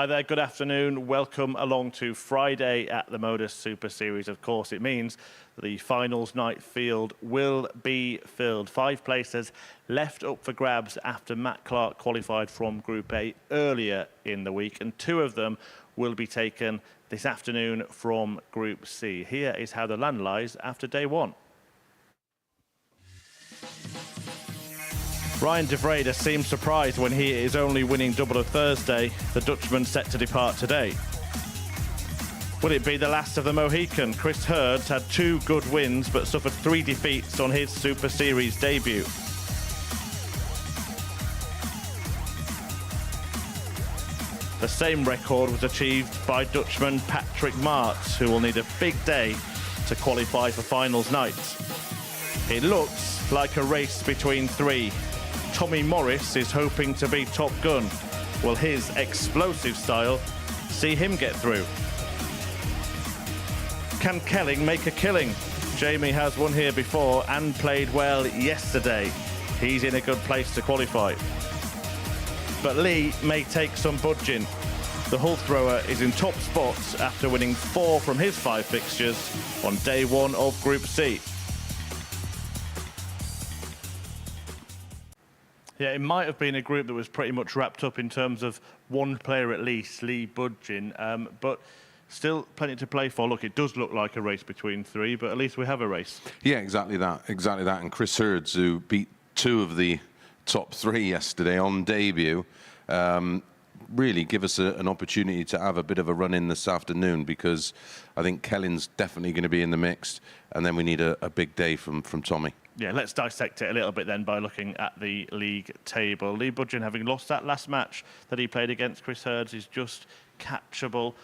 Hi there, good afternoon. Welcome along to Friday at the MODUS Super Series. Of course, it means the finals night field will be filled. 5 places left up for grabs after Matt Clark qualified from Group A earlier in the week, and 2 of them will be taken this afternoon from Group C. Here is how the land lies after day 1. Ryan de Vrede seems surprised when he is only winning double of Thursday. The Dutchman set to depart today. Will it be the last of the Mohican? Chris Hurd's had 2 good wins but suffered 3 defeats on his Super Series debut. The same record was achieved by Dutchman Patrick Martz, who will need a big day to qualify for finals night. It looks like a race between 3. Tommy Morris is hoping to be top gun. Will his explosive style see him get through? Can Kelling make a killing? Jamie has won here before and played well yesterday. He's in a good place to qualify. But Lee may take some budging. The Hull thrower is in top spots after winning 4 from his 5 fixtures on day 1 of Group C. Yeah, it might have been a group that was pretty much wrapped up in terms of one player at least, Lee Budgin, but still plenty to play for. Look, it does look like a race between 3, but at least we have a race. Yeah, exactly that. And Chris Hurd, who beat 2 of the top 3 yesterday on debut, really give us an opportunity to have a bit of a run in this afternoon, because I think Kelling's definitely going to be in the mix, and then we need a big day from Tommy. Yeah, let's dissect it a little bit then by looking at the league table. Lee Budgin, having lost that last match that he played against Chris Hurd, is just catchable.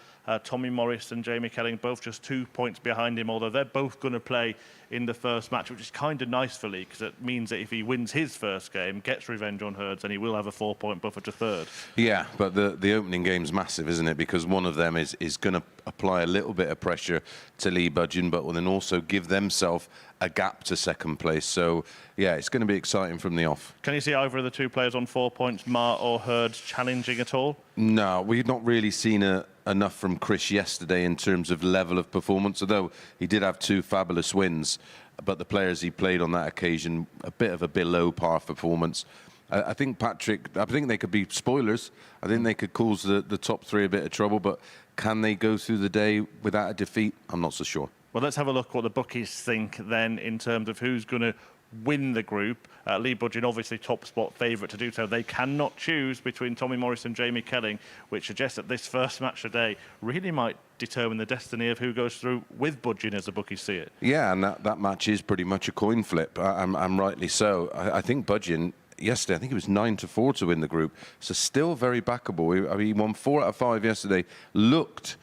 Tommy Morris and Jamie Kelling both just 2 points behind him, although they're both going to play in the first match, which is kind of nice for Lee, because it means that if he wins his first game, gets revenge on Hurd, then he will have a 4-point buffer to third. Yeah, but the opening game's massive, isn't it? Because one of them is going to apply a little bit of pressure to Lee Budgin, but will then also give themselves a gap to second place. So, yeah, it's going to be exciting from the off. Can you see either of the 2 players on 4 points, Mart or Hurd, challenging at all? No, we've not really seen enough from Chris yesterday in terms of level of performance, although he did have 2 fabulous wins, but the players he played on that occasion, a bit of a below par performance. I think they could be spoilers. I think they could cause the top 3 a bit of trouble, but can they go through the day without a defeat? I'm not so sure. Well, let's have a look what the bookies think then in terms of who's going to win the group. Lee Budgin, obviously top spot favourite to do so. They cannot choose between Tommy Morris and Jamie Kelling, which suggests that this first match today really might determine the destiny of who goes through with Budgin, as the bookies see it. Yeah, and that match is pretty much a coin flip, and rightly so. I think Budgin, yesterday, I think it was 9-4 to win the group, so still very backable. I mean, he won 4 out of 5 yesterday. Looked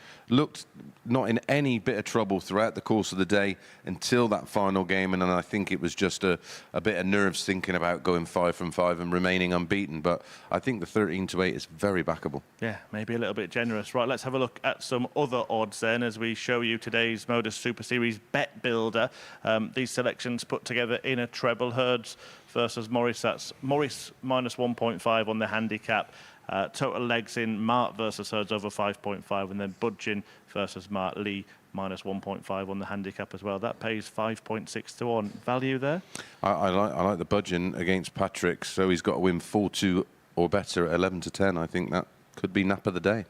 not in any bit of trouble throughout the course of the day until that final game, and then I think it was just a bit of nerves thinking about going 5 from 5 and remaining unbeaten. But I think the 13-8 is very backable. Yeah, maybe a little bit generous. Right, let's have a look at some other odds then as we show you today's MODUS Super Series bet builder. These selections put together in a treble. Hurd's versus Morris. That's Morris minus 1.5 on the handicap. Total legs in Mart versus Hurd's over 5.5, and then Budgin versus Mart, Lee minus 1.5 on the handicap as well. That pays 5.6 to 1. Value there? I like the Budgin against Patrick, so he's got to win 4-2 or better at 11 to 10. I think that could be nap of the day.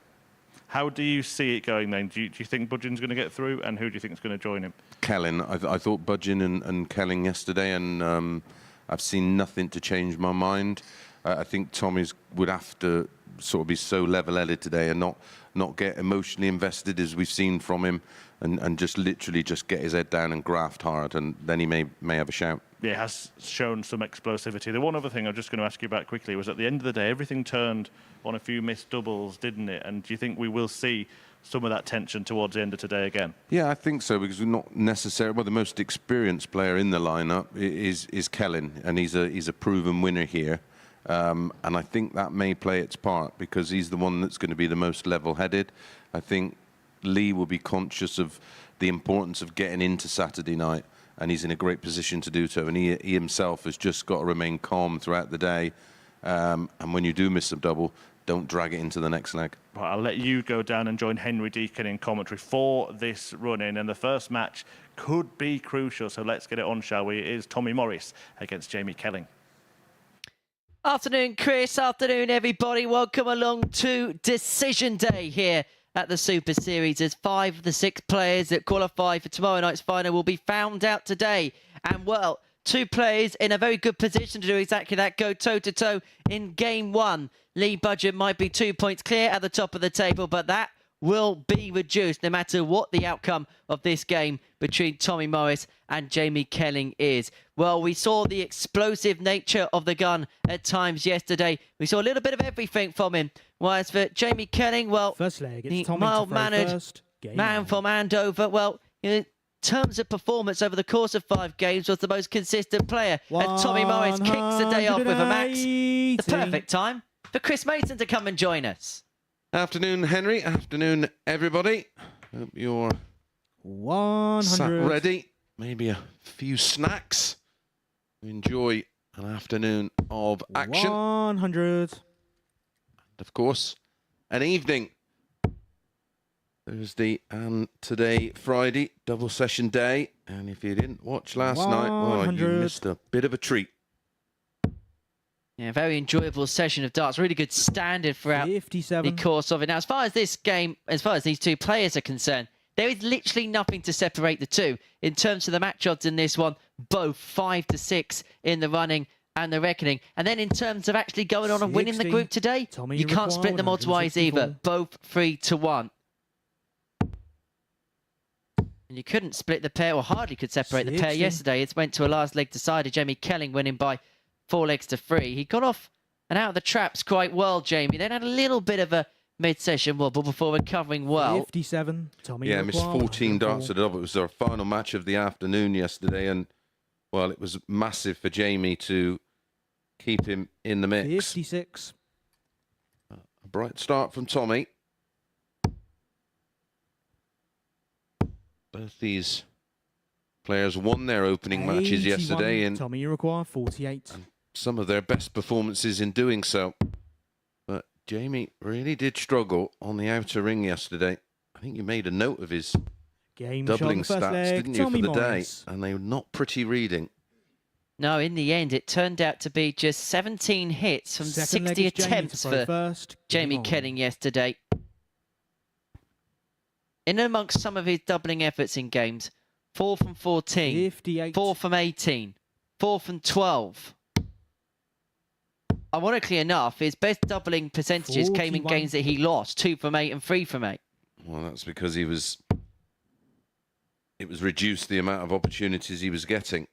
How do you see it going then? Do you think Budgin's going to get through, and who do you think is going to join him? Kelling. I thought Budgin and Kelling yesterday, and I've seen nothing to change my mind. I think Tommy's would have to sort of be so level-headed today and not get emotionally invested as we've seen from him, and just literally just get his head down and graft hard, and then he may have a shout. Yeah, it has shown some explosivity. The one other thing I'm just going to ask you about quickly was, at the end of the day, everything turned on a few missed doubles, didn't it? And do you think we will see some of that tension towards the end of today again? Yeah, I think so, because we're not necessarily... Well, the most experienced player in the lineup is Kelling, and he's a proven winner here. And I think that may play its part, because he's the one that's going to be the most level-headed. I think Lee will be conscious of the importance of getting into Saturday night, and he's in a great position to do so. And he himself has just got to remain calm throughout the day. And when you do miss a double, don't drag it into the next leg. Right, I'll let you go down and join Henry Deacon in commentary for this run-in. And the first match could be crucial, so let's get it on, shall we? It is Tommy Morris against Jamie Kelling. Afternoon, Chris. Afternoon, everybody. Welcome along to Decision Day here at the Super Series. As 5 of the 6 players that qualify for tomorrow night's final will be found out today. And, well, 2 players in a very good position to do exactly that, go toe-to-toe in Game 1. Lee Budgett might be 2 points clear at the top of the table, but that will be reduced no matter what the outcome of this game between Tommy Morris and Jamie Kelling is. Well, we saw the explosive nature of the gun at times yesterday. We saw a little bit of everything from him. Whereas for Jamie Kelling, well, first leg, the mild-mannered man from Andover, well, in terms of performance over the course of 5 games, was the most consistent player. And Tommy Morris kicks the day off with a max. The perfect time for Chris Mason to come and join us. Afternoon, Henry. Afternoon, everybody. Hope you're 100. sat ready. Maybe a few snacks. Enjoy an afternoon of action. 100. And, of course, an evening. Thursday and today, Friday, double session day. And if you didn't watch last night, well, you missed a bit of a treat. Yeah, very enjoyable session of darts. Really good standard throughout 57. the course of it. Now, as far as this game, as far as these 2 players are concerned, there is literally nothing to separate the 2. In terms of the match odds in this one, both 5 to 6 in the running and the reckoning. And then in terms of actually going on and winning the group today, you can't split them odds-wise either. Both 3 to 1. And you couldn't split the pair, or hardly could separate the pair yesterday. It went to a last leg decider. Jamie Kelling winning by 4 legs to 3. He got off and out of the traps quite well, Jamie. Then had a little bit of a mid-session wobble before recovering well. 57. Tommy missed 14 darts to the double. It was our final match of the afternoon yesterday, and, well, it was massive for Jamie to keep him in the mix. 56. A bright start from Tommy. Both these players won their opening matches yesterday, and Tommy, you require 48. Some of their best performances in doing so. But Jamie really did struggle on the outer ring yesterday. I think you made a note of his doubling stats, didn't you, for the day? And they were not pretty reading. No, in the end, it turned out to be just 17 hits from 60 attempts for Jamie Kelling yesterday. In amongst some of his doubling efforts in games, 4 from 14, 58. 4 from 18, 4 from 12. Ironically enough, his best doubling percentages 41. came in games that he lost, 2 from 8 and 3 from 8. Well, that's because it was reduced the amount of opportunities he was getting.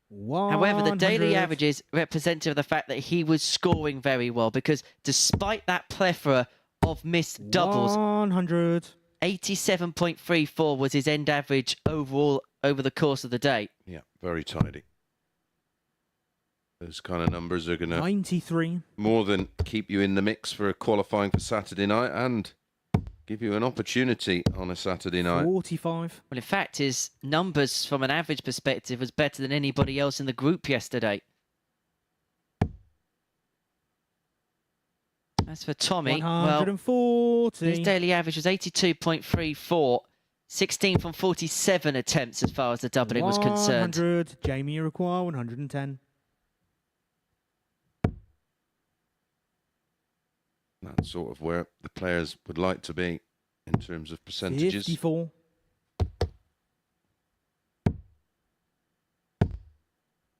100. However, the daily average is representative of the fact that he was scoring very well, because despite that plethora of missed doubles, 100. 87.34 was his end average overall over the course of the day. Yeah, very tidy. Those kind of numbers are going to 93. more than keep you in the mix for qualifying for Saturday night and give you an opportunity on a Saturday night. 45. Well, in fact, his numbers from an average perspective was better than anybody else in the group yesterday. As for Tommy, 140. well, his daily average was 82.34, 16 from 47 attempts as far as the doubling was concerned. 100. Jamie, you require 110. That's sort of where the players would like to be in terms of percentages. 54.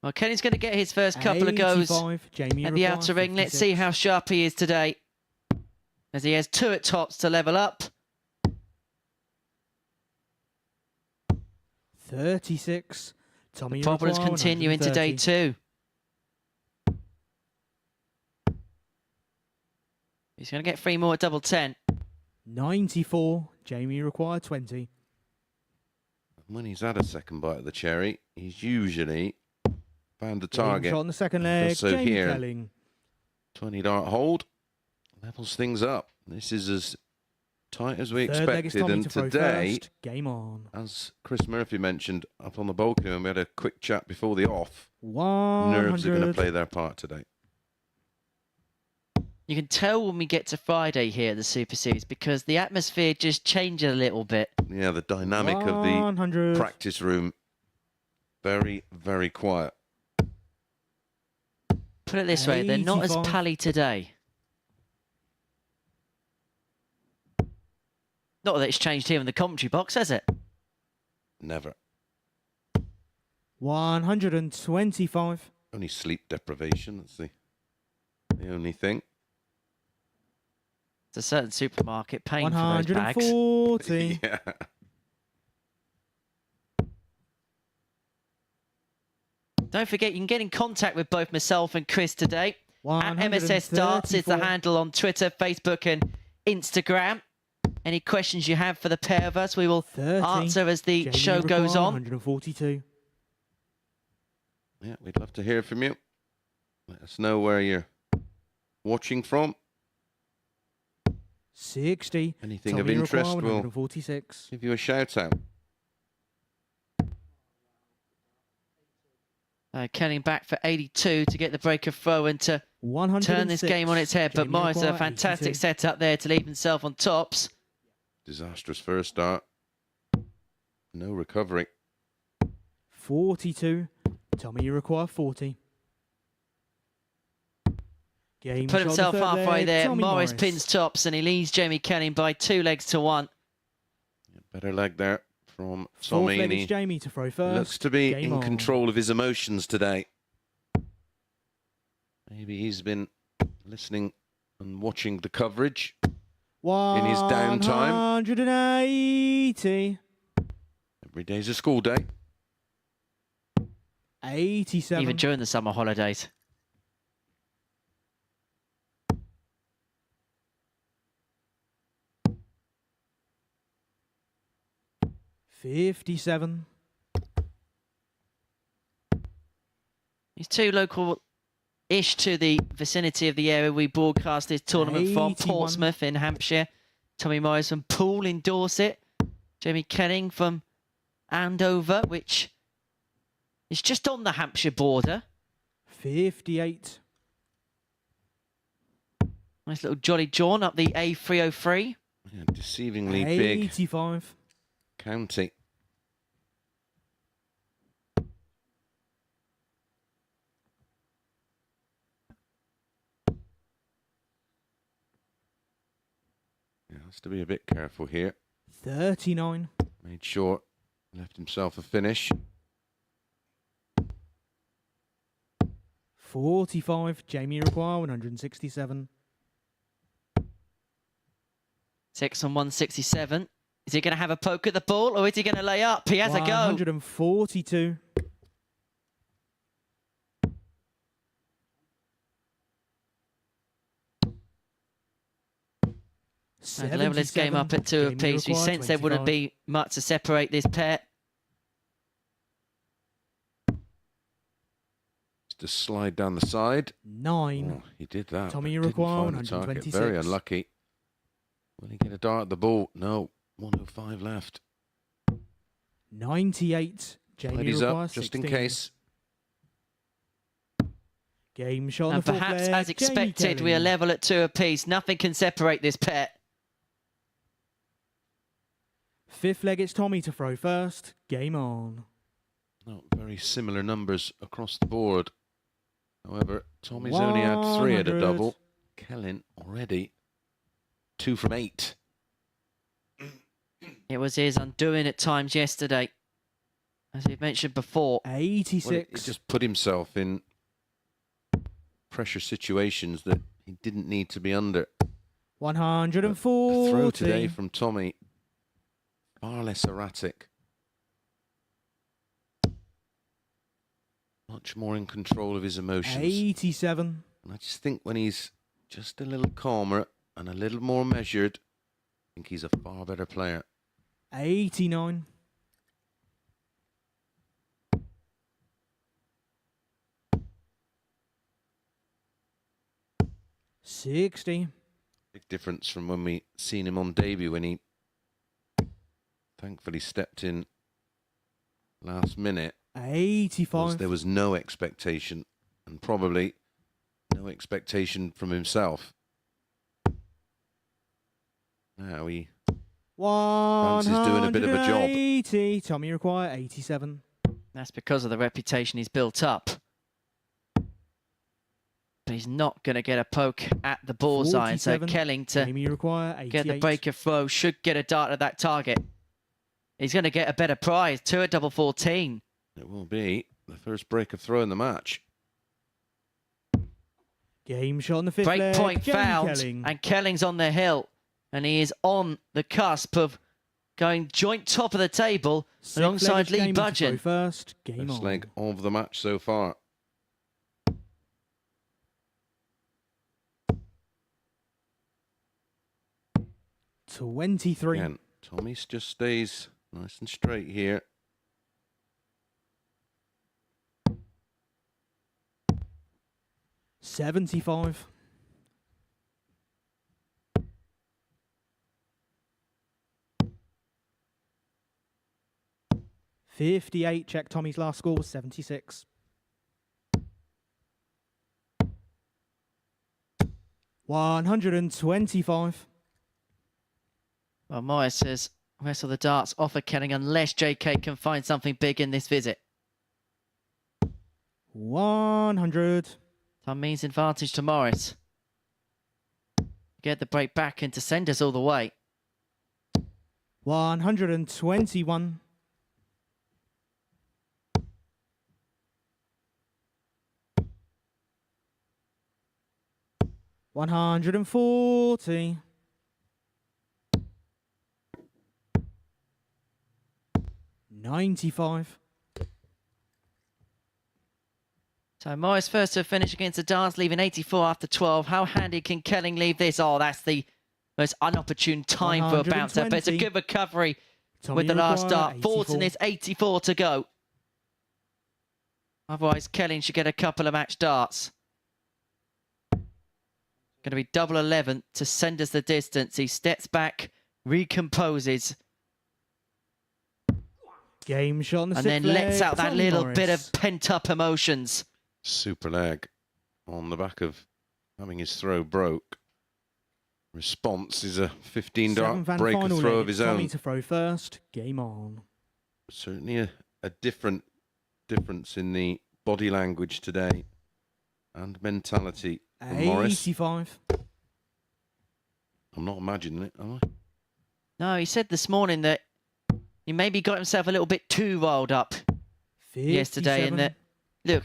Well, Kenny's going to get his first couple of goes Jamie at the outer ring. Let's see how sharp he is today, as he has 2 at tops to level up. 36. Tommy, Problems continuing today too. He's going to get 3 more at double 10. 94. Jamie, require 20. When he's had a second bite of the cherry, he's usually found the target. Shot on the second leg. So Jamie here, Kelling. 20 dart hold levels things up. This is as tight as we expected, and today, game on. as Chris Murphy mentioned up on the balcony when we had a quick chat before the off, 100. nerves are going to play their part today. You can tell when we get to Friday here at the Super Series because the atmosphere just changes a little bit. Yeah, the dynamic of the 100. practice room, very, very quiet. Put it this way, they're not as 85. pally today. Not that it's changed here in the commentary box, has it? Never. 125. Only sleep deprivation, that's the only thing. It's a certain supermarket paying for those bags. 140. Yeah. Don't forget, you can get in contact with both myself and Chris today. At MSS Darts is the 134. handle on Twitter, Facebook and Instagram. Any questions you have for the pair of us, we will 30. answer as the Jamie show goes require on. 142. Yeah, we'd love to hear from you. Let us know where you're watching from. 60. Anything of Tommy interest, require we'll 146. give you a shout out. Kenning back for 82 to get the breaker throw and to 106. turn this game on its head. But Jamie Morris, a require fantastic 82. setup there to leave himself on tops. Disastrous first start. No recovery. 42. Tommy, you require 40. Game Put shot himself the third halfway leg, there. Tommy Morris pins tops and he leads Jamie Kenning by 2 legs to 1. Better leg there from Fourth leg Tommy. is Jamie to throw first. Looks to be Game in on. control of his emotions today. Maybe he's been listening and watching the coverage in his downtime. 180. Every day's a school day. 87. Even during the summer holidays. $57. He's too local-ish to the vicinity of the area we broadcast this tournament from. 81. Portsmouth in Hampshire. Tommy Morris from Poole in Dorset. Jamie Kenning from Andover, which is just on the Hampshire border. 58. Nice little jolly jaunt up the A303. Yeah, deceivingly big 85. county. Yeah, has to be a bit careful here. 39. Made sure, left himself a finish. 45. Jamie require 167. 6 on 167. Is he going to have a poke at the ball or is he going to lay up? He has a go. 142. I'd level this game up at 2 apiece. We sense there wouldn't be much to separate this pair. Just to slide down the side. 9. Oh, he did that. Tommy, but you didn't require find the target. 126. Very unlucky. Will he get a dart at the ball? No. 105 left. 98. Jamie Ladies require up, just 16. in case. Game shot on And the fourth perhaps leg, as Jamie expected, we are Kenning. level at 2 apiece. Nothing can separate this pair. Fifth leg, it's Tommy to throw first. Game on. Not very similar numbers across the board. However, Tommy's only had 3 at a 100. double. Kellen already 2 from 8. It was his undoing at times yesterday. As we mentioned before. 86. Well, he just put himself in pressure situations that he didn't need to be under. 140. The throw today from Tommy, far less erratic. Much more in control of his emotions. 87. And I just think when he's just a little calmer and a little more measured, I think he's a far better player. 89. 60. Big difference from when we seen him on debut when he thankfully stepped in last minute. 85. There was no expectation and probably no expectation from himself. Now he 180. doing a bit of a job. Tommy require 87. That's because of the reputation he's built up. But he's not going to get a poke at the bullseye. And so Kelling to get the breaker throw should get a dart at that target. He's going to get a better prize. 2 at double 14. It will be the first breaker throw in the match. Game shot on the 5th Break leg. point Again, found. Kelling. And Kelling's on the hill. And he is on the cusp of going joint top of the table alongside Lee Budgeon. First leg of the match so far. Again, Tommy just stays nice and straight here. $75. 58. Check Tommy's last score was 76. $125. Well, Morris says, rest of the darts offer Kelling unless JK can find something big in this visit. 100. Time means advantage to Morris. Get the break back and to send us all the way. 121. 140. 95. So Morris first to finish against the darts, leaving 84 after 12. How handy can Kelling leave this? Oh, that's the most unopportune time for a bouncer. But it's a good recovery with the last dart. 40 and it's 84 to go. Otherwise, Kelling should get a couple of match darts. Going to be double 11 to send us the distance. He steps back, recomposes. Game shot on the and then lets out that little bit of pent-up emotions. Super leg on the back of having his throw broke. Response is a 15-dart breaker throw of his own. Tommy to throw first. Game on. Certainly a difference in the body language today and mentality. 85. I'm not imagining it, am I? No, he said this morning that he maybe got himself a little bit too riled up 57. yesterday. And that, look,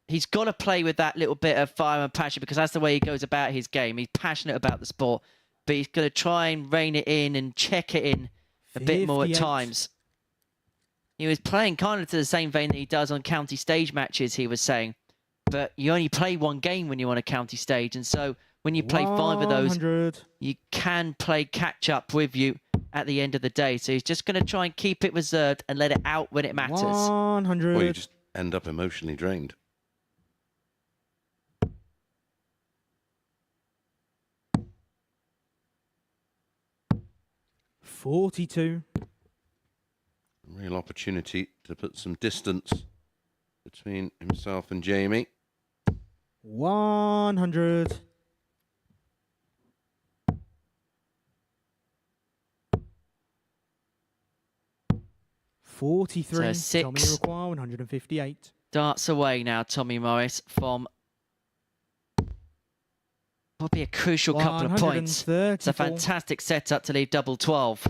he's got to play with that little bit of fire and passion because that's the way he goes about his game. He's passionate about the sport, but he's going to try and rein it in and check it in a bit more at times. He was playing kind of to the same vein that he does on county stage matches, he was saying. But you only play one game when you're on a county stage. And so when you play 5 of those, you can play catch-up with you at the end of the day. So he's just going to try and keep it reserved and let it out when it matters. 100. Or you just end up emotionally drained. $42. Real opportunity to put some distance between himself and Jamie. 100. 43. So 6 Tommy require 158. darts away now, Tommy Morris, from will be a crucial couple of points. It's a fantastic setup to leave double 12.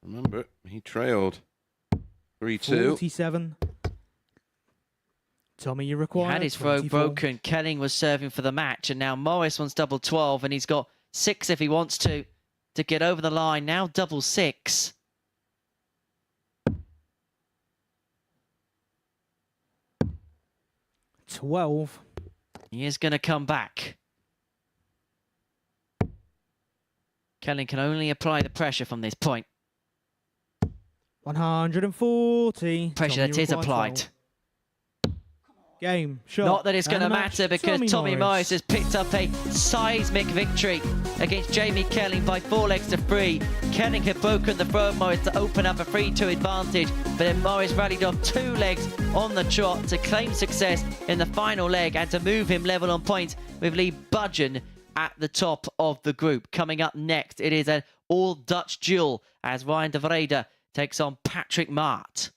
Remember, he trailed 3-2. 47. Tommy, you require He had his throw broken. Kelling was serving for the match, and now Morris wants double 12, and he's got 6 if he wants to get over the line. Now double 6. $12. He is going to come back. Kelling can only apply the pressure from this point. 140. Pressure that is applied. 12. Game, shot. Not that it's going to matter because Tommy Morris has picked up a seismic victory against Jamie Kelling by 4 legs to 3. Kelling had broken the throw of Morris to open up a 3-2 advantage, but then Morris rallied off 2 legs on the trot to claim success in the final leg and to move him level on points with Lee Budgeon at the top of the group. Coming up next, it is an all-Dutch duel as Ryan de Vrede takes on Patrick Maart.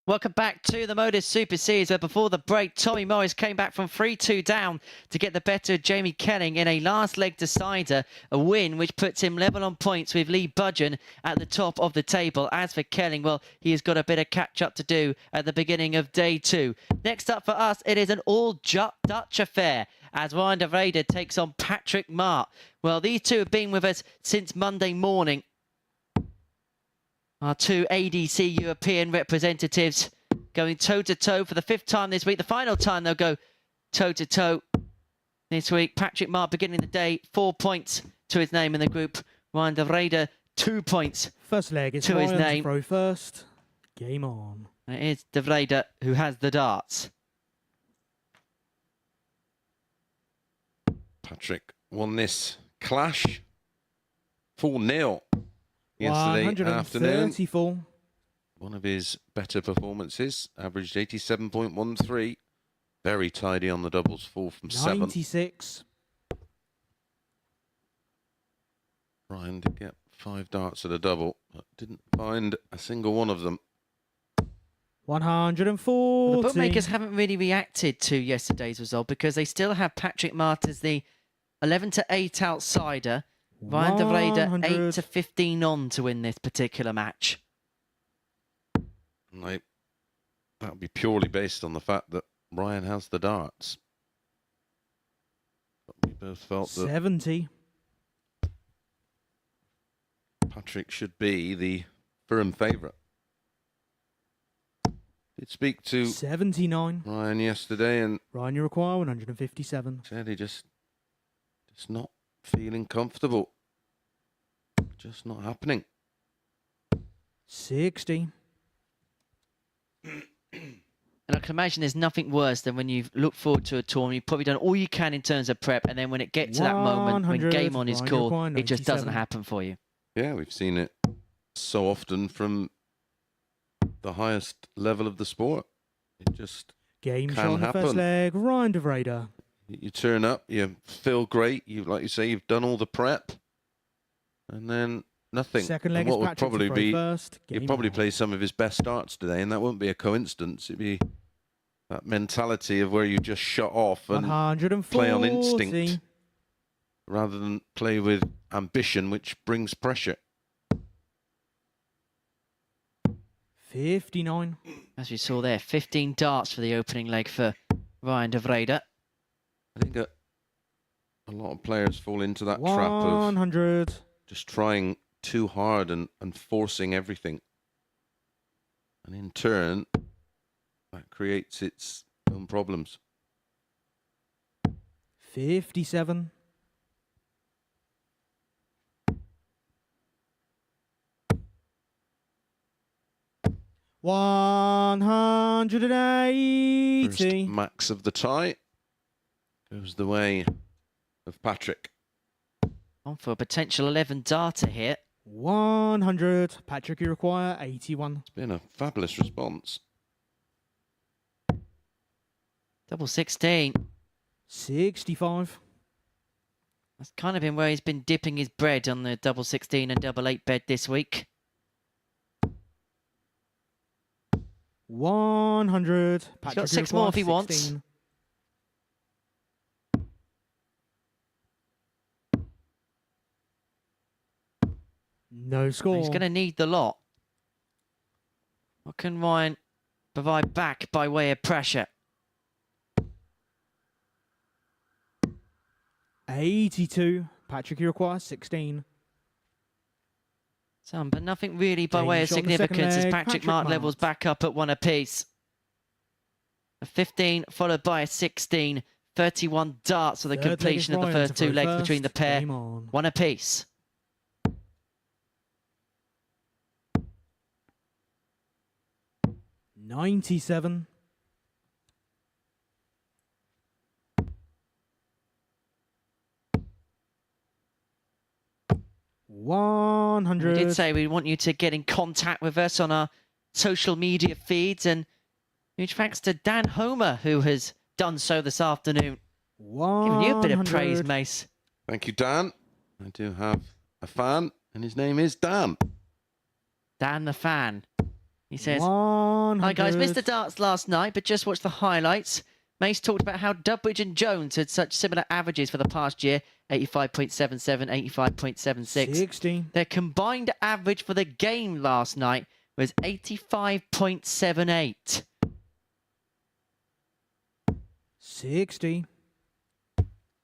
Welcome back to the MODUS Super Series, where before the break, Tommy Morris came back from 3-2 down to get the better of Jamie Kelling in a last leg decider, a win which puts him level on points with Lee Budgeon at the top of the table. As for Kelling, well, he has got a bit of catch-up to do at the beginning of day 2. Next up for us, it is an all-Dutch affair as Ryan de Vrede takes on Patrick Maart. Well, these two have been with us since Monday morning. Our two ADC European representatives going toe-to-toe for the 5th time this week. The final time they'll go toe-to-toe this week. Patrick Maart beginning the day, 4 points to his name in the group. Ryan de Vrede, 2 points First leg is to his Ryan name. Throw first. Game on. And it is de Vrede who has the darts. Patrick won this clash 4-0 yesterday afternoon. 134. One of his better performances, averaged 87.13. Very tidy on the doubles, 4 from 7. 96. Trying to get 5 darts at a double, but didn't find a single one of them. 140. The bookmakers haven't really reacted to yesterday's result because they still have Patrick Maart as the 11-8 outsider. Ryan de Vrede 8-15 on to win this particular match. Like, that would be purely based on the fact that Ryan has the darts. But we both felt that 70. Patrick should be the firm favourite. Did speak to 79. Ryan yesterday and Ryan, you require 157. said he just not feeling comfortable. Just not happening. 60. And I can imagine there's nothing worse than when you've looked forward to a tournament, you've probably done all you can in terms of prep, and then when it gets to that moment, when game on is called, it just doesn't happen for you. Yeah, we've seen it so often from the highest level of the sport. It just Game can shot on the happen. first leg. Ryan de Vrede. You turn up, you feel great. Like you say, you've done all the prep, and then nothing. Second leg and is what would Patrick probably to be throw first. He'd Game probably on. play some of his best starts today, and that wouldn't be a coincidence. It'd be That mentality of where you just shut off and 140. play on instinct rather than play with ambition, which brings pressure. 59. As we saw there, 15 darts for the opening leg for Ryan de Vrede. I think a lot of players fall into that 100. trap of 100. just trying too hard and forcing everything. And in turn, that creates its own problems. 57. 180. First max of the tie goes the way of Patrick. On for a potential 11 darter here. 100. Patrick, you require 81. It's been a fabulous response. Double 16. 65. That's kind of been where he's been dipping his bread on the double 16 and double 8 bed this week. 100. Patrick, He's got 6 more if he wants. No score. He's going to need the lot. What can Ryan provide back by way of pressure? 82. Patrick, you require 16. Some, but nothing really by way of Shot on the second significance as leg, Patrick Mark Mark. levels back up at 1 apiece. A 15 followed by a 16. 31 darts for the Third leg is completion of the Ryan first to 2 throw legs first. between the pair. Game on. 1 apiece. 97. 100. We did say we want you to get in contact with us on our social media feeds, and huge thanks to Dan Homer, who has done so this afternoon. Giving you a bit of praise, 100. Mace. Thank you, Dan. I do have a fan, and his name is Dan. Dan the fan. He says, 100. "Hi guys, missed the darts last night, but just watched the highlights. Mace talked about how Dubridge and Jones had such similar averages for the past year, 85.77, 85.76. 60. Their combined average for the game last night was 85.78. 60.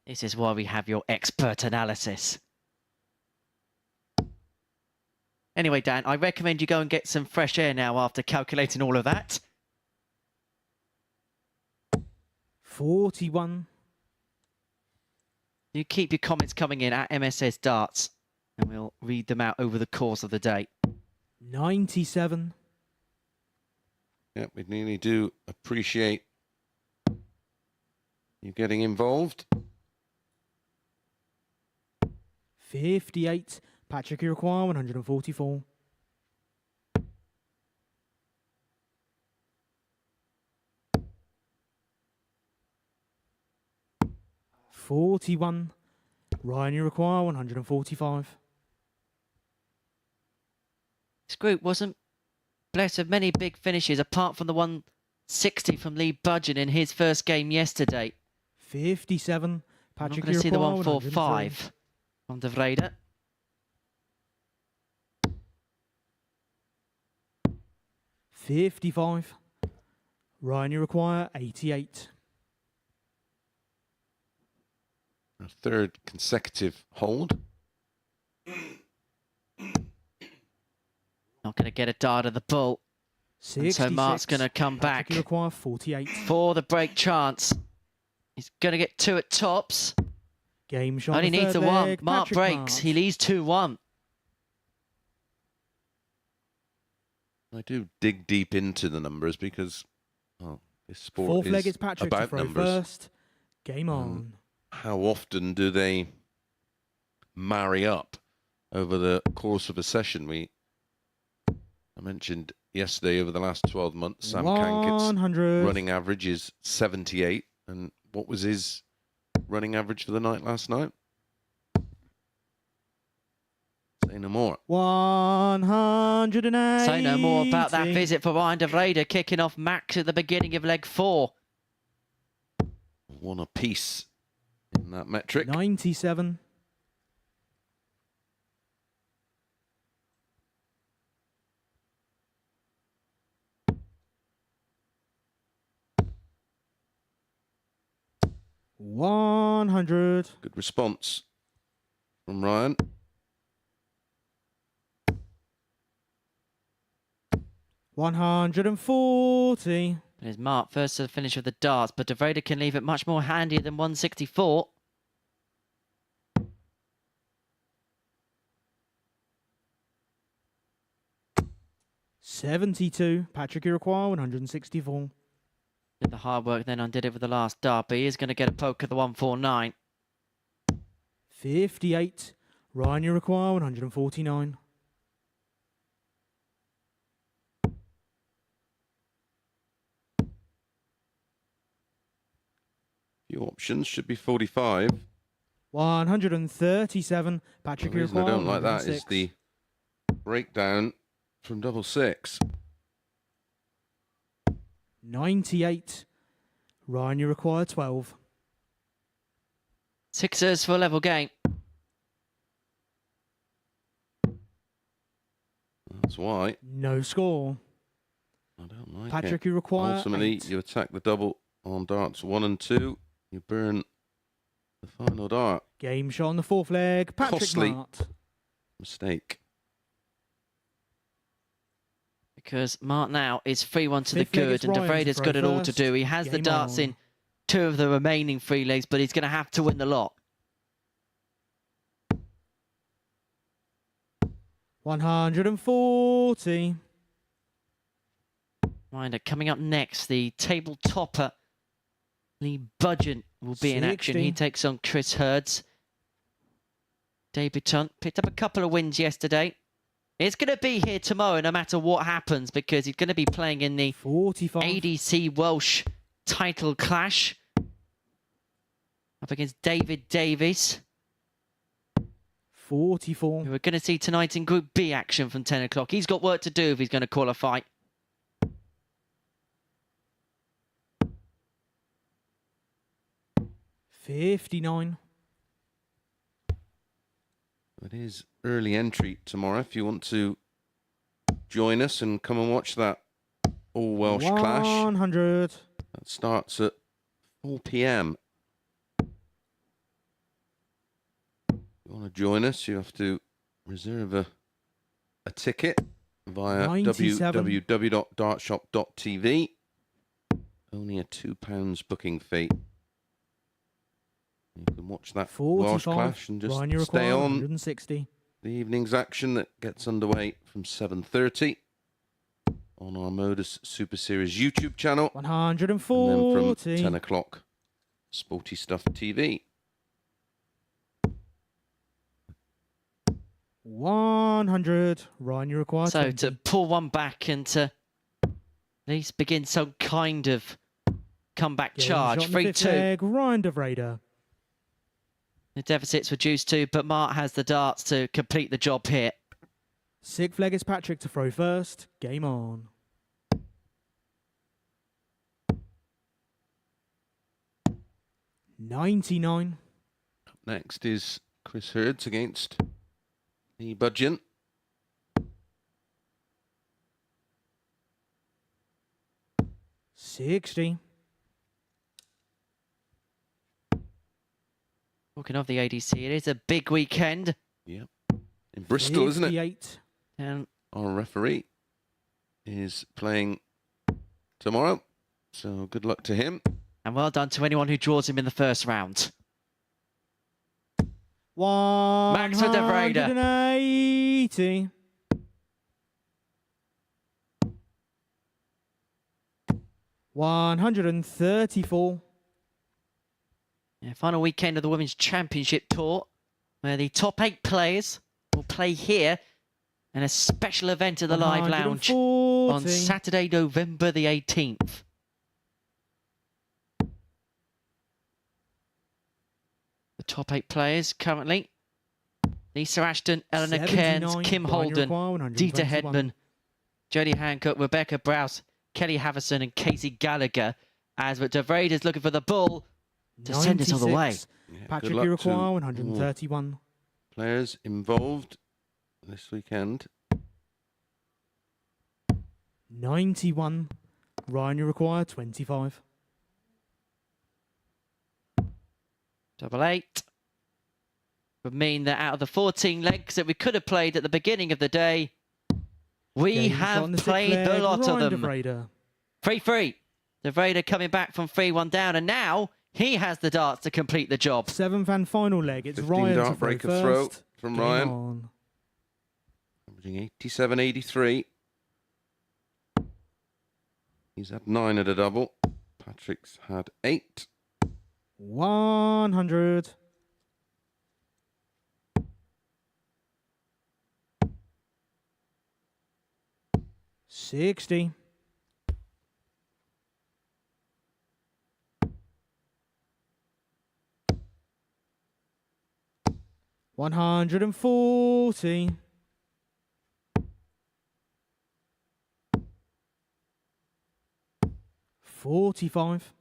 This is why we have your expert analysis. Anyway, Dan, I recommend you go and get some fresh air now after calculating all of that. 41. You keep your comments coming in at MSS Darts, and we'll read them out over the course of the day. 97. Yeah, we really do appreciate you getting involved. 58. Patrick, you require 144. 41. Ryan, you require 145. This group wasn't blessed with many big finishes, apart from the 160 from Lee Budgeon in his first game yesterday. 57. I'm not Patrick, going you to see the require 145 from de Vrede. 55. Ryan, you require 88. Our third consecutive hold. Not going to get a dart of the bull. 66. And so Mark's going to come Patrick, back you require 48. for the break chance. He's going to get 2 at tops. Game shot. Only the needs a third 1. leg. Mark Patrick breaks. Marks. He leads 2-1. I do dig deep into the numbers because, well, this sport Fourth is leg is Patrick to about throw numbers. first. Game on. How often do they marry up over the course of a session? I mentioned yesterday, over the last 12 months, Sam Kankitt's 100. running average is 78. And what was his running average for the night last night? Say no more. 100. 180. So no more about that visit for Ryan de Vrede, kicking off Max at the beginning of leg 4. One apiece in that metric. 97. $100. Good response from Ryan. $140. There's Mark first to the finish with the darts, but de Vrede can leave it much more handier than 164. $72. Patrick Iroquois, 164. Did the hard work, then undid it with the last dart, but he is going to get a poke at the 149. 58. Ryan Iroquois, 149. Few options, should be 45. 137. Patrick The reason Iroquois, I don't like that 106. is the breakdown from double six. 98. Ryan Iroquois, 12. Sixers for a level game. That's why No score. I don't like Patrick it. Iroquois, Ultimately, 8. you attack the double on darts 1 and 2. You burn the final dart. Game shot on the fourth leg. Patrick Costly. Mart. Mistake. Because Mark now is 3-1 to the Fifth leg good, is and de Ryan to Vrede's throw got it all to first. do. He has the Game darts on. in 2 of the remaining 3 legs, but he's going to have to win the lot. 140. Reminder, coming up next, the table topper, Lee Budgeon, will be in action. 60. He takes on Chris Hurds. Debutant, picked up a couple of wins yesterday. It's going to be here tomorrow no matter what happens, because he's going to be playing in the 45. ADC Welsh title clash up against David Davies, 44. who we're going to see tonight in Group B action from 10 o'clock. He's got work to do if he's going to qualify. $59. It is early entry tomorrow if you want to join us and come and watch that all Welsh clash. 100. That starts at 4 p.m. If you want to join us, you have to reserve a ticket via 97. www.dartshop.tv. Only a £2 booking fee. You can watch that Welsh 45. clash and just Ryan Iroquois, stay on 160. the evening's action that gets underway from 7:30 on our MODUS Super Series YouTube channel. 140. And then from 10 o'clock, Sporty Stuff TV. 100. Ryan Iroquois, So 20. to pull one back and to at least begin some kind of comeback Game charge. shot on the fifth 3-2. leg, Ryan de Vrede. The deficits reduced to, but Mark has the darts to complete the job here. Sixth leg is Patrick to throw first. Game on. $99. Up next is Chris Hurds against Lee Budgeon. $60. Talking of the ADC, it is a big weekend. Yep. In Bristol, isn't it? 58. And Our referee is playing tomorrow. So good luck to him. well done to anyone who draws him in the first round. Max with de Vrede. 180. $134. Yeah, final weekend of the Women's Championship Tour, where the top 8 players will play here in a special event at the Live Lounge on 140. Saturday, November the 18th. The top 8 players currently Lisa Ashton, Eleanor 79, Cairns, Kim Ryan Holden, Uruguay, Dita 121. Hedman, Jodie Hancock, Rebecca Browse, Kelly Havison and Casey Gallagher. As De Vrede is looking for the ball to send it all the way. 96, Yeah, Patrick good luck Iroquois, to 131. players involved this weekend. 91, Ryan Uruguay, 25. Double 8 would mean that out of the 14 legs that we could have played at the beginning of the day, we Game shot have on the played sixth the leg, lot Ryan of De them. Vrede. 3-3. De Vrede coming back from 3-1 down, and now he has the darts to complete the job. 7th and final leg. It's 15 Ryan dart to throw breaker first. throw from Game Ryan. on. Averaging 87.83. He's had 9 at a double. Patrick's had 8. 100. $60. 140. 45.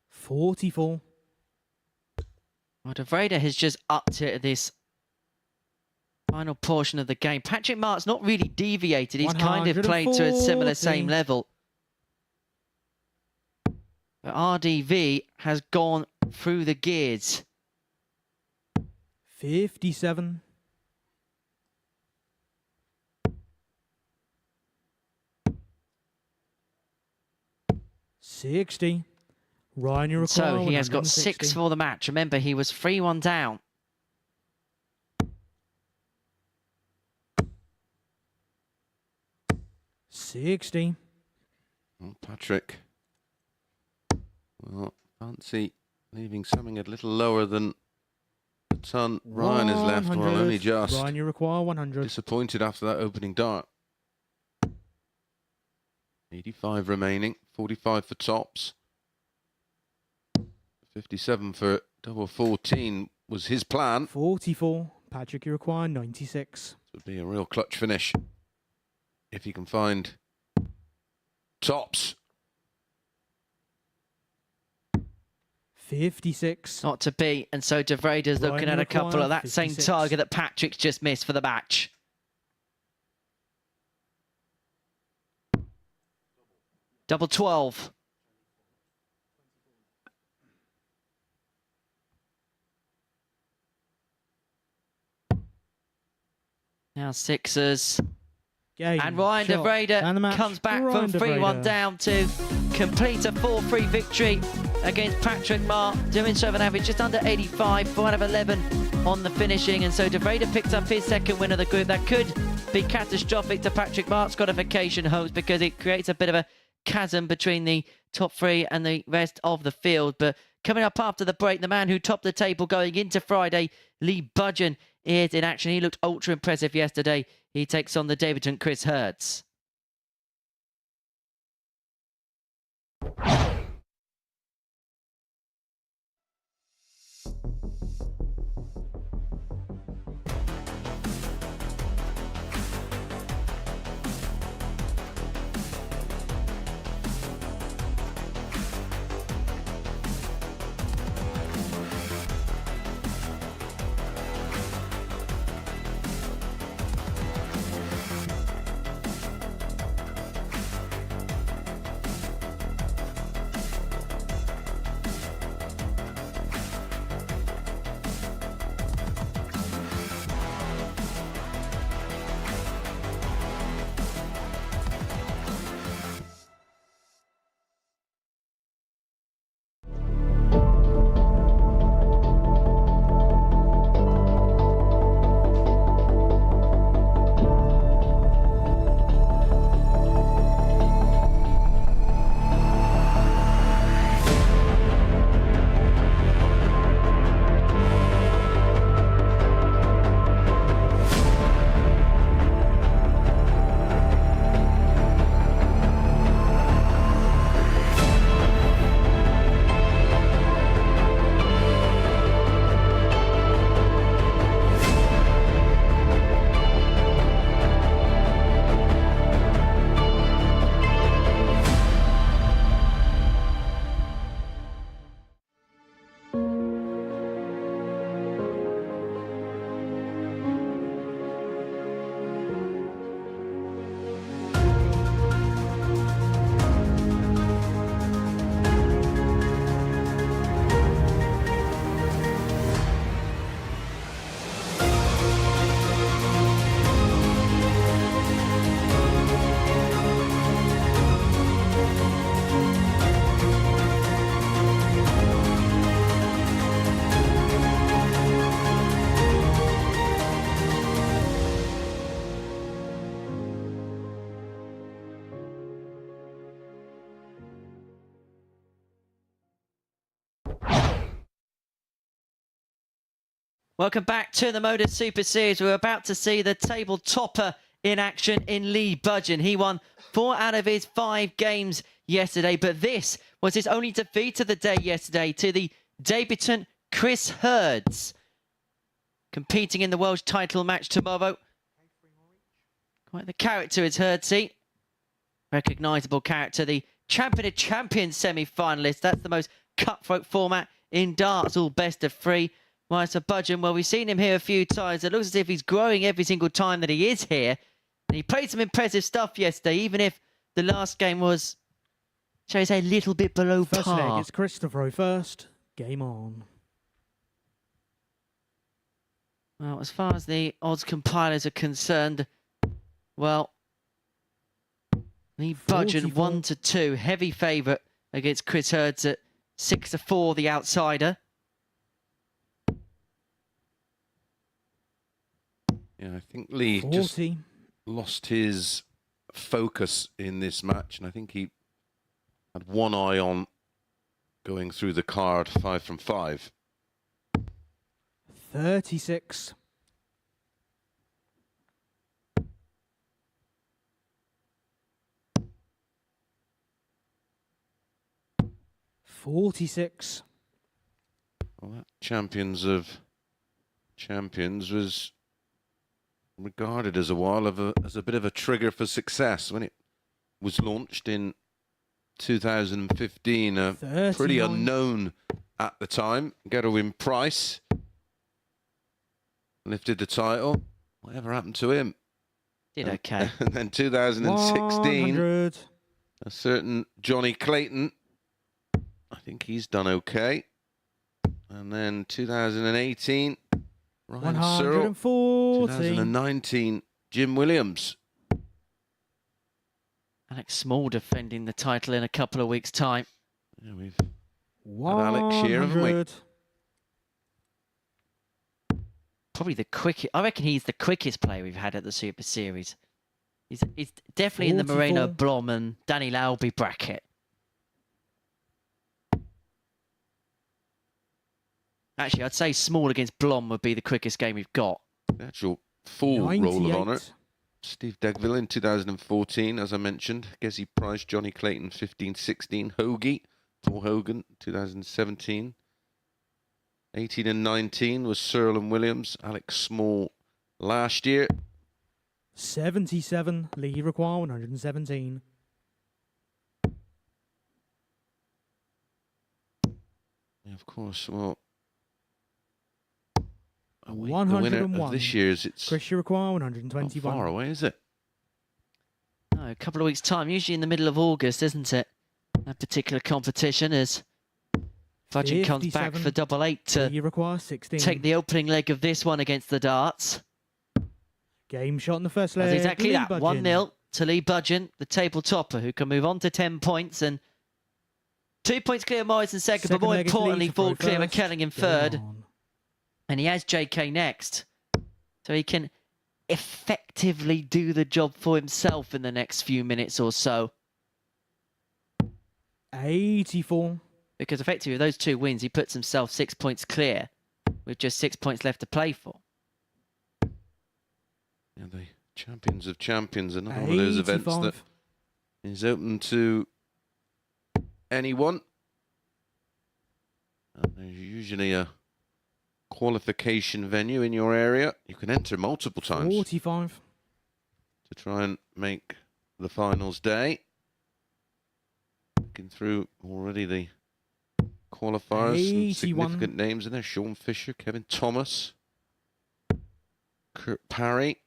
44. Well, De Vrede has just upped it at this final portion of the game. Patrick Mart's not really deviated. He's kind of played to a similar same 140. level. But RDV has gone through the gears. 57. 60. Ryan Uruguay, So he has got 160. 6 for the match. Remember, he was 3-1 down. $60. Well, Patrick. Well, fancy leaving something a little lower than a ton. Ryan is left, well, 100. only just. Ryan Uruguay, 100. Disappointed after that opening dart. 85 remaining, 45 for tops. 57 for double 14 was his plan. 44. Patrick Uruguay, 96. It would be a real clutch finish if he can find tops. 56. Not to beat. And so De Vrede is looking at a couple Uruguay, of that same 56. target that Patrick's just missed for the match. Double 12. Now sixes. Game, And Ryan De shot, Vrede and the match. comes back Ryan from De 3-1 Vrede. down to complete a 4-3 victory against Patrick Mart, doing so with an average just under 85, 4 out of 11 on the finishing. And so De Vrede picked up his second win of the group. That could be catastrophic to Patrick Mart's qualification hopes because it creates a bit of a chasm between the top 3 and the rest of the field. But coming up after the break, the man who topped the table going into Friday, Lee Budgeon, is in action. He looked ultra impressive yesterday. He takes on the debutant Chris Hertz. Welcome back to the MODUS Super Series. We're about to see the table topper in action in Lee Budgeon. He won 4 out of his 5 games yesterday, but this was his only defeat of the day yesterday to the debutant Chris Herds, competing in the world title match tomorrow. Quite the character is Herdsy. Recognisable character, the Champion of Champions semi-finalist. That's the most cutthroat format in darts, all best of 3. Whilst Budgeon, well, we've seen him here a few times. It looks as if he's growing every single time that he is here. And he played some impressive stuff yesterday, even if the last game was, shall we say, a little bit below First par. leg, it's Chris to throw first. Game on. Well, as far as the odds compilers are concerned, well, Lee Budgeon 1-2, heavy favourite against Chris Herds at 6-4, the outsider. Yeah, I think Lee 40. just lost his focus in this match, and I think he had one eye on going through the card 5 from 5. 36. 46. Well, that Champions of Champions was regarded as a while as a bit of a trigger for success when it was launched in 2015. Pretty 39. unknown at the time. Gerwin Price lifted the title. Whatever happened to him? Did okay. And then 2016, 100. a certain Johnny Clayton. I think he's done okay. And then 2018, Ryan Searle. 140. 2019, Jim Williams. Alex Small defending the title in a couple of weeks' time. Yeah, we've had Alex here, haven't we? 100. Probably the quickest. I reckon he's the quickest player we've had at the Super Series. He's definitely in the 44. Moreno, Blom and Danny Laulby bracket. Actually, I'd say Small against Blom would be the quickest game we've got. The actual full roll of 98. honour. Steve Degville in 2014, as I mentioned. Gezi Price, Johnny Clayton, 15-16. Hoagie, Paul Hogan, 2017. 18 and 19 was Searle and Williams. Alex Small last year. 77. Lee require 117. Yeah, of course, well, the winner 101. of this year's, it's Chris, you require not 121. far away, is it? No, a couple of weeks' time, usually in the middle of August, isn't it? That particular competition as Budgeon comes back 57. for double 8 to You require 16. take the opening leg of this one against the darts. Game shot in the first leg. That's exactly Lee that. Budgeon. 1-0 to Lee Budgeon, the table topper, who can move on to 10 points and 2 points clear Morris in second, but Second more leg is Lee importantly, to 4 throw clear first. McKelling in Game third. on. And he has JK next. So he can effectively do the job for himself in the next few minutes or so. 84. Because effectively with those 2 wins, he puts himself 6 points clear with just 6 points left to play for. Yeah, the Champions of Champions, another one of those events that 85. is open to anyone. And there's usually a qualification venue in your area. You can enter multiple times 45. to try and make the finals day. Looking through already the qualifiers, some 81. significant names in there. Sean Fisher, Kevin Thomas, Kurt Parry.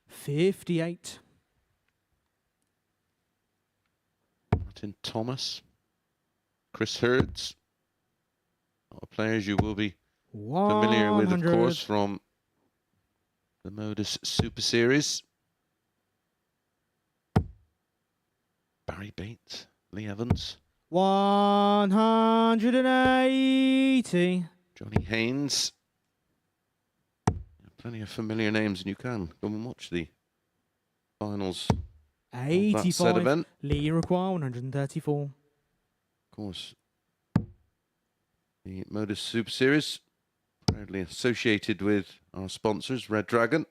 58. Martin Thomas, Chris Herds. A lot of players you will be familiar with, of 100. course, from the MODUS Super Series. Barry Bates, Lee Evans, 180. Johnny Haynes. Plenty of familiar names, and you can go and watch the finals of that said 85. event. Lee require 134. Of course, The MODUS Super Series, proudly associated with our sponsors, Red Dragon.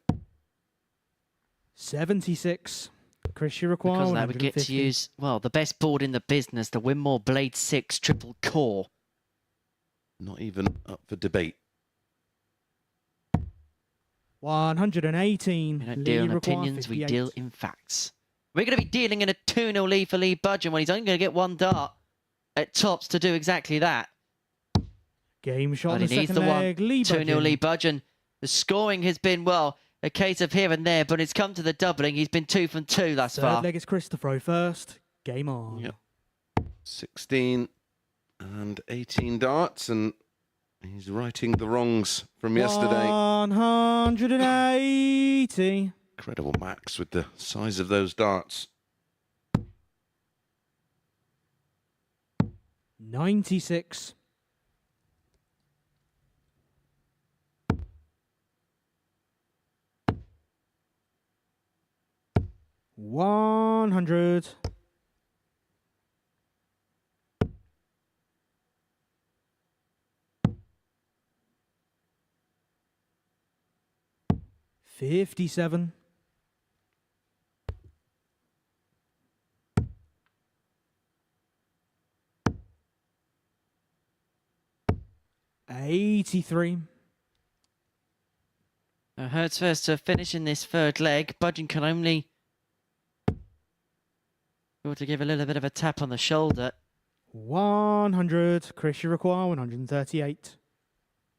76. Chris, you require Because of that, we get to 150. use, well, the best board in the business, the Winmore Blade 6 triple core. Not even up for debate. 118. We don't Lee deal in require opinions, we 58. deal in facts. We're going to be dealing in a 2-0 lead for Lee Budgeon when he's only going to get one dart at tops to do exactly that. Game shot But in he the needs second the one. leg. Lee 2-0 Lee Budgeon. Budgeon. The scoring has been, well, a case of here and there, but it's come to the doubling. He's been 2 from 2 thus Third far. leg is Chris to throw first. Game on. Yep. 16 and 18 darts, and he's righting the wrongs from yesterday. 180. Incredible max with the size of those darts. 96. 100. 57. 83. Hurts first to finish in this third leg. Budgeon can only go to give a little bit of a tap on the shoulder. 100. Chris, you require 138.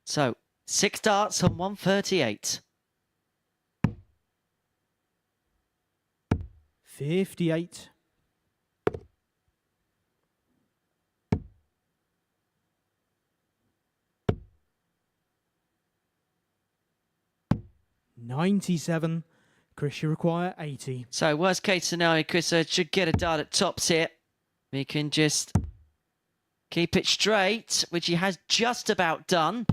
So, 6 darts on 138. 58. 97. Chris, you require 80. So, worst case scenario, Chris should get a dart at tops here. He can just keep it straight, which he has just about done.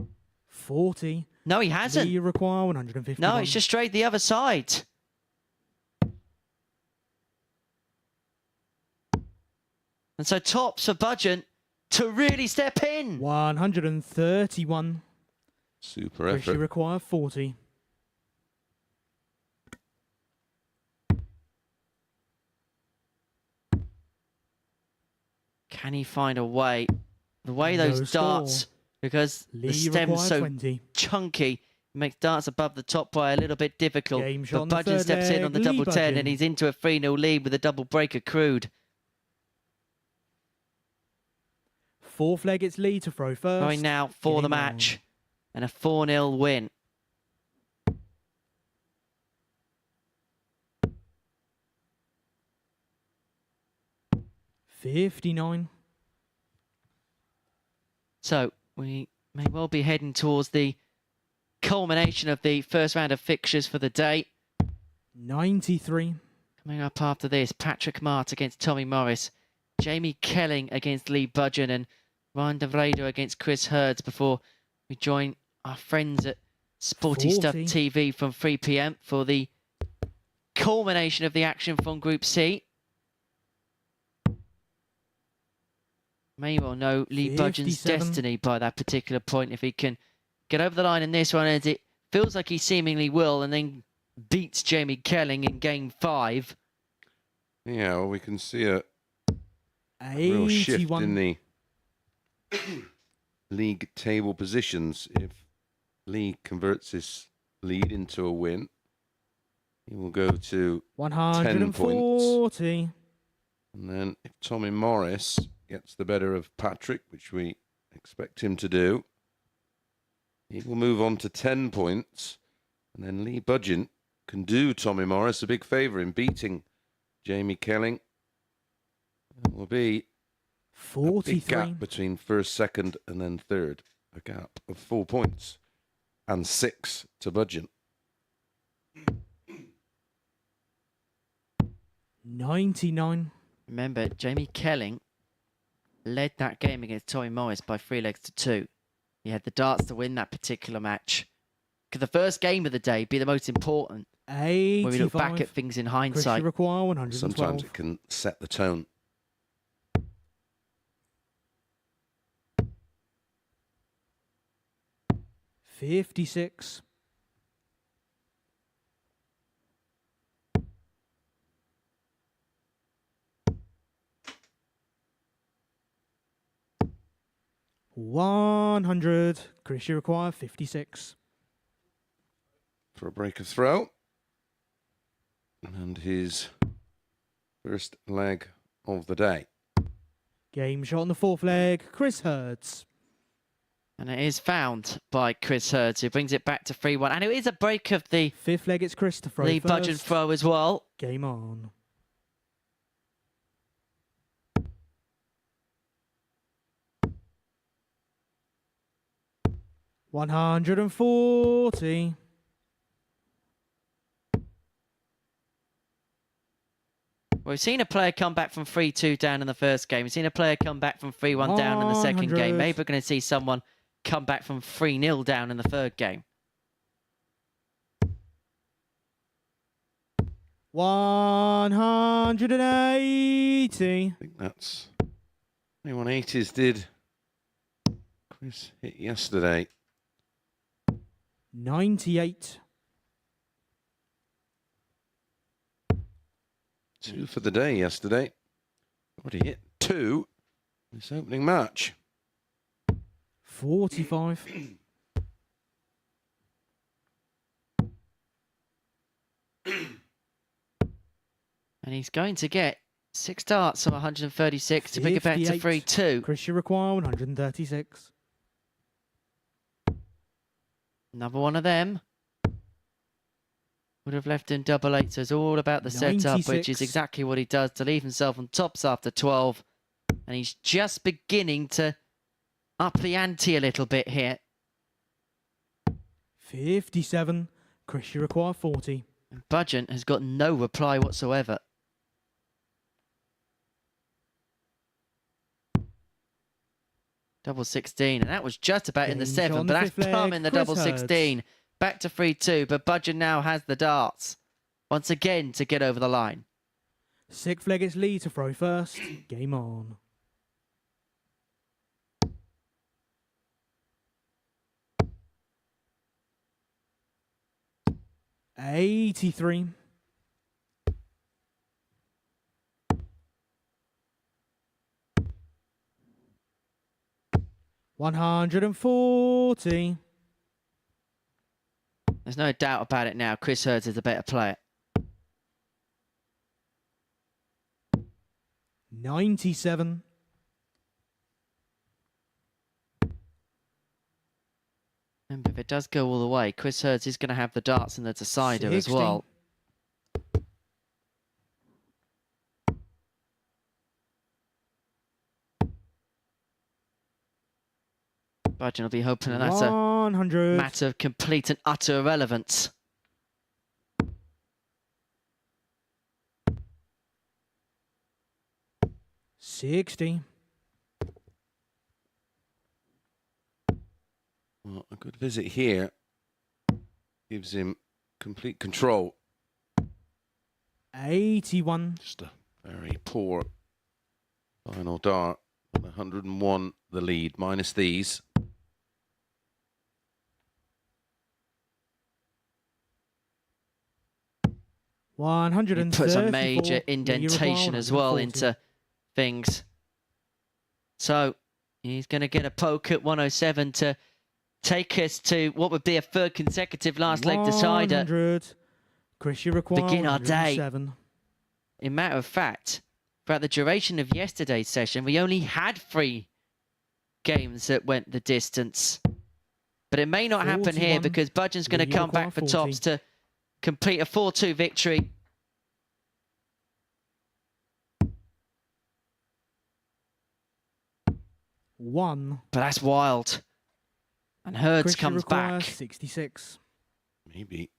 40. No, he hasn't. Lee, you require 150. No, it's just straight the other side. And so tops for Budgeon to really step in. 131. Super Chris, you effort. require 40. Can he find a way? The way No those darts, because Lee, the you stem's require so 20. chunky, makes darts above the top by a little bit difficult. Game But shot on the Budgeon third steps in leg. on the Lee double 10 Budgeon. and he's into a 3-0 lead with a double break accrued. Fourth leg, it's Lee to throw first. Going now for the Game on. match and a 4-0 win. $59. So we may well be heading towards the culmination of the first round of fixtures for the day. 93. Coming up after this, Patrick Mart against Tommy Morris, Jamie Kelling against Lee Budgeon, and Ryan De Vrede against Chris Hurds before we join our friends at Sporty Stuff 40. TV from 3 PM for the culmination of the action from Group C. May well know Lee Budgeon's 57. destiny by that particular point if he can get over the line in this one, as it feels like he seemingly will, and then beats Jamie Kelling in game 5. Yeah, well, we can see a real shift 81. in the league table positions. If Lee converts this lead into a win, he will go to 140. And then if Tommy Morris gets the better of Patrick, which we expect him to do, he will move on to 10 points. And then Lee Budgeon can do Tommy Morris a big favour in beating Jamie Kelling. It will be a big 43. gap between first, second, and then third. A gap of 4 points and 6 to Budgeon. 99. Remember, Jamie Kelling led that game against Tommy Morris by 3 legs to 2. He had the darts to win that particular match. Could the first game of the day be the most important 85. when we look back at things in Chris, hindsight? you require 112. Sometimes it can set the tone. 56. $100. Chris, you require 56. For a break of throw. And his first leg of the day. Game shot on the fourth leg, Chris Hurds. And it is found by Chris Hurds, who brings it back to 3-1. And it is a break of the Fifth leg, it's Chris to throw Lee first. Budgeon throw as well. Game on. $140. Well, we've seen a player come back from 3-2 down in the first game. We've seen a player come back from 3-1 down in the second 100. game. Maybe we're going to see someone come back from 3-0 down in the third game. 180. I think that's 180s did Chris hit yesterday. 98. 2 for the day yesterday. Already hit 2 this opening match. 45. And he's going to get 6 darts of 136 to bring it back to 3-2. Chris, you require 136. Another one of them. Would have left him double eight, so it's all about the setup, which 96. is exactly what he does to leave himself on tops after 12. And he's just beginning to up the ante a little bit here. 57. Chris, you require 40. And Budgeon has got no reply whatsoever. Double 16, and that was just about in the Game 7, shot on but the that's fifth come leg, in the Chris double 16. Back to 3-2, but Budgeon now has the darts. Once again to get over the line. Sixth leg, it's Lee to throw first. Game on. $83. $140. There's no doubt about it now. Chris Hurds is a better player. 97. Remember, if it does go all the way, Chris Hurds is going to have the darts and the decider as 60. well. Budgeon will be hoping that that's a 100. matter of complete and utter irrelevance. $60. Well, a good visit here gives him complete control. 81. Just a very poor final dart. 101 the lead, minus these. It puts a major indentation as well into things. So he's going to get a poke at 107 to take us to what would be a third consecutive last leg decider. 100. Chris, you require Begin our day. 107. In matter of fact, throughout the duration of yesterday's session, we only had 3 games that went the distance. But it may not happen here 41. because Budgeon's going to You come require back for 40. tops to complete a 4-2 victory. One. But that's wild. And Hurds Chris, you comes require back. 66. Maybe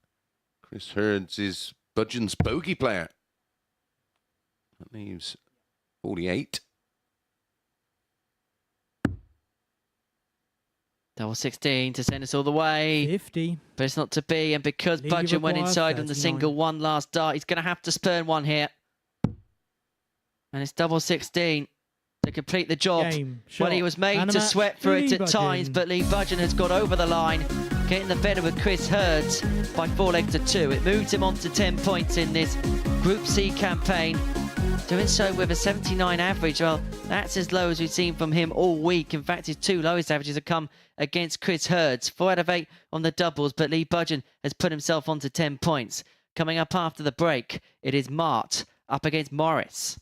Chris Hurds is Budgeon's bogey player. That leaves 48. Double 16 to send us all the way. 50. But it's not to be. And because Lee Budgeon went requires inside on the 39. single one last dart, he's going to have to spurn one here. And it's double 16 to complete the job. Game. Well, Shot. he was made And a to match sweat for for it Lee at times, Budgeon. but Lee Budgeon has got over the line, getting the better of Chris Hurds by 4 legs to 2. It moved him on to 10 points in this Group C campaign. Doing so with a 79 average. Well, that's as low as we've seen from him all week. In fact, his 2 lowest averages have come against Chris Hurds. 4 out of 8 on the doubles, but Lee Budgeon has put himself onto 10 points. Coming up after the break, it is Mart up against Morris.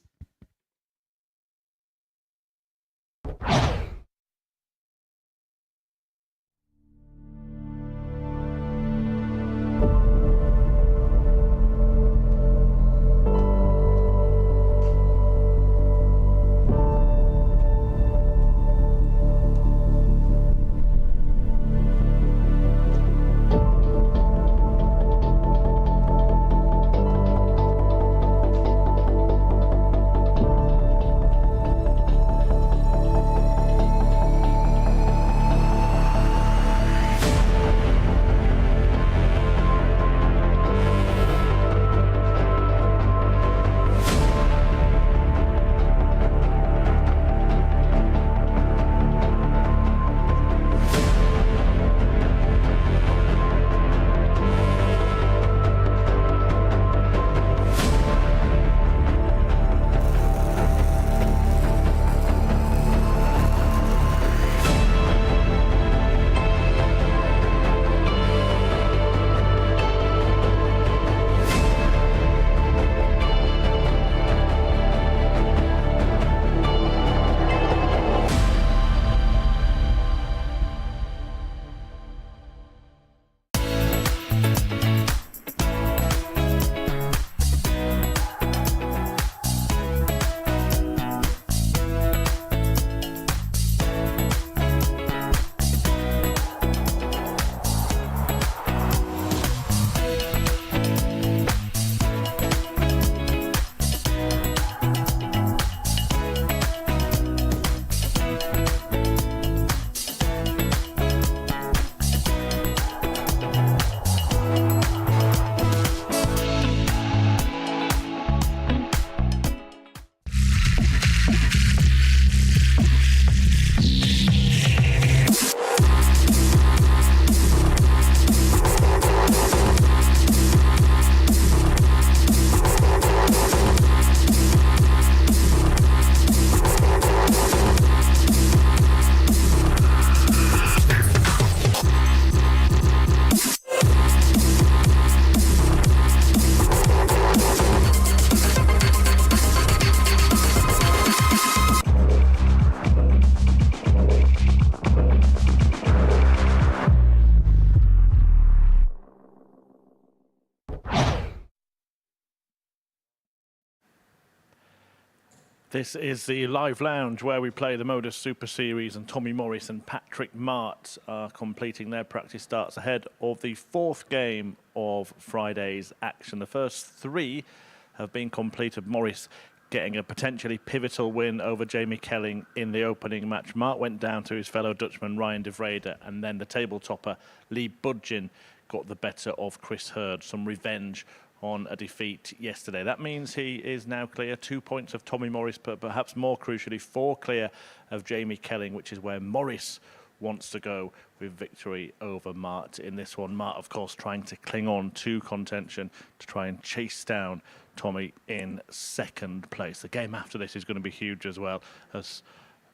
This is the live lounge where we play the MODUS Super Series, and Tommy Morris and Patrick Mart are completing their practice starts ahead of the 4th game of Friday's action. The first 3 have been completed. Morris getting a potentially pivotal win over Jamie Kelling in the opening match. Mart went down to his fellow Dutchman Ryan de Vrede, and then the table topper Lee Budgeon got the better of Chris Hurd. Some revenge on a defeat yesterday. That means he is now clear 2 points of Tommy Morris, but perhaps more crucially 4 clear of Jamie Kelling, which is where Morris wants to go with victory over Mart in this one. Mart, of course, trying to cling on to contention to try and chase down Tommy in 2nd place. The game after this is going to be huge as well, as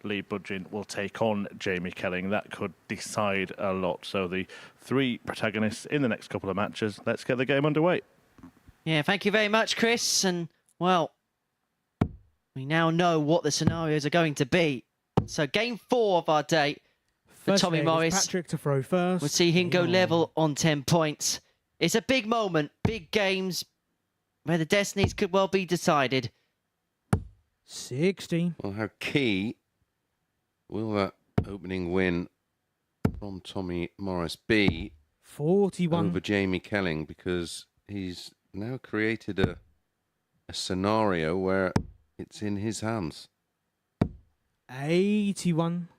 Lee Budgeon will take on Jamie Kelling. That could decide a lot. So the 3 protagonists in the next couple of matches. Let's get the game underway. Yeah, thank you very much, Chris. And, well, we now know what the scenarios are going to be. So game 4 of our day for First Tommy Morris. Patrick to throw first. We'll see him go level on 10 points. It's a big moment, big games, where the destinies could well be decided. 16. Well, how key will that opening win from Tommy Morris be 41. over Jamie Kelling? Because he's now created a scenario where it's in his hands. 81.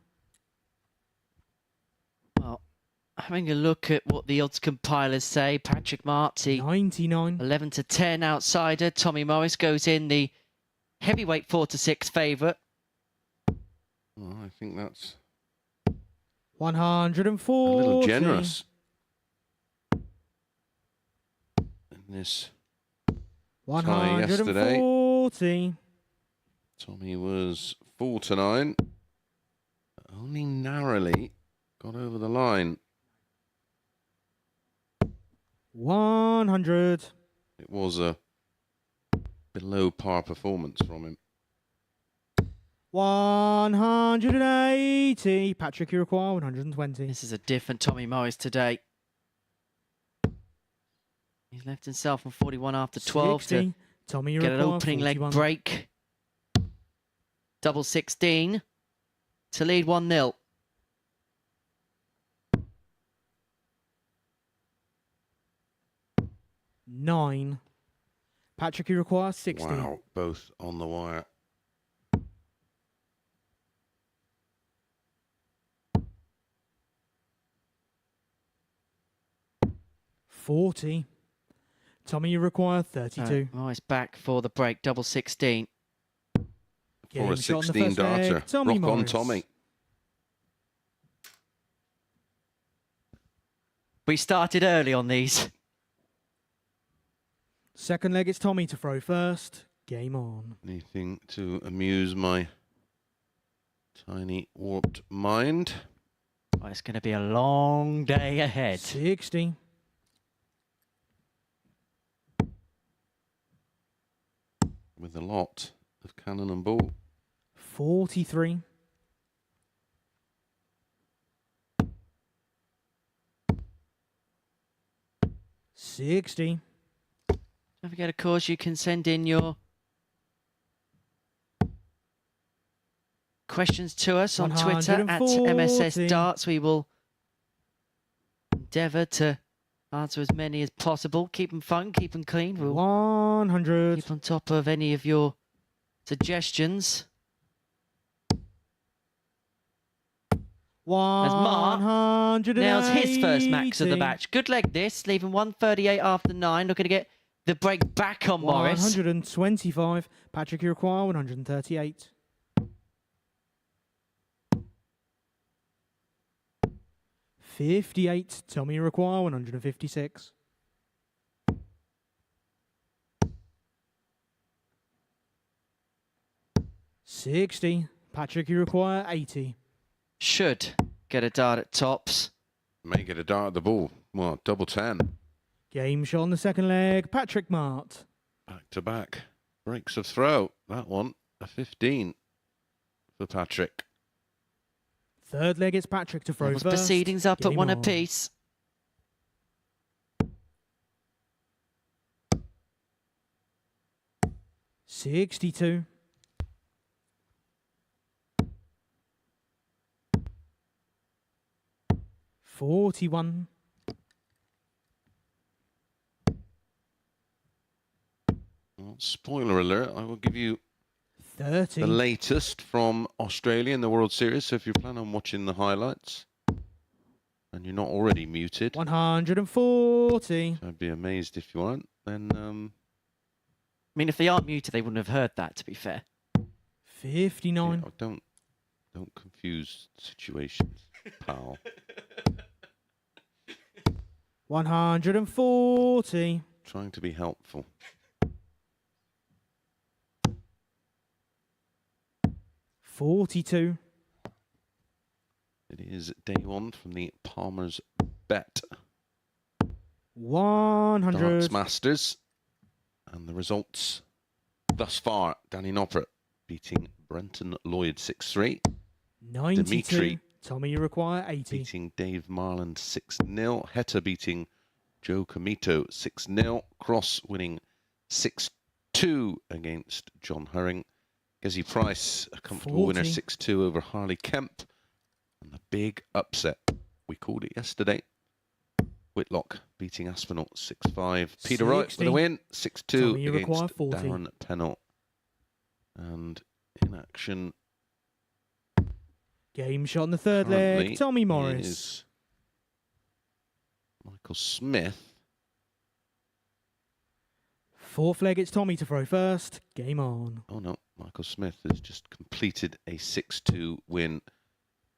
Well, having a look at what the odds compilers say, Patrick Marty, 99. 11 to 10 outsider. Tommy Morris goes in the heavyweight 4 to 6 favourite. Well, I think that's 140. a little generous. this tie yesterday. 140. Tommy was 4-9. Only narrowly got over the line. 100. It was a below par performance from him. 180. Patrick, you require 120. This is a different Tommy Morris today. He's left himself on 41 after 12 60. to Tommy, you get an require opening 41. leg break. Double 16 to lead 1-0. Nine. Patrick, you require 60. Wow, both on the wire. $40. Tommy, you require 32. Morris back for the break. Double 16. For a Game shot on the 16 first leg, darter. Tommy Rock on Morris. Tommy. We started early on these. Second leg, it's Tommy to throw first. Game on. Anything to amuse my tiny warped mind. Oh, it's going to be a long day ahead. 60. With a lot of cannon and ball. 43. $60. Don't forget, of course, you can send in your questions to us on Twitter at 140. MSS Darts. We will endeavour to answer as many as possible. Keep them fun, keep them clean. We'll 100. keep on top of any of your suggestions. Mark 180. Nails his first max of the match. Good leg this, leaving 138 after 9. Looking to get the break back on Morris. 125. Patrick, you require 138. $58. Tommy, you require 156. $60. Patrick, you require 80. Should get a dart at tops. Make it a dart at the ball. Well, double 10. Game shot on the second leg. Patrick Mart. Back to back. Breaks of throw. That one, a 15 for Patrick. Third leg, it's Patrick to throw Levels first. proceedings up at Game 1 on. apiece. $62. $41. Well, spoiler alert, I will give you $30. the latest from Australia in the World Series. So if you plan on watching the highlights and you're not already muted, 140. I'd be amazed if you aren't. Then I mean, if they aren't muted, they wouldn't have heard that, to be fair. 59. don't confuse situations, pal. 140. Trying to be helpful. $42. It is day one from the Palmer's Bet 100. Darts Masters. And the results thus far, Danny Noppert beating Brenton Lloyd 6-3. 92. Dimitri Tommy, you require 80. beating Dave Marland 6-0. Heta beating Joe Comito 6-0. Cross winning 6-2 against John Herring. Gezi Price, a comfortable winner 6-2 over Harley Kemp. And the big upset, we called it yesterday. Whitlock beating Aspinall 6-5. Peter Wright with a win 6-2 against Darren Pennell. And in action, Game shot on the third leg. Tommy Morris. Is Michael Smith. Fourth leg, it's Tommy to throw first. Game on. Oh no, Michael Smith has just completed a 6-2 win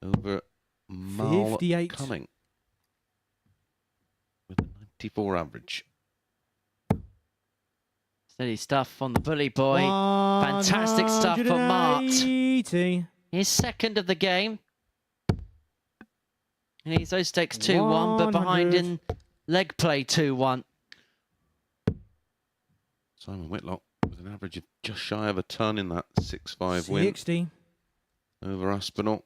over Mal 58. Cumming with a 94 average. Steady stuff on the bully boy. Fantastic stuff from Mart. 180. His second of the game. And he's those stakes 2-1, but behind in leg play 2-1. Simon Whitlock with an average of just shy of a ton in that 6-5 win 60. over Aspinall.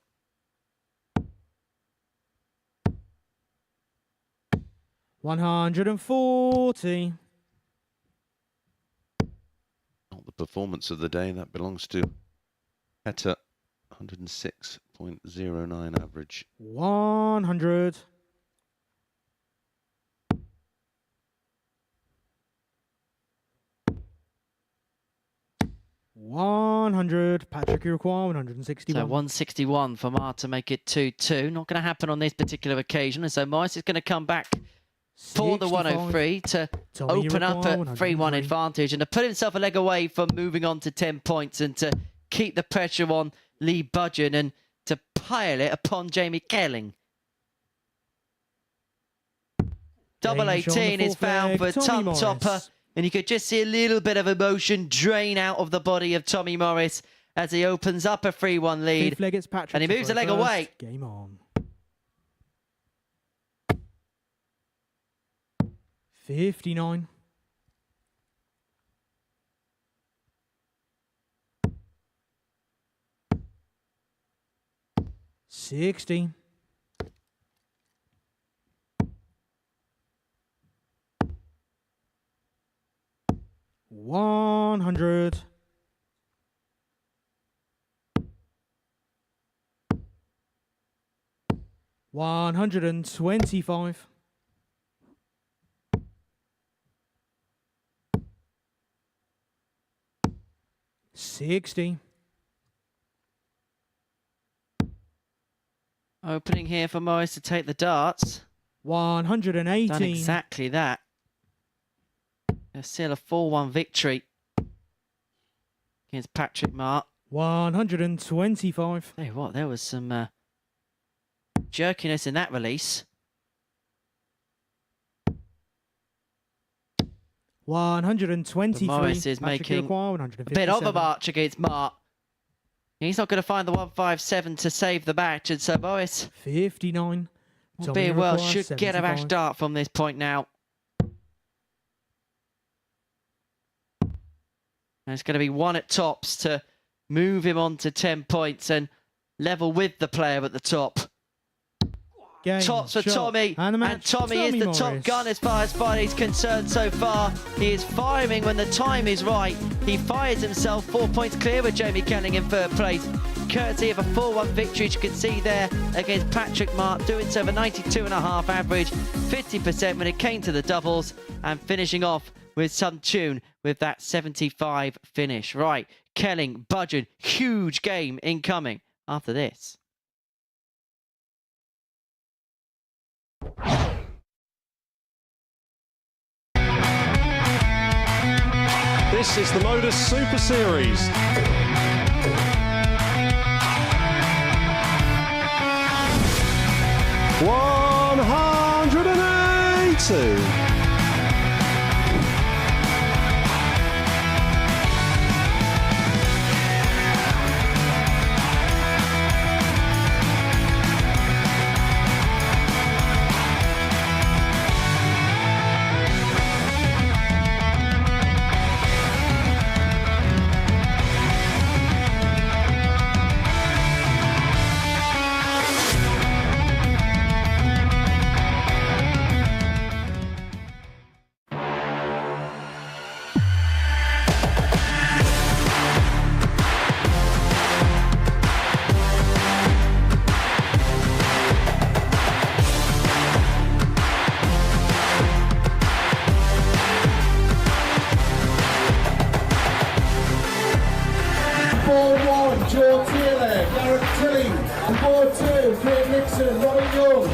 140. Not the performance of the day, that belongs to Heta, 106.09 average. 100. 100. Patrick Iroquois, 161. So 161 for Mart to make it 2-2. Not going to happen on this particular occasion. And so Morris is going to come back for the 103 to Tommy open up Iroquois, a 3-1 advantage and to put himself a leg away from moving on to 10 points and to keep the pressure on Lee Budgeon and to pile it upon Jamie Kelling. Double 18 is found for Tom Topper. And you could just see a little bit of emotion drain out of the body of Tommy Morris as he opens up a 3-1 lead. Leg, it's Patrick, and he moves the leg away. Game on. 59. 60. 100. 125. 60. Opening here for Morris to take the darts. 118. Done exactly that. There's still a 4-1 victory against Patrick Mart. 125. Tell you what, there was some jerkiness in that release. 123. But Morris is Patrick making Iroquois, a bit of a march against Mart. He's not going to find the 157 to save the match, and so Morris 59. will be well, should get a match start from this point now. And it's going to be one at tops to move him on to 10 points and level with the player at the top. Tops for Tommy, and Tommy is the top gun as far as Friday's concerned so far. He is firing when the time is right. He fires himself 4 points clear with Jamie Kelling in third place, courtesy of a 4-1 victory, as you can see there, against Patrick Mart, doing so with a 92.5 average, 50% when it came to the doubles, and finishing off with some tune with that 75 finish. Right, Kelling, Budgeon, huge game incoming after this. This is the MODUS Super Series. $180. George Taylor, Garrett Tilly, and board 2, Kate Nixon, Robin Young.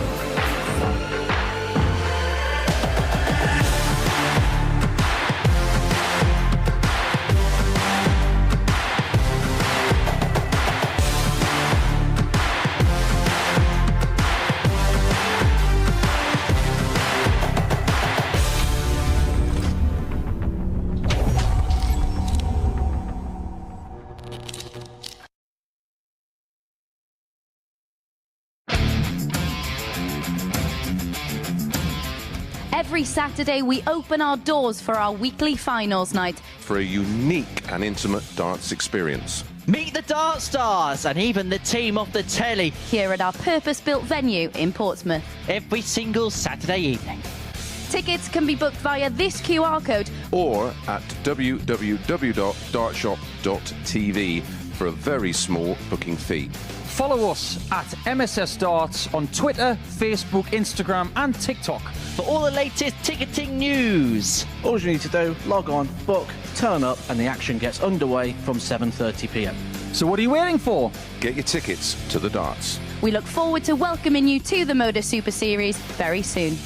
Every Saturday, we open our doors for our weekly finals night. For a unique and intimate darts experience. Meet the Dart Stars and even the team off the telly Here at our purpose-built venue in Portsmouth. every single Saturday evening. Tickets can be booked via this QR code Or at www.dartshop.tv for a very small booking fee. Follow us at MSS Darts on Twitter, Facebook, Instagram and TikTok. For all the latest ticketing news. All you need to do, log on, book, turn up, and the action gets underway from 7:30 p.m. So what are you waiting for? Get your tickets to the darts. We look forward to welcoming you to the MODUS Super Series very soon.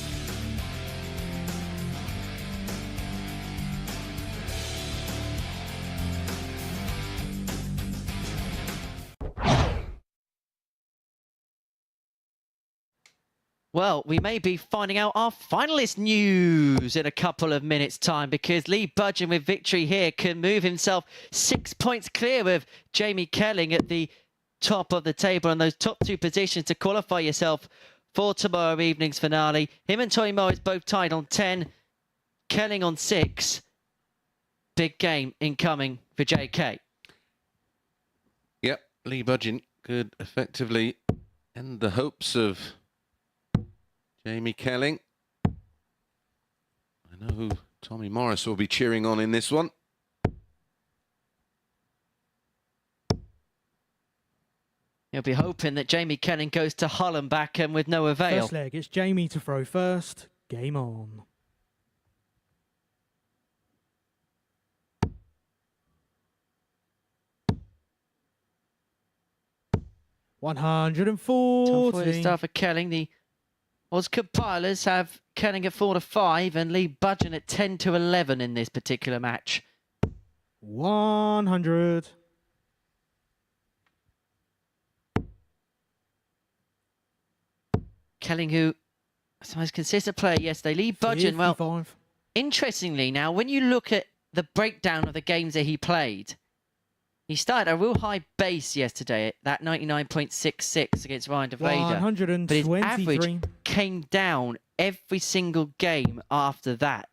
Well, we may be finding out our finalist news in a couple of minutes' time because Lee Budgeon with victory here can move himself 6 points clear with Jamie Kelling at the top of the table and those top two positions to qualify yourself for tomorrow evening's finale. Him and Tommy Morris both tied on 10, Kelling on 6. Big game incoming for JK. Yep, Lee Budgeon could effectively end the hopes of Jamie Kelling. I know who Tommy Morris will be cheering on in this one. He'll be hoping that Jamie Kelling goes to Hull and back and with no avail. First leg, it's Jamie to throw first. Game on. $140. Start for Kelling. The Oz compilers have Kelling at 4-5 and Lee Budgeon at 10-11 in this particular match. 100. Kelling, who was the most consistent player yesterday. Lee Budgeon, well, 55. interestingly now, when you look at the breakdown of the games that he played, he started a real high base yesterday at that 99.66 against Ryan de Vader. But his average came down every single game after that.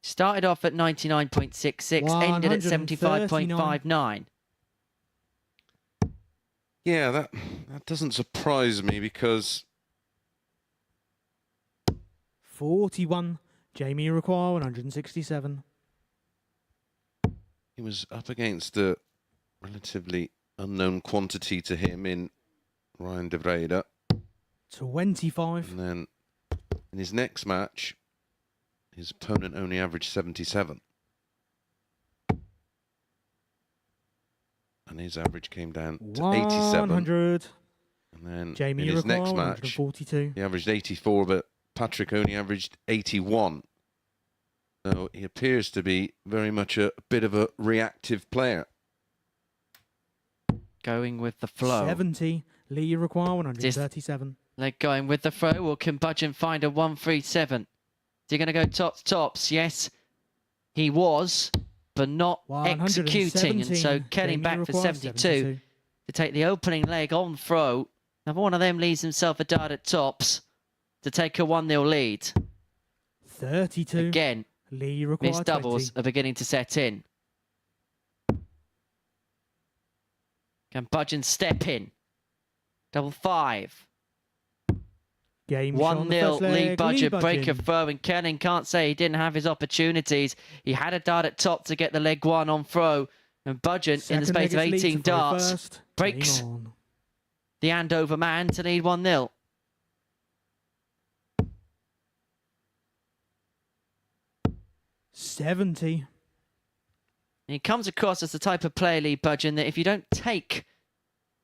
Started off at 99.66, ended at 75.59. Yeah, that doesn't surprise me because 41. Jamie require 167. he was up against a relatively unknown quantity to him in Ryan de Vrede. 25. And then in his next match, his opponent only averaged 77. And his average came down to 87. 100. And then Jamie in his next require match, 142. he averaged 84, but Patrick only averaged 81. So he appears to be very much a bit of a reactive player. Going with the flow. 70. Lee require 137. Leg going with the throw. Or can Budgeon find a 137? Is he going to go tops? Yes, he was, but not executing. And so Kelling back for 72 to take the opening leg on throw. Now one of them leaves himself a dart at tops to take a 1-0 lead. 32. Again, Lee require missed doubles 20. are beginning to set in. Can Budgeon step in? Double 5. Game shot on the first 1-0 leg. Lee Budgeon, Budgeon. break of throw, and Kelling can't say he didn't have his opportunities. He had a dart at top to get the leg one on throw, and Budgeon, in the space of 18 darts, breaks the Andover man to lead 1-0. $70. He comes across as the type of player, Lee Budgeon, that if you don't take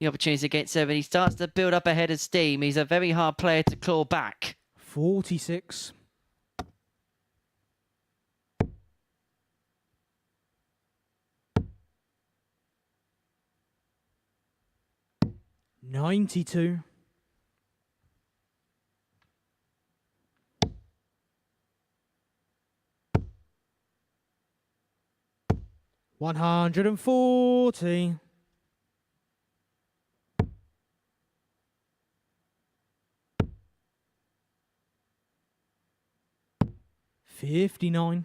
the opportunities against 7, he starts to build up a head of steam. He's a very hard player to claw back. 46. $92. $140. 59.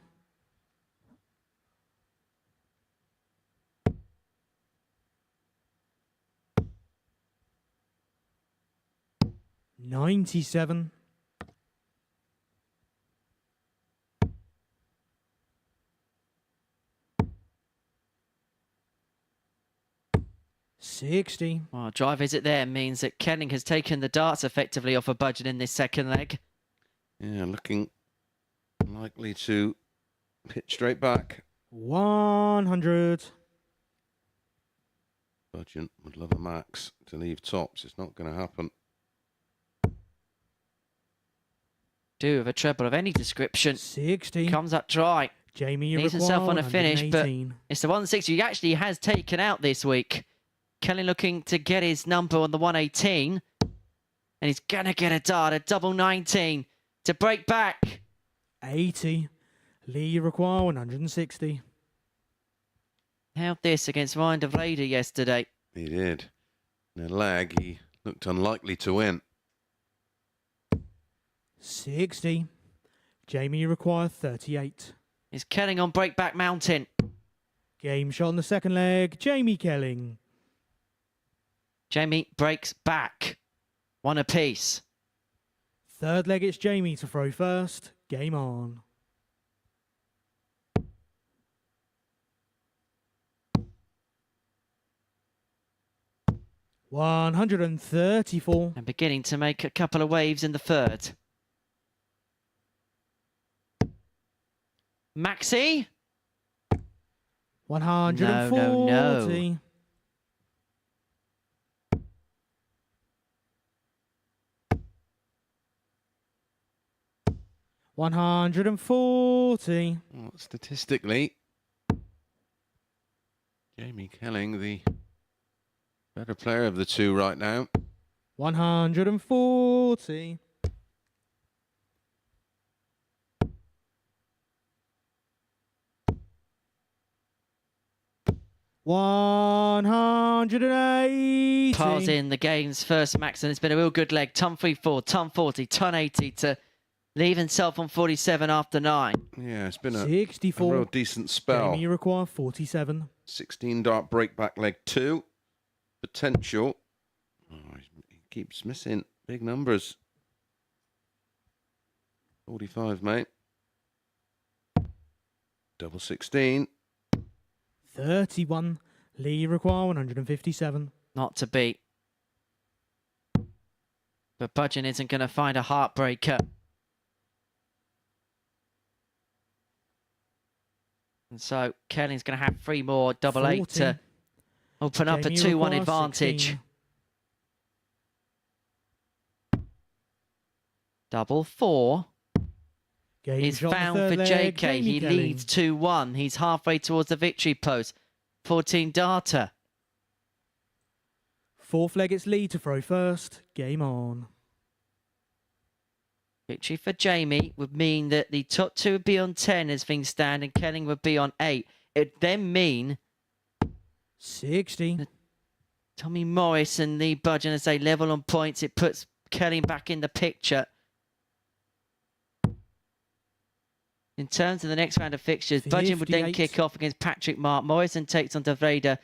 97. 60. Well, dry visit there means that Kenning has taken the darts effectively off a budget in this second leg. Yeah, looking likely to hit straight back. 100. Budget would love a max to leave tops. It's not going to happen. Do with a treble of any description. 60. Comes up dry. Jamie, you Needs require himself on a finish, but 118. it's the 160 he actually has taken out this week. Kelly looking to get his number on the 118. And he's going to get a dart, a double 19 to break back. 80. Lee, you require 160. Held this against Ryan de Vrede yesterday. He did. In a lag, he looked unlikely to win. 60. Jamie, you require 38. Is Kelling on breakback mountain? Game shot on the second leg. Jamie Kelling. Jamie breaks back. One apiece. Third leg, it's Jamie to throw first. Game on. $134. And beginning to make a couple of waves in the third. Maxi? 140. No. 140. Well, statistically, Jamie Kelling, the better player of the two right now. 140. 180. Piles in the game's first max, and it's been a real good leg. Ton 3-4, ton 40, ton 80 to leave himself on 47 after 9. Yeah, it's been a 64. real decent spell. Jamie, you require 47. 16 dart breakback leg 2. Potential. Oh, he keeps missing big numbers. 45, mate. Double 16. 31. Lee, you require 157. Not to beat. But Budgeon isn't going to find a heartbreaker. And so Kelling's going to have 3 more double 40. 8 to open up a Jamie, you 2-1 require advantage. 16. Double 4 Game is shot on the found third for leg, JK. Jamie He Kelling. leads 2-1. He's halfway towards the victory post. 14 darter. Fourth leg, it's Lee to throw first. Game on. Victory for Jamie would mean that the top 2 would be on 10 as things stand, and Kelling would be on 8. It would then mean 60. Tommy Morris and Lee Budgeon as they level on points. It puts Kelling back in the picture. In terms of the next round of fixtures, Budgeon would then 58. kick off against Patrick Mark. Morrison takes on De Vrede,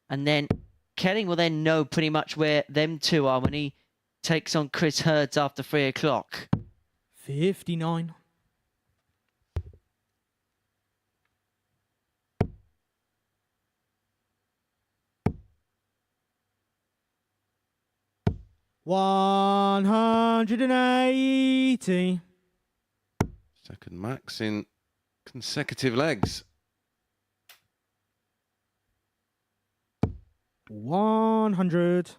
and then Kelling will then know pretty much where them two are when he takes on Chris Hurds after 3 o'clock. 59. 180. Second max in consecutive legs. 100.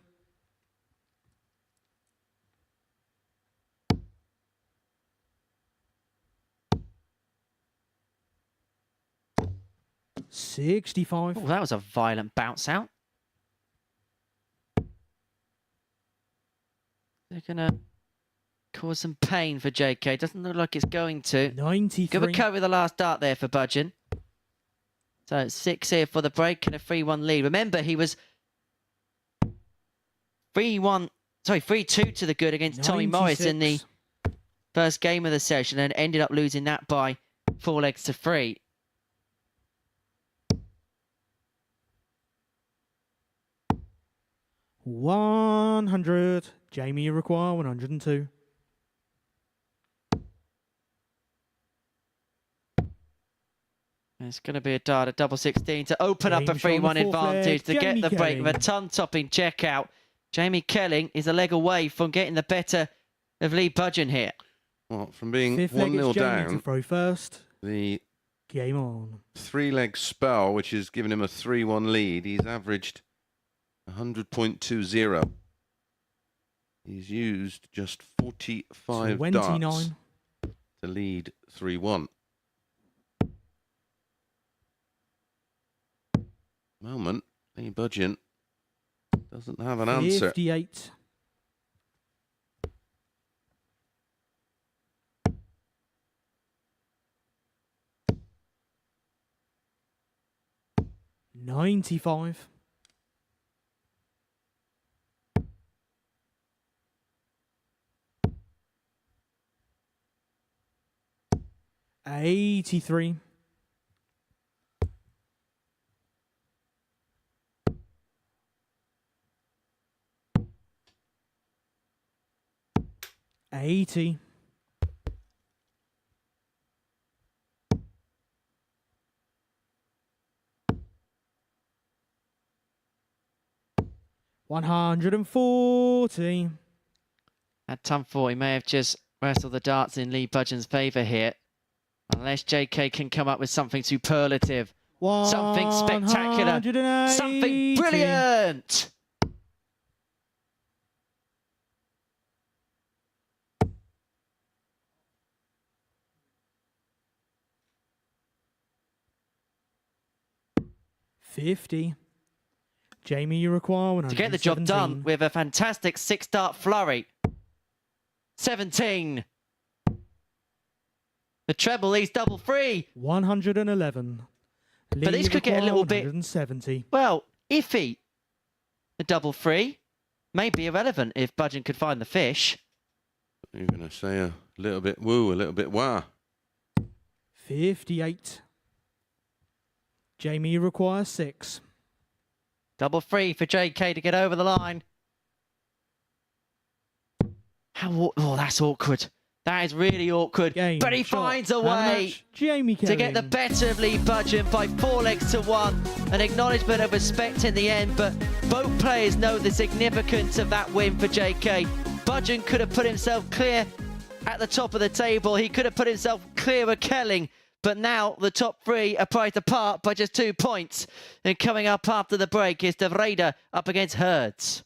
65. Oh, that was a violent bounce out. They're going to cause some pain for JK. Doesn't look like it's going to. 93. Good recovery with the last dart there for Budgeon. So 6 here for the break and a 3-1 lead. Remember, he was 3-2 to the good against Tommy Morris in the 96. first game of the session and ended up losing that by 4 legs to 3. $100. Jamie, you require 102. It's going to be a dart at double 16 to open up a James on the 3-1 fourth advantage leg, to get Jamie the break with a Kelly. ton-topping checkout. Jamie Kelling is a leg away from getting the better of Lee Budgeon here. Well, from being Fifth leg, 1-0 it's Jamie to down, throw first. the Game on. 3-leg spell, which has given him a 3-1 lead, he's averaged 100.20. He's used just 45 29. darts to lead 3-1. Moment, Lee Budgeon doesn't have an answer. 58. $95. $83. $80. $140. At ton 4, he may have just wrestled the darts in Lee Budgeon's favour here. Unless JK can come up with something superlative, something spectacular, something brilliant. $50. Jamie, you require 117. To get the job done with a fantastic 6-dart flurry. 17. The treble leads double 3. 111. But these could get a little bit, 170. well, iffy. The double 3 may be irrelevant if Budgeon could find the fish. You're going to say a little bit woo, a little bit wah. 58. Jamie, you require 6. Double 3 for JK to get over the line. Oh, that's awkward. That is really awkward. Game, but he shot, finds a and way match. Jamie to get the better of Lee Budgeon by 4 legs to 1. An acknowledgement of respect in the end, but both players know the significance of that win for JK. Budgeon could have put himself clear at the top of the table. He could have put himself clear of Kelling. But now the top 3 are priced apart by just 2 points. And coming up after the break is De Vrede up against Hertz.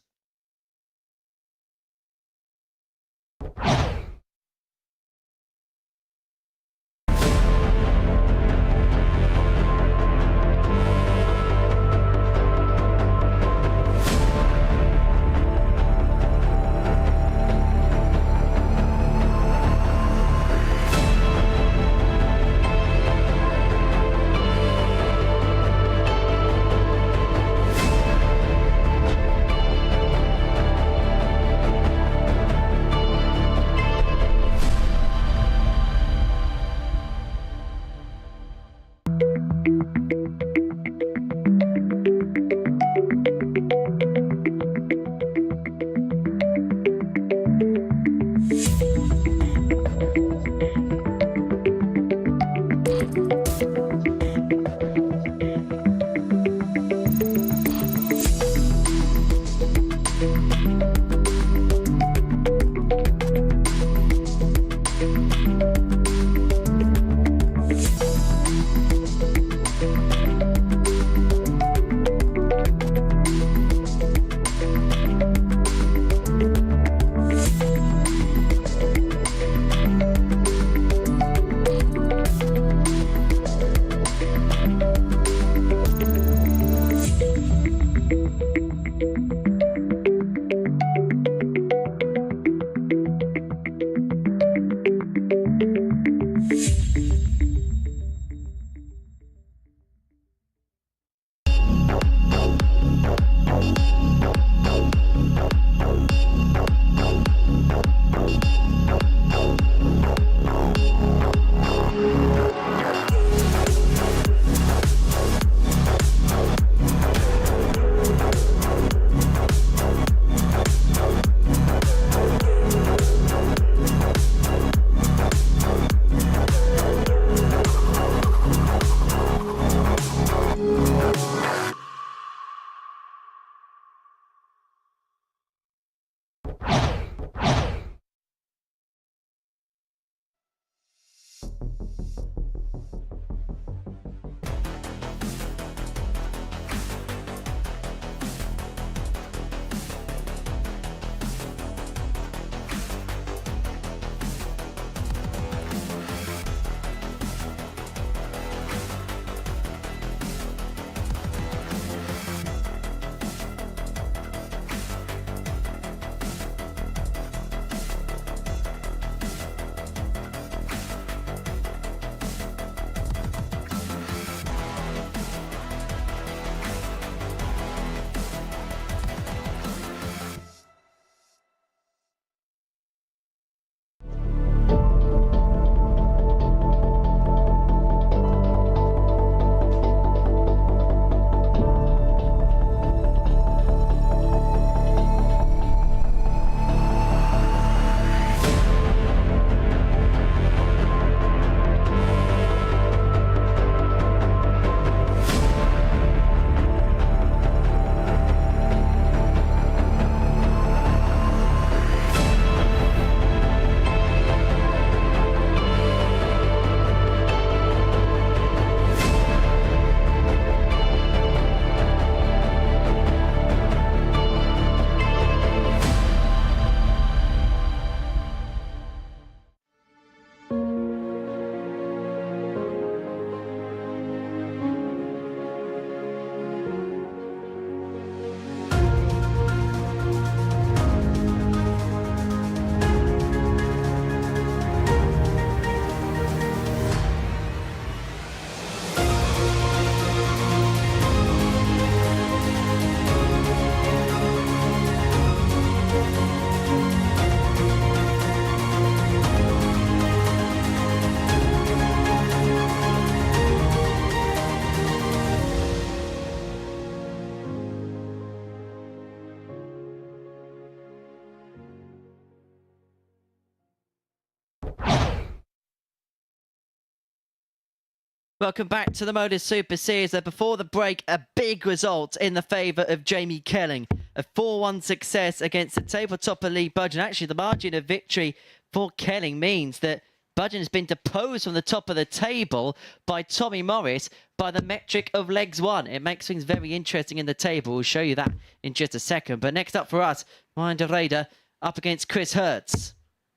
Welcome back to the MODUS Super Series. Before the break, a big result in the favour of Jamie Kelling. A 4-1 success against the tabletopper Lee Budgeon. Actually, the margin of victory for Kelling means that Budgeon has been deposed from the top of the table by Tommy Morris by the metric of legs one. It makes things very interesting in the table. We'll show you that in just a second. But next up for us, Ryan de Ruyter up against Chris Hertz.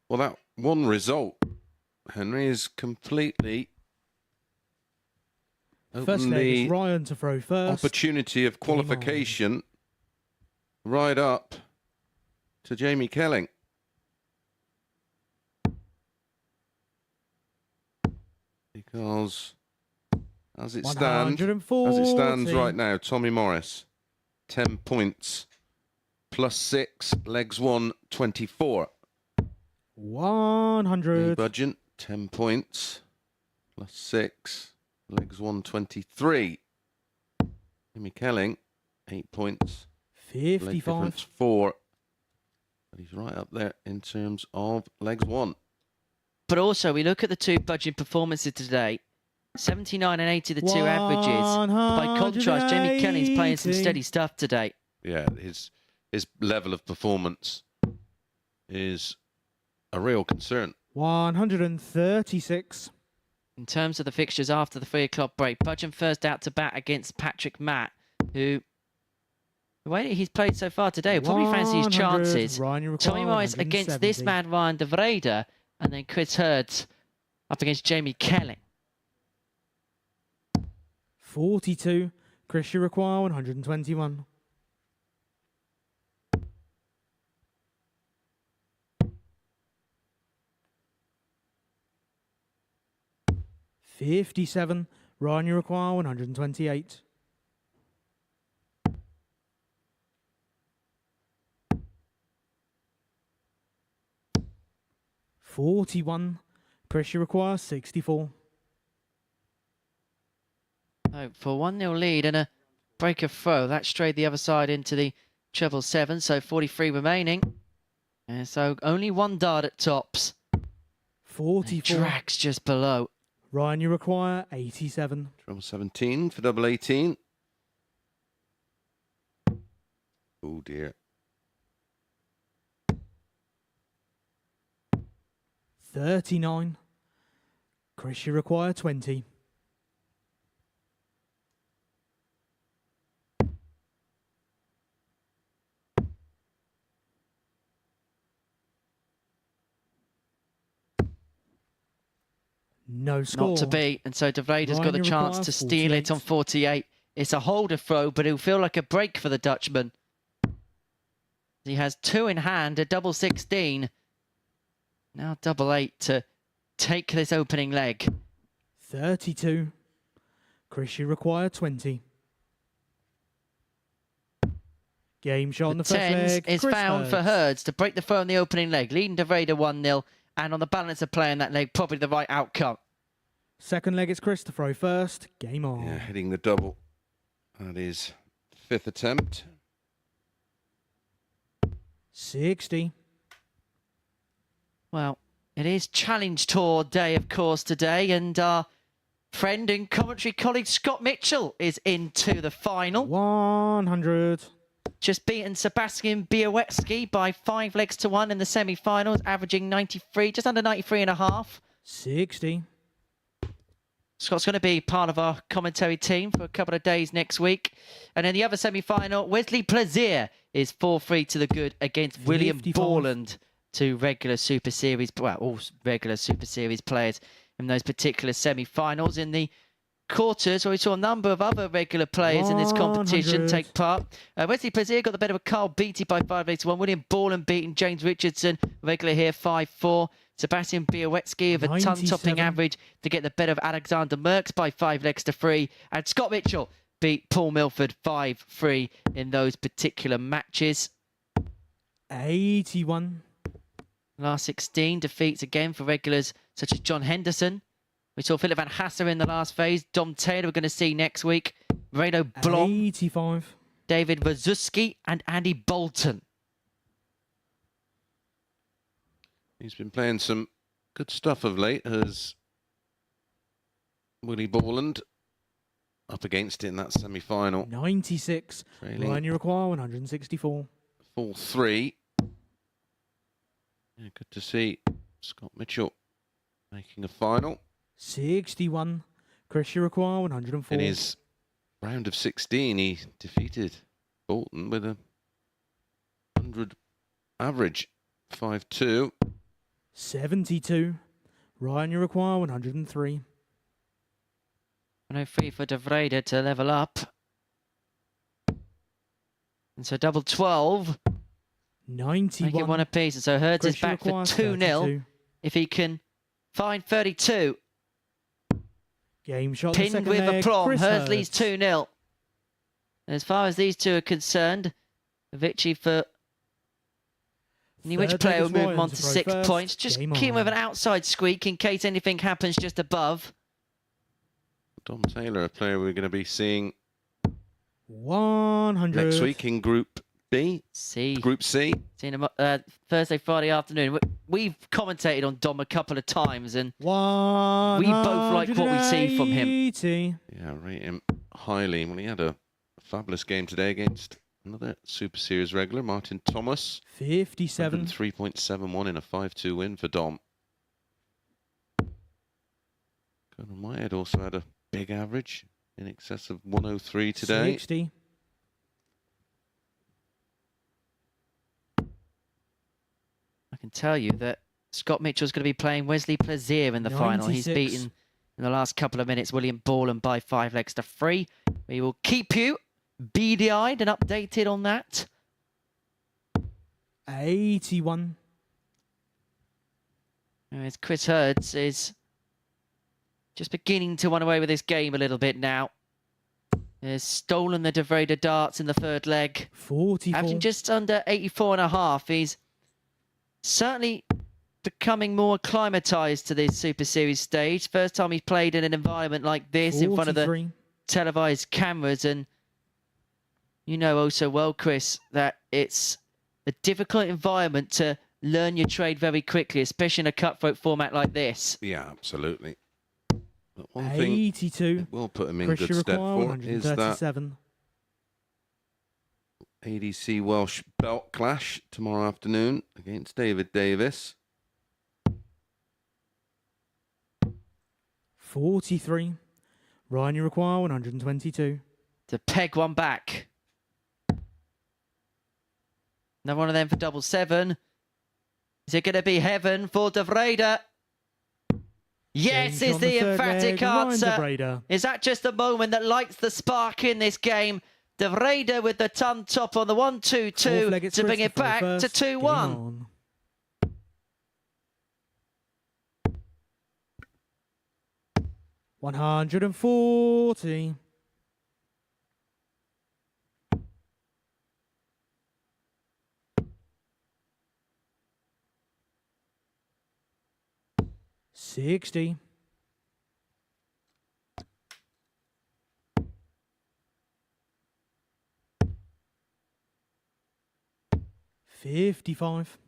Well, that one result, Henry, is completely First leg is Ryan to throw first. Opportunity of qualification right up to Jamie Kelling. Because as it stands right now, Tommy Morris, 10 points, plus 6, legs 1, 24. 100. Budgeon, 10 points, plus 6, legs 1, 23. Jamie Kelling, 8 points, 55. leg difference 4. But he's right up there in terms of legs 1. But also, we look at the two Budgeon performances today. 79 and 80, the two averages. By contrast, Jamie Kelling's playing some steady stuff today. Yeah, his level of performance is a real concern. 136. In terms of the fixtures after the 3 o'clock break, Budgeon first out to bat against Patrick Matt, who, the way that he's played so far today, will probably fancy his chances. Tommy Morris against this man, Ryan de Ruyter, and then Chris Hertz up against Jamie Kelling. 42. Chris, you require 121. $57. Ryan, you require 128. $41. Chris, you require 64. So for 1-0 lead and a break of throw, that strayed the other side into the treble 7, so 43 remaining. And so only one dart at tops. 44. Drags just below. Ryan, you require 87. Treble 17 for double 18. Oh dear. 39. Chris, you require 20. No score. Not to be. And so De Vrede's got the Ryan, you chance require to steal it 48. on 48. It's a holder throw, but it'll feel like a break for the Dutchman. He has 2 in hand, a double 16. Now double 8 to take this opening leg. 32. Chris, you require 20. Game shot on the first tens leg. is Chris found for Herds to break the throw in the opening leg, leading De Vrede 1-0. And on the balance of play in that leg, probably the right outcome. Second leg, it's Chris to throw first. Game on. Yeah, hitting the double. That is 5th attempt. 60. Well, it is Challenge Tour day, of course, today. And our friend and commentary colleague Scott Mitchell is into the final. 100. Just beaten Sebastian Białecki by 5 legs to 1 in the semi-finals, averaging 93, just under 93.5. 60. Scott's going to be part of our commentary team for a couple of days next week. And in the other semi-final, Wesley Plaisir is 4-3 to the good against William 55. Borland, 2 regular Super Series, well, all regular Super Series players in those particular semi-finals. In the quarters, where we saw a number of other regular players in this competition 100. take part. Wesley Plaisir got the better of Carl Beattie by 5 legs to 1. William Borland beating James Richardson, regular here, 5-4. Sebastian Białecki with a 97. ton-topping average to get the better of Alexander Merckx by 5 legs to 3. And Scott Mitchell beat Paul Milford 5-3 in those particular matches. 81. Last 16 defeats again for regulars such as John Henderson. We saw Philip van Hasser in the last phase. Dom Taylor we're going to see next week. Rado Blom, 85. David Wazuski and Andy Bolton. He's been playing some good stuff of late, as Willie Borland up against it in that semi-final. 96. Trailing. Ryan, you require 164. 4-3. Yeah, good to see Scott Mitchell making a final. 61. Chris, you require 104. In his round of 16, he defeated Bolton with a 100 average. 5-2. 72. Ryan, you require 103. 103 for De Vrede to level up. And so double 12. 91. Make it 1 apiece. And so Herds Chris, is you back for require 2-0. 32. If he can find 32. Game shot on the Pinned second with leg. aplomb. Chris Herds leads Herds. 2-0. As far as these two are concerned, a victory for which Third player will leg is move him Ryan on to to throw 6 first. points. Just Game keep him with on. an outside squeak in case anything happens just above. Dom Taylor, a player we're going to be seeing 100. next week in Group B. Group C. Seen him Thursday, Friday afternoon. We've commentated on Dom a couple of times, and we both like what we see from him. 180. Yeah, rate him highly. Well, he had a fabulous game today against another Super Series regular, Martin Thomas. 57. 3.71 in a 5-2 win for Dom. Colonel Whitehead also had a big average in excess of 103 today. 60. I can tell you that Scott Mitchell's going to be playing Wesley Plaisir in the final. He's 96. beaten in the last couple of minutes William Borland by 5 legs to 3. We will keep you beady-eyed and updated on that. 81. As Chris Herds is just beginning to run away with this game a little bit now. Has stolen the De Vrede darts in the third leg. 44. Averaging just under 84.5. He's certainly becoming more acclimatised to this Super Series stage. First time he's played in an environment like this in front of the 43. televised cameras. And you know oh so well, Chris, that it's a difficult environment to learn your trade very quickly, especially in a cutthroat format like this. Yeah, absolutely. But one thing 82. we'll put him in Chris, good you stead require for is that 137. ADC Welsh belt clash tomorrow afternoon against David Davis. 43. Ryan, you require 122. To peg one back. Another one of them for double 7. Is it going to be heaven for De Vrede? Yes, Game is on the third emphatic leg, Ryan De answer. Vrede. Is that just the moment that lights the spark in this game? De Vrede with the ton top on the 1-2-2 to bring it back to 2-1. 140. $60. 55.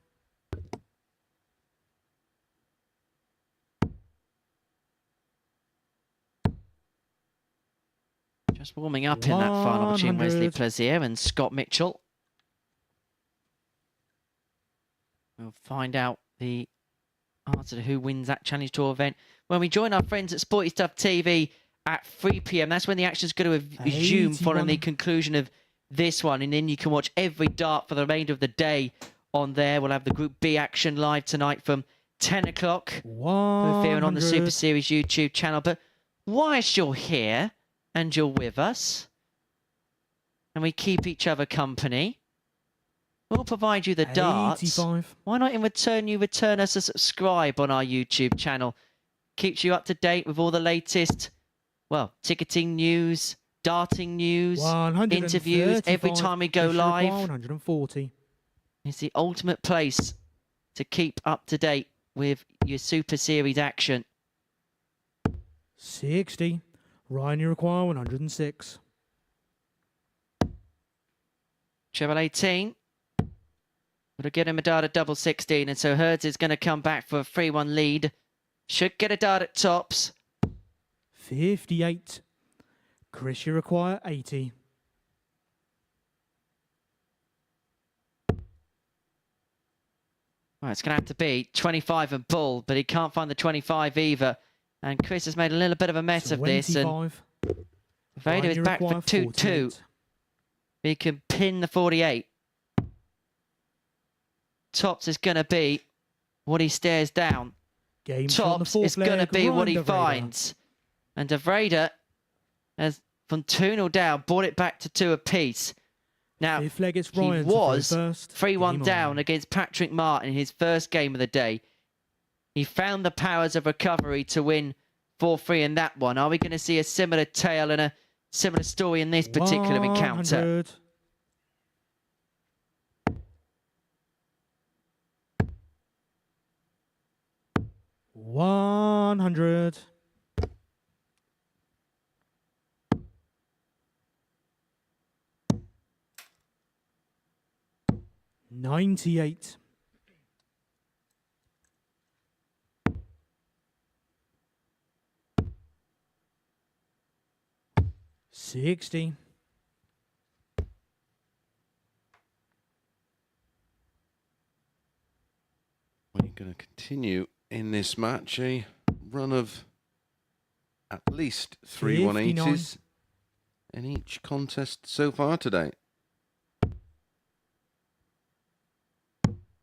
Just warming up in that final between Wesley 100. Plaisir and Scott Mitchell. We'll find out the answer to who wins that Challenge Tour event when we join our friends at Sporty Stuff TV at 3 p.m. That's when the action's going to resume following the conclusion of this one. And then you can watch every dart for the remainder of the day on there. We'll have the Group B action live tonight from 10 o'clock. Both here and on the Super Series YouTube channel. But whilst you're here and you're with us and we keep each other company, we'll provide you the darts. 85. Why not in return you return us a subscribe on our YouTube channel? Keeps you up to date with all the latest, well, ticketing news, darting news, interviews every time we go live. 140. It's the ultimate place to keep up to date with your Super Series action. 60. Ryan, you require 106. Treble 18. It'll get him a dart at double 16, and so Herds is going to come back for a 3-1 lead. Should get a dart at tops. 58. Chris, you require 80. Well, it's going to have to be 25 and bull, but he can't find the 25 either. And Chris has made a little bit of a mess of this. And Vader is back for 2-2. He can pin the 48. Tops is going to be what he stares down. Tops is going to be what he finds. And De Vrede has, from 2-0 down, brought it back to 2 apiece. Now, he was 3-1 down against Patrick Martin in his first game of the day. He found the powers of recovery to win 4-3 in that one. Are we going to see a similar tale and a similar story in this particular encounter? 100. $98. $60. We're going to continue in this match a run of at least 3 180s in each contest so far today.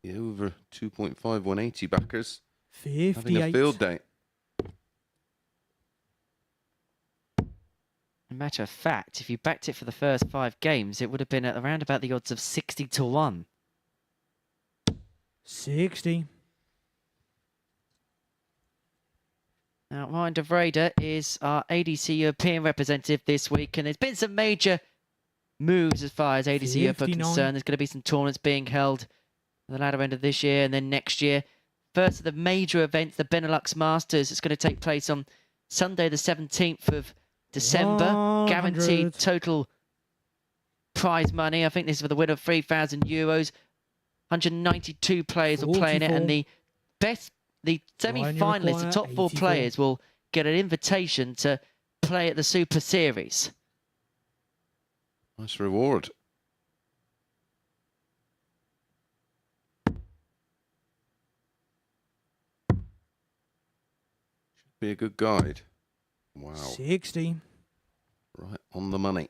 The over 2.5 180 backers 58. having a field day. As a matter of fact, if you backed it for the first 5 games, it would have been at around about the odds of 60-1. 60. Now, Ryan De Vrede is our ADC European representative this week, and there's been some major moves as far as ADC Europe are concerned. There's going to be some tournaments being held at the latter end of this year and then next year. First of the major events, the Benelux Masters, it's going to take place on Sunday the 17th of December. 100. Guaranteed total prize money. I think this is for the winner of €3,000. 192 players will play in it, and the semi-finalists, the top 4 players, will get an invitation to play at the Super Series. Nice reward. Should be a good guide. Wow. 60. Right on the money.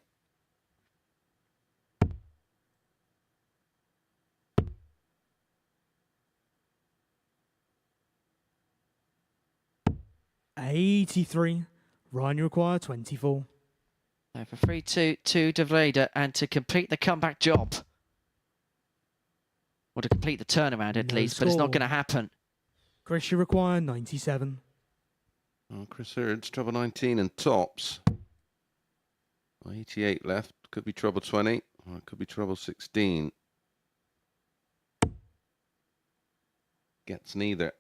$83. Ryan, you require 24. So for 3-2 to De Vrede, and to complete the comeback job. Or to complete the turnaround at No least, but it's not score. going to happen. Chris, you require 97. Oh, Chris Hurd's trouble 19 and tops. 88 left. Could be trouble 20. Or it could be trouble 16. Gets neither.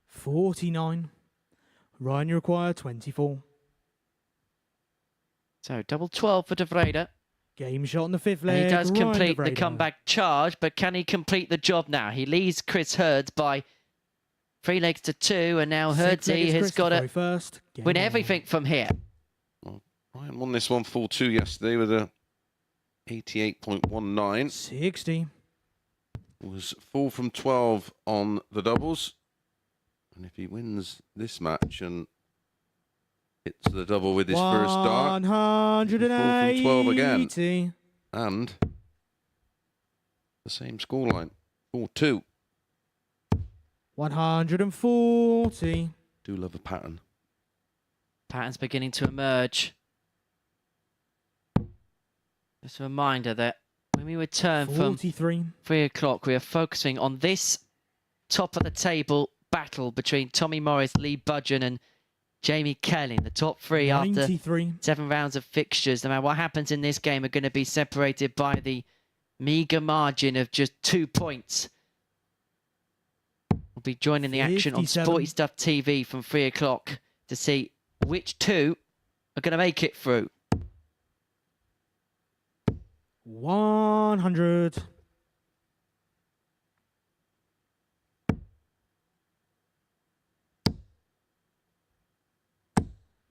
49. Ryan, you require 24. So double 12 for De Vrede. Game shot on the fifth And leg. he does Ryan complete De the Vrede. comeback charge, but can he complete the job now? He leads Chris Hurd by 3 legs to 2, and now Sixth leg Hurdsy is has Chris got to to throw first. Game win on. everything from here. Well, Ryan won this one 4-2 yesterday with a 88.19. 60. Was 4 from 12 on the doubles. And if he wins this match and hits the double with his first dart, 180. 4 from 12 again. And the same scoreline, 4-2. 140. Do love a pattern. Pattern's beginning to emerge. Just a reminder that when we return from 43. 3 o'clock, we are focusing on this top of the table battle between Tommy Morris, Lee Budgeon and Jamie Kelly. The top 3 after 93. 7 rounds of fixtures. No matter what happens in this game, are going to be separated by the meagre margin of just 2 points. We'll be joining the action on 57. Sporty Stuff TV from 3 o'clock to see which 2 are going to make it through. 100.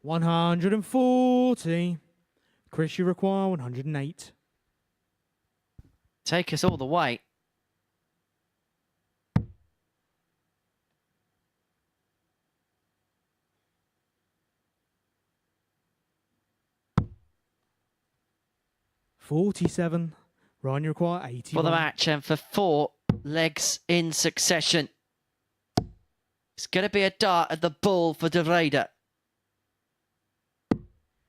140. Chris, you require 108. Take us all the way. $47. Ryan, you require 80. For the match and for 4 legs in succession. It's going to be a dart at the ball for De Vrede.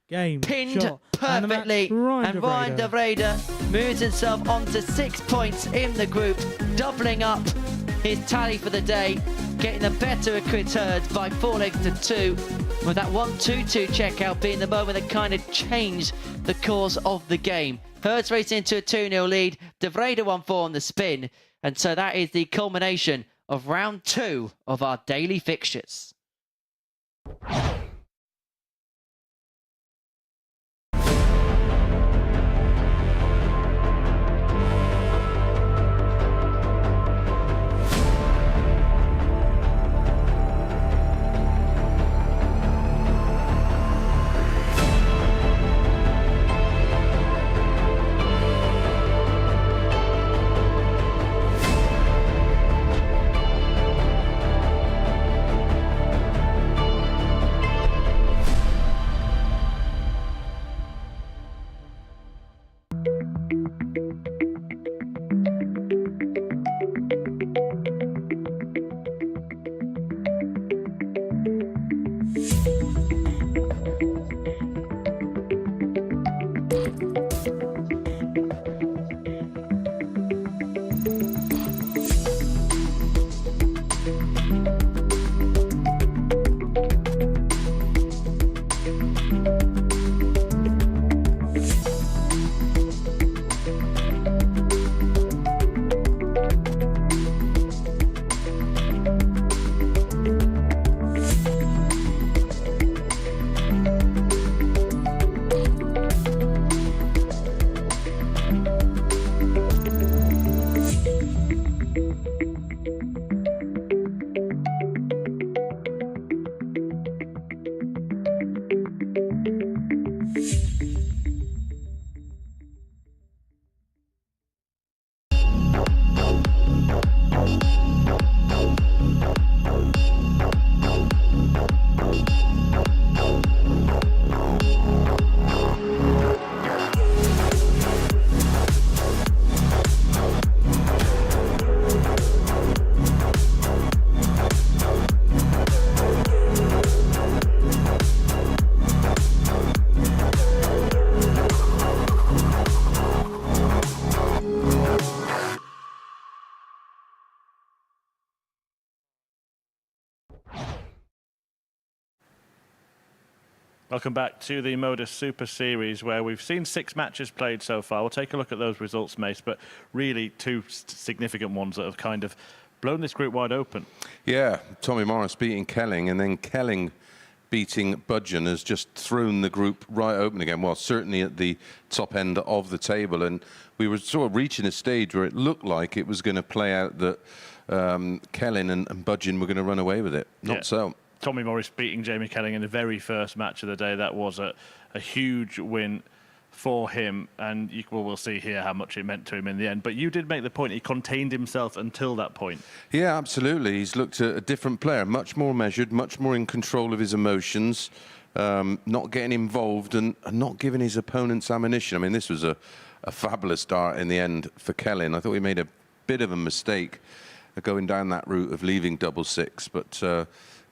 Game Pinned shot. perfectly, and Ryan De Vrede moves himself on to 6 points in the group, doubling up his tally for the day, getting the better of Chris Hurd by 4 legs to 2, with that 1-2-2 checkout being the moment that kind of changed the course of the game. Hurd's racing into a 2-0 lead, De Vrede 1-4 on the spin, and so that is the culmination of round 2 of our daily fixtures. Welcome back to the MODUS Super Series, where we've seen 6 matches played so far. We'll take a look at those results, Mace, but really 2 significant ones that have kind of blown this group wide open. Yeah, Tommy Morris beating Kelling, and then Kelling beating Budgeon has just thrown the group right open again. Well, certainly at the top end of the table, and we were sort of reaching a stage where it looked like it was going to play out that Kelling and Budgeon were going to run away with it. Not so. Tommy Morris beating Jamie Kelling in the very first match of the day. That was a huge win for him, and we'll see here how much it meant to him in the end. But you did make the point he contained himself until that point. Yeah, absolutely. He's looked at a different player, much more measured, much more in control of his emotions, not getting involved and not giving his opponents ammunition. I mean, this was a fabulous start in the end for Kelling. I thought he made a bit of a mistake going down that route of leaving 6-6, but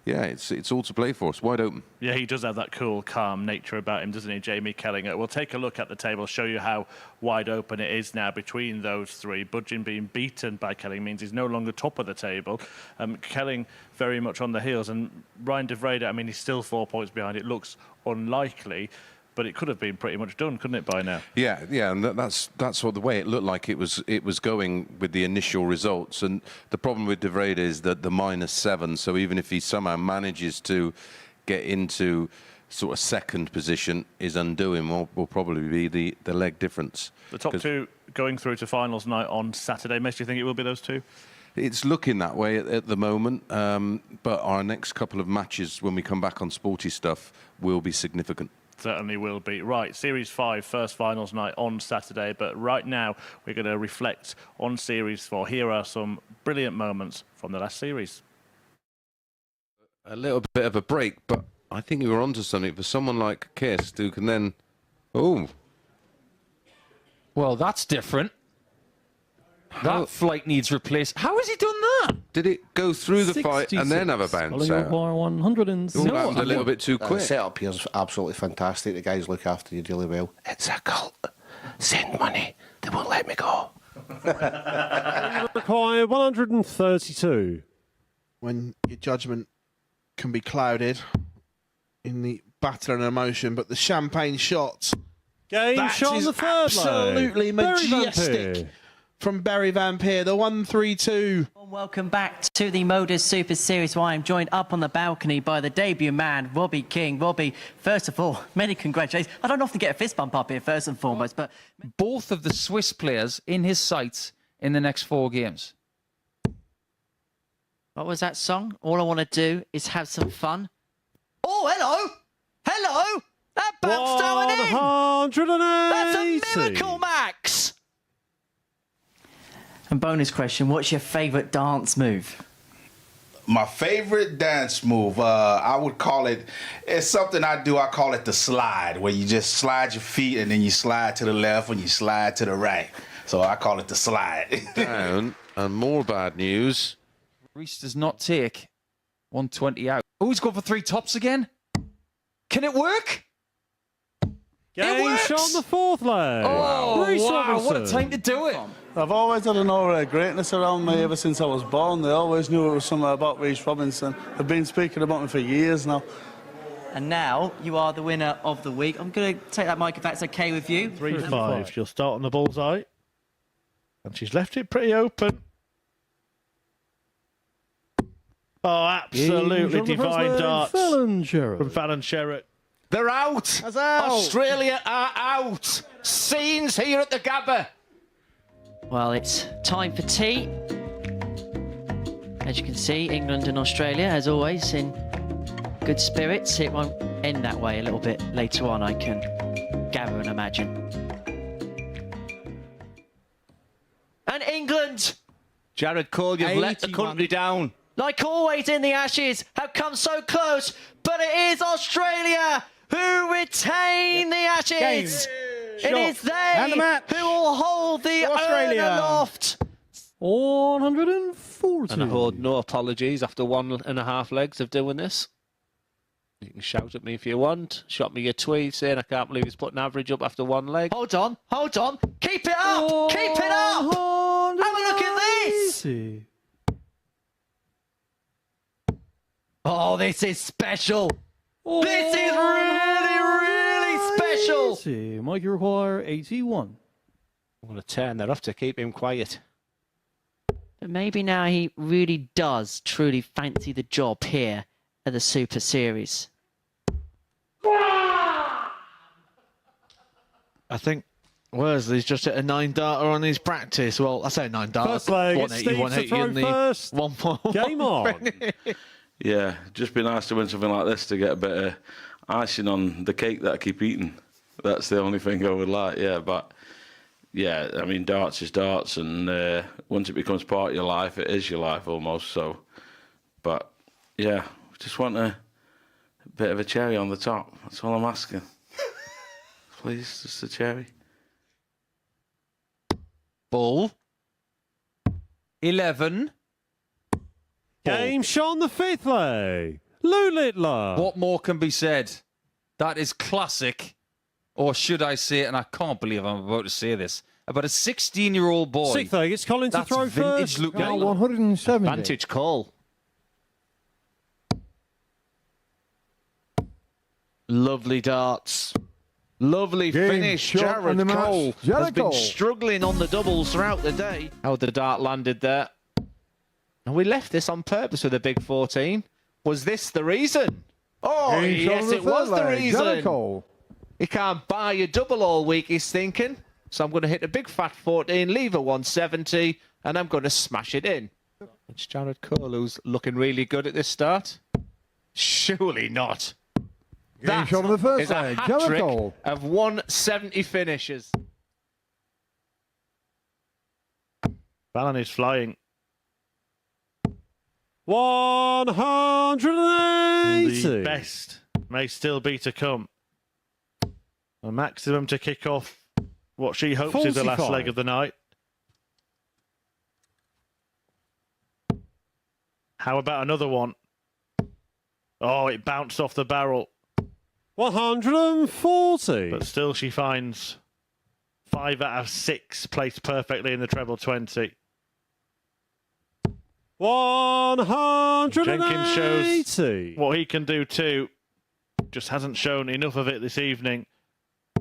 yeah, it's all to play for us, wide open. Yeah, he does have that cool, calm nature about him, doesn't he, Jamie Kelling? We'll take a look at the table, show you how wide open it is now between those 3. Budgeon being beaten by Kelling means he's no longer top of the table. Kelling very much on the heels, and Ryan de Vrede, I mean, he's still 4 points behind. It looks unlikely, but it could have been pretty much done, couldn't it, by now? Yeah, and that's what the way it looked like it was going with the initial results. And the problem with de Vrede is that the -7, so even if he somehow manages to get into sort of second position, his undoing will probably be the leg difference. The top 2 going through to finals night on Saturday. Mace, do you think it will be those 2? It's looking that way at the moment, but our next couple of matches, when we come back on Sporty Stuff, will be significant. Certainly will be. Right, Series 5, first finals night on Saturday. But right now, we're going to reflect on Series 4. Here are some brilliant moments from the last series. A little bit of a break, but I think you were onto something for someone like Kist, who can then... Oh. Well, that's different. That flight needs replaced. How has he done that? Did it go through the fight and then have a bounce out? 106. That was a little bit too quick. The setup here is absolutely fantastic. The guys look after you really well. It's a cult. Send money. They won't let me go. Require 132. When your judgment can be clouded in the battle and emotion, but the champagne shots. Game shot on the third absolutely majestic. From Barry Vampire, the 1-3-2. Welcome back to the MODUS Super Series, where I'm joined up on the balcony by the debut man, Robbie King. Robbie, first of all, many congratulations. I don't often get a fist bump up here, first and foremost, but... Both of the Swiss players in his sights in the next 4 games. What was that song? All I want to do is have some fun. Oh, hello! Hello! That bounced down in! 180! That's a miracle, Max! And bonus question, what's your favourite dance move? My favorite dance move, I would call it, it's something I do, I call it the slide, where you just slide your feet and then you slide to the left and you slide to the right. So I call it the slide. Down, and more bad news. Reese does not take 120 out. Oh, he's gone for 3 tops again. Can it work? Game shot on the 4th leg. Oh, wow, what a time to do it. I've always had an aura of greatness around me ever since I was born. They always knew it was something about Reece Robinson. They've been speaking about me for years now. And now you are the winner of the week. I'm going to take that mic if that's okay with you. 3-5. She'll start on the bullseye. And she's left it pretty open. Oh, absolutely divine darts from Fallon Sherritt. They're out. Australia are out. Scenes here at the Gabba. Well, it's time for tea. As you can see, England and Australia, as always, in good spirits. It won't end that way a little bit later on, I can gather and imagine. And England! Jared Cole, you've let the country down. Like always in the Ashes, have come so close, but it is Australia who retain the Ashes. It is they who will hold the urn aloft. 140. And I hold no apologies after 1.5 legs of doing this. You can shout at me if you want. Shot me a tweet saying I can't believe he's put an average up after 1 leg. Hold on. Keep it up. Keep it up. Have a look at this. Oh, this is special. This is really special. Mike, you require 81. I'm going to turn that off to keep him quiet. But maybe now he really does truly fancy the job here at the Super Series. I think Worsley's just hit a 9-darter on his practice. Well, I say 9-darter. First leg, 180 Steve to throw first. 1-1. Game on. Yeah, just be nice to win something like this to get a bit of icing on the cake that I keep eating. That's the only thing I would like, yeah. But, yeah, I mean, darts is darts, and once it becomes part of your life, it is your life almost, so. But, yeah, just want a bit of a cherry on the top. That's all I'm asking. Please, just a cherry. Ball. 11. Game shot on the 5th leg. Lou Littler. What more can be said? That is classic. Or should I say it, and I can't believe I'm about to say this, about a 16-year-old boy. 6th leg, it's Colin to throw first. Luke Now Littler. 170. Vantage call. Lovely darts. Lovely Game finish, shot on Jared the match. Cole Jared has been Cole. struggling on the doubles throughout the day. How the dart landed there. And we left this on purpose with a big 14. Was this the reason? Oh, Game shot yes, on the it was third the leg. Jared reason. Cole. He can't buy a double all week, he's thinking. So I'm going to hit a big fat 14, leave a 170, and I'm going to smash it in. It's Jared Cole who's looking really good at this start. Surely not. Game shot on the first is a leg. hat Jared trick Cole. of 170 finishes. Fallon is flying. 180. The best may still be to come. A maximum to kick off what she hopes is the last 45. leg of the night. How about another one? Oh, it bounced off the barrel. 140. But still she finds 5 out of 6 placed perfectly in the treble 20. 180. Jenkins shows what he can do too. Just hasn't shown enough of it this evening.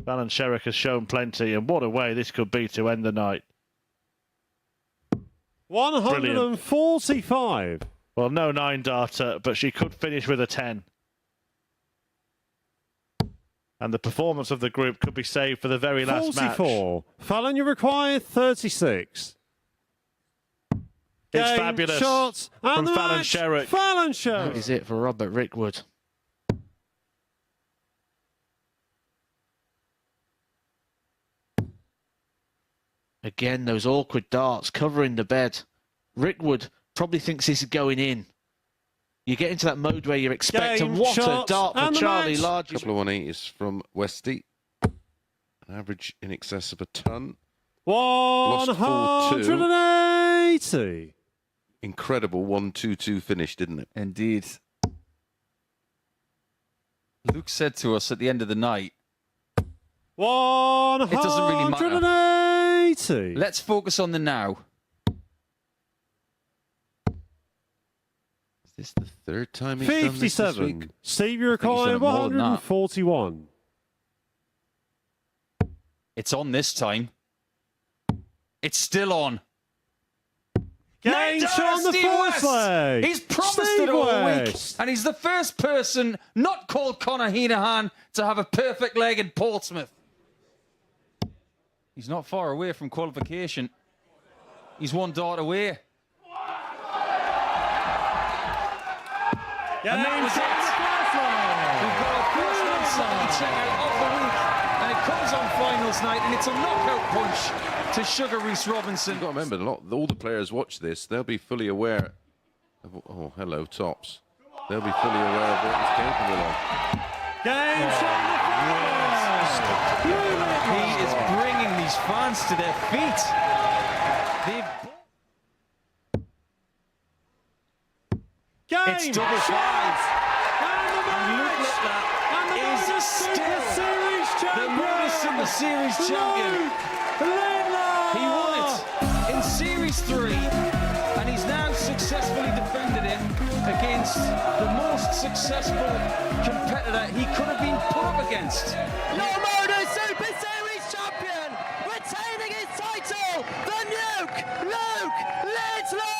Fallon Sherrick has shown plenty, and what a way this could be to end the night. 145. Well, no 9-darter, but she could finish with a 10. And the performance of the group could be saved for the very last 44. Fallon, you require 36. It's Game, fabulous shots, and from the Fallon match. Sherrick. Fallon Sherrick. That is it for Robert Rickwood. Again, those awkward darts covering the bed. Rickwood probably thinks this is going in. You get into that mode where you're expecting Game, what shots, a dart for and the Charlie match. Large. A couple of 180s from Westy. An average in excess of a ton. 180. Incredible 1-2-2 finish, didn't it? Indeed. Luke said to us at the end of the night, 180. it doesn't really matter. Let's focus on the now. Is this the third time he's done this 57. week? Steve, you I think he's require done it more than that. 141. It's on this time. It's still on. Game shot on the Steve first West. leg. He's promised Steve it all week. West. And he's the first person not called Conor Heenahan to have a perfect leg in Portsmouth. He's not far away from qualification. He's 1 dart away. And that was it. We've got our first 170 checkout of the week. And it comes on finals night, and it's a knockout punch to Sugar Reese Robinson. You've got to remember, all the players watch this, they'll be fully aware of... Oh, hello, Tops. They'll be fully aware of what he's capable of. Game shot on the first. He is bringing these fans to their feet. It's double five. And Luke Littler is still the MODUS Super Series champion. He won it in Series 3, and he's now successfully defended it against the most successful competitor he could have been put up against. Your MODUS Super Series champion, retaining his title, the Nuke, Luke Lidlow!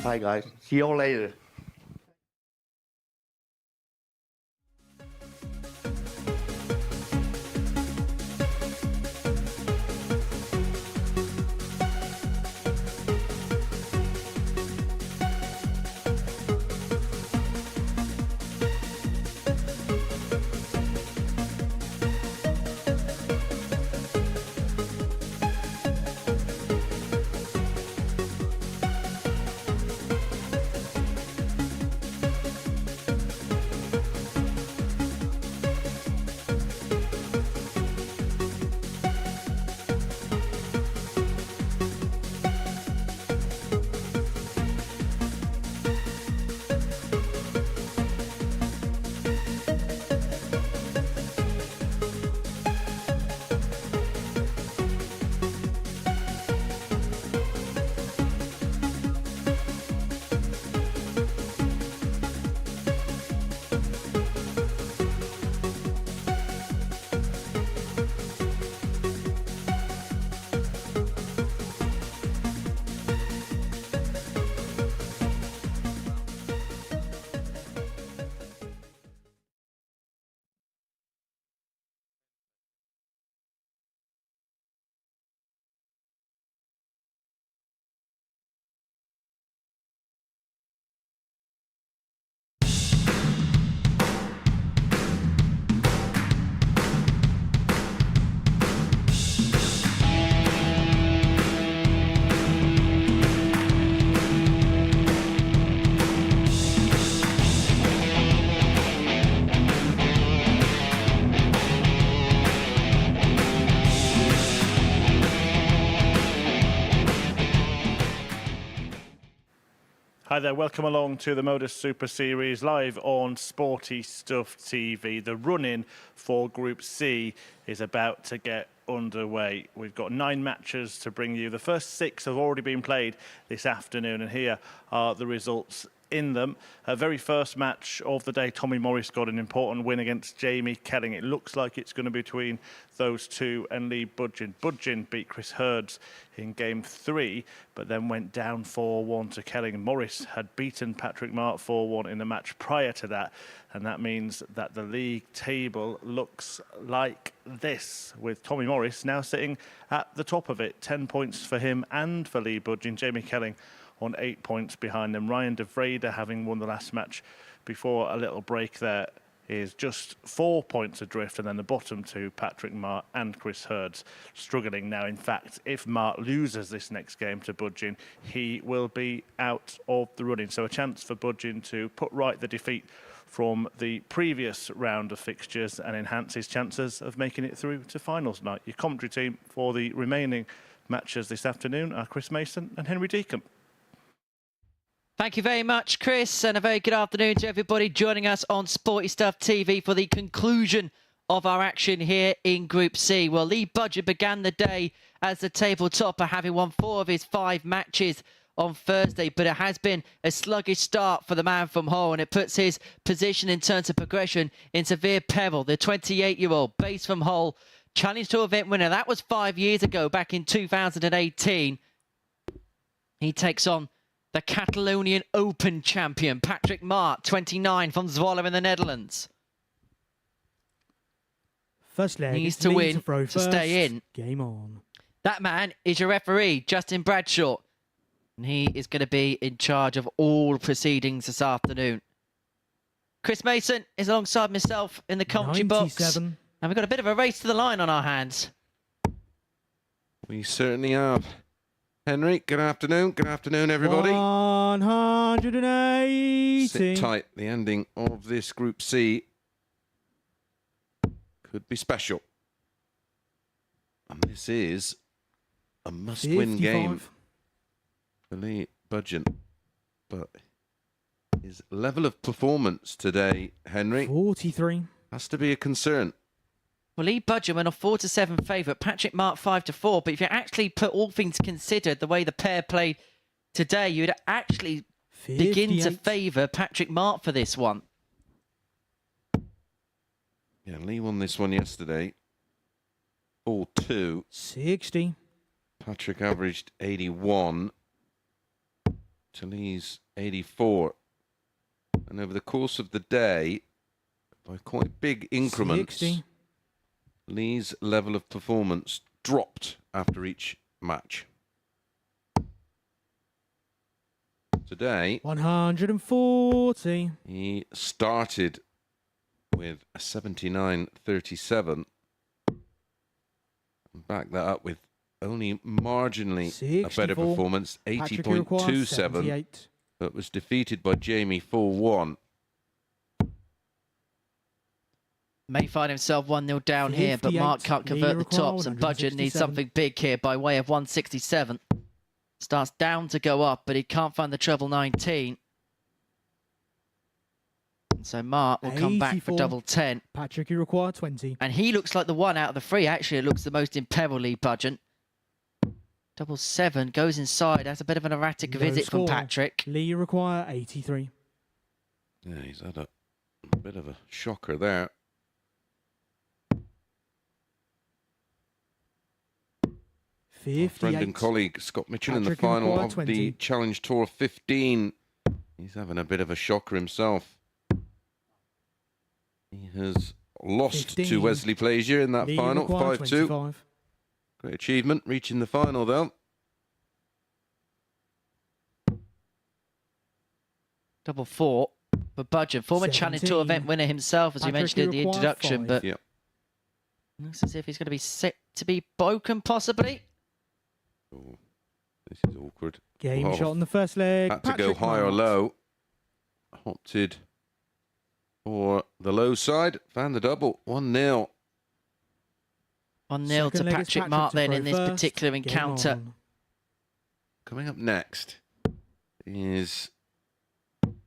Bye guys, see you all later. Hi there, welcome along to the MODUS Super Series live on Sporty Stuff TV. The run-in for Group C is about to get underway. We've got 9 matches to bring you. The first 6 have already been played this afternoon, and here are the results in them. Very first match of the day, Tommy Morris got an important win against Jamie Kelling. It looks like it's going to be between those two and Lee Budgeon. Budgeon beat Chris Hurds in game 3, but then went down 4-1 to Kelling. Morris had beaten Patrick Mart 4-1 in the match prior to that, and that means that the league table looks like this, with Tommy Morris now sitting at the top of it. 10 points for him and for Lee Budgeon. Jamie Kelling on 8 points behind them. Ryan de Vrede, having won the last match before a little break there, is just 4 points adrift, and then the bottom two, Patrick Mart and Chris Hurds, struggling now. In fact, if Mart loses this next game to Budgeon, he will be out of the running. So a chance for Budgeon to put right the defeat from the previous round of fixtures and enhance his chances of making it through to finals night. Your commentary team for the remaining matches this afternoon are Chris Mason and Henry Deacon. Thank you very much, Chris, and a very good afternoon to everybody joining us on Sporty Stuff TV for the conclusion of our action here in Group C. Well, Lee Budgeon began the day as the table topper, having won 4 of his 5 matches on Thursday, but it has been a sluggish start for the man from Hull, and it puts his position in terms of progression in severe peril. The 28-year-old, based from Hull, Challenge Tour event winner. That was 5 years ago, back in 2018. He takes on the Catalonian Open champion, Patrick Mart, 29, from Zwolle in the Netherlands. First leg, needs to win to stay in. Game on. That man is your referee, Justin Bradshaw. And he is going to be in charge of all proceedings this afternoon. Chris Mason is alongside myself in the commentary box. And we've got a bit of a race to the line on our hands. We certainly have. Henry, good afternoon. Good afternoon, everybody. 180. Sit tight. The ending of this Group C could be special. And this is a must-win game for Lee Budgeon. But his level of performance today, Henry, 43, has to be a concern. Well, Lee Budgeon went off 4-7 favourite. Patrick Mark 5-4. But if you actually put all things considered, the way the pair played today, you'd actually begin to favour Patrick Mark for this one. Yeah, Lee won this one yesterday. 4-2. 60. Patrick averaged 81. To Lee's 84. And over the course of the day, by quite big increments, 60. Lee's level of performance dropped after each match. Today, 140. he started with a 79.37 and backed that up with only marginally a better 64. performance, Patrick Iroquois, 80.27, 78. but was defeated by Jamie 4-1. May find himself 1-0 down here, but Mark can't convert the tops, and Budgeon needs something big here by way of 167. Starts down to go up, but he can't find the treble 19. And so Mark will come back for 84. double 10. Patrick Iroquois, 20. And he looks like the one out of the three. Actually, it looks the most in peril, Lee Budgeon. Double 7 goes inside. That's a bit of an erratic Low visit score. from Patrick. Lee Iroquois, 83. Yeah, he's had a bit of a shocker there. Our friend and colleague Scott Mitchell in the Patrick final Iroquois, of 20. the Challenge Tour 15. He's having a bit of a shocker himself. He has lost 15. to Wesley Plazier in that Lee final, Iroquois, 5-2. 25. Great achievement, reaching the final though. Double 4 for Budgeon. Former Challenge Tour 17. event winner himself, as we Patrick mentioned in the Iroquois, introduction. 5. But Yep. looks as if he's going to be set to be broken, possibly. Oh, this is awkward. Game Oh, shot on the first leg. had to go Patrick high or Mark. low. Opted for the low side. Found the double. 1-0. 1-0 to Second leg is Patrick Mark to then throw in this first. particular Game encounter. on. Coming up next is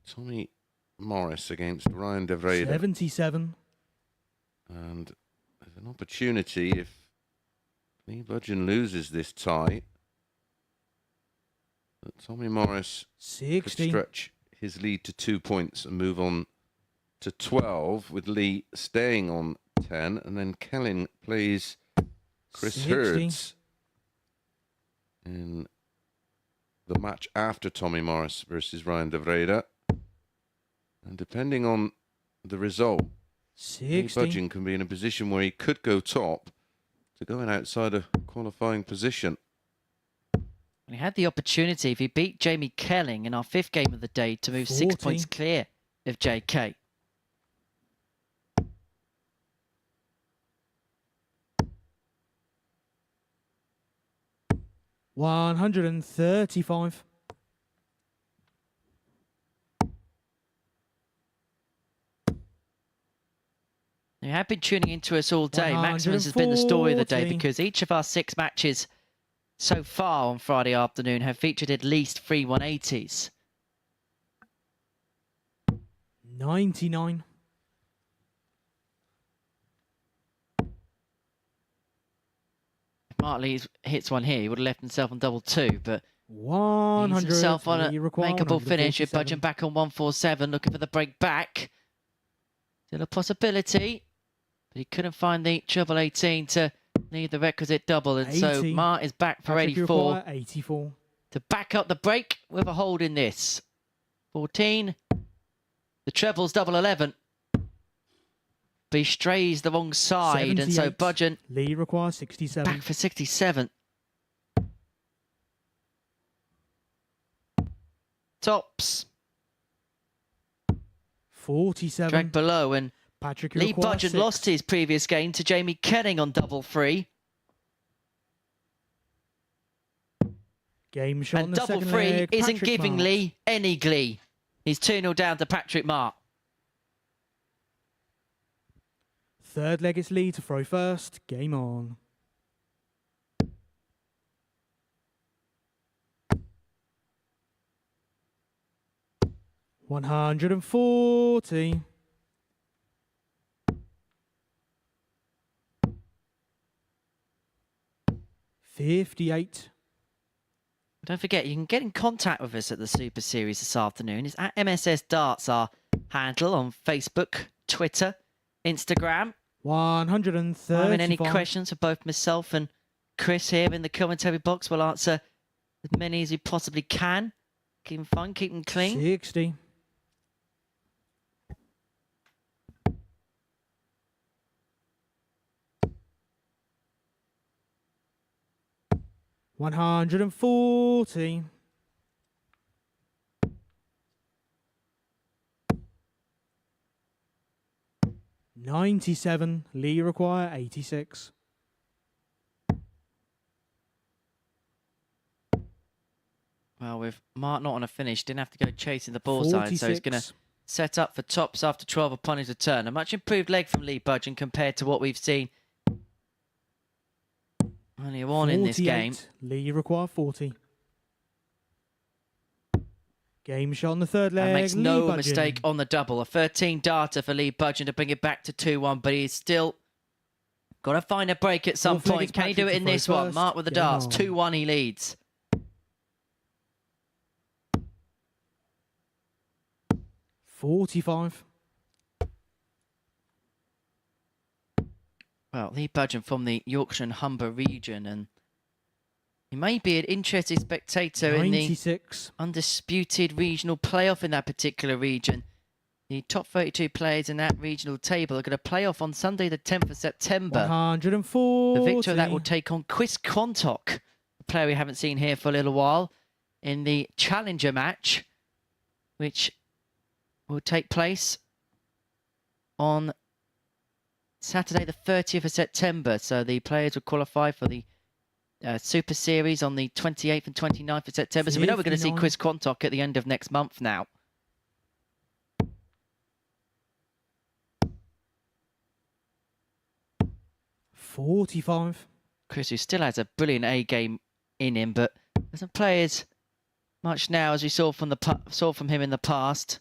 Tommy Morris against Ryan De Vrede. 77. And there's an opportunity if Lee Budgeon loses this tie that Tommy Morris could 60. stretch his lead to 2 points and move on to 12 with Lee staying on 10, and then Kellin plays Chris 60. Hurds in the match after Tommy Morris versus Ryan De Vrede. And depending on the result, Lee 60. Budgeon can be in a position where he could go top to going outside a qualifying position. And he had the opportunity, if he beat Jamie Kelling in our 5th game of the day, to move 6 40. points clear of JK. $135. You have been tuning into us all day. Maximus has been the story of the day 140. because each of our 6 matches so far on Friday afternoon have featured at least 3 180s. 99. If Mark Lee hits one here, he would have left himself on double 2, but he's 100. himself on a Lee Iroquois, makeable finish with 147. Budgeon back on 147, looking for the break back. Still a possibility, but he couldn't find the treble 18 to need the requisite double, and so 80. Mark is back for Patrick 84 Iroquois, 84. to back up the break with a hold in this. 14, the treble's double 11. But he strays the wrong side, and so 78. Budgeon Lee requires 67. back for 67. Tops. 47. Drag below, and Patrick Lee Iroquois, Budgeon 6. lost his previous game to Jamie Kelling on double 3. Game shot in And the double second free leg, isn't Patrick giving Marks. Lee any glee. He's 2-0 down to Patrick Mark. Third leg, it's Lee to throw first. Game on. $140. $58. Don't forget, you can get in contact with us at the Super Series this afternoon. It's at MSS Darts, our handle on Facebook, Twitter, Instagram. 135. Having any questions for both myself and Chris here in the commentary box, we'll answer as many as we possibly can. Keep them fun, keep them clean. 60. $140. $97. Lee require 86. Well, with Mark not on a finish, didn't have to go chasing the ball side, so he's going to set up for tops after 12 upon his return. A much improved leg from Lee Budgeon compared to what we've seen earlier on in this game. Lee require 40. Game shot on the third leg. And makes Lee no Budgeon. mistake on the double. A 13 darter for Lee Budgeon to bring it back to 2-1, but he's still got to find a break at some Fourth leg point. is Can he do Patrick it in to this throw one? first. Mark with the Game darts. on. 2-1 he leads. $45. Well, Lee Budgeon from the Yorkshire and Humber region, and he may be an interested spectator in the 96. undisputed regional playoff in that particular region. The top 32 players in that regional table are going to play off on Sunday, the 10th of September. 140. The victor of that will take on Chris Quantock, a player we haven't seen here for a little while, in the Challenger match, which will take place on Saturday, the 30th of September. So the players will qualify for the Super Series on the 28th and 29th of September. So we know we're going to see 59. Chris Quantock at the end of next month now. $45. Chris, who still has a brilliant A game in him, but doesn't play as much now as we saw from him in the past.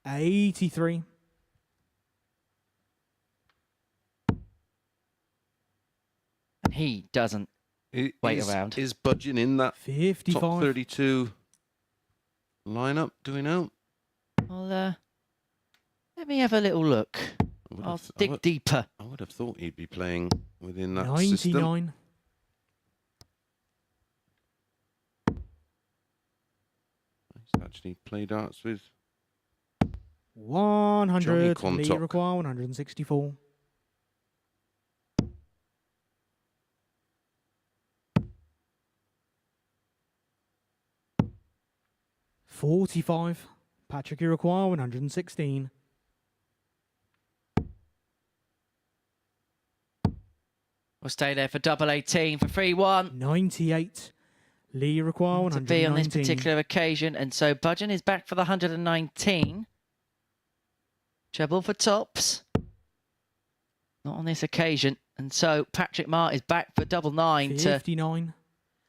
83. And he doesn't wait around. Is Budgeon in that 55. top 32 lineup? Do we know? Well, let me have a little look. I'll dig deeper. I would have thought he'd be playing within that system. 99. He's actually played darts with 100. Johnny Lee Quantock. require 164. $45. Patrick Iroquois 116. We'll stay there for double 18 for 3-1. 98. Lee Iroquois To be on this 119. particular occasion. And so Budgeon is back for the 119. Treble for tops. Not on this occasion. And so Patrick Marr is back for double 9 to 59.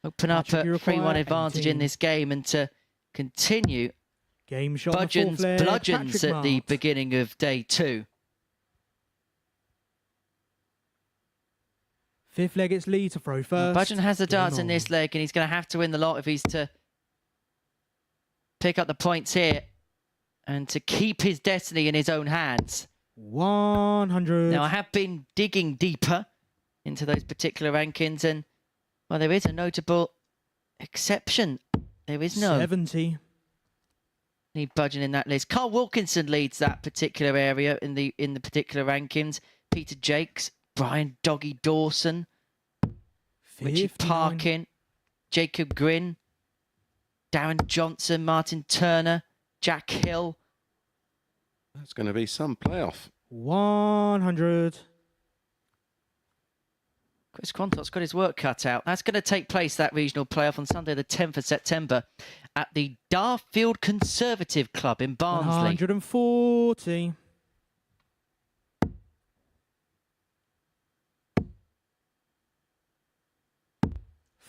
open up Patrick a Iroquois, 3-1 advantage 18. in this game and to continue Game shot on the fourth Budgeon's leg, bludgeons Patrick at the Marr. beginning of day 2. Fifth leg, it's Lee to throw first. Budgeon has the Game darts in on. this leg, and he's going to have to win the lot if he's to pick up the points here and to keep his destiny in his own hands. 100. Now, I have been digging deeper into those particular rankings, and, well, there is a notable exception. There is no 70. Lee Budgeon in that list. Carl Wilkinson leads that particular area in the particular rankings. Peter Jakes, Brian Doggy Dawson, Richard 59. Parkin, Jacob Grin, Darren Johnson, Martin Turner, Jack Hill. That's going to be some playoff. 100. Chris Quantock's got his work cut out. That's going to take place, that regional playoff, on Sunday the 10th of September at the Darfield Conservative Club in Barnsley. 140.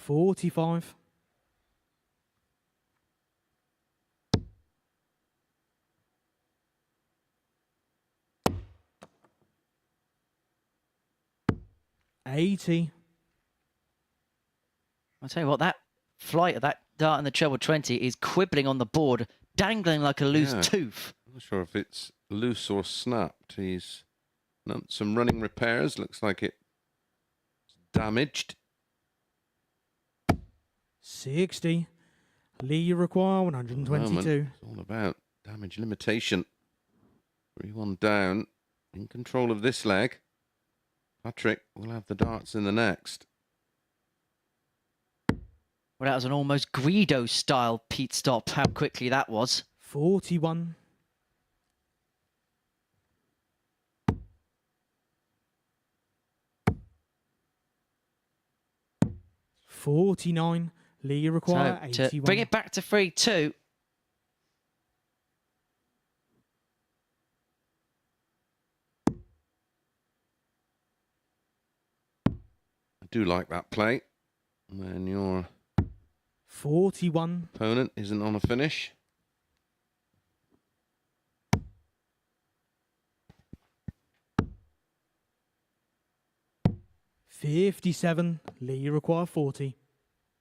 $45. $80. I'll tell you what, that flight of that dart in the treble 20 is quibbling on the board, dangling like a loose tooth. I'm not sure if it's loose or snapped. He's done some running repairs. Looks like it's damaged. 60. Lee, you require 122. It's all about damage limitation. 3-1 down. In control of this leg. Patrick will have the darts in the next. Well, that was an almost Guido-style Pete stop, how quickly that was. 41. $49. Lee, you require So, 81. to bring it back to 3-2. I do like that play. And then your 41. opponent isn't on a finish. $57. Lee, you require 40.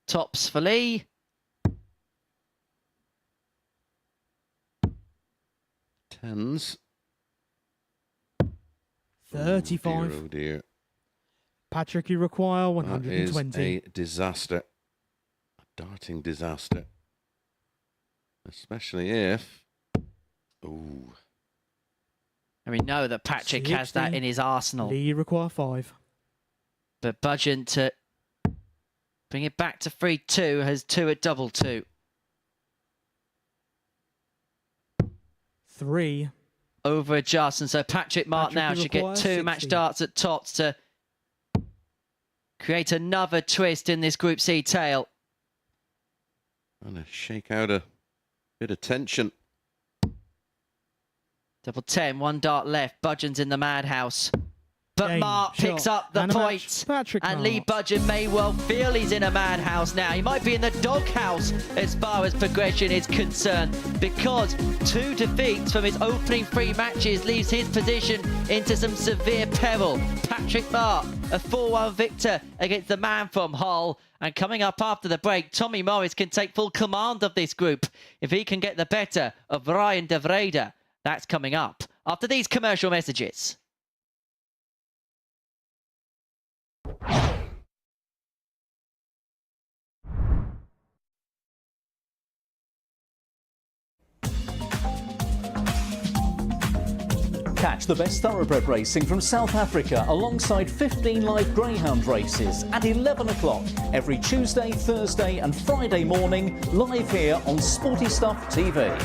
Tops for Lee. Tens. 35. Oh dear. Patrick, you require That 120. is a disaster. A darting disaster. Especially if... Ooh. And we know that Patrick has that 60. in his arsenal. Lee, you require 5. But Budgeon to bring it back to 3-2 has 2 at double 2. 3. Over adjust, and so Patrick Mark now you should get require 2 60. match darts at tops to create another twist in this Group C tail. Trying to shake out a bit of tension. Double 10, 1 dart left. Budgeon's in the madhouse. But Game, Mark picks shot, up the and a match. point. Patrick And Lee Mark. Budgeon may well feel he's in a madhouse now. He might be in the doghouse as far as progression is concerned, because 2 defeats from his opening 3 matches leaves his position into some severe peril. Patrick Mark, a 4-1 victor against the man from Hull. And coming up after the break, Tommy Morris can take full command of this group if he can get the better of Ryan de Vrede. That's coming up after these commercial messages. Catch the best thoroughbred racing from South Africa alongside 15 live greyhound races at 11 o'clock every Tuesday, Thursday and Friday morning, live here on Sporty Stuff TV.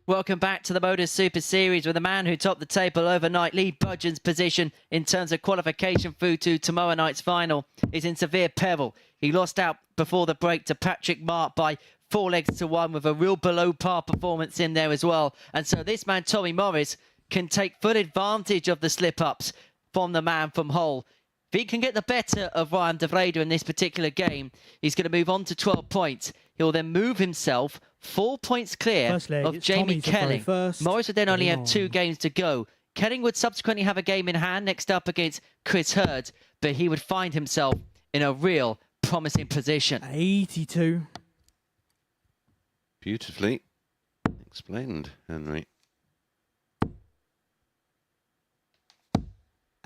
Welcome back to the MODUS Super Series with the man who topped the table overnight. Lee Budgeon's position in terms of qualification through to tomorrow night's final is in severe peril. He lost out before the break to Patrick Mark by 4 legs to 1 with a real below par performance in there as well. And so this man, Tommy Morris, can take full advantage of the slip-ups from the man from Hull. If he can get the better of Ryan de Vrede in this particular game, he's going to move on to 12 points. He'll then move himself 4 points clear of Jamie Kelling. Morris would then only have 2 games to go. Kelling would subsequently have a game in hand next up against Chris Hurd, but he would find himself in a real promising position. 82. Beautifully explained, Henry.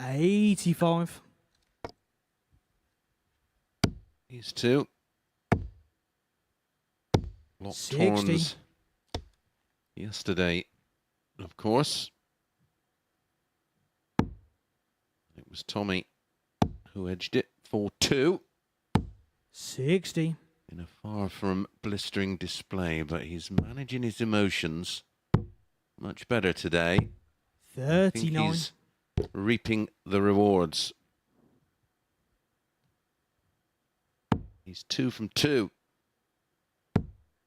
85. These two. Locked 60. horns yesterday, of course. It was Tommy who edged it 4-2. 60. In a far from blistering display, but he's managing his emotions much better today. 39. He's reaping the rewards. He's 2 from 2.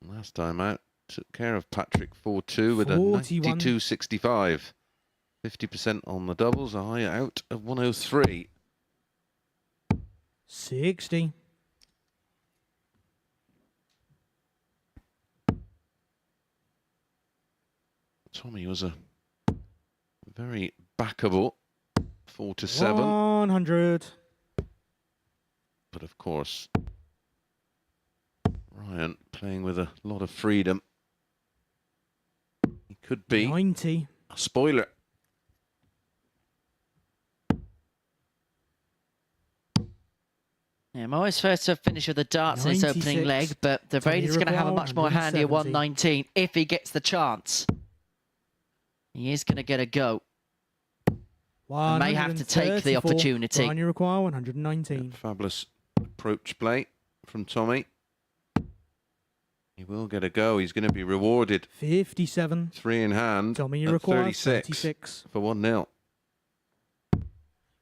Last time out, took care of Patrick 4-2 with 41. a 92.65. 50% on the doubles, a high out of 103. 60. Tommy was a very backable 4-7. 100. But of course, Ryan playing with a lot of freedom. He could be 90. a spoiler. Yeah, Morris first to finish with the darts in his opening 96. leg, but de Vrede is going to have a much more handier 119 if he gets the chance. He is going to get a go. And may have to take the opportunity. Ryan, you require 119. Fabulous approach play from Tommy. He will get a go. He's going to be rewarded. 57. 3 in hand. Tommy, you at require 36 for 1-0.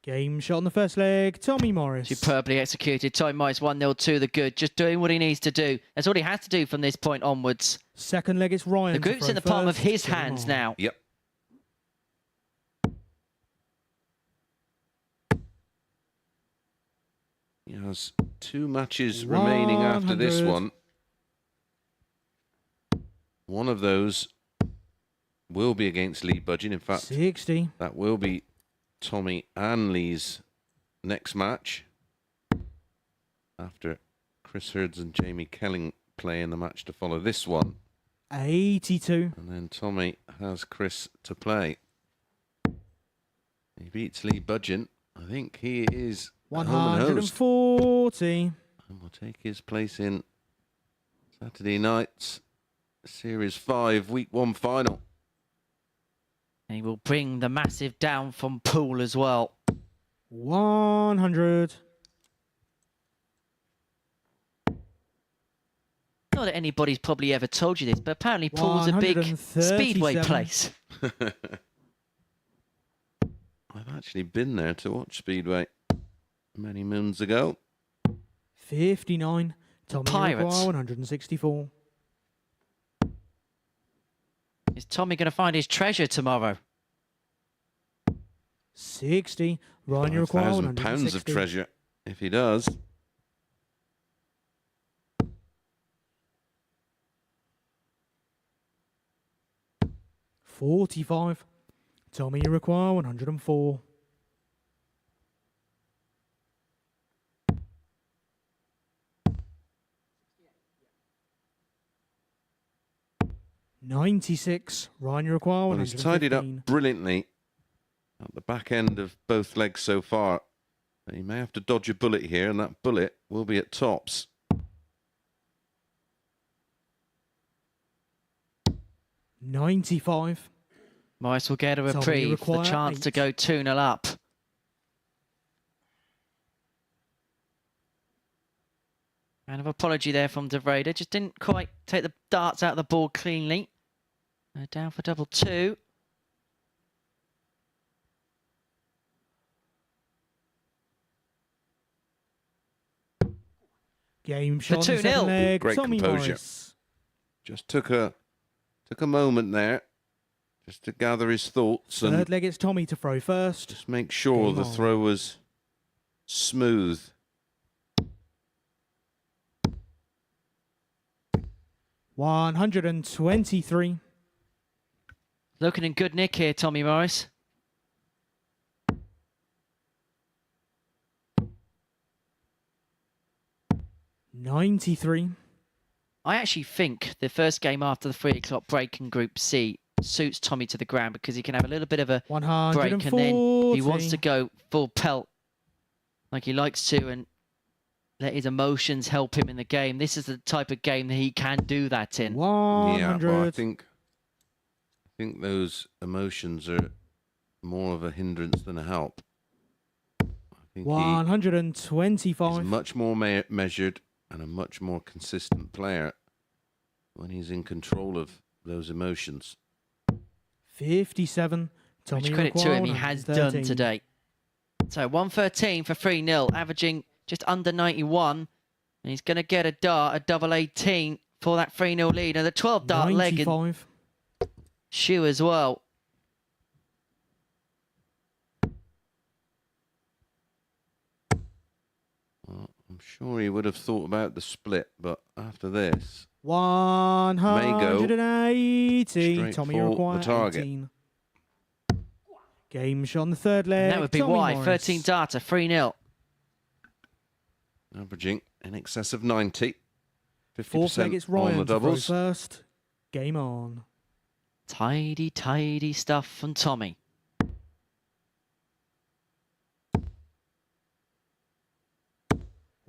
Game shot on the first leg. Tommy Morris. Superbly executed. Tommy Morris 1-0 to the good. Just doing what he needs to do. That's all he has to do from this point onwards. Second leg, it's Ryan. The group's in the palm of his hands now. Yep. He has 2 matches remaining after this 100. one. One of those will be against Lee Budgeon. In fact, 60. That will be Tommy and Lee's next match. After Chris Hurds and Jamie Kelling play in the match to follow this one. 82. And then Tommy has Chris to play. He beats Lee Budgeon. I think he is 140. And will take his place in Saturday night's Series 5 Week 1 final. And he will bring the massive down from Poole as well. 100. Not that anybody's probably ever told you this, but apparently Poole's a big speedway place. I've actually been there to watch Speedway many moons ago. 59. Tommy Pirates. require 164. Is Tommy going to find his treasure tomorrow? 60. Ryan, you require 5,000 pounds of 160. treasure, if he does. $45. Tommy, you require 104. $96. Ryan, you require Well, 115. he's tidied up brilliantly at the back end of both legs so far. He may have to dodge a bullet here, and that bullet will be at tops. $95. Morris will get a Tommy, you reprieve, the require chance 8. to go 2-0 up. Kind of apology there from de Vrede. Just didn't quite take the darts out of the ball cleanly. Down for double two. Game shot For on the second 2-0. leg. Great Tommy composure. Morris. Just took a moment there, just to gather his thoughts Third and leg, it's Tommy to throw first. just make sure Game the on. throw was smooth. $123. Looking in good nick here, Tommy Morris. $93. I actually think the first game after the 3 o'clock break in Group C suits Tommy to the ground because he can have a little bit of a break and then he wants to go full pelt like he likes to and let his emotions help him in the game. This is the type of game that he can do that in. 100. Yeah, well, I think those emotions are more of a hindrance than a help. I think 125. he's much more measured and a much more consistent player when he's in control of those emotions. 57. Tommy Much credit to him, he McQuarrie, has 13. done today. So 113 for 3-0, averaging just under 91. And he's going to get a dart, a double 18 for that 3-0 lead. And the 12 dart leg and 95. shoe as well. Well, I'm sure he would have thought about the split, but after this, 180. straight Tommy for McQuarrie, the target. 18. Game shot on the third leg. And that would be Tommy why. Morris. 13 darter, 3-0. averaging in excess of 90. Fourth leg, 50% it's on Ryan the to throw doubles. first. Game on. Tidy, tidy stuff from Tommy.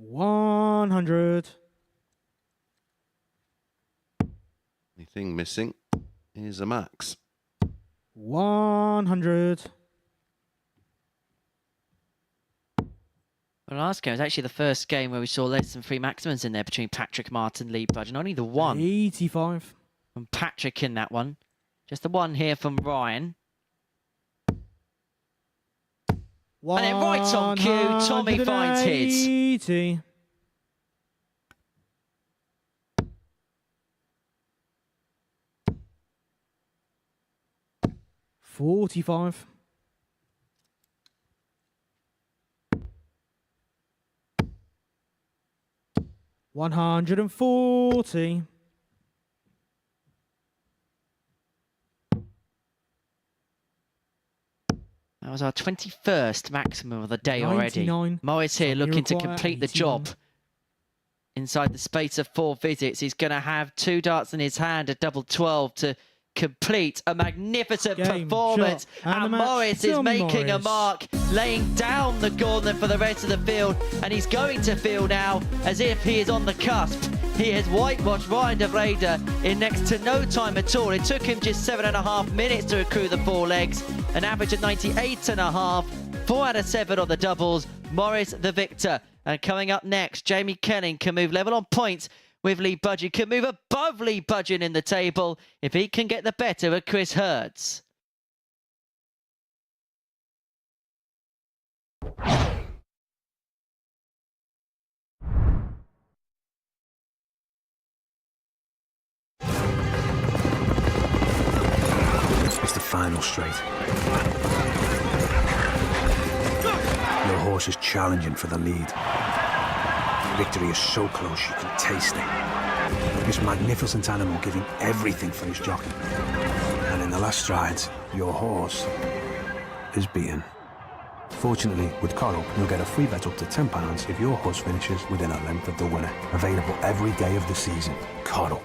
$100. Only thing missing is a max. 100. The last game was actually the first game where we saw less than 3 maximums in there between Patrick, Martin, Lee, Budge, and only the one 85. from Patrick in that one. Just the one here from Ryan. And then right on cue, Tommy finds his. 180. $45. $140. That was our 21st maximum of the day already. 99. Morris here Tommy looking to McQuarrie, complete the 81. job. Inside the space of 4 visits, he's going to have 2 darts in his hand, a double 12 to complete a magnificent Game, performance. shot, and the And match, Morris is Tommy making a Morris. mark, laying down the gauntlet for the rest of the field. And he's going to feel now as if he is on the cusp. He has whitewashed Ryan de Vrede in next to no time at all. It took him just 7.5 minutes to accrue the 4 legs, an average of 98.5, 4 out of 7 on the doubles. Morris the victor. And coming up next, Jamie Kenning can move level on points with Lee Budgeon, can move above Lee Budgeon in the table if he can get the better of Chris Hurds. It's the final straight. Your horse is challenging for the lead. Victory is so close you can taste it. This magnificent animal giving everything for his jockey. And in the last strides, your horse is beaten. Fortunately, with Coral, you'll get a free bet up to £10 if your horse finishes within a length of the winner. Available every day of the season. Coral.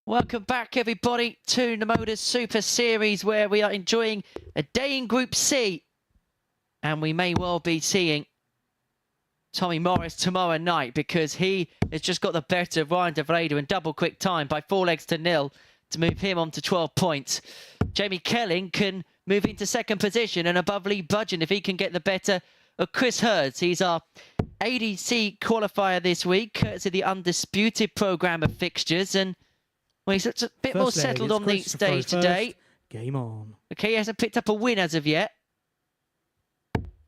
Welcome back, everybody, to the MODUS Super Series, where we are enjoying a day in Group C. And we may well be seeing Tommy Morris tomorrow night, because he has just got the better of Ryan de Vrede in double quick time by 4-0 to move him on to 12 points. Jamie Kelling can move into second position and above Lee Budgeon if he can get the better of Chris Hurds. He's our ADC qualifier this week, courtesy of the Undisputed programme of fixtures. And well, he's a bit more settled on the stage today. Game on. Okay, he hasn't picked up a win as of yet.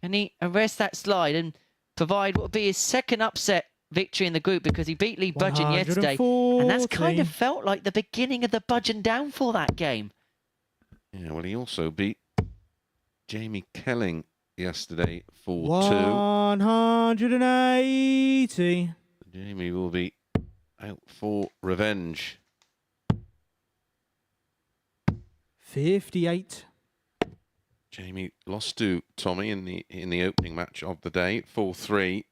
And he arrests that slide and provide what will be his second upset victory in the group, because he beat Lee Budgeon yesterday. And that's kind of felt like the beginning of the Budgeon downfall, that game. Yeah, well, he also beat Jamie Kelling yesterday 4-2. 180. Jamie will be out for revenge. 58. Jamie lost to Tommy in the opening match of the day, 4-3.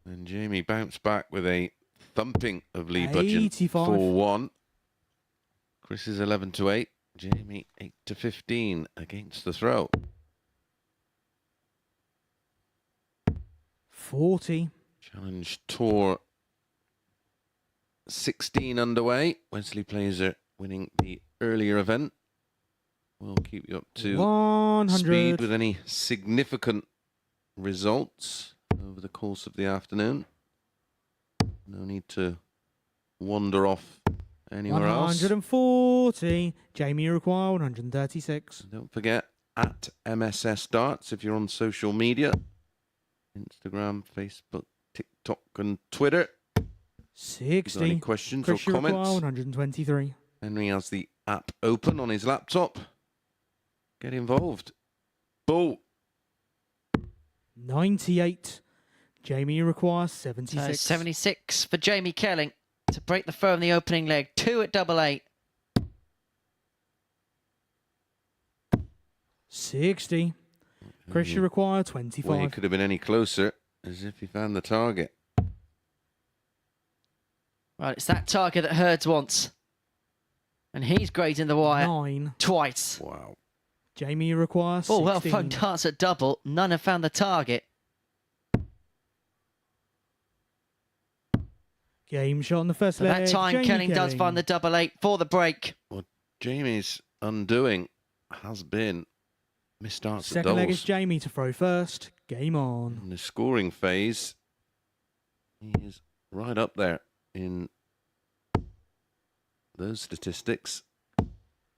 And Jamie bounced back with a thumping of Lee Budgeon, 4-1. Chris is 11-8. Jamie 8-15 against the throw. 40. Challenge Tour 16 underway. Wesley Plazer winning the earlier event. We'll keep you up to 100. speed with any significant results over the course of the afternoon. No need to wander off anywhere else. 140. Jamie require 136. Don't forget, at MSS Darts if you're on social media. Instagram, Facebook, TikTok and Twitter. 60. Any questions Chris or comments? require 123. Henry has the app open on his laptop. Get involved. Bull. 98. Jamie requires 76. 76 for Jamie Kelling to break the throw in the opening leg. 2 at double 8. 60. Chris require 25. Well, he could have been any closer, as if he found the target. Right, it's that target that Hurds wants. And he's grazing the wire 9. Twice. Wow. Jamie requires 16. Oh, well, phone darts at double. None have found the target. Game shot on the first So leg. that time, Jamie Kelling does find the double 8 for the break. Well, Jamie's undoing has been missed darts at Second leg doubles. is Jamie to throw first. Game on. In the scoring phase, he is right up there in those statistics.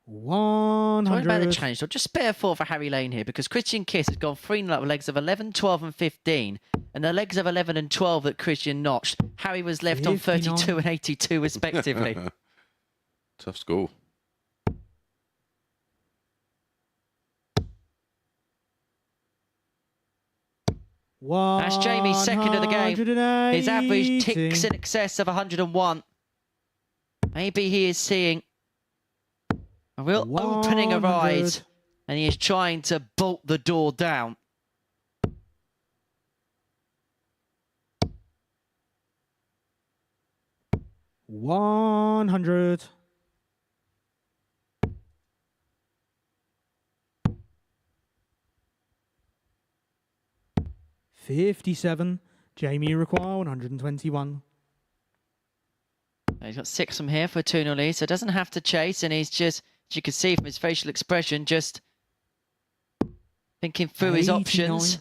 100. Talking about the challenge, so just spare 4 for Harry Lane here, because Christian Kiss has gone 3-0 up with legs of 11, 12 and 15. And the legs of 11 and 12 that Christian notched, Harry was left 59. on 32 and 82 respectively. Tough score. That's Jamie's second of the game. His average ticks in excess of 101. Maybe he is seeing a real opening of eyes, and he is trying to bolt the door down. $100. $57. Jamie require 121. He's got 6 from here for a 2-0 lead, so doesn't have to chase, and he's just, as you can see from his facial expression, just thinking through his 89. options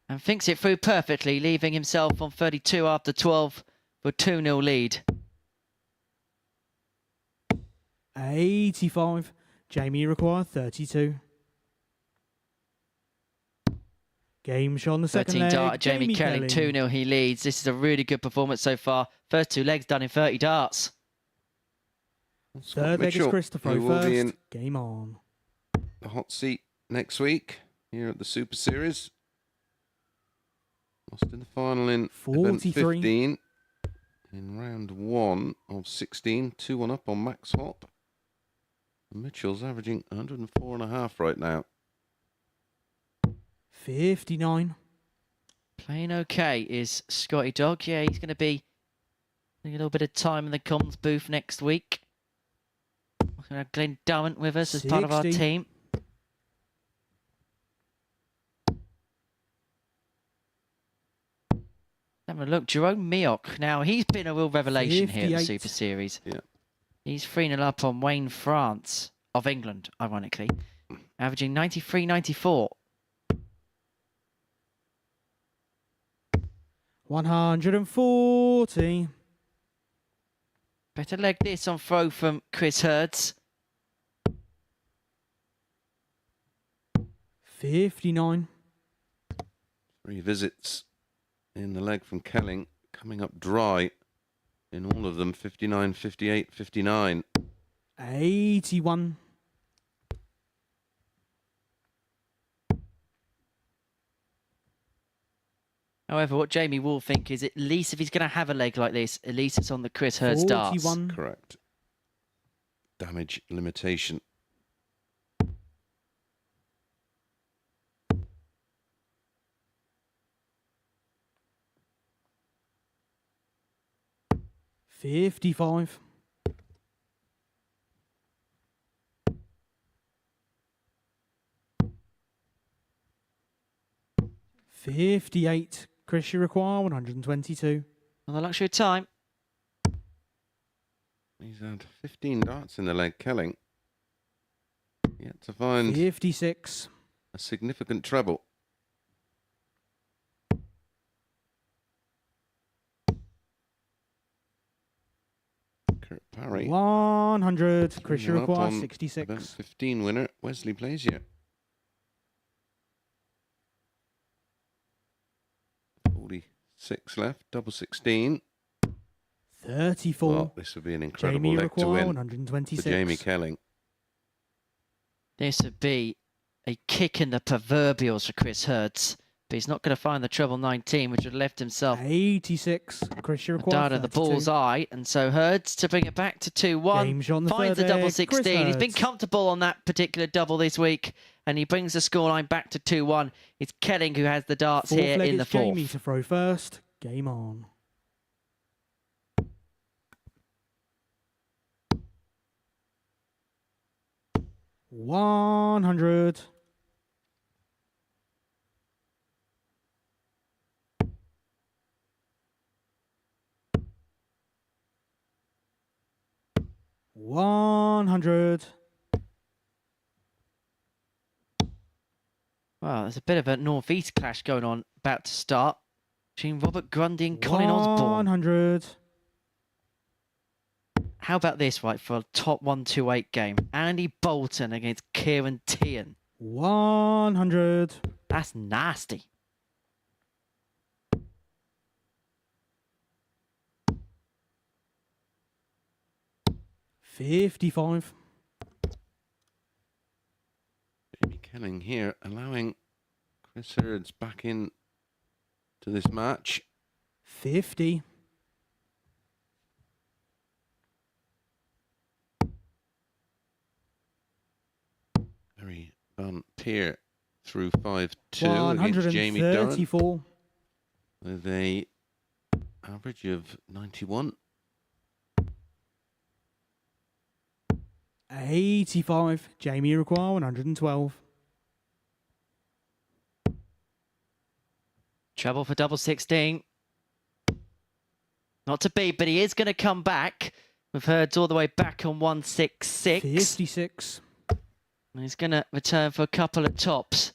and thinks it through perfectly, leaving himself on 32 after 12 for a 2-0 lead. 85. Jamie require 32. Game shot on the second 13 leg. dart, Jamie Kelling, 2-0 he leads. This is a really good performance so far. First 2 legs done in 30 darts. Third leg is Mitchell, Chris to throw who will be first. in Game on. the hot seat next week here at the Super Series. Lost in the final in event 43. 15 in round 1 of 16. 2-1 up on Max Hop. Mitchell's averaging 104.5 right now. 59. Playing okay is Scotty Dog. Yeah, he's going to be A little bit of time in the comms booth next week. We're going to have Glenn Durrant with us as part of our 60. team. Having a look, Jerome Mioch. Now, he's been a real revelation here at the 58. Super Series. Yeah. He's 3-0 up on Wayne France of England, ironically, averaging 93-94. 140. Better leg this on throw from Chris Hurds. 59. 3 visits in the leg from Kelling, coming up dry in all of them. 59, 58, 59. 81. However, what Jamie will think is, at least if he's going to have a leg like this, at least it's on the Chris Hurds darts. 41. Correct. Damage limitation. $55. 58. Chris, you require 122. On the luxury of time. He's had 15 darts in the leg, Kelling. Yet to find 56. a significant treble. Kurt Parry. 100. Chris, you Up require on 66. event 15 winner, Wesley Blazier. 46 left, double 16. 34. Well, this would be an incredible Jamie leg to require win 126. for Jamie Kelling. This would be a kick in the proverbials for Chris Hurds. But he's not going to find the treble 19, which would have left himself 86. Chris, you a require dart of the 32. bull's eye. And so Hurds to bring it back to 2-1. Game shot on the Finds third the double leg. 16. Chris He's been Hurds. comfortable on that particular double this week. And he brings the scoreline back to 2-1. It's Kelling who has the darts Fourth here leg, in the it's Jamie fourth. to throw first. Game on. $100. $100. Well, there's a bit of a northeast clash going on, about to start, between Robert Grundy and Colin Osborne. 100. How about this, right, for a top 128 game? Andy Bolton against Kieran Tian. 100. That's nasty. $55. Jamie Kelling here, allowing Chris Hurds back in to this match. 50. Very fun tier through 5-2 against Jamie Durrant 134. with a average of 91. 85. Jamie require 112. Treble for double 16. Not to beat, but he is going to come back. We've heard all the way back on 166. 56. And he's going to return for a couple of tops.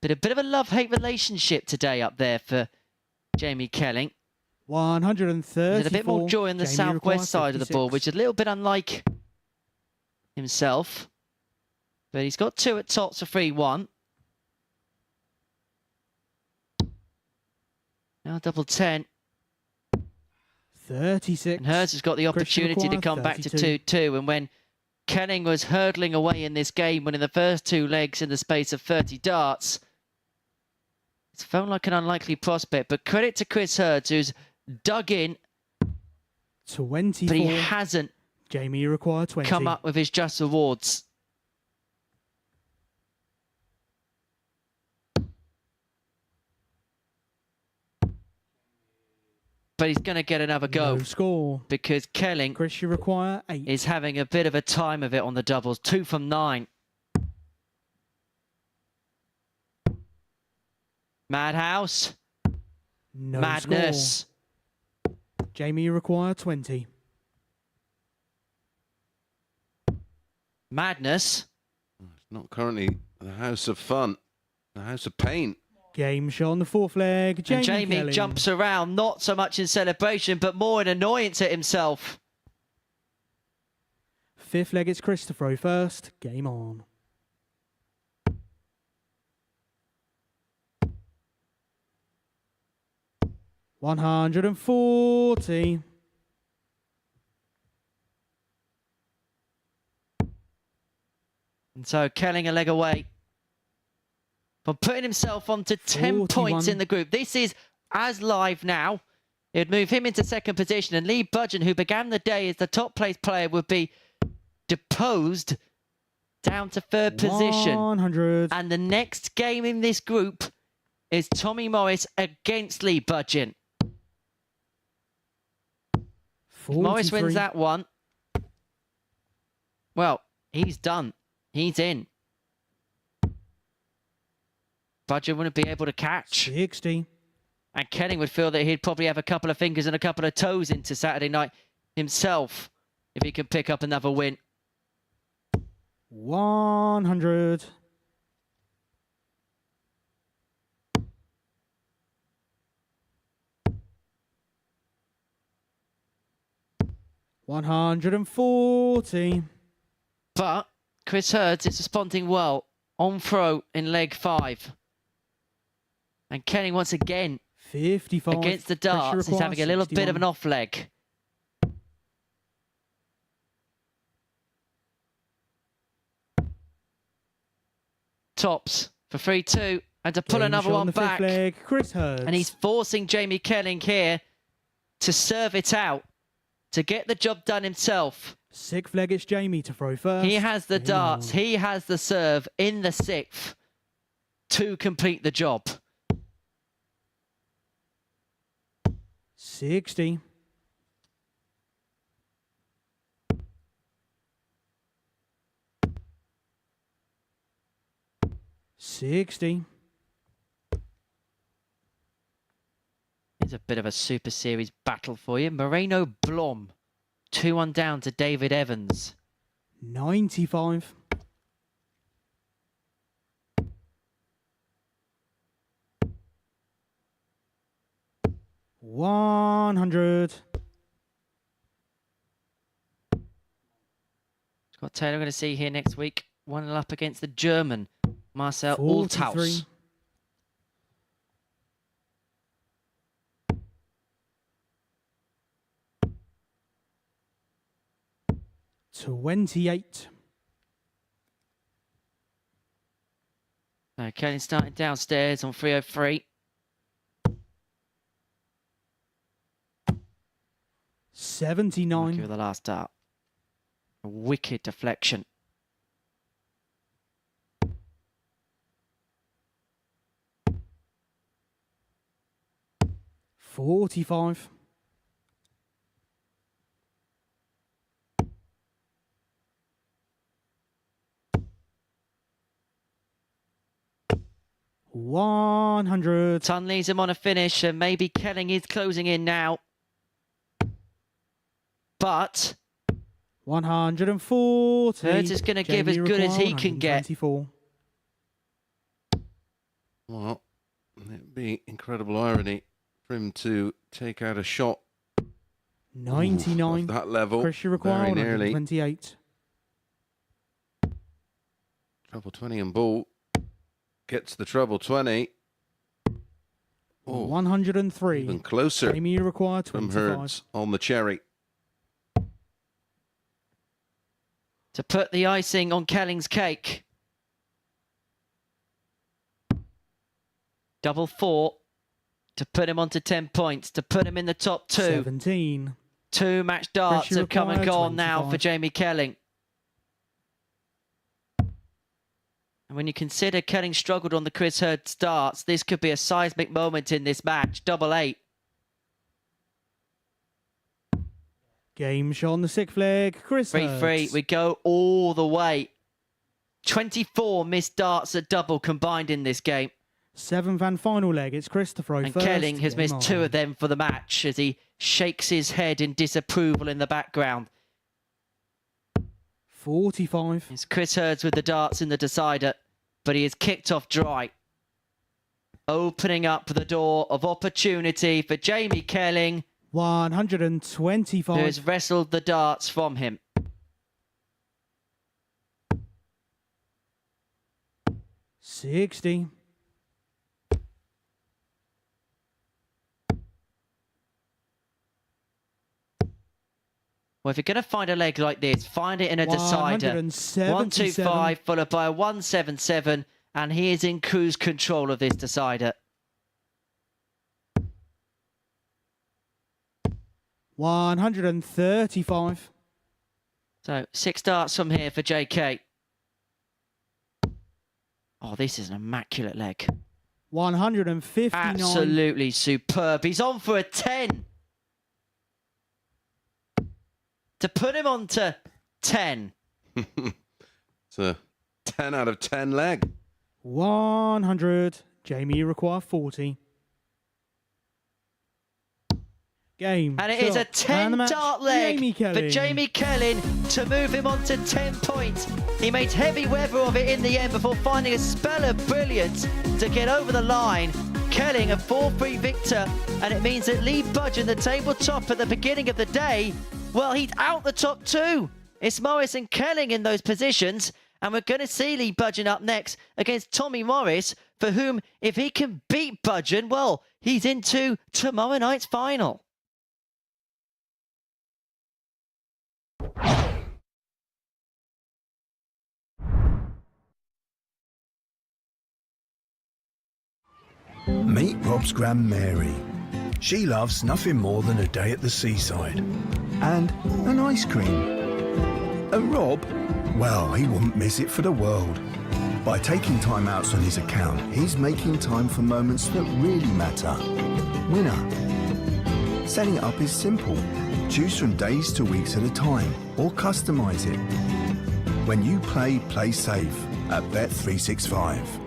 But a bit of a love-hate relationship today up there for Jamie Kelling. 134. There's a bit more joy on the Jamie require southwest side of the board, 56. which is a little bit unlike himself. But he's got 2 at tops for 3-1. Now double 10. 36. And Hurds has got the Christian opportunity to required come back to 32. 2-2. And when Kelling was hurdling away in this game, winning the first 2 legs in the space of 30 darts, it's felt like an unlikely prospect. But credit to Chris Hurds, who's dug in, 24. but he hasn't Jamie require 20. come up with his just rewards. but he's going to get another go. No score. Because Kelling Chris, you require 8. is having a bit of a time of it on the doubles. 2 from 9. Madhouse. No Madness. Score. Jamie, you require 20. Madness. It's not currently the house of fun, the house of pain. Game shot on the 4th leg. And Jamie Kelling. jumps around, not so much in celebration, but more in annoyance at himself. 5th leg, it's Chris to throw first. Game on. $140. And so Kelling a leg away from putting himself onto 10 points in the group. This is as live now. It would move him into 2nd position, and Lee Budgeon, who began the day as the top place player, would be deposed down to 3rd position. 100. And the next game in this group is Tommy Morris against Lee Budgeon. If Morris wins that one, well, he's done. He's in. Budgeon wouldn't be able to catch. 60. And Kelling would feel that he'd probably have a couple of fingers and a couple of toes into Saturday night himself if he could pick up another win. 100. $140. But Chris Hurds is responding well on throw in leg 5. And Kelling once again 55 against the darts is having a little bit of an off leg. Tops for 3-2 and to pull another one back. Leg, Chris Hurds. And he's forcing Jamie Kelling here to serve it out to get the job done himself. 6th leg, it's Jamie to throw first. He has the darts, he has the serve in the 6th to complete the job. 60. $60. Here's a bit of a Super Series battle for you. Moreno Blom, 2-1 down to David Evans. 95. $100. Scott Taylor, we're going to see here next week. 1-0 up against the German, Marcel 43. Althaus. $28. Okay, starting downstairs on 303. 79. Lucky with the last dart. A wicked deflection. $45. $100. Ton leaves him on a finish, and maybe Kelling is closing in now. But $140. Hurds is going to give as good as he can get. Well, it'd be incredible irony for him to take out a shot 99. of that level. Chris, you require very nearly. 28. Treble 20 and ball. Gets the treble 20. Oh, 103. even closer Jamie, you require from 25. Hurds on the cherry. To put the icing on Kelling's cake. Double 4 to put him onto 10 points, to put him in the top 2. 17. 2 match darts Chris, you have come and require gone now 25. for Jamie Kelling. And when you consider Kelling struggled on the Chris Hurd starts, this could be a seismic moment in this match. Double 8. Game shot on the 6th leg. Chris 3-3. Hurds. We go all the way. 24 missed darts at double combined in this game. 7th and final leg. It's Chris to throw And first. Kelling has Game missed on. 2 of them for the match as he shakes his head in disapproval in the background. 45. It's Chris Hurds with the darts in the decider, but he is kicked off dry. Opening up the door of opportunity for Jamie Kelling, 125. who has wrestled the darts from him. $60. Well, if you're going to find a leg like this, find it in a decider. 177. 125 followed by a 177, and he is in cruise control of this decider. 135. So 6 darts from here for JK. Oh, this is an immaculate leg. 159. Absolutely superb. He's on for a 10. To put him on to 10. It's a 10 out of 10 leg. 100. Jamie, you require 40. Game. And it is a shot, and the 10 match, dart leg Jamie for Kelling. Jamie Kelling to move him on to 10 points. He made heavy weather of it in the end before finding a spell of brilliance to get over the line. Kelling a 4-3 victor, and it means that Lee Budgeon, the tabletop at the beginning of the day, well, he's out the top 2. It's Morris and Kelling in those positions, and we're going to see Lee Budgeon up next against Tommy Morris, for whom, if he can beat Budgeon, well, he's into tomorrow night's final. Meet Rob's Gran Mary. She loves nothing more than a day at the seaside. And an ice cream. And Rob, well, he wouldn't miss it for the world. By taking time outs on his account, he's making time for moments that really matter. Winner. Setting it up is simple. Choose from days to weeks at a time, or customize it. When you play safe at Bet365.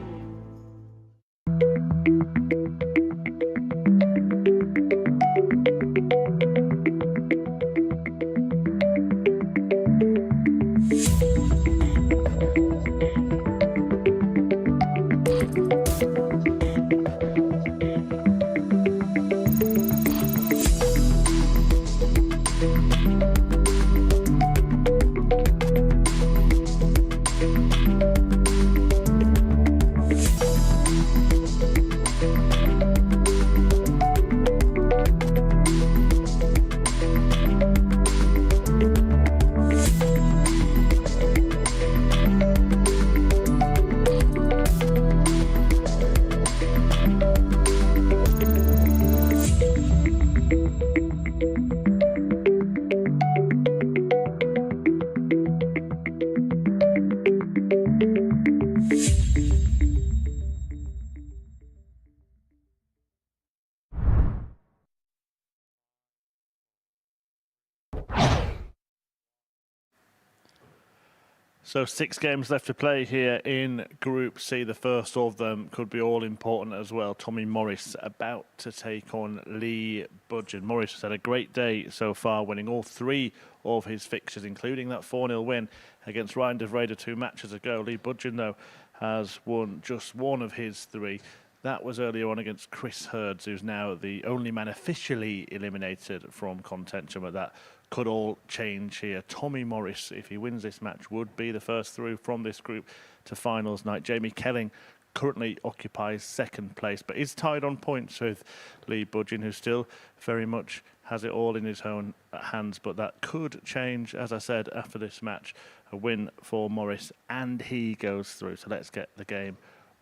So 6 games left to play here in Group C. The first of them could be all important as well. Tommy Morris about to take on Lee Budgeon. Morris has had a great day so far, winning all 3 of his fixtures, including that 4-0 win against Ryan de Vrede 2 matches ago. Lee Budgeon, though, has won just 1 of his 3. That was earlier on against Chris Hurds, who's now the only man officially eliminated from contention, but that could all change here. Tommy Morris, if he wins this match, would be the first through from this group to finals night. Jamie Kelling currently occupies 2nd place, but is tied on points with Lee Budgeon, who still very much has it all in his own hands, but that could change, as I said, after this match. A win for Morris, and he goes through. So let's get the game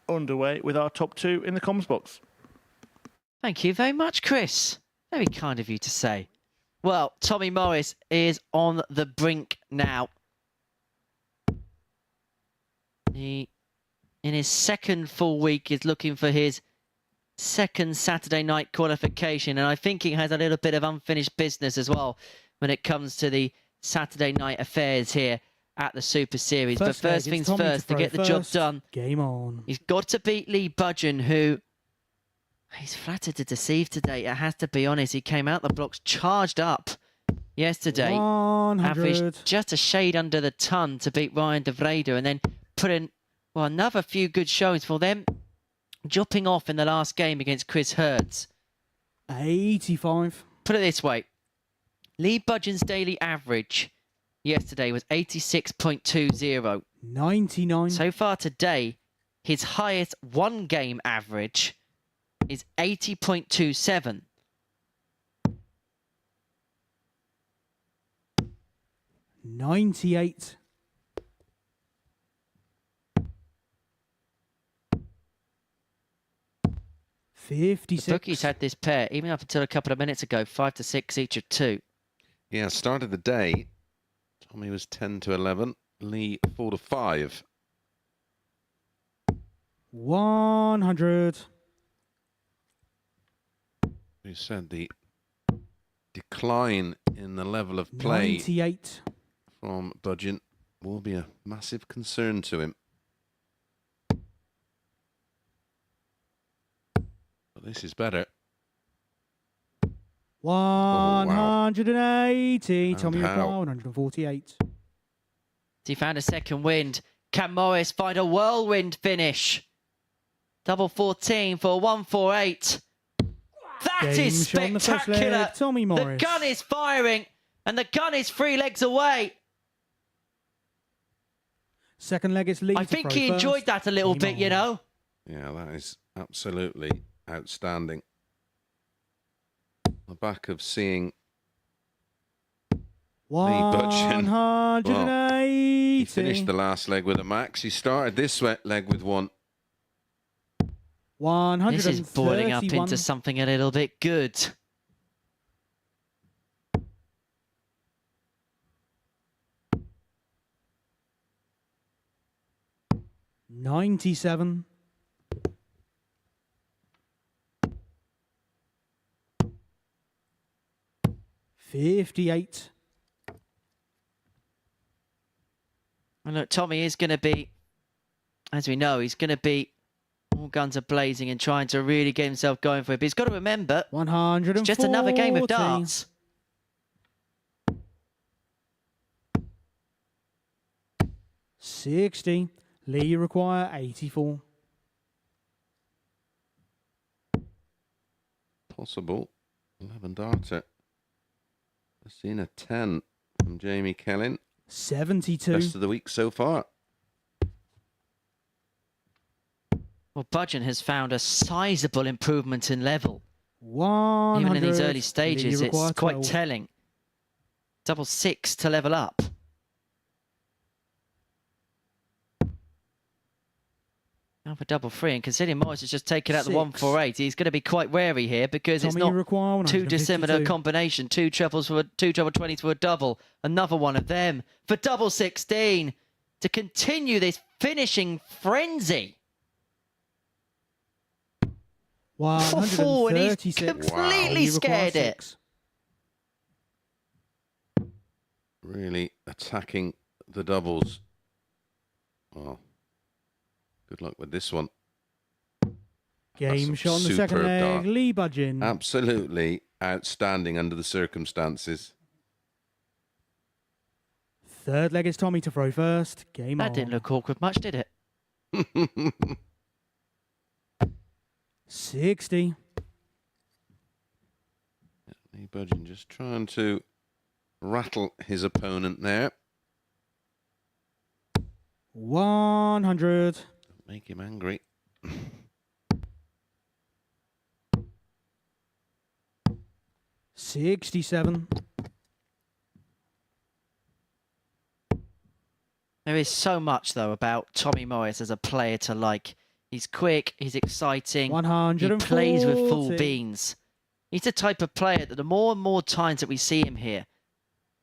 underway with our top 2 in the comms box. Thank you very much, Chris. Very kind of you to say. Well, Tommy Morris is on the brink now. He, in his 2nd full week, is looking for his 2nd Saturday night qualification, and I think he has a little bit of unfinished business as well when it comes to the Saturday night affairs here at the Super Series. But first things first, to get the job done, game on. He's got to beat Lee Budgeon, who he's flattered to deceive today. It has to be honest. He came out the blocks charged up yesterday. 100. Averaged just a shade under the ton to beat Ryan de Vrede, and then put in, well, another few good showings for them, dropping off in the last game against Chris Hurds. 85. Put it this way. Lee Budgeon's daily average yesterday was 86.20. 99. So far today, his highest one-game average is 80.27. $98. $56. The bookies had this pair, even up until a couple of minutes ago, 5 to 6 each of 2. Yeah, start of the day, Tommy was 10 to 11, Lee 4 to 5. 100. We said the decline in the level of play 98. from Budgeon will be a massive concern to him. But this is better. 180. And Tommy how? McGraw, 148. He found a second wind. Can Morris find a whirlwind finish? Double 14 for 148. That Game is shot on the first leg, spectacular. Tommy The Morris. gun is firing, and the gun is 3 legs away. Second leg is Lee. I to think throw he first. enjoyed that a little Game bit, on. you know. Yeah, that is absolutely outstanding. On the back of seeing Lee Budgeon. 180. He finished the last leg with a max. He started this leg with one. 131. This is boiling up into something a little bit good. $97. $58. And look, Tommy is going to be, as we know, he's going to be all guns are blazing and trying to really get himself going for it. But he's got to remember, 140. it's just another game of darts. $60. Lee require 84. Possible 11 darter. I've seen a 10 from Jamie Kellin. 72. Best of the week so far. Well, Budgeon has found a sizable improvement in level. 100. Even in these early stages, Lee it's require quite 12. telling. Double 6 to level up. Now for double 3, and considering Morris has just taken out the 148, he's going to be quite wary here because Tommy it's not require too 152. dissimilar combination. Two double 20s for a double. Another one of them for double 16 to continue this finishing frenzy. 4-4, and he's 136. completely Lee require scared it. 6. Really attacking the doubles. Well, good luck with this one. Game That's shot on the second superb leg. dart. Lee Budgeon. Absolutely outstanding under the circumstances. Third leg is Tommy to throw first. Game That on. didn't look awkward much, did it? 60. Lee Budgeon just trying to rattle his opponent there. 100. Make him angry. $67. There is so much, though, about Tommy Morris as a player to like. He's quick, he's exciting, he 140. plays with full beans. He's the type of player that the more and more times that we see him here,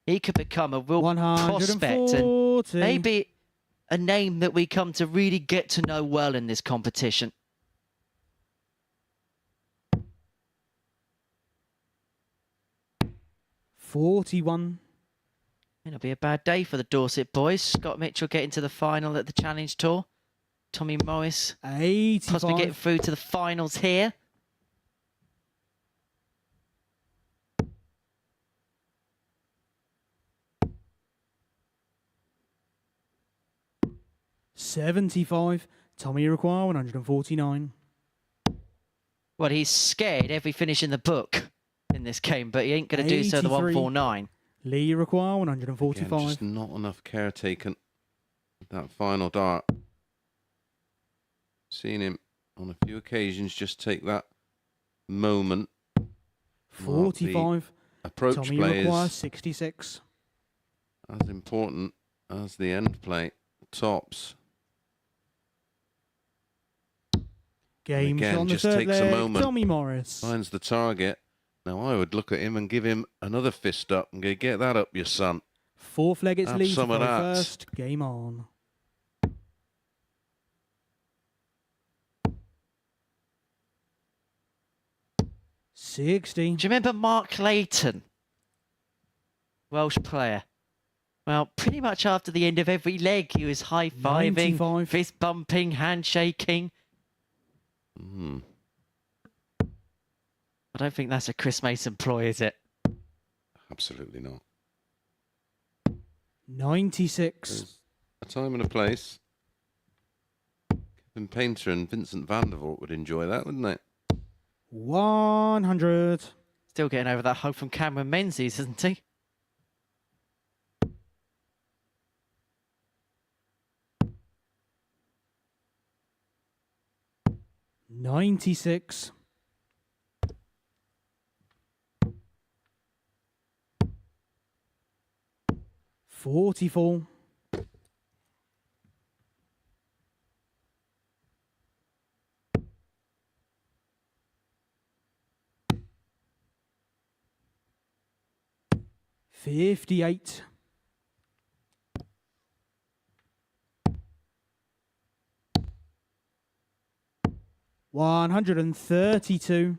he could become a real prospect and 140. maybe a name that we come to really get to know well in this competition. 41. It'll be a bad day for the Dorset boys. Scott Mitchell getting to the final at the Challenge Tour. Tommy Morris 85. possibly getting through to the finals here. $75. Tommy require 149. Well, he's scared every finish in the book in this game, but he ain't going to do so the 149. Lee require 145. Again, just not enough care taken with that final dart. Seen him on a few occasions just take that moment. 45. Approach Tommy play requires is 66. as important as the end play. Tops. Game Again, on the just third takes leg. a moment. Tommy Morris. Finds the target. Now I would look at him and give him another fist up and go, get that up, your son. Fourth leg, it's Have Lee some to of throw that. first. Game on. $60. Do you remember Mark Layton? Welsh player. Well, pretty much after the end of every leg, he was high-fiving, 95. fist-bumping, handshaking. I don't think that's a Chris Mason ploy, is it? Absolutely not. 96. There's a time and a place. Kevin Painter and Vincent van der Voort would enjoy that, wouldn't they? 100. Still getting over that hug from Cameron Menzies, isn't he? $96. $44. $58. $132.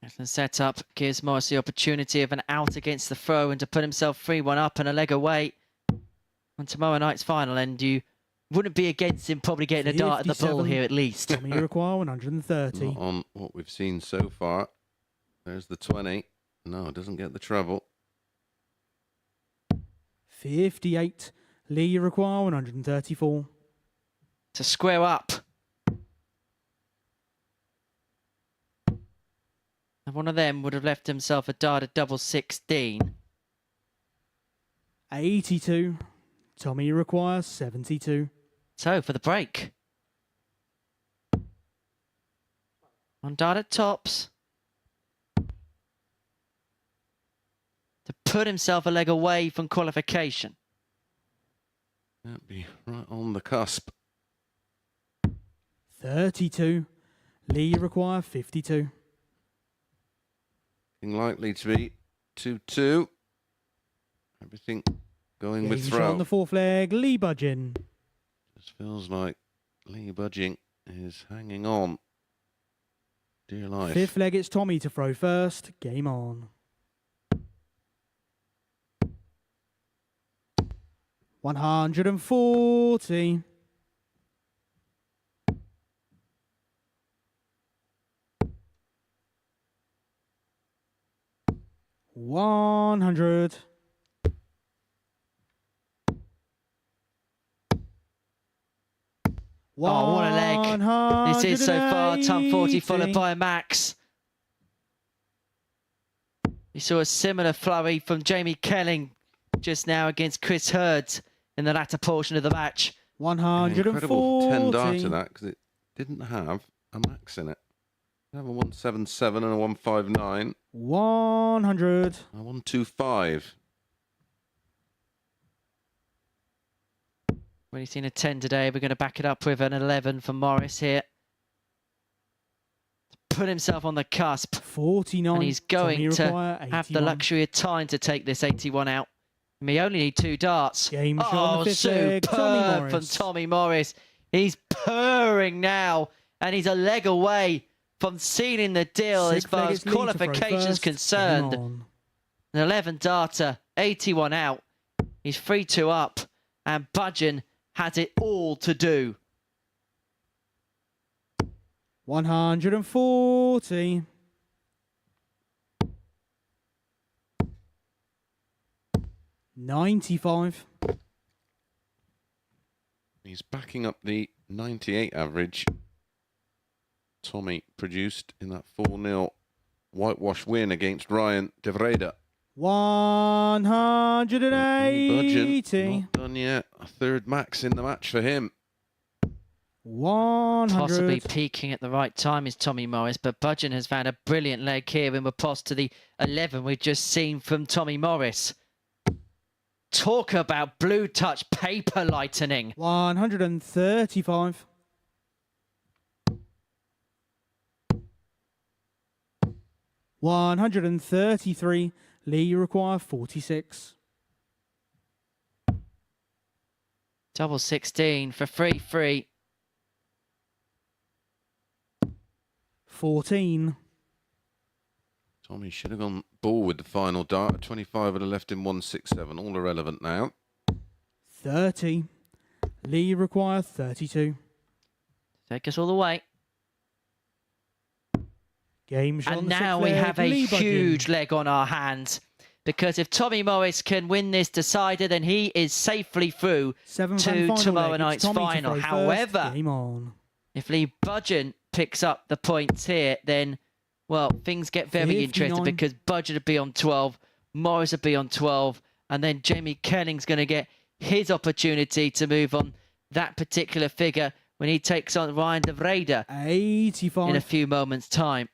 Excellent setup. Gives Morris the opportunity of an out against the throw and to put himself 3-1 up and a leg away on tomorrow night's final. And you wouldn't be against him probably getting a dart at the ball 57. here at least. Tommy require 130. Not on what we've seen so far. There's the 20. No, it doesn't get the treble. 58. Lee require 134. To square up. And one of them would have left himself a dart at double 16. 82. Tommy requires 72. So for the break. One dart at tops. To put himself a leg away from qualification. That'd be right on the cusp. 32. Lee require 52. Likely to be 2-2. Everything going with Game throw. shot on the fourth leg. Lee budging. Just feels like Lee Budging is hanging on. Dear life. Fifth leg, it's Tommy to throw first. Game on. 140. $100. Oh, what a leg. This is so far ton 40 followed by Max. We saw a similar flurry from Jamie Kelling just now against Chris Hurd in the latter portion of the match. 140. Incredible 10 dart to that because it didn't have a max in it. It had a 177 and a 159. 100. A 125. We've seen a 10 today. We're going to back it up with an 11 for Morris here. To put himself on the cusp. 49. And he's going to have the luxury of time to take this 81 out. He may only need 2 darts. Game shot on Oh, the fifth leg, Tommy superb from Morris. Tommy Morris. He's purring now. And he's a leg away from sealing the deal as Sixth far leg, as it's Lee to throw qualifications first. concerned. Game on. An 11 darter, 81 out. He's 3-2 up, and Budgeon has it all to do. 140. $95. He's backing up the 98 average Tommy produced in that 4-0 whitewash win against Ryan De Vrede. 180. Not done yet. A third max in the match for him. 100. Possibly peaking at the right time is Tommy Morris, but Budgeon has found a brilliant leg here in riposte to the 11 we've just seen from Tommy Morris. Talk about blue touch paper lightening. 135. 133. Lee, you require 46. Double 16 for 3-3. 14. Tommy should have gone ball with the final dart. 25 would have left him 167. All irrelevant now. 30. Lee, you require 32. Take us all the way. Game shot. And now we have a huge leg on our hands, because if Tommy Morris can win this decider, then he is safely through to tomorrow night's final. However, if Lee Budgeon picks up the points here, then, well, things get very interesting, because Budgeon would be on 12, Morris would be on 12, and then Jamie Kelling's going to get his opportunity to move on that particular figure when he takes on Ryan De Vrede 85 in a few moments' time.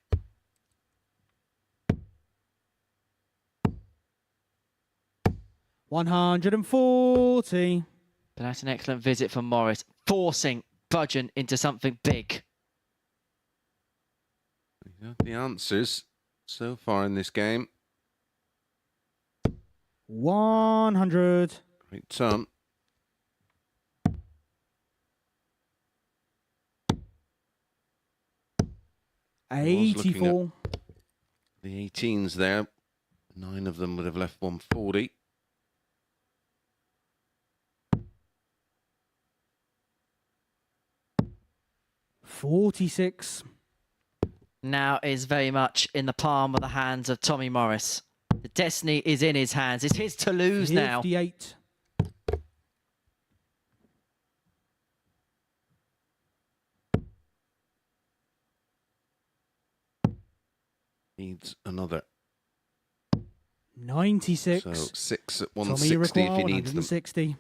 $140. But that's an excellent visit from Morris, forcing Budgeon into something big. The answers so far in this game. 100. Great turn. $84. The 18s there. 9 of them would have left 140. $46. Now is very much in the palm of the hands of Tommy Morris. The destiny is in his hands. It's his to lose now. 58. Needs another. 96. So 6 at Tommy, 160 if he needs them. 160.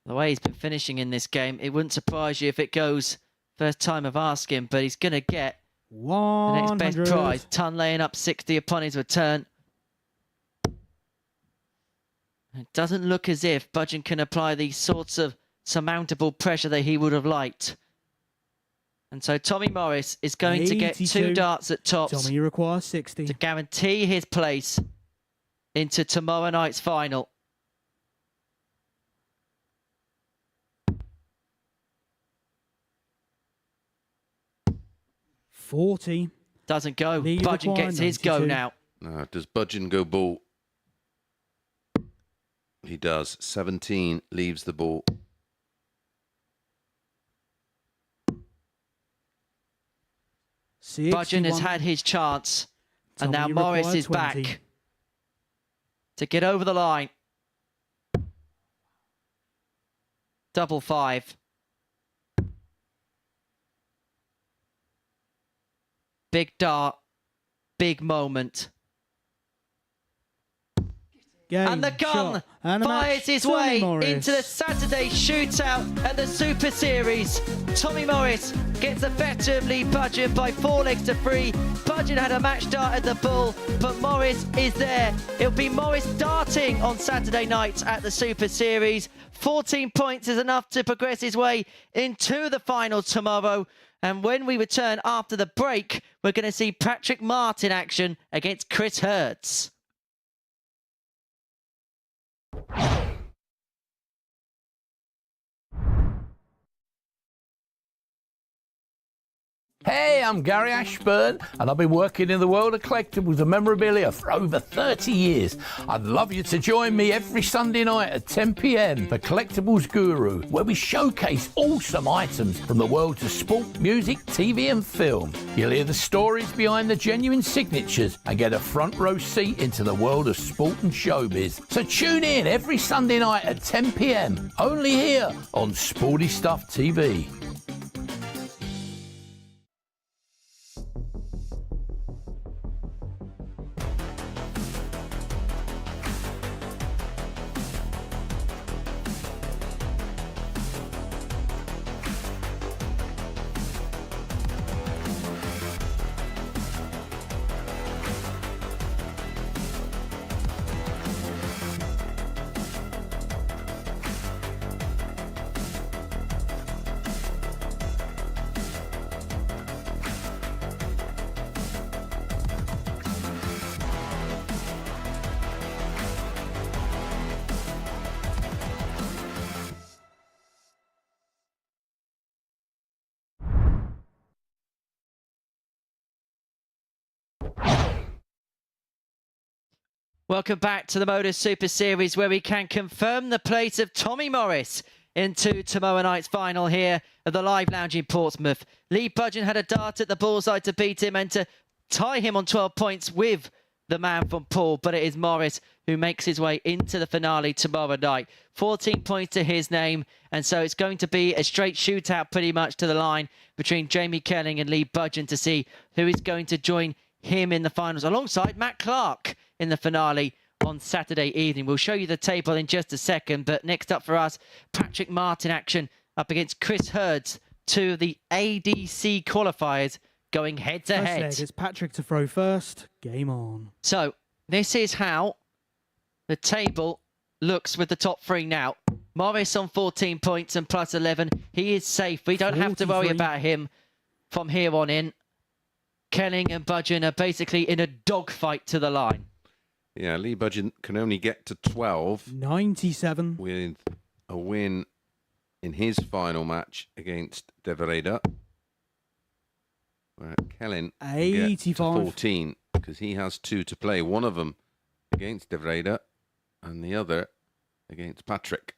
The way he's been finishing in this game, it wouldn't surprise you if it goes first time of asking, but he's going to get the next best prize. Ton laying up 60 upon his return. It doesn't look as if Budgeon can apply these sorts of surmountable pressure that he would have liked. And so Tommy Morris is going to get 2 darts at tops. Tommy, you require 60. To guarantee his place into tomorrow night's final. $40. Doesn't go. Lee, you Budgeon require gets his go 92. now. Now, does Budgeon go ball? He does. 17 leaves the ball. Budgeon has had his chance, and now Tommy, you Morris require is 20. back to get over the line. Double 5. Big dart, big moment. Game, and the gun shot, and a fires match. his Tommy way Morris. into the Saturday shootout at the Super Series. Tommy Morris gets the better of Lee Budgeon by 4 legs to 3. Budgeon had a match dart at the bull, but Morris is there. It'll be Morris darting on Saturday night at the Super Series. 14 points is enough to progress his way into the final tomorrow. And when we return after the break, we're going to see Patrick Martin action against Chris Hertz. Hey, I'm Gary Ashburn, and I've been working in the world of collectibles and memorabilia for over 30 years. I'd love you to join me every Sunday night at 10 p.m. for Collectibles Guru, where we showcase awesome items from the worlds of sport, music, TV and film. You'll hear the stories behind the genuine signatures and get a front row seat into the world of sport and showbiz. So tune in every Sunday night at 10 p.m, only here on Sporty Stuff TV. Welcome back to the MODUS Super Series, where we can confirm the place of Tommy Morris into tomorrow night's final here at the Live Lounge in Portsmouth. Lee Budgeon had a dart at the bullseye to beat him and to tie him on 12 points with the man from Paul, but it is Morris who makes his way into the finale tomorrow night. 14 points to his name, and so it's going to be a straight shootout pretty much to the line between Jamie Kelling and Lee Budgeon to see who is going to join him in the finals alongside Matt Clark in the finale on Saturday evening. We'll show you the table in just a second, but next up for us, Patrick Martin action up against Chris Hurds, two of the ADC qualifiers going head to head. It's Patrick to throw first. Game on. So this is how the table looks with the top three now. Morris on 14 points and plus 11. He is safe. We don't have to worry about him from here on in. Kelling and Budgeon are basically in a dogfight to the line. Yeah, Lee Budgeon can only get to 12. 97. With a win in his final match against De Vrede. Where Kelling can get to 14 because he has two to play. One of them against De Vrede and the other against Patrick.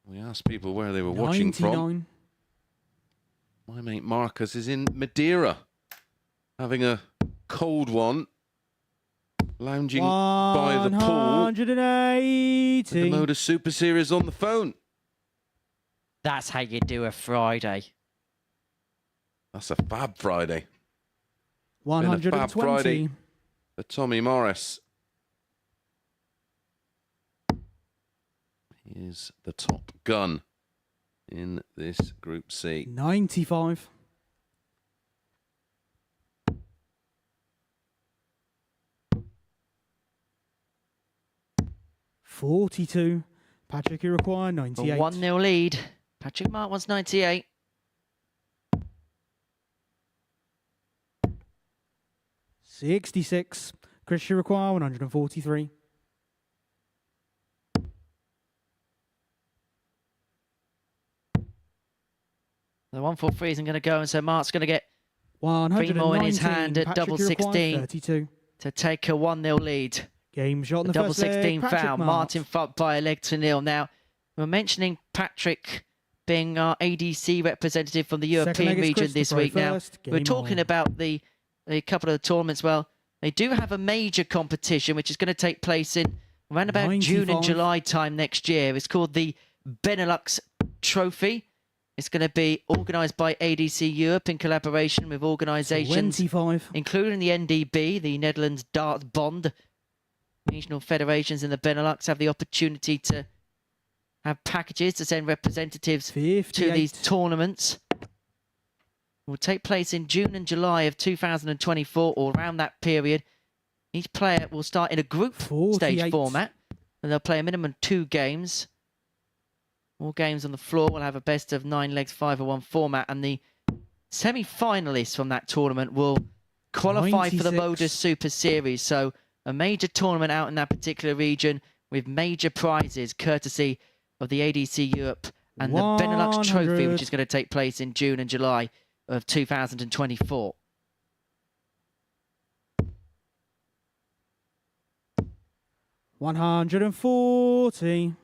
We asked people where they were watching from. My mate Marcus is in Madeira, having a cold one, lounging by the pool. 180. The MODUS Super Series on the phone. That's how you do a Friday. That's a fab Friday. 120. Been a fab Friday for Tommy Morris. He is the top gun in this Group C. 95. $42. Patrick Iroquois, 98. A 1-0 lead. Patrick Mark wants 98. $66. Chris Iroquois, 143. The 143 isn't going to go, and so Mark's going to get 119. 3 more in his hand at Patrick double Iroquois, 16 32. to take a 1-0 lead. Game shot in the double first 16 leg, foul. Martin front by a leg to nil. Now, we're mentioning Patrick being our ADC representative from the European region this week. Now, we're talking about a couple of the tournaments. Well, they do have a major competition which is going to take place in around about 95. June and July time next year. It's called the Benelux Trophy. It's going to be organised by ADC Europe in collaboration with organisations 25. including the NDB, the Netherlands Darts Bond. Regional federations in the Benelux have the opportunity to have packages to send representatives 58. to these tournaments. It will take place in June and July of 2024, or around that period. Each player will start in a group 48. stage format, and they'll play a minimum 2 games. All games on the floor will have a best of 9 legs, 5-1 format, and the semi-finalists from that tournament will qualify for the 96. MODUS Super Series. So a major tournament out in that particular region with major prizes courtesy of the ADC Europe and the Benelux Trophy, 100. which is going to take place in June and July of 2024. $140.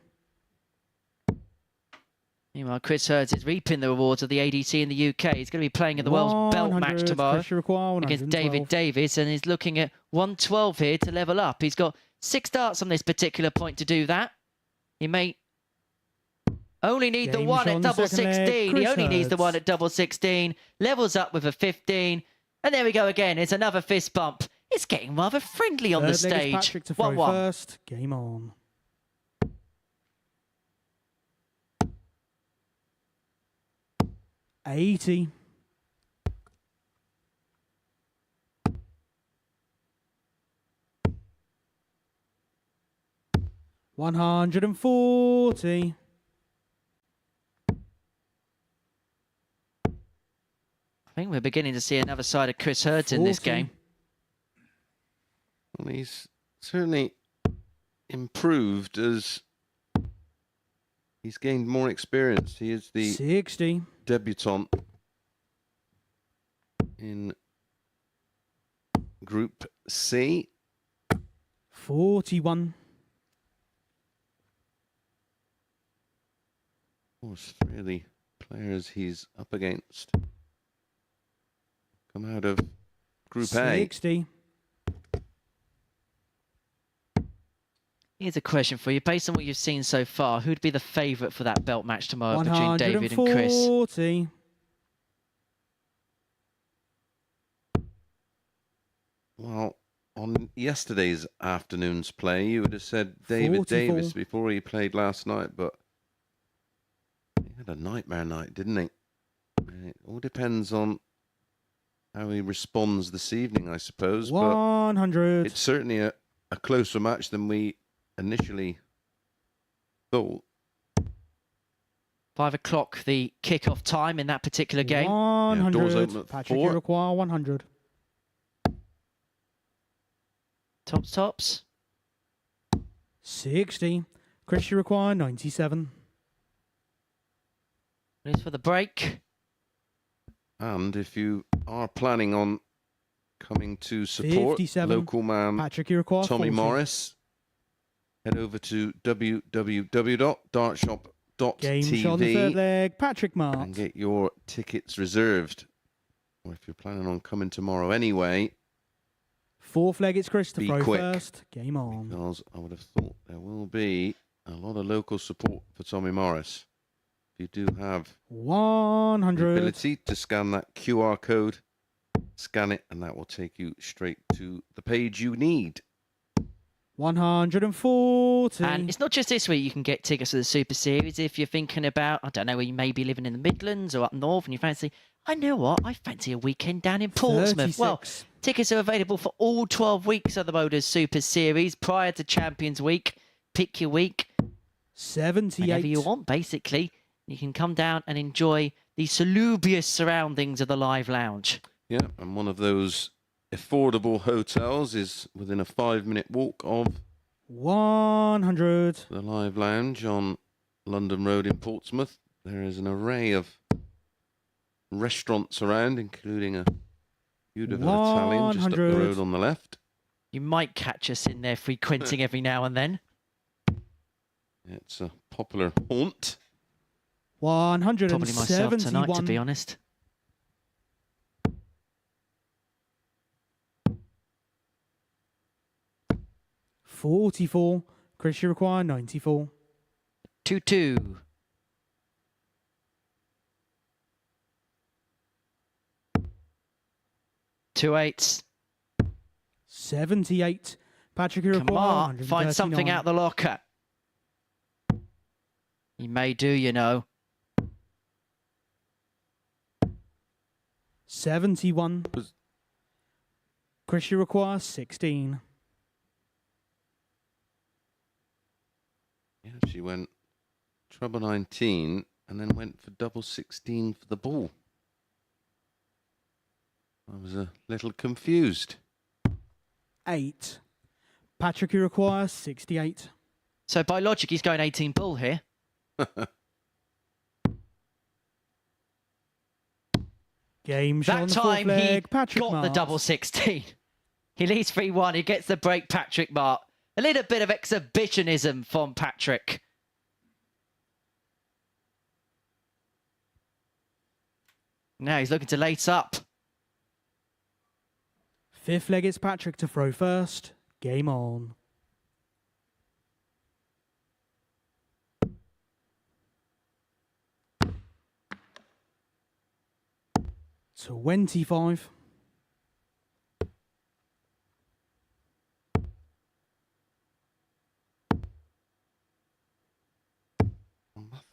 Meanwhile, Chris Hurd is reaping the rewards of the ADC in the UK. He's going to be playing in the World's Belt match 100. tomorrow Pressure required, against 112. David Davis, and he's looking at 112 here to level up. He's got 6 darts on this particular point to do that. He may only need the Game one shot at on the double second leg, 16. He Chris only needs the Hurd. one at double 16. Levels up with a 15. And there we go again. It's another fist bump. It's getting rather friendly on the Third leg is stage. Patrick to throw 1-1. first. Game on. $80. $140. I think we're beginning to see another side of Chris Hurd in this 40. game. Well, he's certainly improved as he's gained more experience. He is the 60. debutant in Group C. 41. Of course, 3 of the players he's up against come out of Group A. 60. Here's a question for you. Based on what you've seen so far, who'd be the favourite for that belt match tomorrow between David and Chris? 140. Well, on yesterday's afternoon's play, you would have said David 44. Davis before he played last night, but he had a nightmare night, didn't he? It all depends on how he responds this evening, I suppose. 100. But it's certainly a closer match than we initially thought. 5 o'clock, the kick-off time in that particular game. 100. doors open at Patrick, 4. you require 100. Tops. 60. Chris, you require 97. Ready for the break. And if you are planning on coming to support 57. local man Patrick, you require Tommy 40. Morris, head over to www.dartshop.tv Game shot on the third leg. Patrick and Mart. get your tickets reserved. Or if you're planning on coming tomorrow anyway, Fourth leg, it's Chris to be throw quick. first. Game on. Because I would have thought there will be a lot of local support for Tommy Morris. If you do have the 100. ability to scan that QR code, scan it, and that will take you straight to the page you need. 140. And it's not just this week you can get tickets to the Super Series. If you're thinking about, I don't know, where you may be living in the Midlands or up north and you fancy, I know what, I fancy a weekend down in Portsmouth. 36. Well, tickets are available for all 12 weeks of the MODUS Super Series prior to Champions Week. Pick your week. 78. Whenever you want, basically. You can come down and enjoy the salubrious surroundings of the live lounge. Yeah, and one of those affordable hotels is within a 5-minute walk of 100. the live lounge on London Road in Portsmouth. There is an array of restaurants around, including a beautiful Italian just up the 100. road on the left. You might catch us in there frequenting every now and then. It's a popular haunt. 171. Probably myself tonight, to be honest. $44. Chris, you require 94. 2-2. Two eights. 78. Patrick, you Come require on, find something 139. out the locker. You may do, you know. 71. Chris, you require 16. Yeah, she went treble 19 and then went for double 16 for the ball. I was a little confused. 8. Patrick, you require 68. So by logic, he's going 18 ball here. Game shot on That the fourth time he leg, Patrick got the Marks. double 16. He leads 3-1. He gets the break, Patrick Mark. A little bit of exhibitionism from Patrick. Now he's looking to lace up. Fifth leg, it's Patrick to throw first. Game on. $25.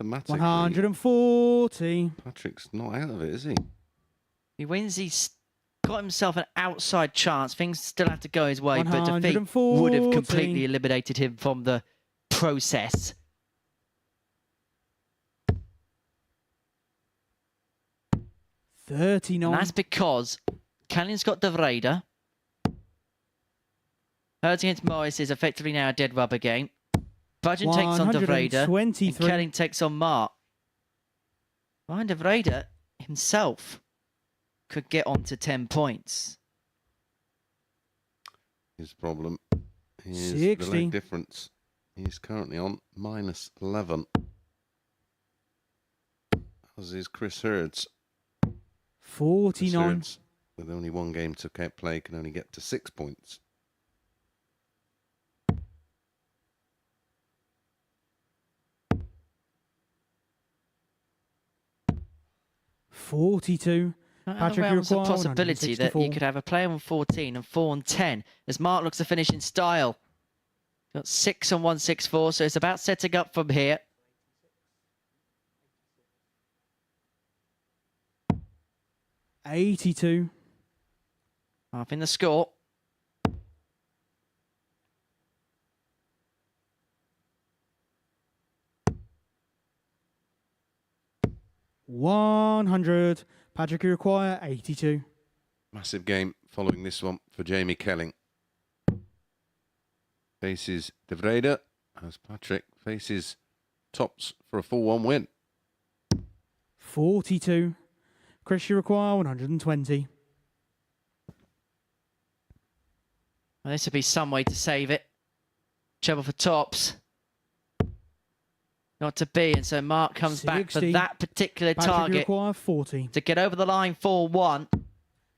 Mathematically, 140. Patrick's not out of it, is he? He wins. He's got himself an outside chance. Things still have to go his way, but defeat would have completely eliminated him from the process. $39. And that's because Callion's got De Vrede. Hurts against Morris is effectively now a dead rubber game. Budgeon takes on De Vrede, and Callion takes on Mark. Ryan De Vrede himself could get on to 10 points. His problem is 60. the leg difference. He's currently on -11. As is Chris Hurds. 49. Hurds, with only one game to play, can only get to 6 points. $42. Patrick, There's a require possibility that you could have a player on 14 and 4 on 10 as Mark looks to finish in style. Got 6 on 164, so it's about setting up from here. $82. Half in the score. $100. Patrick, you require 82. Massive game following this one for Jamie Kelling. Faces De Vrede as Patrick faces Tops for a 4-1 win. 42. Chris, you require 120. Well, this would be some way to save it. Trouble for Tops. Not to be, and so Mark comes 60. back for that particular Patrick, you target require 40. to get over the line 4-1.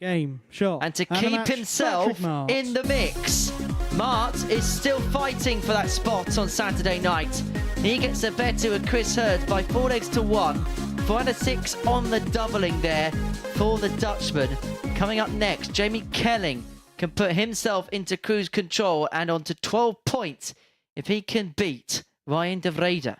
Game, shot. And to And the keep match, himself Patrick Marks. in the mix. Mart is still fighting for that spot on Saturday night. He gets a better with Chris Hurd by 4 legs to 1. 4 out of 6 on the doubling there for the Dutchman. Coming up next, Jamie Kelling can put himself into cruise control and onto 12 points if he can beat Ryan De Vrede.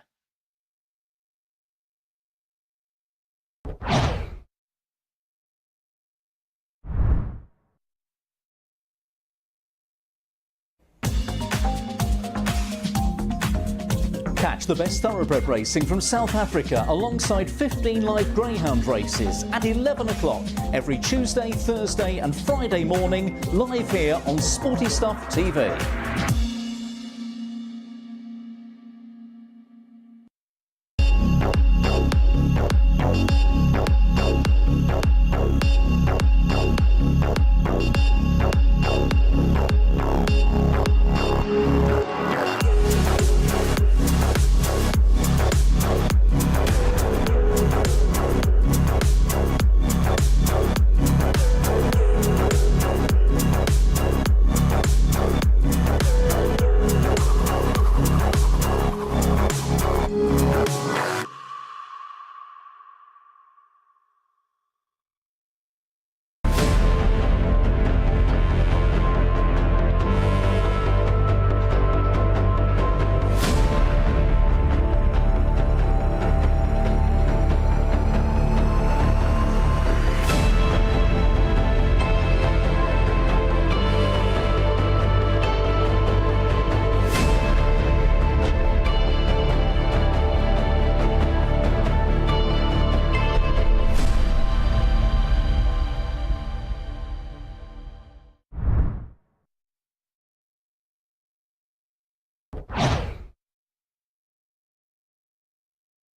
Catch the best thoroughbred racing from South Africa alongside 15 live greyhound races at 11 o'clock every Tuesday, Thursday and Friday morning, live here on Sporty Stuff TV.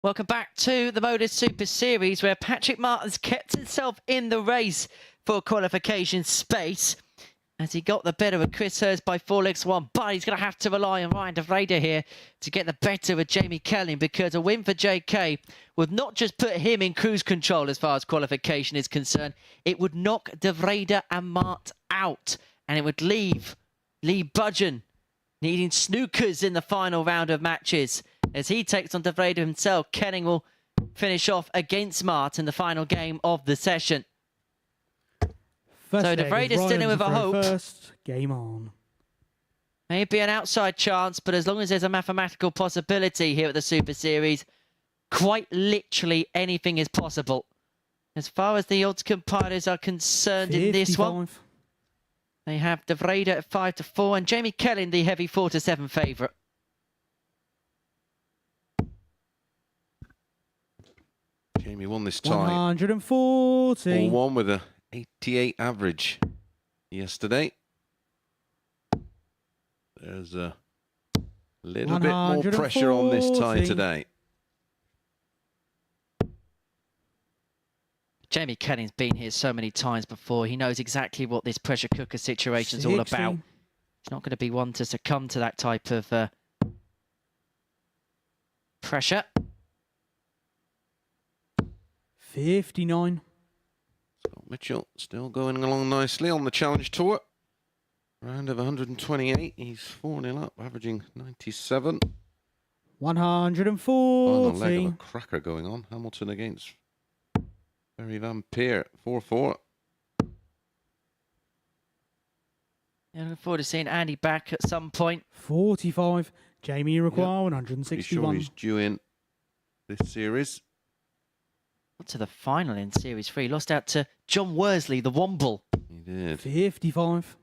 Welcome back to the MODUS Super Series, where Patrick Martin's kept himself in the race for qualification space as he got the better of Chris Hurst by 4 legs to 1. But he's going to have to rely on Ryan de Vrede here to get the better of Jamie Kelly, because a win for JK would not just put him in cruise control as far as qualification is concerned, it would knock de Vrede and Mart out, and it would leave Lee Budgeon needing snookers in the final round of matches. As he takes on de Vrede himself, Kenning will finish off against Mart in the final game of the session. So de Vrede is still in with a hope. First, game on. Maybe an outside chance, but as long as there's a mathematical possibility here at the Super Series, quite literally anything is possible. As far as the odds compilers are concerned 55. In this one, they have de Vrede at 5-4 and Jamie Kelly the heavy 4-7 favourite. Jamie won this time. 140. 4-1 with a 88 average yesterday. There's a little bit more pressure on this tie today. Jamie Kelling's been here so many times before. He knows exactly what this pressure cooker situation is all about. He's not going to be one to succumb to that type of pressure. 59. Scott Mitchell still going along nicely on the Challenge Tour. Round of 128. He's 4-0 up, averaging 97. 140. Final leg of a cracker going on. Hamilton against Barry Van Peer, 4-4. Yeah, looking forward to seeing Andy back at some point. 45. Jamie Iroquois, 161. Pretty sure he's due in this series. To the final in Series 3. Lost out to John Worsley, the Womble. He did. 55.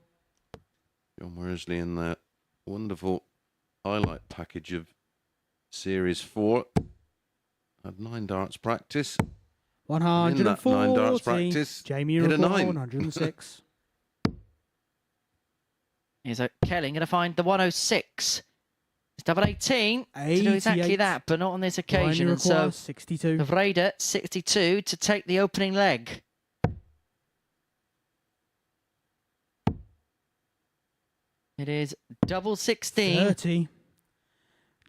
John Worsley in that wonderful highlight package of Series 4. Had 9 darts practice. 140. In that 9 darts practice, Jamie hit a Iroquois, 9. 106. Here's Kelly going to find the 106. It's double 18 to do exactly that, but not on this occasion. And so 62. de Vrede 62 to take the opening leg. It is double 16. 30.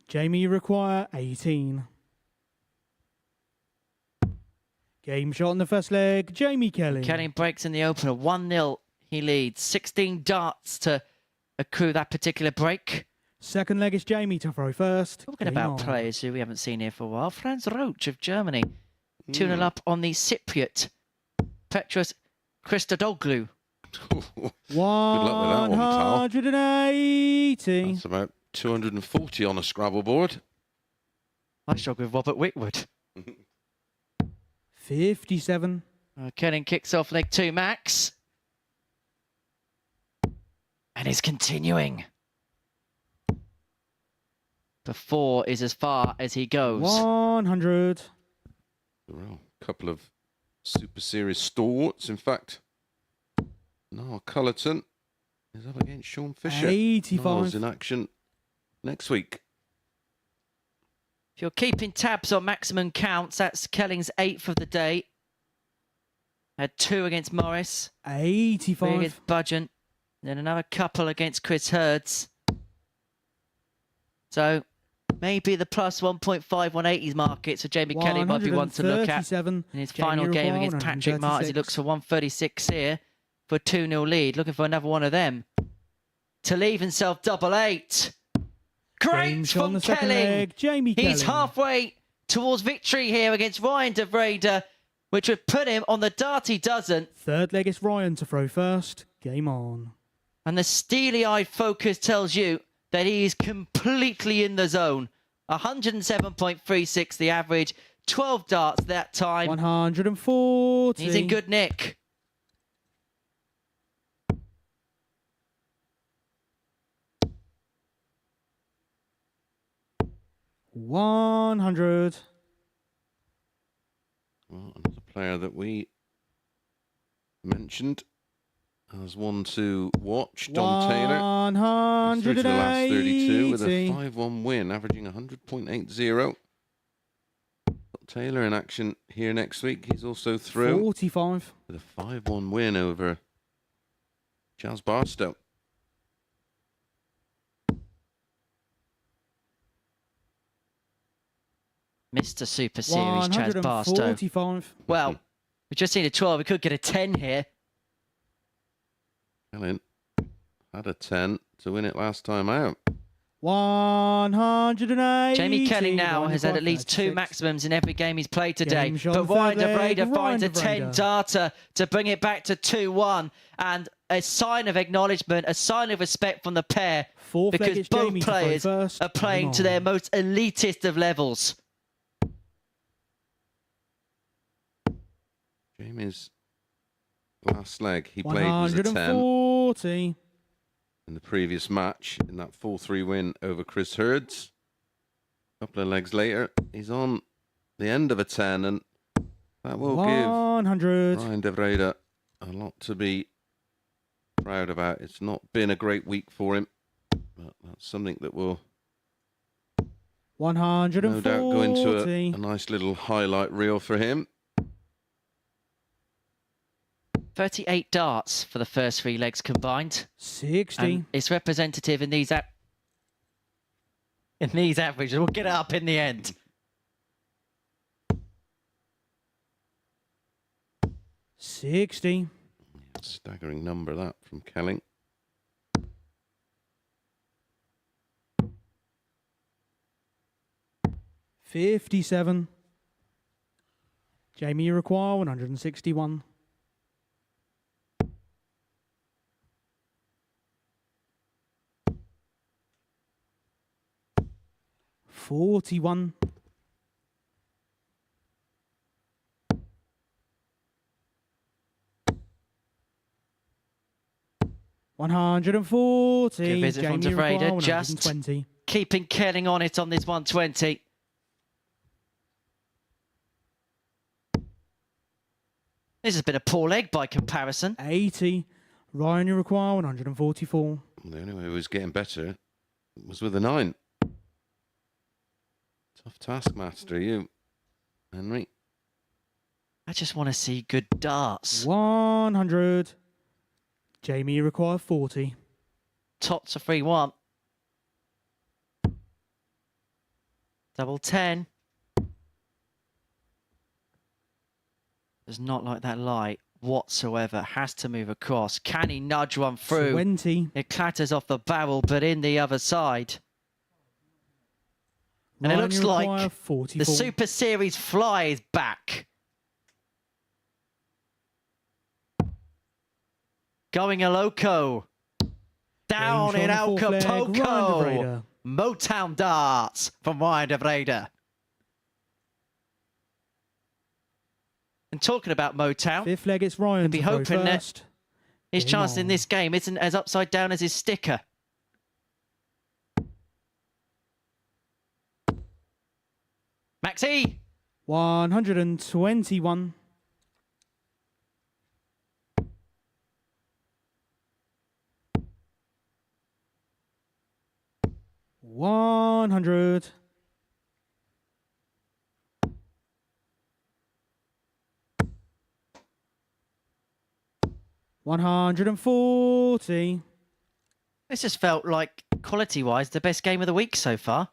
Jamie Iroquois, 18. Game shot in the first leg, Jamie Kelly. Kelly breaks in the opener, 1-0. He leads 16 darts to accrue that particular break. Second leg is Jamie to throw first. Talking about players who we haven't seen here for a while. Franz Roach of Germany. 2-0 up on the Cypriot. Petros Christodoglou. Good luck with that one, pal. 180. That's about 240 on a Scrabble board. I struggle with Robert Whitwood. 57. Kenning kicks off leg 2, Max. And is continuing. The 4 is as far as he goes. 100. Well, a couple of Super Series stalwarts, in fact. Niall Cullerton is up against Sean Fisher. 85. Niall's in action next week. If you're keeping tabs on maximum counts, that's Kelling's 8th of the day. Had 2 against Morris. 85. 3 against Budgeon. Then another couple against Chris Hurds. So maybe the plus 1.5 180s market. So Jamie Kelly might be one to look at in his final game against Patrick Martin. He looks for 136 here for a 2-0 lead. Looking for another one of them to leave himself double 8. Great from Kelly. He's halfway towards victory here against Ryan de Vrede, which would put him on the darty dozen. Third leg is Ryan to throw first. Game on. And the steely-eyed focus tells you that he is completely in the zone. 107.36 the average. 12 darts that time. 140. He's in good nick. Well, another player that we mentioned as one to watch, Don Taylor. He's through to the last 32 with a 5-1 win, averaging 100.80. Taylor in action here next week. He's also through 45. with a 5-1 win over Charles Barstow. Mr. Super Series, Chaz Barstow. 145. Well, we've just seen a 12. We could get a 10 here. Helen had a 10 to win it last time out. 180. Jamie Kelly now has had at least 2 maximums in every game he's played today. But Ryan de Vrede finds a 10 darter to bring it back to 2-1. And a sign of acknowledgement, a sign of respect from the pair. Because both players are playing to their most elitist of levels. Jamie's last leg, he played was a 10 140. in the previous match in that 4-3 win over Chris Hurds. A couple of legs later, he's on the end of a 10, and that will 100. give Ryan de Vrede a lot to be proud about. It's not been a great week for him, but that's something that will 140. no doubt go into a nice little highlight reel for him. 38 darts for the first 3 legs combined. 60. And it's representative in these averages. We'll get it up in the end. 60. Staggering number that from Kelling. $57. Jamie, you require 161. 41. 140. Good visit from de Jamie, Vrede, just 120. keeping Kelling on it on this 120. This has been a poor leg by comparison. 80. Ryan, you require 144. The only way he was getting better was with a 9. Tough taskmaster, you, Henry. I just want to see good darts. 100. Jamie, you require 40. Tots a 3-1. Double 10. Does not like that light whatsoever. Has to move across. Can he nudge one through? 20. It clatters off the barrel, but in the other side. And Ryan, it looks you require like 44. the Super Series fly is back. Going a loco. Down in Acapulco. Motown darts from Ryan de Vrede. And talking about Motown, 5th leg, it's Ryan. I'd be hoping that his chance in this game isn't as upside down as his sticker. Maxi! 121. 100. 140. This has felt like, quality-wise, the best game of the week so far.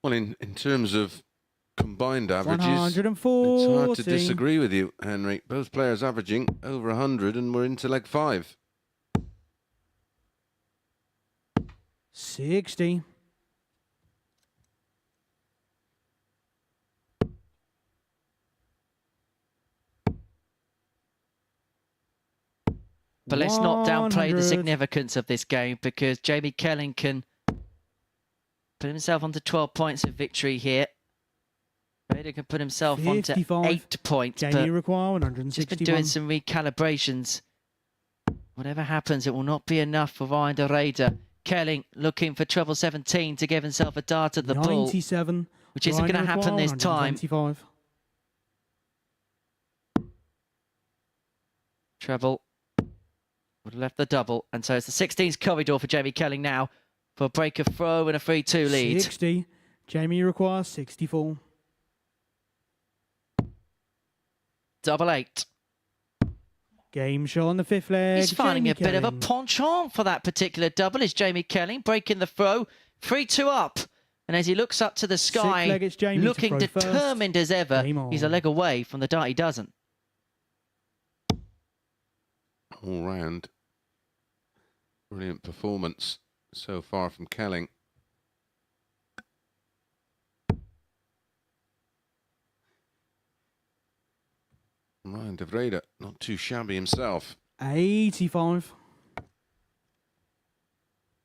Well, in terms of combined averages, 140. it's hard to disagree with you, Henry. Both players averaging over 100, and we're into leg 5. 60. But let's not downplay the 100. significance of this game, because Jamie Kelling can put himself onto 12 points of victory here. Vader can put himself 55. onto 8 points, Jamie but require just been 161. doing some recalibrations. Whatever happens, it will not be enough for Ryan de Vrede. Kelling looking for treble 17 to give himself a dart at the bull, 97. which isn't going to happen this time. 125. Treble would have left the double, and so it's the 16th corridor for Jamie Kelling now for a break of throw and a 3-2 lead. 60. Jamie requires 64. double 8. Game shot on the 5th leg. He's finding Jamie a bit of a Kelling. penchant for that particular double. Is Jamie Kelling breaking the throw, 3-2 up. And as he looks up to the sky, Leg, it's Jamie looking to throw determined as ever, he's a leg away from the dart he doesn't. All round, brilliant performance so far from Kelling. Ryan de Vrede, not too shabby himself. 85.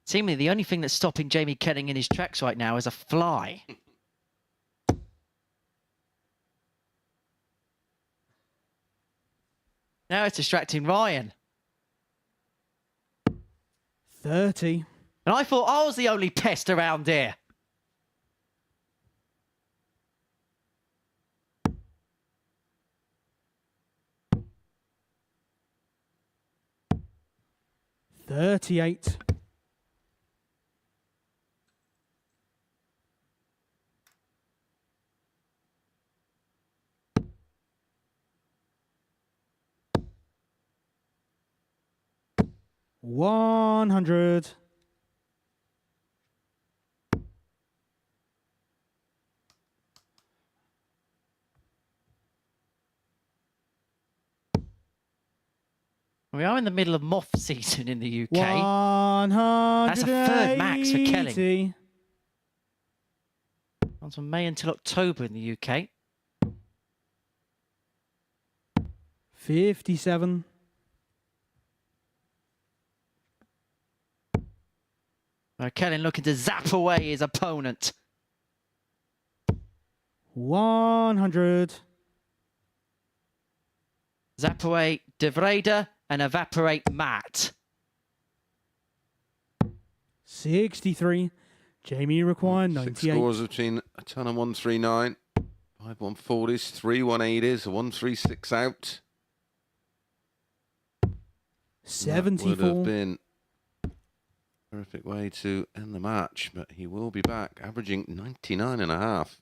Seemingly the only thing that's stopping Jamie Kelling in his tracks right now is a fly. Now it's distracting Ryan. 30. And I thought I was the only pest around here. $38. $100. We are in the middle of moth season in the UK. 180. That's a third max for Kelling. Runs from May until October in the UK. 57. Kelling looking to zap away his opponent. 100. Zap away de Vrede and evaporate Matt. 63. Jamie required 98. Six scores between a ton of 139, 5 140s, 3 180s, a 136 out. 74. That would have been a terrific way to end the match, but he will be back, averaging 99.5.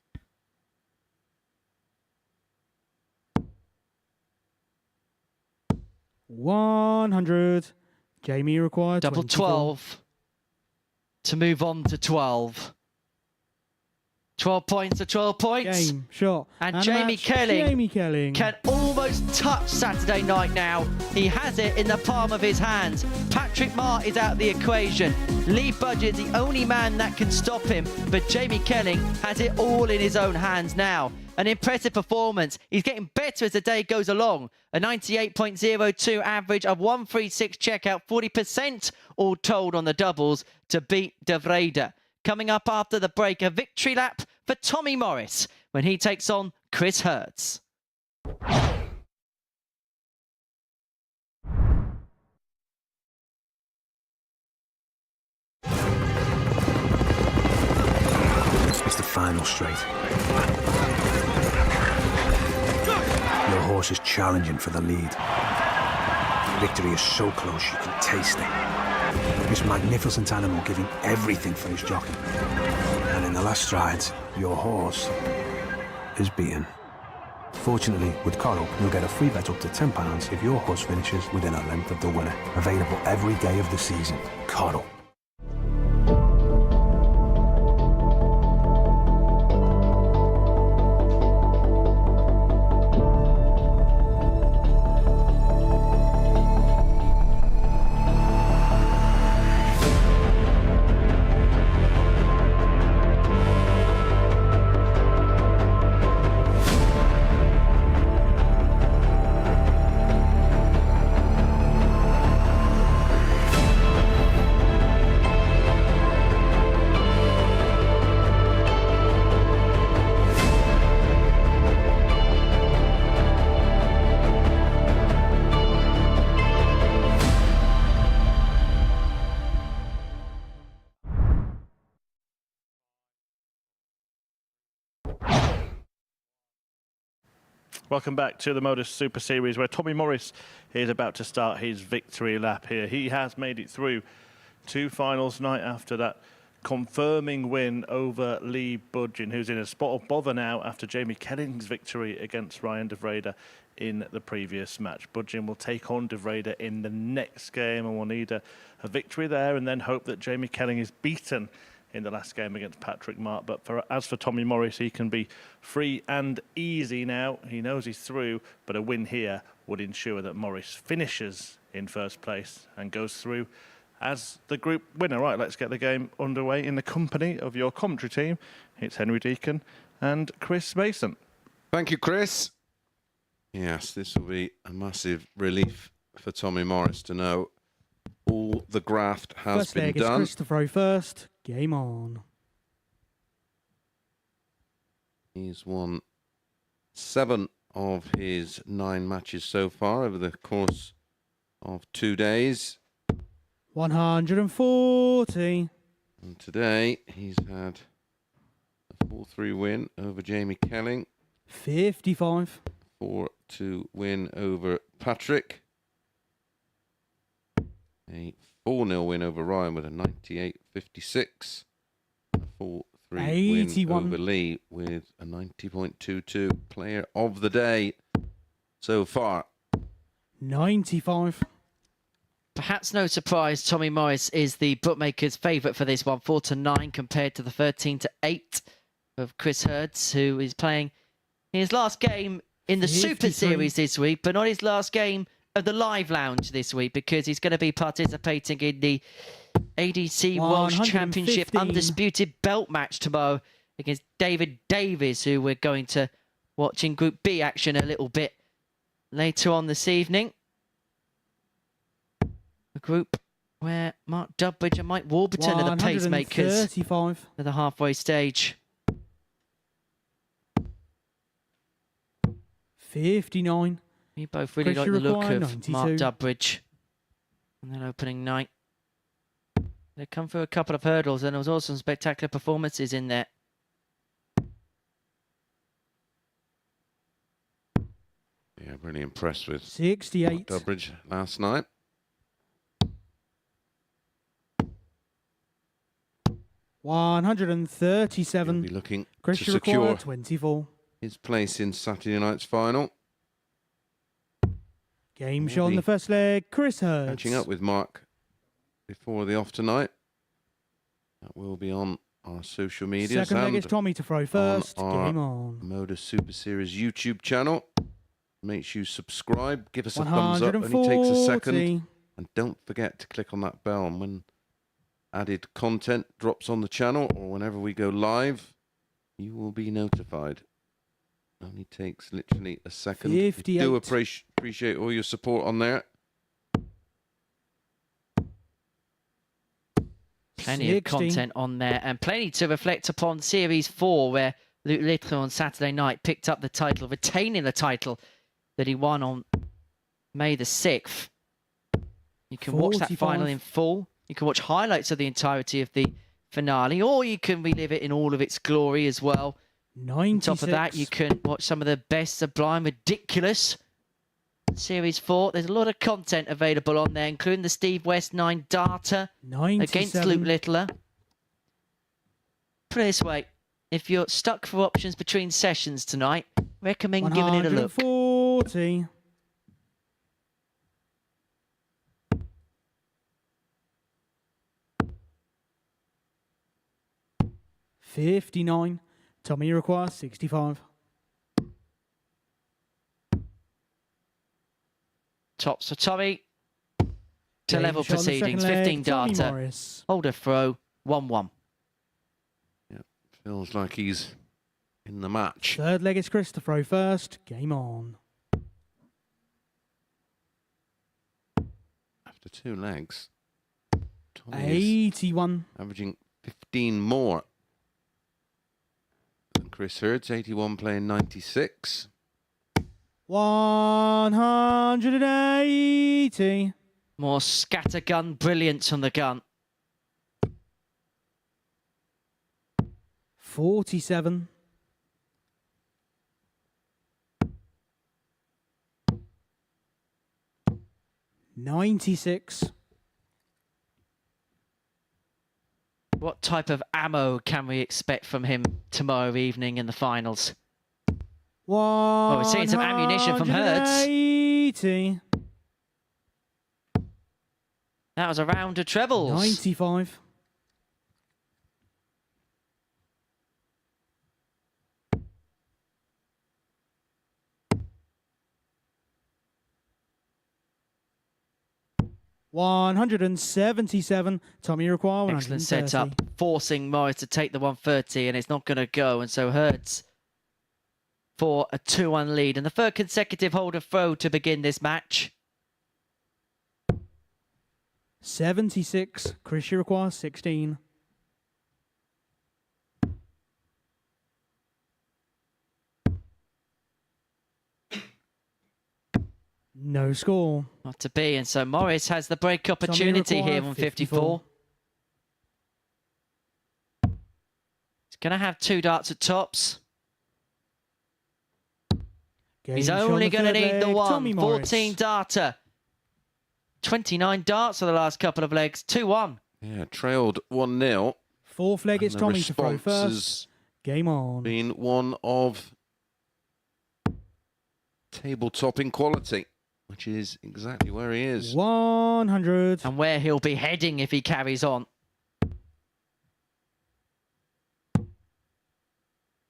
$100. Jamie required Double 24. 12 to move on to 12. 12 points to 12 points. Game shot. And Jamie Kelling can almost touch Saturday night now. He has it in the palm of his hands. Patrick Marr is out of the equation. Lee Budgett's the only man that can stop him, but Jamie Kelling has it all in his own hands now. An impressive performance. He's getting better as the day goes along. A 98.02 average, of 136 checkout, 40% all told on the doubles to beat de Vrede. Coming up after the break, a victory lap for Tommy Morris when he takes on Chris Hertz. It's the final straight. Your horse is challenging for the lead. Victory is so close you can taste it. This magnificent animal giving everything for his jockey. And in the last strides, your horse is beaten. Fortunately, with Coral, you'll get a free bet up to £10 if your horse finishes within a length of the winner. Available every day of the season. Coral. Welcome back to the MODUS Super Series, where Tommy Morris is about to start his victory lap here. He has made it through 2 finals night after that confirming win over Lee Budgeon, who's in a spot of bother now after Jamie Kelling's victory against Ryan de Vrede in the previous match. Budgeon will take on de Vrede in the next game, and we'll need a victory there and then hope that Jamie Kelling is beaten in the last game against Patrick Mark. But as for Tommy Morris, he can be free and easy now. He knows he's through, but a win here would ensure that Morris finishes in first place and goes through as the group winner. Right, let's get the game underway in the company of your commentary team. It's Henry Deacon and Chris Mason. Thank you, Chris. Yes, this will be a massive relief for Tommy Morris to know all the graft has First been leg is done. Chris to throw first. Game on. He's won 7 of his 9 matches so far over the course of 2 days. 140. And today he's had a 4-3 win over Jamie Kelling. 55. 4-2 win over Patrick. A 4-0 win over Ryan with a 98.56. A 4-3 win 81. over Lee with a 90.22. Player of the day so far. 95. Perhaps no surprise, Tommy Morris is the bookmaker's favourite for this one, 4-9 compared to the 13-8 of Chris Hertz, who is playing his last game in the 53. Super Series this week, but not his last game of the Live Lounge this week, because he's going to be participating in the ADC World Championship 115. Undisputed Belt match tomorrow against David Davies, who we're going to watch in Group B action a little bit later on this evening. A group where Mark Dudbridge and Mike Warburton are the pacemakers 35. at the halfway stage. 59. We both really like Pressure the look required, of 92. Mark Dudbridge on that opening night. They come through a couple of hurdles, and there was also some spectacular performances in there. Yeah, really impressed with 68. Dudbridge last night. He'll 137. be looking to Pressure secure required 24. his place in Saturday night's final. Game We'll shot in be the first leg. Chris Hertz. Catching up with Mark before the off tonight. That will be on our social media. Second leg is Tommy to throw first. Game on. MODUS Super Series YouTube channel. Make sure you subscribe. Give us a thumbs up. Only takes a second. 140. And don't forget to click on that bell. And when added content drops on the channel or whenever we go live, you will be notified. Only takes literally a second. 58. We do appreciate all your support on there. Plenty of content on there, and plenty to reflect upon Series 4, where Luke Little on Saturday night picked up the title, retaining the title that he won on May the 6th. You can watch that 45. final in full. You can watch highlights of the entirety of the finale, or you can relive it in all of its glory as well. 96. On top of that, you can watch some of the best, sublime, ridiculous Series 4. There's a lot of content available on there, including the Steve West 9 data 97. against Luke Littler. Put it this way, if you're stuck for options between sessions tonight, recommend giving it a look. 140. $59. Tommy requires 65. Tops for Tommy. To Game level shot in the proceedings, second leg, 15 Tommy data. Morris. Hold a throw, 1-1. Feels like he's in the match. Third leg is Chris to throw first. Game on. After 2 legs, Tommy is 81. averaging 15 more than Chris Hertz, 81 playing 96. 180. More scattergun brilliance on the gun. 47. 96. What type of ammo can we expect from him tomorrow evening in the finals? Oh, we're seeing some ammunition from Hertz. 180. That was a round of trebles. 95. $177. Tommy, you require 130. Excellent setup, forcing Morris to take the 130, and it's not going to go. And so Hertz for a 2-1 lead. And the third consecutive holder throw to begin this match. 76. Chris, you require 16. No score. Not to be, and so Morris has the break opportunity here on 54. He's going to have 2 darts at tops. He's only going to need the 1. 14 darter. 29 darts for the last couple of legs. 2-1. Yeah, trailed 1-0. Fourth leg, it's Tommy to throw first. Game on. Been one of table-topping quality, which is exactly where he is. 100. And where he'll be heading if he carries on.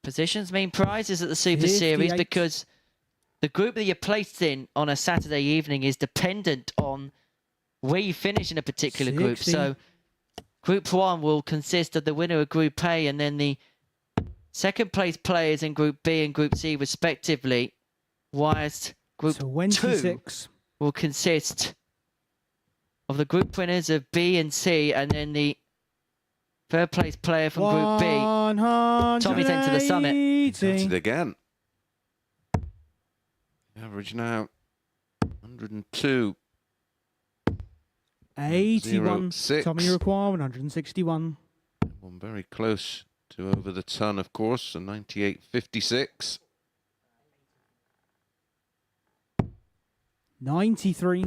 Positions mean prizes at the Super 58. Series because the group that you're placed in on a Saturday evening is dependent on where you finish in a particular group. 60. So Group 1 will consist of the winner of Group A and then the second place players in Group B and Group C respectively, whilst Group 26. 2 will consist of the group winners of B and C and then the third place player from Group B. Tommy's into the summit. He's at it again. Average now 102. 81. 06. Tommy, you require 161. One very close to over the ton, of course, a 98.56. 93.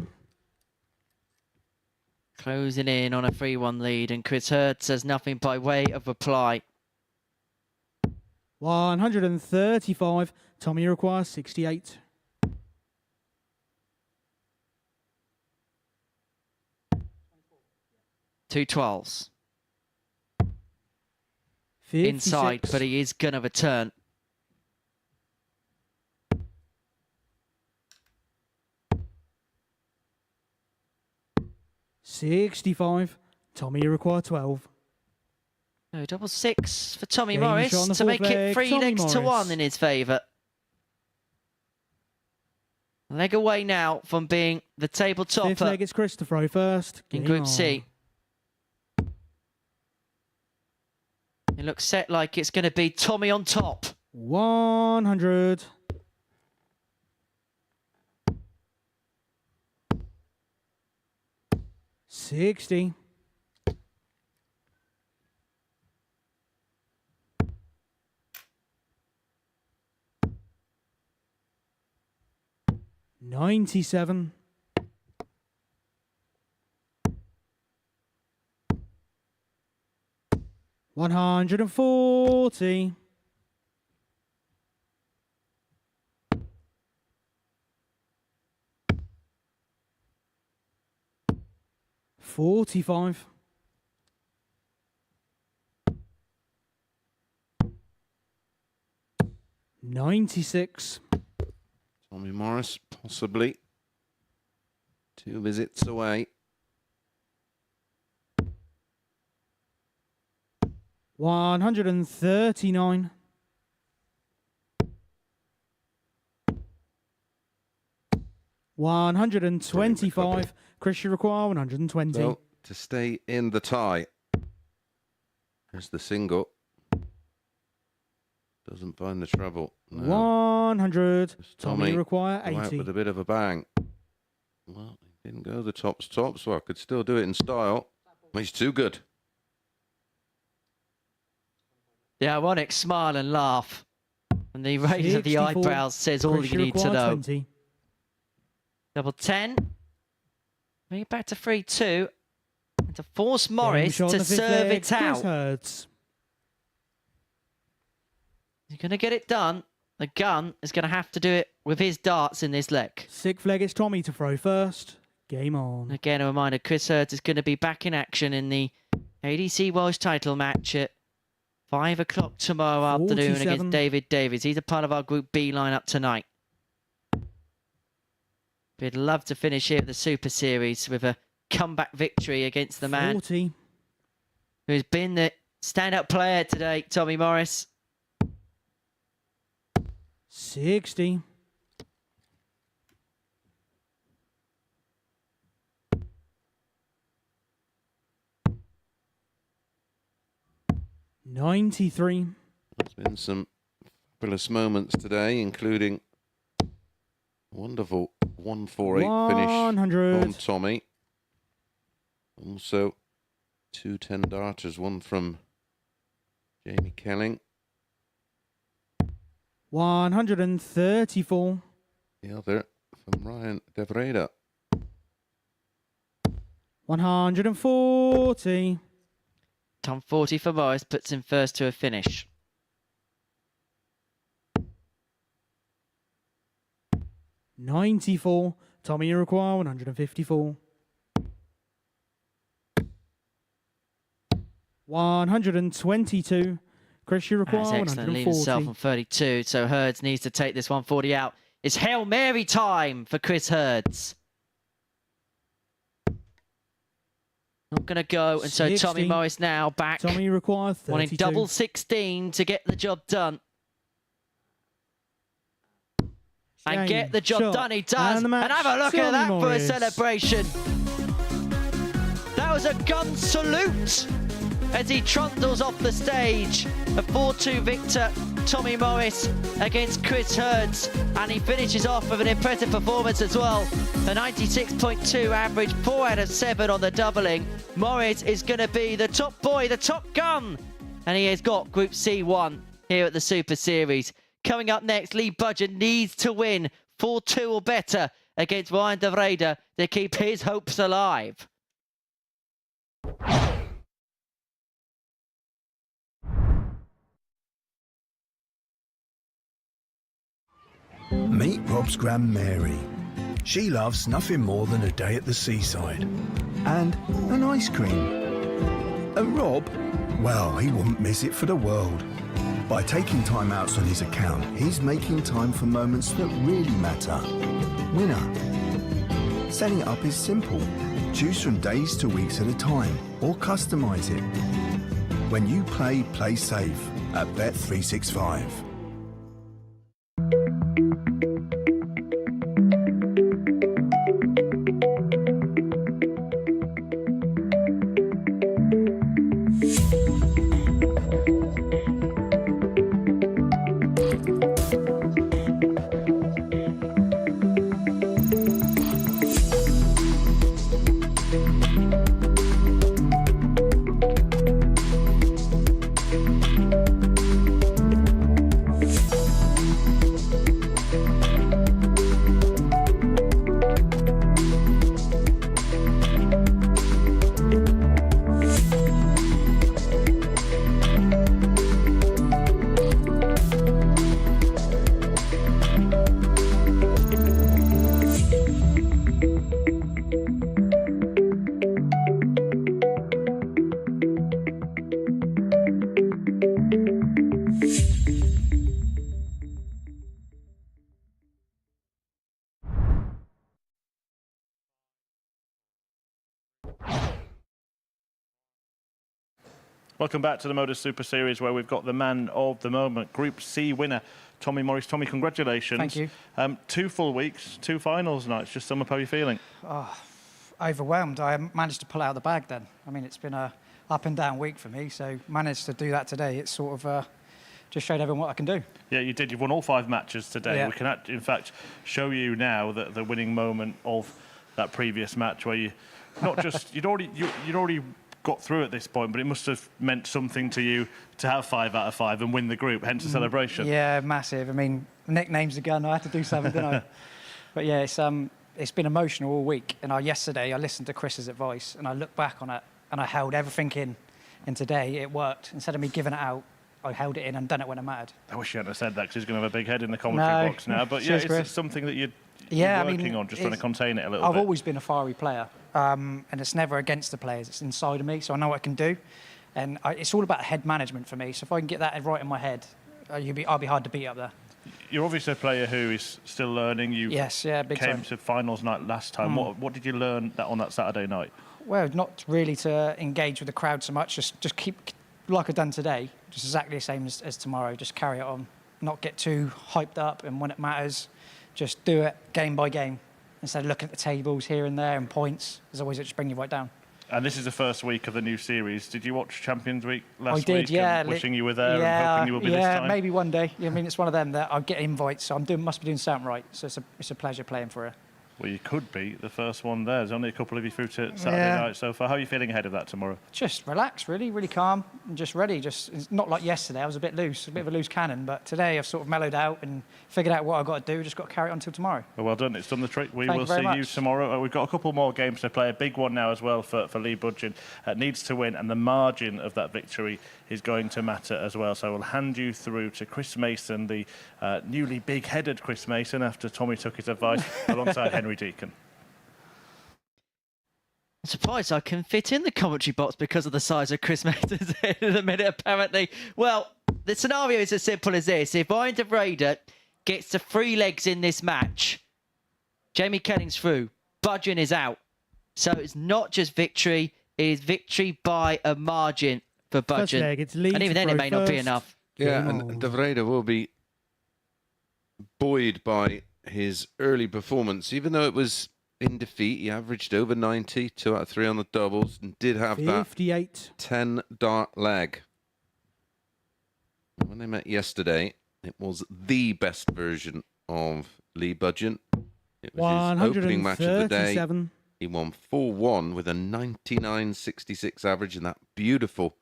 Closing in on a 3-1 lead, and Chris Hertz has nothing by way of reply. 135. Tommy, you require 68. Two 12s. 56. Inside, but he is going to return. $65. Tommy, you require 12. No, double 6 for Tommy Game Morris shot on the to make fourth it leg. 3 Tommy legs to Morris. 1 in his favour. Leg away now from being the table Fifth topper leg, it's Chris to throw first. in Game Group on. C. It looks set like it's going to be Tommy on top. 100. $60. $97. $140. $45. $96. Tommy Morris, possibly 2 visits away. $139. $125. Chris, you require 120. So, to stay in the tie. There's the single. Doesn't find the treble. No. 100. Tommy, Tommy you require go out 80. with a bit of a bang. Well, he didn't go the tops, so I could still do it in style. He's too good. The ironic smile and laugh. And the raise of the 64. eyebrows says all Chris, you need to require know. 20. Double 10. Bring it back to 3-2. to force Morris to serve it out. Hurds. He's going to get it done. The gun is going to have to do it with his darts in this leg. Sixth leg, it's Tommy to throw first. Game on. Again, a reminder, Chris Hurds is going to be back in action in the ADC Welsh title match at 5 o'clock tomorrow afternoon against David Davies. He's a part of our Group B lineup tonight. We'd love to finish here at the Super Series with a comeback victory against the man 40. who's been the standout player today, Tommy Morris. 60. $93. There's been some fabulous moments today, including a wonderful 148 finish 100. from Tommy. Also, 2 10 darters, one from Jamie Kelling. 134. The other from Ryan De Vrede. 140. Tom 40 for Morris puts him first to a finish. $94. Tommy Iroquois, 154. 122. Chris Iroquois, That's excellent, leaving 140. himself on 32, so Hurds needs to take this 140 out. It's Hail Mary time for Chris Hurds. Not going to go, and so 60. Tommy Morris now back. Tommy Iroquois, 32. Wanting double 16 to get the job done. And get the job done, he does. And have a look at that for a celebration. That was a gun salute as he trundles off the stage. A 4-2 victor, Tommy Morris against Chris Hurds. And he finishes off with an impressive performance as well. A 96.2 average, 4 out of 7 on the doubling. Morris is going to be the top boy, the top gun. And he has got Group C1 here at the Super Series. Coming up next, Lee Budgeon needs to win 4-2 or better against Ryan De Vrede to keep his hopes alive. Meet Rob's Gran Mary. She loves nothing more than a day at the seaside. And an ice cream. And Rob, well, he wouldn't miss it for the world. By taking time outs on his account, he's making time for moments that really matter. Winner. Setting it up is simple. Choose from days to weeks at a time, or customize it. When you play safe at Bet365. Welcome back to the MODUS Super Series, where we've got the man of the moment, Group C winner, Tommy Morris. Tommy, congratulations. Thank you. 2 full weeks, 2 finals nights. Just sum up how you're feeling. Oh, overwhelmed. I managed to pull it out of the bag then. I mean, it's been a up and down week for me, so managed to do that today. It sort of just showed everyone what I can do. Yeah, you did. You've won all 5 matches today. Yeah. We can, in fact, show you now that the winning moment of that previous match, where you not just you'd already got through at this point, but it must have meant something to you to have 5 out of 5 and win the group, hence the celebration. Yeah, massive. I mean, nicknames again. I had to do something, didn't I? But yeah, it's been emotional all week. And yesterday I listened to Chris's advice and I look back on it and I held everything in. And today it worked. Instead of me giving it out, I held it in and done it when it mattered. I wish you hadn't have said that because he's going to have a big head in the commentary box now. But yeah, it's something that you're working on, just trying to contain it a little bit. I've always been a fiery player, and it's never against the players. It's inside of me, so I know what I can do. And it's all about head management for me. So if I can get that right in my head, I'll be hard to beat up there. You're obviously a player who is still learning. You big came time. to finals night last time. What did you learn on that Saturday night? Well, not really to engage with the crowd so much. Just keep, like I've done today, just exactly the same as tomorrow. Just carry it on. Not get too hyped up, and when it matters, just do it game by game. Instead of looking at the tables here and there and points, as always, it just bring you right down. And this is the first week of the new series. Did you watch Champions Week last week? I did, yeah. Wishing you were there and hoping you will be this time? Yeah, maybe one day. I mean, it's one of them that I get invites, so must be doing something right. So it's a pleasure playing for her. Well, you could be the first one there. There's only a couple of you through to Saturday night so far. How are you feeling ahead of that tomorrow? Just relaxed, really calm, and just ready. It's not like yesterday. I was a bit loose, a bit of a loose cannon. But today I've sort of mellowed out and figured out what I've got to do. Just got to carry it on until tomorrow. Well done. It's done the trick. We Thank will you very see much. you tomorrow. We've got a couple more games to play. A big one now as well for Lee Budgeon. Needs to win, and the margin of that victory is going to matter as well. So we'll hand you through to Chris Mason, the newly big-headed Chris Mason, after Tommy took his advice, alongside Henry Deacon. I'm surprised I can fit in the commentary box because of the size of Chris Mason's head in a minute, apparently. Well, the scenario is as simple as this. If Iron de Vrede gets to 3 legs in this match, Jamie Kenning's through, Budgeon is out. So it's not just victory, it is victory by a margin for Budgeon. And even then, it may not be enough. Yeah, and de Vrede will be buoyed by his early performance, even though it was in defeat. He averaged over 90, 2 out of 3 on the doubles, and did have 58. that 10-dart leg. When they met yesterday, it was the best version of Lee Budgeon. It was his opening match of the day. He won 4-1 with a 99.66 average and that beautiful,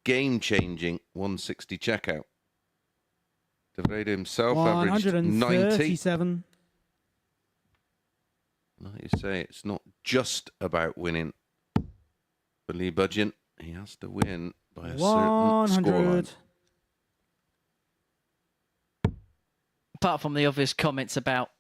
game-changing 160 checkout. De Vrede himself averaged 90. Like you say, it's not just about winning. For Lee Budgeon, he has to win by a certain scoreline. Apart from the obvious comments about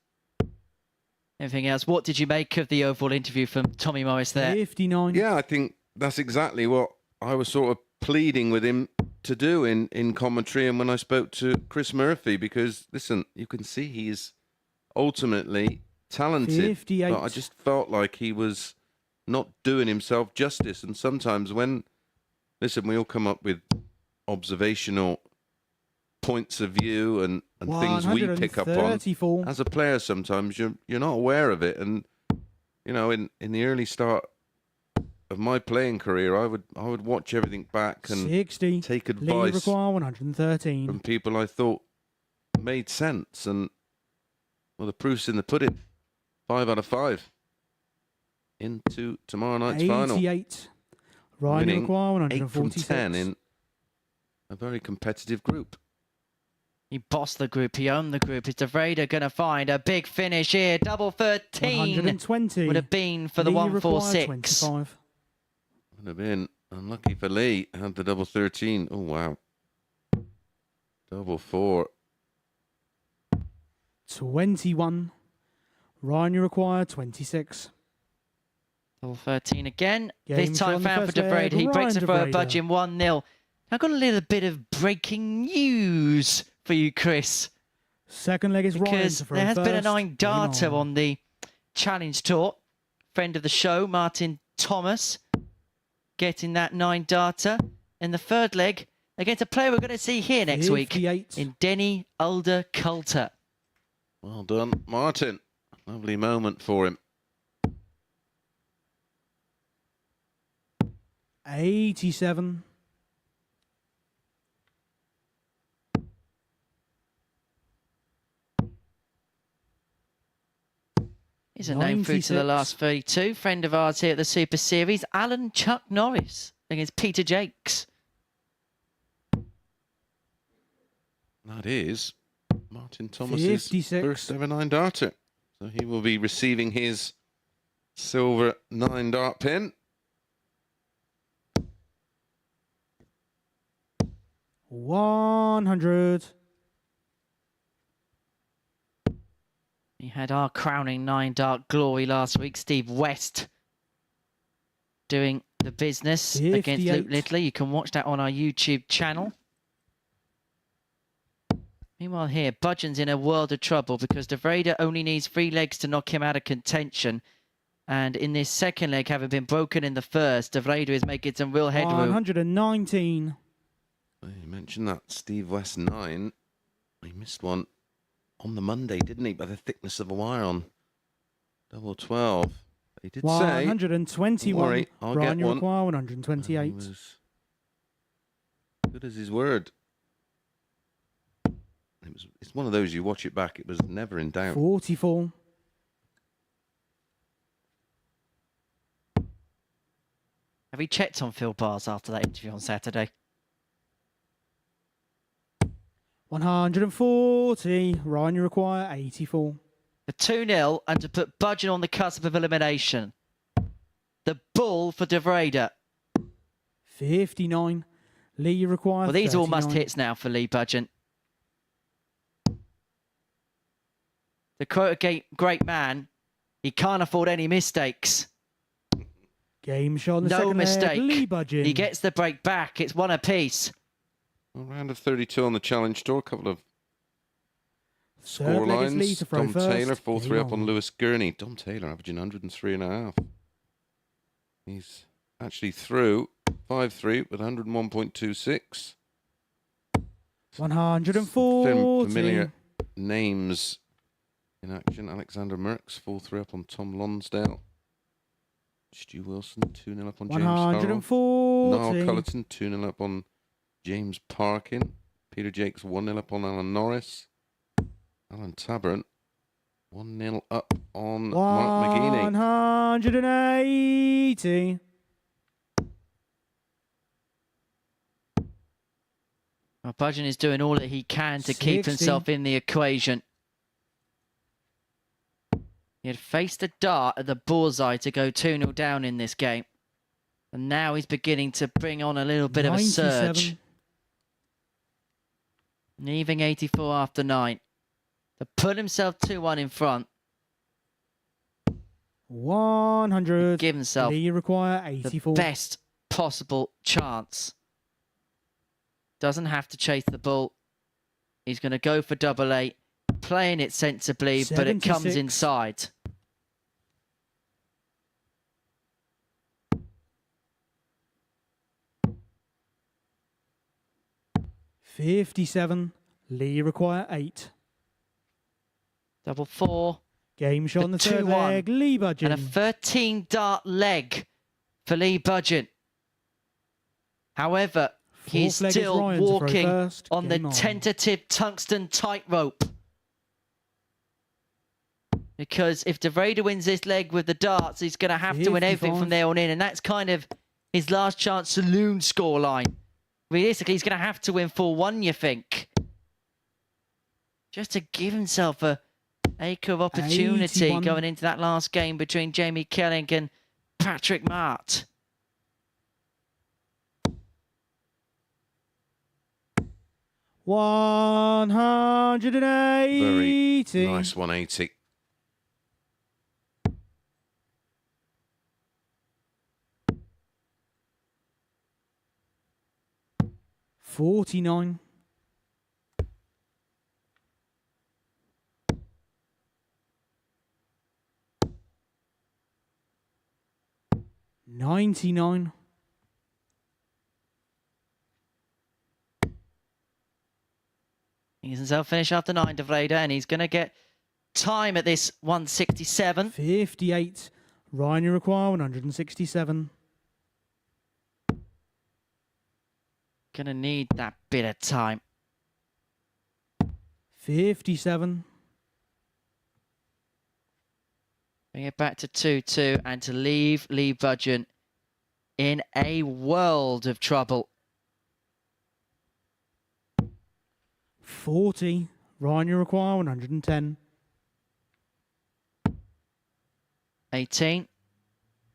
everything else, what did you make of the overall interview from Tommy Morris there? 59. Yeah, I think that's exactly what I was sort of pleading with him to do in commentary and when I spoke to Chris Murphy, because, listen, you can see he's ultimately talented, 58. but I just felt like he was not doing himself justice. And sometimes when, listen, we all come up with observational points of view and things we pick up on. As a player, sometimes you're not aware of it. And, you know, in the early start of my playing career, I would watch everything back and 60. take advice 113. from people I thought made sense. And, well, the proof's in the pudding. 5 out of 5 into tomorrow night's 88. final. 88. Ryan Require 8 from 146. 10 in a very competitive group. He bossed the group, he owned the group. Is de Vrede going to find a big finish here? Double 13 120. would have been for the Lee 146. 25. Would have been unlucky for Lee. Had the double 13. Oh, wow. Double 4. 21. Ryan Require 26. Double 13 again. Game This time on the found for first de leg, Vrede. He breaks Ryan it de for a Vrede. Budgeon 1-0. I've got a little bit of breaking news for you, Chris. Second leg is Ryan Because to throw there has been a first. 9-darter on the Challenge Tour. Friend of the show, Martin Thomas, getting that 9-darter. In the third leg, against a player we're going to see here next week 58. in Denny Alder Coulter. Well done, Martin. Lovely moment for him. 87. He's a name through to the 96. last 32. Friend of ours here at the Super Series, Alan Chuck Norris against Peter Jakes. That is Martin Thomas's 56. first ever 9-darter. So he will be receiving his silver 9-dart pin. 100. He had our crowning 9 dark glory last week, Steve West, doing the business 58. against Luke Lidley. You can watch that on our YouTube channel. Meanwhile here, Budgeon's in a world of trouble because De Vrede only needs 3 legs to knock him out of contention. And in this second leg, having been broken in the first, De Vrede is making some real headroom. 119. You mentioned that Steve West 9. He missed one on the Monday, didn't he? By the thickness of a wire on double 12. He did 121. say, "Don't worry, I'll Brian, get you one." require 128. He was good as his word. It's one of those, you watch it back, it was never in doubt. 44. Have you checked on Phil Bars after that interview on Saturday? 140. Ryan, you require 84. The 2-0 and to put Budgeon on the cusp of elimination. The bull for De Vrede. 59. Lee, you require Well, these all 39. must hits now for Lee Budgeon. The quote a great man, he can't afford any mistakes. Game shot on the No second leg. mistake. Lee Budgeon. He gets the break back. It's one apiece. A round of 32 on the challenge tour. A couple of Third leg is Lee scorelines. to throw Dom first. Taylor, 4-3 up Game on Lewis Gurney. Dom Taylor averaging 103.5. He's actually through 5-3 with 101.26. 140. Familiar names in action. Alexander Merckx, 4-3 up on Tom Lonsdale. Stu Wilson, 2-0 up on James Farrell. 140. Niall Cullerton, 2-0 up on James Parkin. Peter Jakes, 1-0 up on Alan Norris. Alan Tabarant, 1-0 up on Mark McGeaney. 180. Well, Budgeon is doing all that he can to keep 60. himself in the equation. He had faced a dart at the bullseye to go 2-0 down in this game. And now he's beginning to bring on a little bit of a surge. 97. Leaving 84 after 9. To put himself 2-1 in front. 100. Give himself Lee, you require the 84. best possible chance. Doesn't have to chase the ball. He's going to go for double 8. Playing it sensibly, but it comes 76. inside. $57. Lee, you require 8. Double 4. Game shot on the third 2-1. leg. Lee Budgeon. And a 13 dart leg for Lee Budgeon. However, he's Fourth leg is still Ryan to throw walking first. on the Game on. tentative tungsten tightrope. Because if De Vrede wins this leg with the darts, he's going to have to win everything 55. from there on in. And that's kind of his last chance saloon scoreline. Realistically, he's going to have to win 4-1, you think. Just to give himself a acre of opportunity 81. going into that last game between Jamie Kelling and Patrick Mart. $180. Very nice 180. $49. $99. He's himself finished after 9, De Vrede, and he's going to get time at this 167. 58. Ryan, you require 167. Going to need that bit of time. 57. Bring it back to 2-2 and to leave Lee Budgeon in a world of trouble. 40. Ryan, you require 110. 18.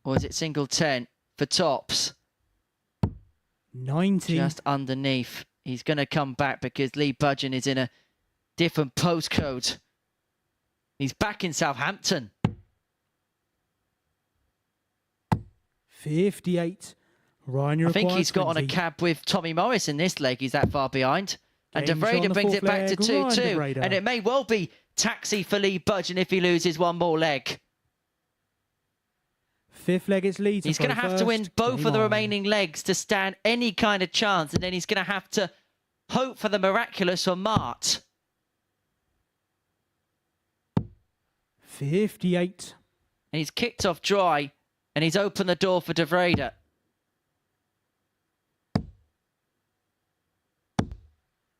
Or is it single 10 for tops? 90. Just underneath. he's going to come back because Lee Budgeon is in a different postcode. He's back in Southampton. 58. Ryan, I think he's got on a cab with Tommy Morris in this leg. He's that far behind. And De Vrede brings it back to 2-2. And it may well be taxi for Lee Budgeon if he loses one more leg. Fifth leg, it's Lee. He's going to have to win both of the remaining legs to stand any kind of chance. And then he's going to have to hope for the miraculous on Mart. 58. And he's kicked off dry. And he's opened the door for De Vrede.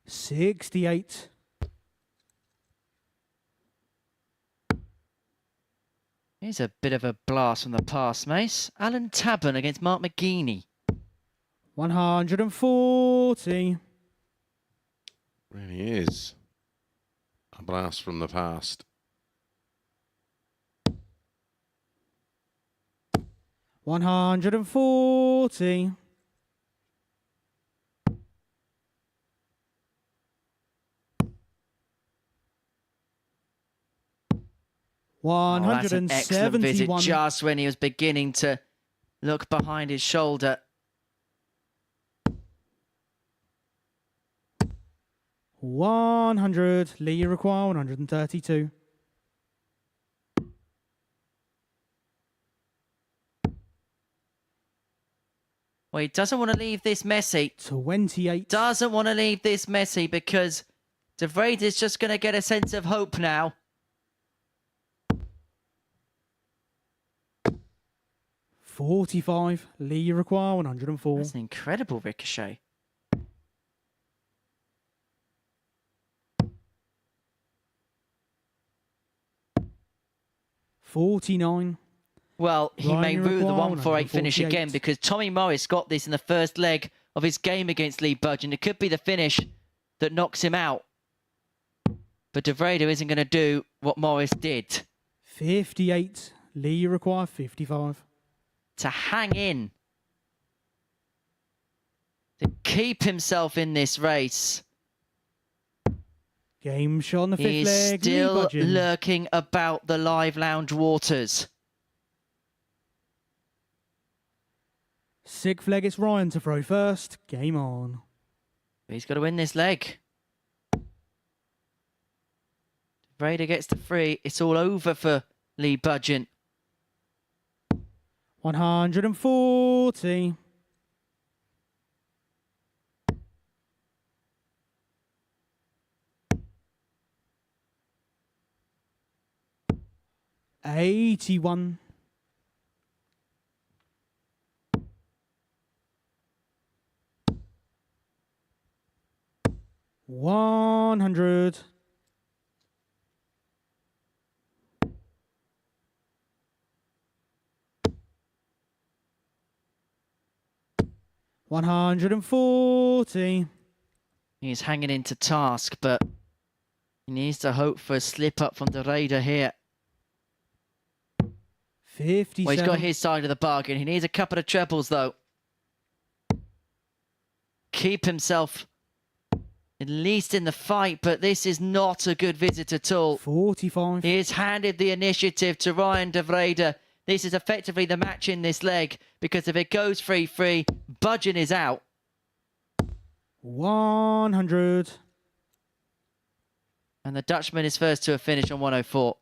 $68. Here's a bit of a blast from the past, Mace. Alan Tabern against Mark McGeaney. 140. Really is a blast from the past. 140. Oh, that's an excellent visit 171. just when he was beginning to look behind his shoulder. $100. Lee, you require 132. Well, he doesn't want to leave this messy. 28. Doesn't want to leave this messy because De Vrede is just going to get a sense of hope now. 45. Lee, you require 104. That's an incredible ricochet. $49. Well, he Ryan, may you rue the require 148 finish 148. again because Tommy Morris got this in the first leg of his game against Lee Budgeon. It could be the finish that knocks him out. But De Vrede isn't going to do what Morris did. 58. Lee, you require 55. To hang in. To keep himself in this race. Game shot on the fifth He's leg. Lee still Budgeon. lurking about the live lounge waters. Sixth leg, it's Ryan to throw first. Game on. He's got to win this leg. Vrede gets the free. It's all over for Lee Budgeon. 140. $81. $100. $140. He's hanging into task, but he needs to hope for a slip up from the Raider here. 57. Well, he's got his side of the bargain. He needs a couple of trebles, though. Keep himself at least in the fight, but this is not a good visit at all. 45. He has handed the initiative to Ryan De Vrede. This is effectively the match in this leg, because if it goes 3-3, Budgeon is out. 100. And the Dutchman is first to a finish on 104.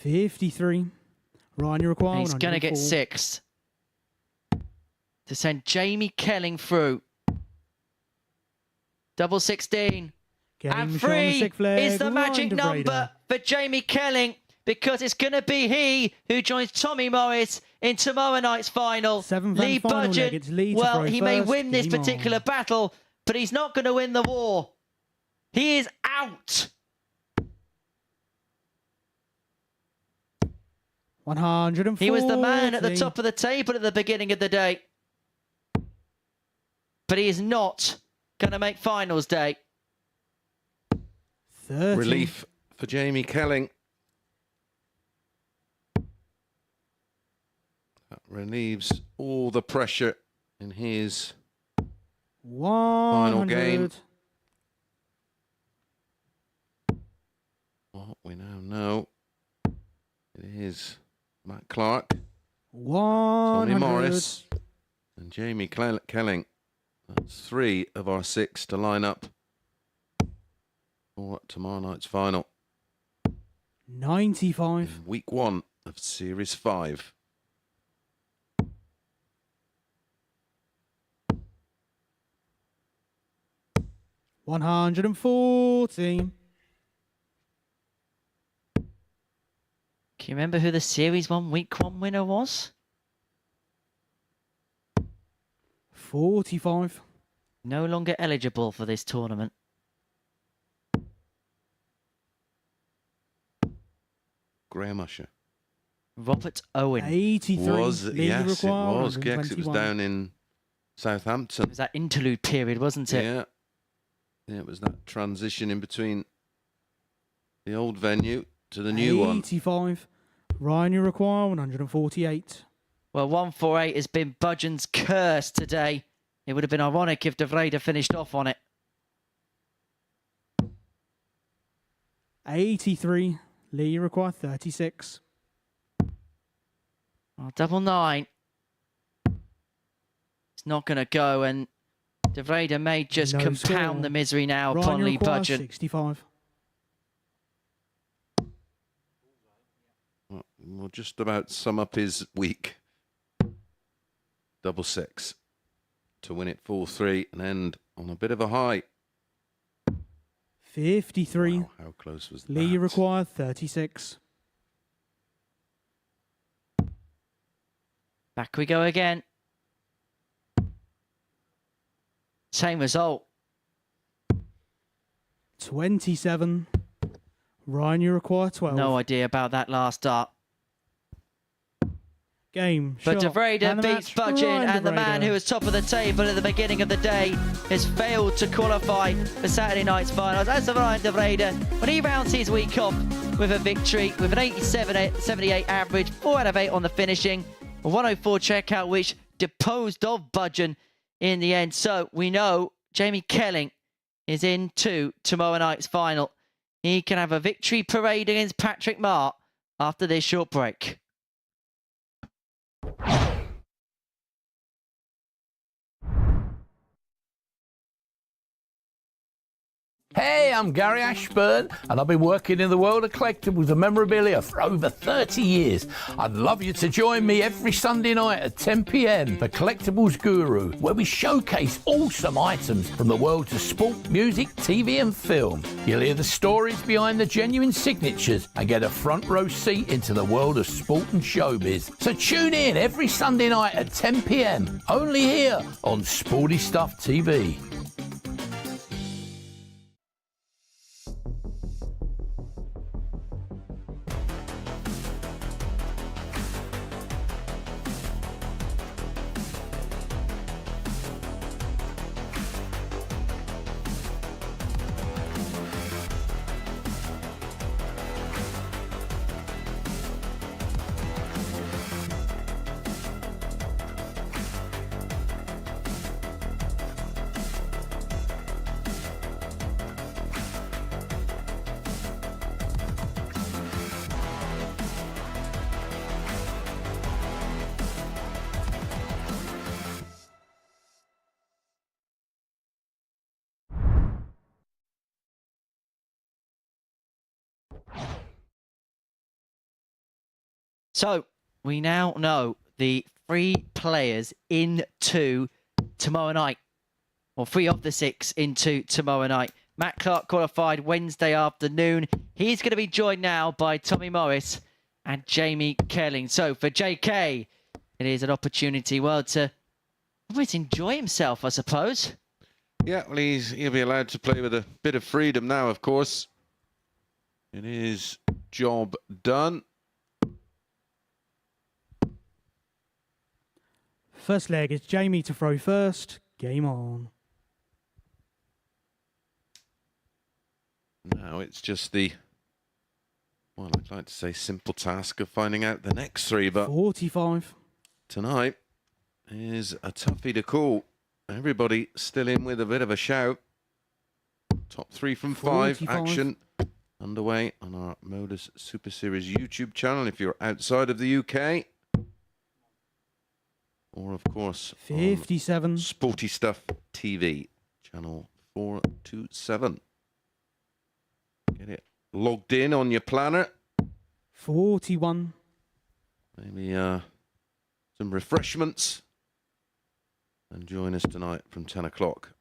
$53. Ryan, you require He's going to get 6 to send Jamie Kelling through. Double 16. And 3 is the magic number for Jamie Kelling, because it's going to be he who joins Tommy Morris in tomorrow night's final. Lee Budgeon, well, he may win this particular battle, but he's not going to win the war. He is out. 140. He was the man at the top of the table at the beginning of the day. But he is not going to make finals day. 30. Relief for Jamie Kelling. That relieves all the pressure in his 100. final game. What we now know, it is Matt Clark, 100. Tommy Morris, and Jamie Kelling. That's 3 of our 6 to line up for tomorrow night's final. 95. Week 1 of Series 5. $140. Can you remember who the Series 1 Week 1 winner was? 45. No longer eligible for this tournament. Graham Usher. Robert Owen. 83. Yes, it was. 'Cause it was 121. down in Southampton. It was that interlude period, wasn't it? Yeah. Yeah, it was that transition in between the old venue to the new one. 85. Ryan, you require 148. Well, 148 has been Budgeon's curse today. It would have been ironic if De Vrede finished off on it. 83. Lee, you require 36. Oh, 99. It's not going to go, and De Vrede may just No compound score. the misery now Ryan, upon you Lee require Budgeon. 65. We'll just about sum up his week. Double 6 to win it 4-3 and end on a bit of a high. 53. Wow, how close was Lee, that? you require 36. Back we go again. Same result. 27. Ryan, you require 12. No idea about that last dart. Game. But De shot, Vrede and the beats match, Budgeon, Ryan and the De man Vrede. who was top of the table at the beginning of the day has failed to qualify for Saturday night's finals. As for Ryan De Vrede, when he rounds his week off with a victory, with an 87-78 average, 4 out of 8 on the finishing, a 104 checkout, which deposed of Budgeon in the end. So we know Jamie Kelling is into tomorrow night's final. He can have a victory parade against Patrick Marr after this short break. Hey, I'm Gary Ashburn, and I've been working in the world of collectibles and memorabilia for over 30 years. I'd love you to join me every Sunday night at 10 p.m. for Collectibles Guru, where we showcase awesome items from the worlds of sport, music, TV and film. You'll hear the stories behind the genuine signatures and get a front row seat into the world of sport and showbiz. So tune in every Sunday night at 10 p.m. only here on Sporty Stuff TV. So we now know the 3 players into tomorrow night, or 3 of the 6 into tomorrow night. Matt Clark qualified Wednesday afternoon. He's going to be joined now by Tommy Morris and Jamie Kelling. So for JK, it is an opportunity, well, to almost enjoy himself, I suppose. Yeah, well, he'll be allowed to play with a bit of freedom now, of course. It is job done. First leg is Jamie to throw first. Game on. Now it's just the, well, I'd like to say simple task of finding out the next 3, but 45. tonight is a toughie to call. Everybody still in with a bit of a shout. Top 3 from 5 45. action underway on our MODUS Super Series YouTube channel if you're outside of the UK. Or, of course, 57. Sporty Stuff TV, channel 427. Get it logged in on your planner. 41. Maybe some refreshments. And join us tonight from 10 o'clock.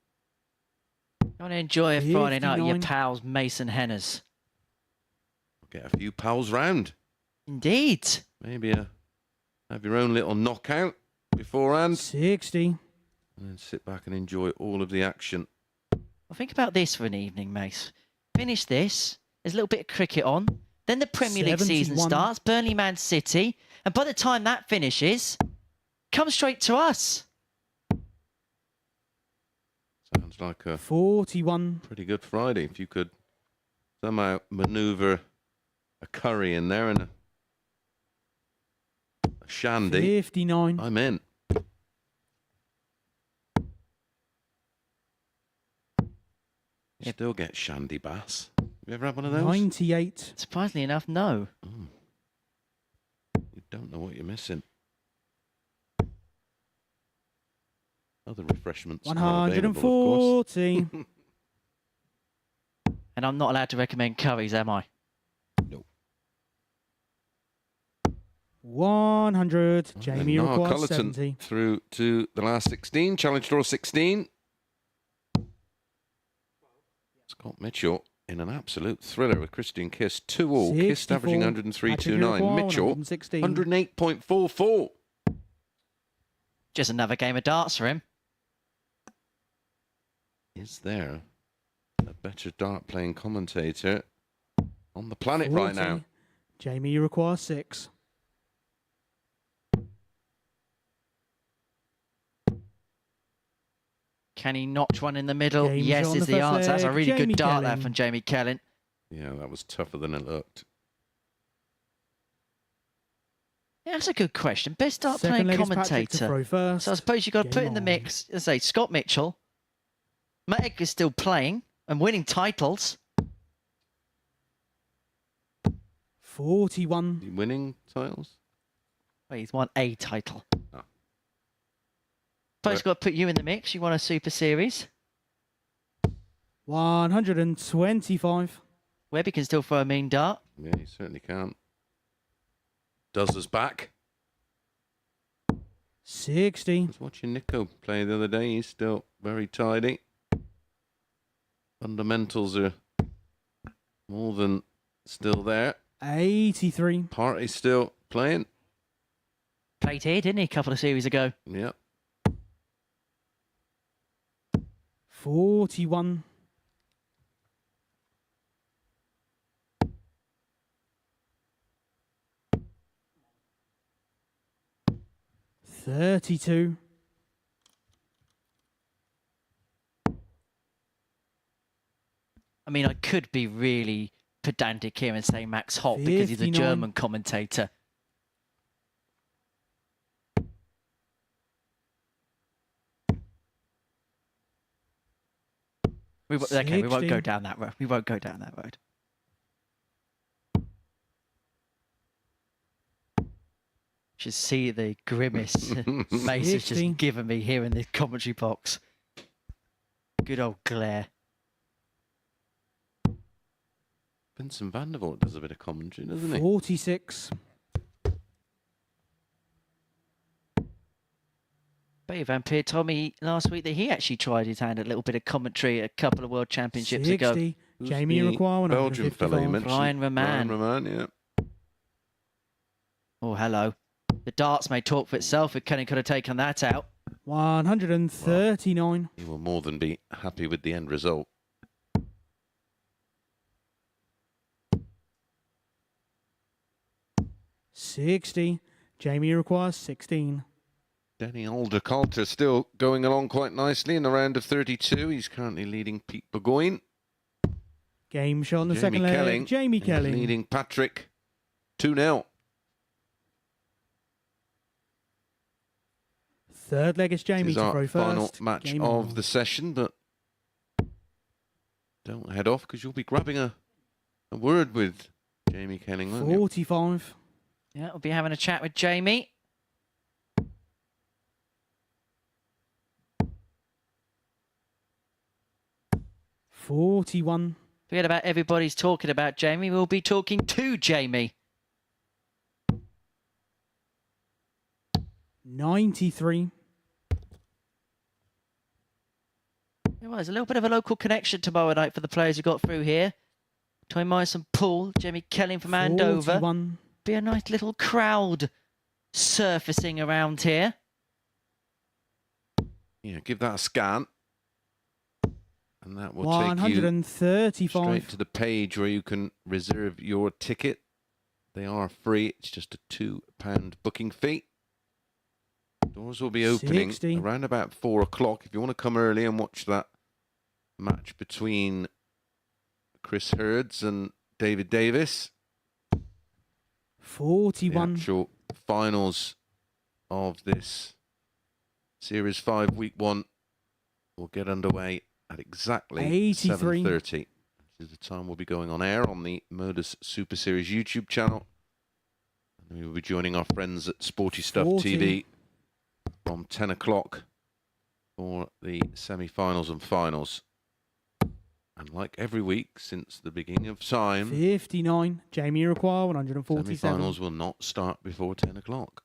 You want to enjoy a Friday night with your 59. pals, Mason Henners. Get a few pals round. Indeed. Maybe have your own little knockout beforehand. 60. And then sit back and enjoy all of the action. Well, think about this for an evening, Mace. Finish this. There's a little bit of cricket on. Then the Premier League season 71. starts. Burnley, Man City. And by the time that finishes, come straight to us. Sounds like a 41. pretty good Friday. If you could somehow manoeuvre a curry in there and a shandy. 59. I'm in. You still get shandy bass. Have you ever had one of those? 98. Surprisingly enough, no. You don't know what you're missing. Other refreshments are available, of course. 140. And I'm not allowed to recommend curries, am I? No. 100. Jamie Noah requires Cullerton 70. through to the last 16. Challenge draw 16. Scott Mitchell in an absolute thriller with Christian Kiss. 2-all. Kiss 64. averaging 103.29. Mitchell, 116. 108.44. Just another game of darts for him. Is there a better dart playing commentator on the planet right 40. now? Jamie requires 6. Can he notch one in the middle? Game's Yes, on is the the first answer. That's a leg. really Jamie good dart there Kelling. from Jamie Kellen. Yeah, that was tougher than it looked. Yeah, that's a good question. Best dart Second playing leg is Patrick to commentator. throw first. So I suppose you've got to put Game in the on. mix, let's say, Scott Mitchell. Matt Edgar's still playing and winning titles. 41. You winning titles? Well, he's won a title. Oh. Suppose you've got to put you in the mix. You won a Super Series. 125. Webby can still throw a mean dart. Yeah, he certainly can. Does us back. 60. I was watching Nico play the other day. He's still very tidy. Fundamentals are more than still there. 83. Party's still playing. Played here, didn't he, a couple of series ago? Yep. 41. $32. I mean, I could be really pedantic here and say Max Hopp because he's a 59. German commentator. Okay, we won't go 60. down that road. We won't go down that road. Should see the grimace Mace has 60. just given me here in the commentary box. Good old glare. Vincent van der Voort does a bit of commentary, doesn't he? 46. Betty Van Peer told me last week that he actually tried his hand at a little bit of commentary at a couple of World Championships ago. 60. Who's Jamie the require Belgian fellow you 155. mentioned? Brian Roman. Brian Roman, yeah. Oh, hello. The darts may talk for itself if Kenny could have taken that out. 139. He will more than be happy with the end result. $60. Jamie requires 16. Danny Aldercoulter still going along quite nicely in the round of 32. He's currently leading Pete Burgoyne. Game shot on the Jamie second leg. Kelling Jamie is Kelling. leading Patrick 2-0. Third leg is Jamie This is to our throw final first. match Game of on. the session, but don't head off because you'll be grabbing a word with Jamie Kelling, won't you? 45. Yeah, we'll be having a chat with Jamie. $41. Forget about everybody's talking about Jamie. We'll be talking to Jamie. 93. Well, there's a little bit of a local connection tomorrow night for the players who got through here. Tommy Myers and Paul, Jamie Kelling from Andover. 41. Be a nice little crowd surfacing around here. Yeah, give that a scan. And that will take you 135. straight to the page where you can reserve your ticket. They are free. It's just a £2 booking fee. Doors will be opening 60. around about 4 o'clock. If you want to come early and watch that match between Chris Hurds and David Davis. 41. The actual finals of this Series 5 Week 1 will get underway at exactly 83. 7:30. This is the time we'll be going on air on the MODUS Super Series YouTube channel. And we will be joining our friends at Sporty Stuff 40. TV from 10 o'clock for the semi-finals and finals. And like every week since the beginning of time, 59. Jamie Require, 147. semi-finals will not start before 10 o'clock.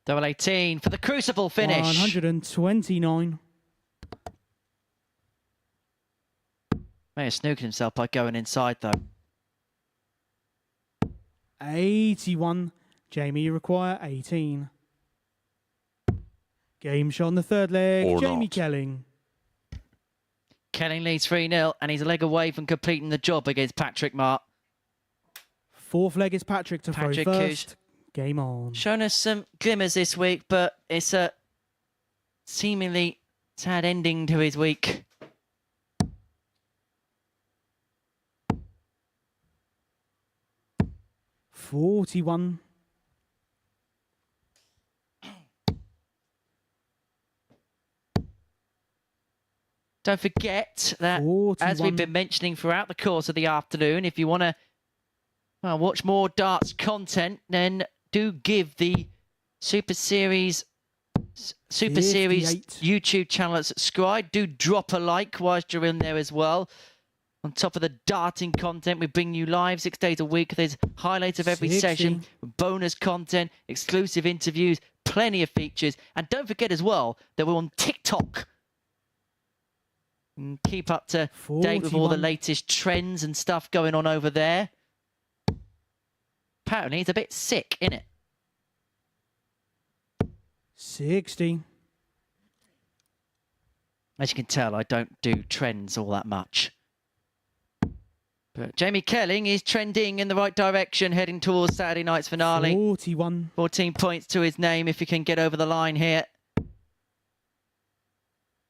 Double 18 for the Crucible finish. 129. May have snooked himself by going inside though. 81. Jamie Require, 18. Game shot on the third leg. Or Jamie not. Kelling. Kelling leads 3-0 and he's a leg away from completing the job against Patrick Mark. Fourth leg is Patrick to Patrick throw Kush. first. Game on. Shown us some glimmers this week, but it's a seemingly sad ending to his week. $41. Don't forget that, as we've been mentioning throughout the course of the afternoon, if you want to watch more darts content, then do give the Super Series 58. YouTube channel a subscribe. Do drop a like whilst you're in there as well. On top of the darting content, we bring you live 6 days a week. There's highlights of every 60. session, bonus content, exclusive interviews, plenty of features. And don't forget as well that we're on TikTok. And keep up to date with all the 41. latest trends and stuff going on over there. Apparently, it's a bit sick, isn't it? 60. As you can tell, I don't do trends all that much. But Jamie Kelling is trending in the right direction, heading towards Saturday night's finale. 41. 14 points to his name if he can get over the line here.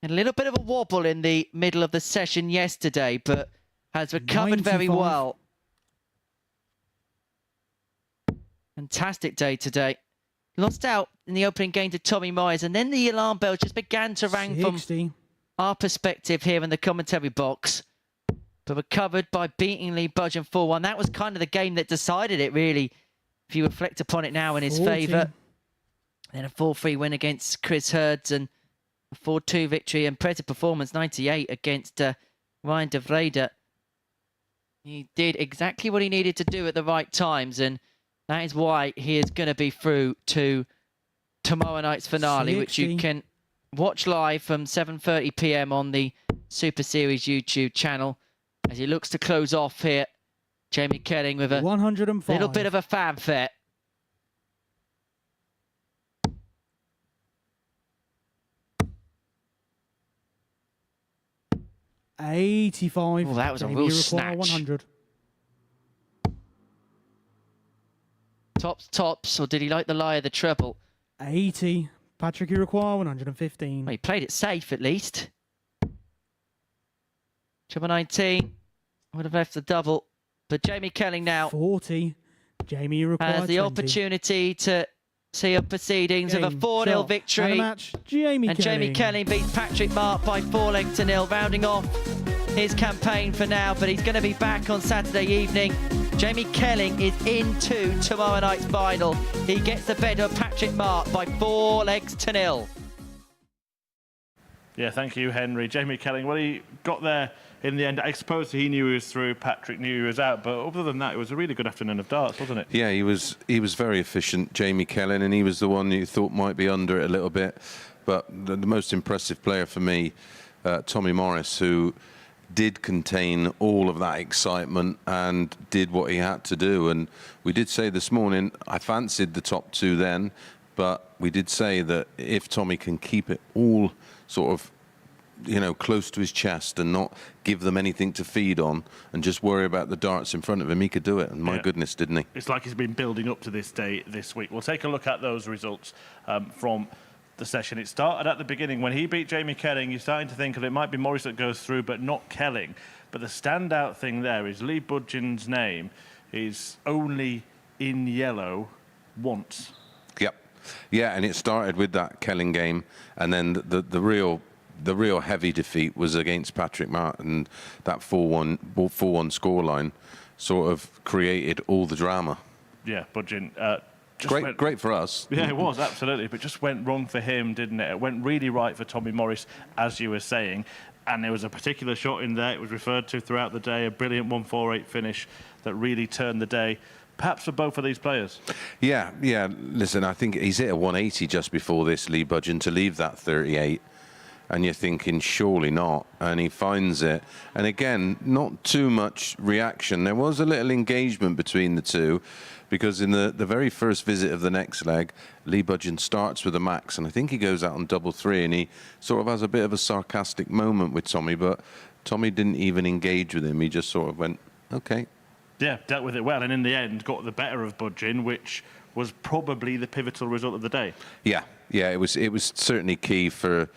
And a little bit of a wobble in the middle of the session yesterday, but has recovered very 95. well. Fantastic day today. Lost out in the opening game to Tommy Myers, and then the alarm bells just began to ring 60. from our perspective here in the commentary box. But recovered by beating Lee Budgeon 4-1. That was kind of the game that decided it, really, if you reflect upon it now in his 40. favour. Then a 4-3 win against Chris Hurds and a 4-2 victory. Impressive performance, 98 against Ryan de Vrede. He did exactly what he needed to do at the right times, and that is why he is going to be through to tomorrow night's finale, which you 60. can watch live from 7:30 p.m. on the Super Series YouTube channel. As he looks to close off here, Jamie Kelling with a 105. little bit of a fanfare. $85. Oh, that was a Jamie real Require, snatch. 100. Tops, or did he like the lie of the treble? 80. Patrick Require, 115. Well, he played it safe at least. Treble 19 would have left the double, but Jamie Kelling now 40. Jamie Require, has the 20. opportunity to of proceedings of a 4-0 victory. And a match, Jamie And Jamie Kelly beats Patrick Mark by 4-0, rounding off his campaign for now, but he's going to be back on Saturday evening. Jamie Kelling is into tomorrow night's final. He gets the better of Patrick Mark by 4-0. Yeah, thank you, Henry. Jamie Kelling, well, he got there in the end. I suppose he knew he was through, Patrick knew he was out, but other than that, it was a really good afternoon of darts, wasn't it? Yeah, he was very efficient, Jamie Kelling, and he was the one you thought might be under it a little bit. But the most impressive player for me, Tommy Morris, who did contain all of that excitement and did what he had to do. And we did say this morning, I fancied the top two then, but we did say that if Tommy can keep it all sort of, you know, close to his chest and not give them anything to feed on and just worry about the darts in front of him, he could do it. And my goodness, didn't he? It's like he's been building up to this day this week. We'll take a look at those results from the session. It started at the beginning when he beat Jamie Kelling. You're starting to think of it might be Morris that goes through, but not Kelling. But the standout thing there is Lee Budgeon's name is only in yellow once. Yep. Yeah, and it started with that Kelling game, and then the real heavy defeat was against Patrick Martin. That 4-1 scoreline sort of created all the drama. Yeah, Budgeon. Great for us. Yeah, it was, absolutely. But just went wrong for him, didn't it? It went really right for Tommy Morris, as you were saying. And there was a particular shot in there, it was referred to throughout the day, a brilliant 1-4-8 finish that really turned the day, perhaps for both of these players. Yeah. Listen, I think he's hit a 180 just before this, Lee Budgeon, to leave that 38. And you're thinking, surely not. And he finds it. And again, not too much reaction. There was a little engagement between the two, because in the very first visit of the next leg, Lee Budgeon starts with a max, and I think he goes out on double three, and he sort of has a bit of a sarcastic moment with Tommy, but Tommy didn't even engage with him. He just sort of went, okay. Yeah, dealt with it well, and in the end got the better of Budgeon, which was probably the pivotal result of the day. Yeah, it was certainly key for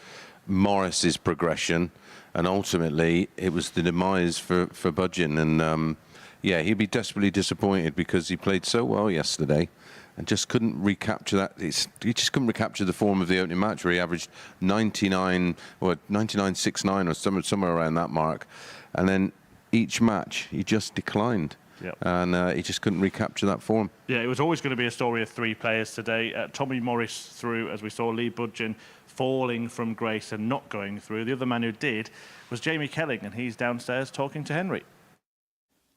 Morris's progression, and ultimately it was the demise for Budgeon. And yeah, he'd be desperately disappointed because he played so well yesterday and just couldn't recapture that. He just couldn't recapture the form of the opening match where he averaged 99.69 or somewhere around that mark, and then each match he just declined. Yep. And he just couldn't recapture that form. Yeah, it was always going to be a story of three players today. Tommy Morris through, as we saw Lee Budgeon falling from grace and not going through. The other man who did was Jamie Kelling, and he's downstairs talking to Henry.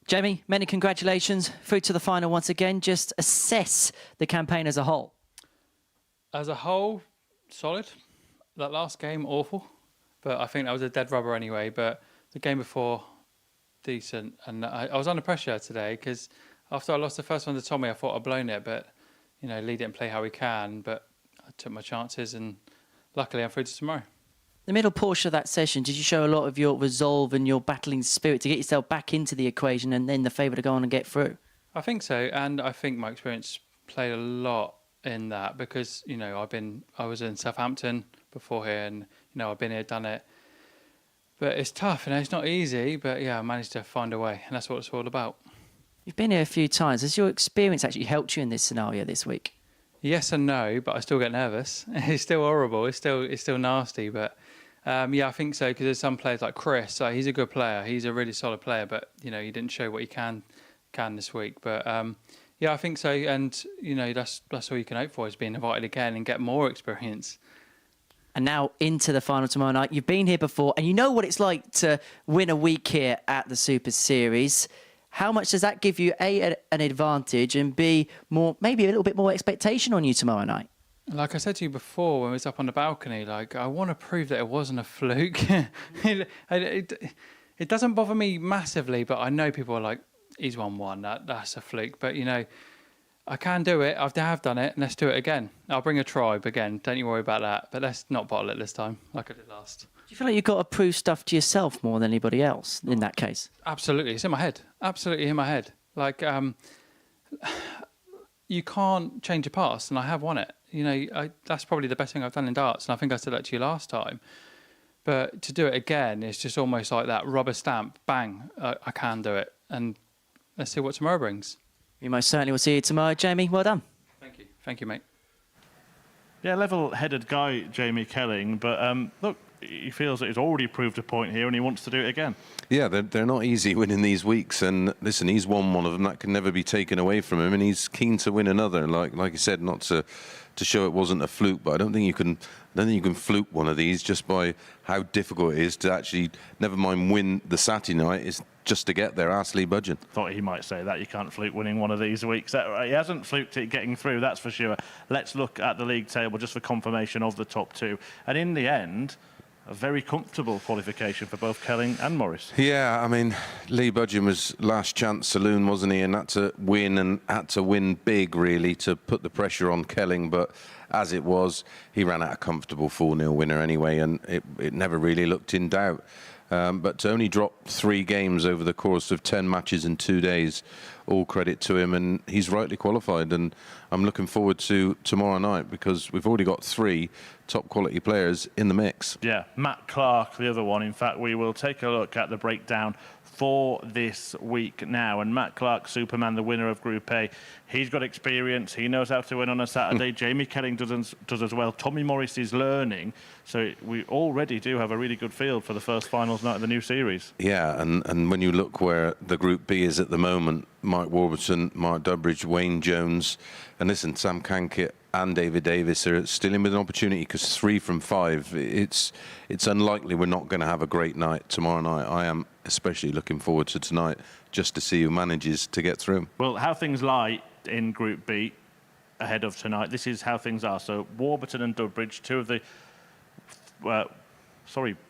Jamie, many congratulations. Through to the final once again. Just assess the campaign as a whole. As a whole, solid. That last game, awful. But I think that was a dead rubber anyway. But the game before, decent. And I was under pressure today because after I lost the first one to Tommy, I thought I'd blown it. But, you know, Lee didn't play how he can. But I took my chances, and luckily I'm through to tomorrow. The middle portion of that session, did you show a lot of your resolve and your battling spirit to get yourself back into the equation and then the favour to go on and get through? I think so, and I think my experience played a lot in that because, you know, I was in Southampton before here, and, you know, I've been here, done it. But it's tough, and it's not easy, but yeah, I managed to find a way, and that's what it's all about. You've been here a few times. Has your experience actually helped you in this scenario this week? Yes and no, but I still get nervous. It's still horrible. It's still nasty, but yeah, I think so, because there's some players like Chris. He's a good player. He's a really solid player, but, you know, he didn't show what he can this week. But yeah, I think so, and, you know, that's all you can hope for, is being invited again and get more experience. And now into the final tomorrow night. You've been here before, and you know what it's like to win a week here at the Super Series. How much does that give you, A, an advantage, and B, maybe a little bit more expectation on you tomorrow night? Like I said to you before when we was up on the balcony, like, I want to prove that it wasn't a fluke. It doesn't bother me massively, but I know people are like, he's won one, that's a fluke. But, you know, I can do it. I have done it, and let's do it again. I'll bring a tribe again. Don't you worry about that. But let's not bottle it this time, like I did last. Do you feel like you've got to prove stuff to yourself more than anybody else in that case? Absolutely. It's in my head. Absolutely in my head. Like, you can't change your past, and I have won it. You know, that's probably the best thing I've done in darts, and I think I said that to you last time. But to do it again, it's just almost like that rubber stamp. Bang, I can do it. And let's see what tomorrow brings. We most certainly will see you tomorrow. Jamie, well done. Thank you. Thank you, mate. Yeah, level-headed guy, Jamie Kelling, but look, he feels that he's already proved a point here and he wants to do it again. Yeah, they're not easy winning these weeks, and listen, he's won one of them. That can never be taken away from him, and he's keen to win another. Like you said, not to show it wasn't a fluke, but I don't think you can fluke one of these just by how difficult it is to actually, never mind win the Saturday night, is just to get there. Ask Lee Budgeon. Thought he might say that. You can't fluke winning one of these weeks. He hasn't fluked it getting through, that's for sure. Let's look at the league table just for confirmation of the top two. And in the end, a very comfortable qualification for both Kelling and Morris. Yeah, I mean, Lee Budgeon was last chance saloon, wasn't he? And had to win big, really, to put the pressure on Kelling. But as it was, he ran out a comfortable 4-0 winner anyway, and it never really looked in doubt. But to only drop 3 games over the course of 10 matches in 2 days, all credit to him, and he's rightly qualified. And I'm looking forward to tomorrow night because we've already got 3 top quality players in the mix. Yeah, Matt Clark, the other one. In fact, we will take a look at the breakdown for this week now. And Matt Clark, Superman, the winner of Group A, he's got experience. He knows how to win on a Saturday. Jamie Kelling does as well. Tommy Morris is learning. So we already do have a really good field for the first finals night of the new series. Yeah, and when you look where the Group B is at the moment, Mike Warburton, Mark Durbridge, Wayne Jones, and listen, Sam Kankit and David Davis are still in with an opportunity because 3 from 5, it's unlikely we're not going to have a great night tomorrow night. I am especially looking forward to tonight just to see who manages to get through. Well, how things lie in Group B ahead of tonight, this is how things are. So Warburton and Durbridge,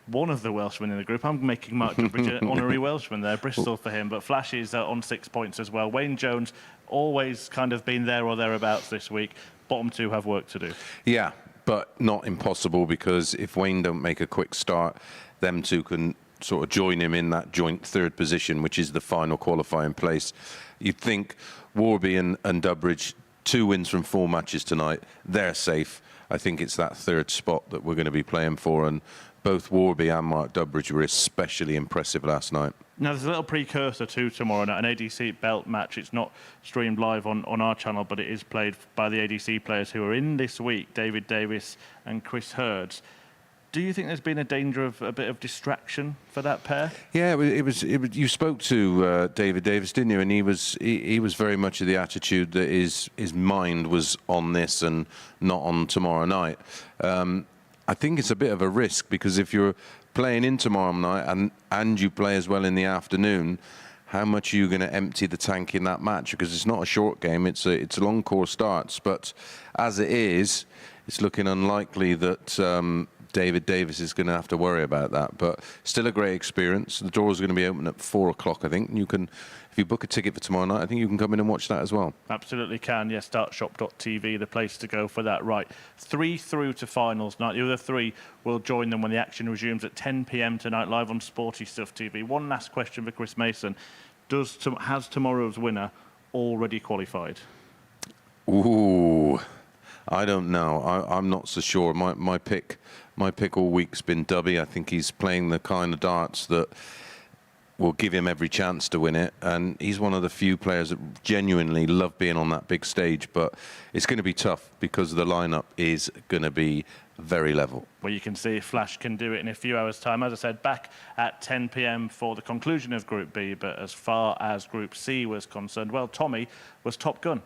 one of the Welshmen in the group. I'm making Mark Durbridge an honorary Welshman there, Bristol for him, but Flash is on 6 points as well. Wayne Jones, always kind of been there or thereabouts this week. Bottom 2 have work to do. Yeah, but not impossible, because if Wayne don't make a quick start, them 2 can sort of join him in that joint 3rd position, which is the final qualifying place. You'd think Warby and Durbridge, 2 wins from 4 matches tonight, they're safe. I think it's that 3rd spot that we're going to be playing for, and both Warby and Mark Durbridge were especially impressive last night. Now, there's a little precursor to tomorrow night, an ADC belt match. It's not streamed live on our channel, but it is played by the ADC players who are in this week, David Davis and Chris Hurds. Do you think there's been a danger of a bit of distraction for that pair? Yeah, it was. You spoke to David Davis, didn't you? And he was very much of the attitude that his mind was on this and not on tomorrow night. I think it's a bit of a risk, because if you're playing in tomorrow night and you play as well in the afternoon, how much are you going to empty the tank in that match? Because it's not a short game, it's a long course starts. But as it is, it's looking unlikely that David Davis is going to have to worry about that. But still a great experience. The doors are going to be open at 4 o'clock, I think. And you can, if you book a ticket for tomorrow night, I think you can come in and watch that as well. Absolutely can. Yes, startshop.tv, the place to go for that. Right, 3 through to finals night. The other 3 will join them when the action resumes at 10 p.m. tonight, live on Sporty Stuff TV. One last question for Chris Mason. Has tomorrow's winner already qualified? Ooh, I don't know. I'm not so sure. My pick all week's been Dubby. I think he's playing the kind of darts that will give him every chance to win it, and he's one of the few players that genuinely love being on that big stage. But it's going to be tough because the lineup is going to be very level. Well, you can see if Flash can do it in a few hours' time. As I said, back at 10 p.m. for the conclusion of Group B. But as far as Group C was concerned, well, Tommy was top gun.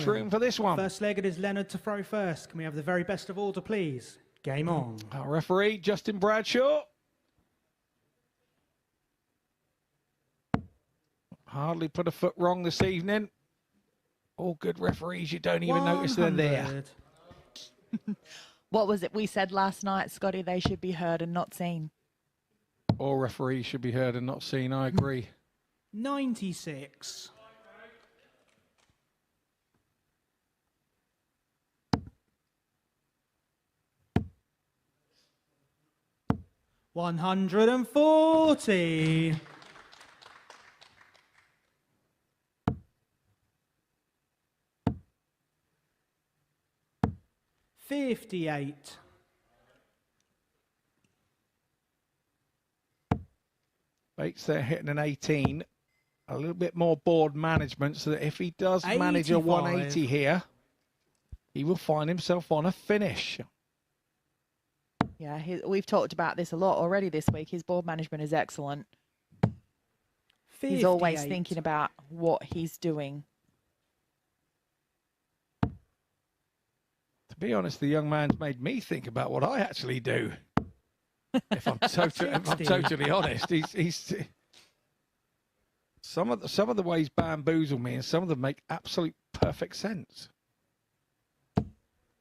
Room for this one. First leg, it is Leonard to throw first. Can we have the very best of order, please? Game on. Our referee, Justin Bradshaw. hardly put a foot wrong this evening. All good referees, you don't even notice they're there. What was it we said last night, Scotty? They should be heard and not seen. All referees should be heard and not seen, I agree. 96. $140. 58. Bates there hitting an 18. A little bit more board management so that if he does manage a 180 here, he will find himself on a finish. Yeah, we've talked about this a lot already this week. His board management is excellent. 58. He's always thinking about what he's doing. To be honest, the young man's made me think about what I actually do. If I'm totally honest, he's some of the ways bamboozle me, and some of them make absolute perfect sense.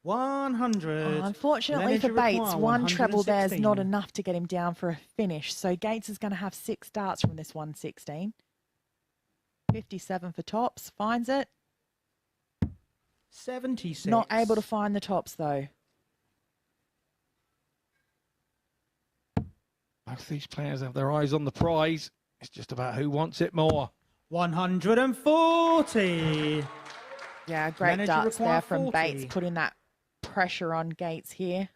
100. Unfortunately for Bates, one treble there is not enough to get him down for a finish. So Gates is going to have 6 darts from this 116. 57 for tops, finds it. 76. Not able to find the tops though. Both these players have their eyes on the prize. It's just about who wants it more. 140. Yeah, great darts there from Bates, putting that pressure on Gates here.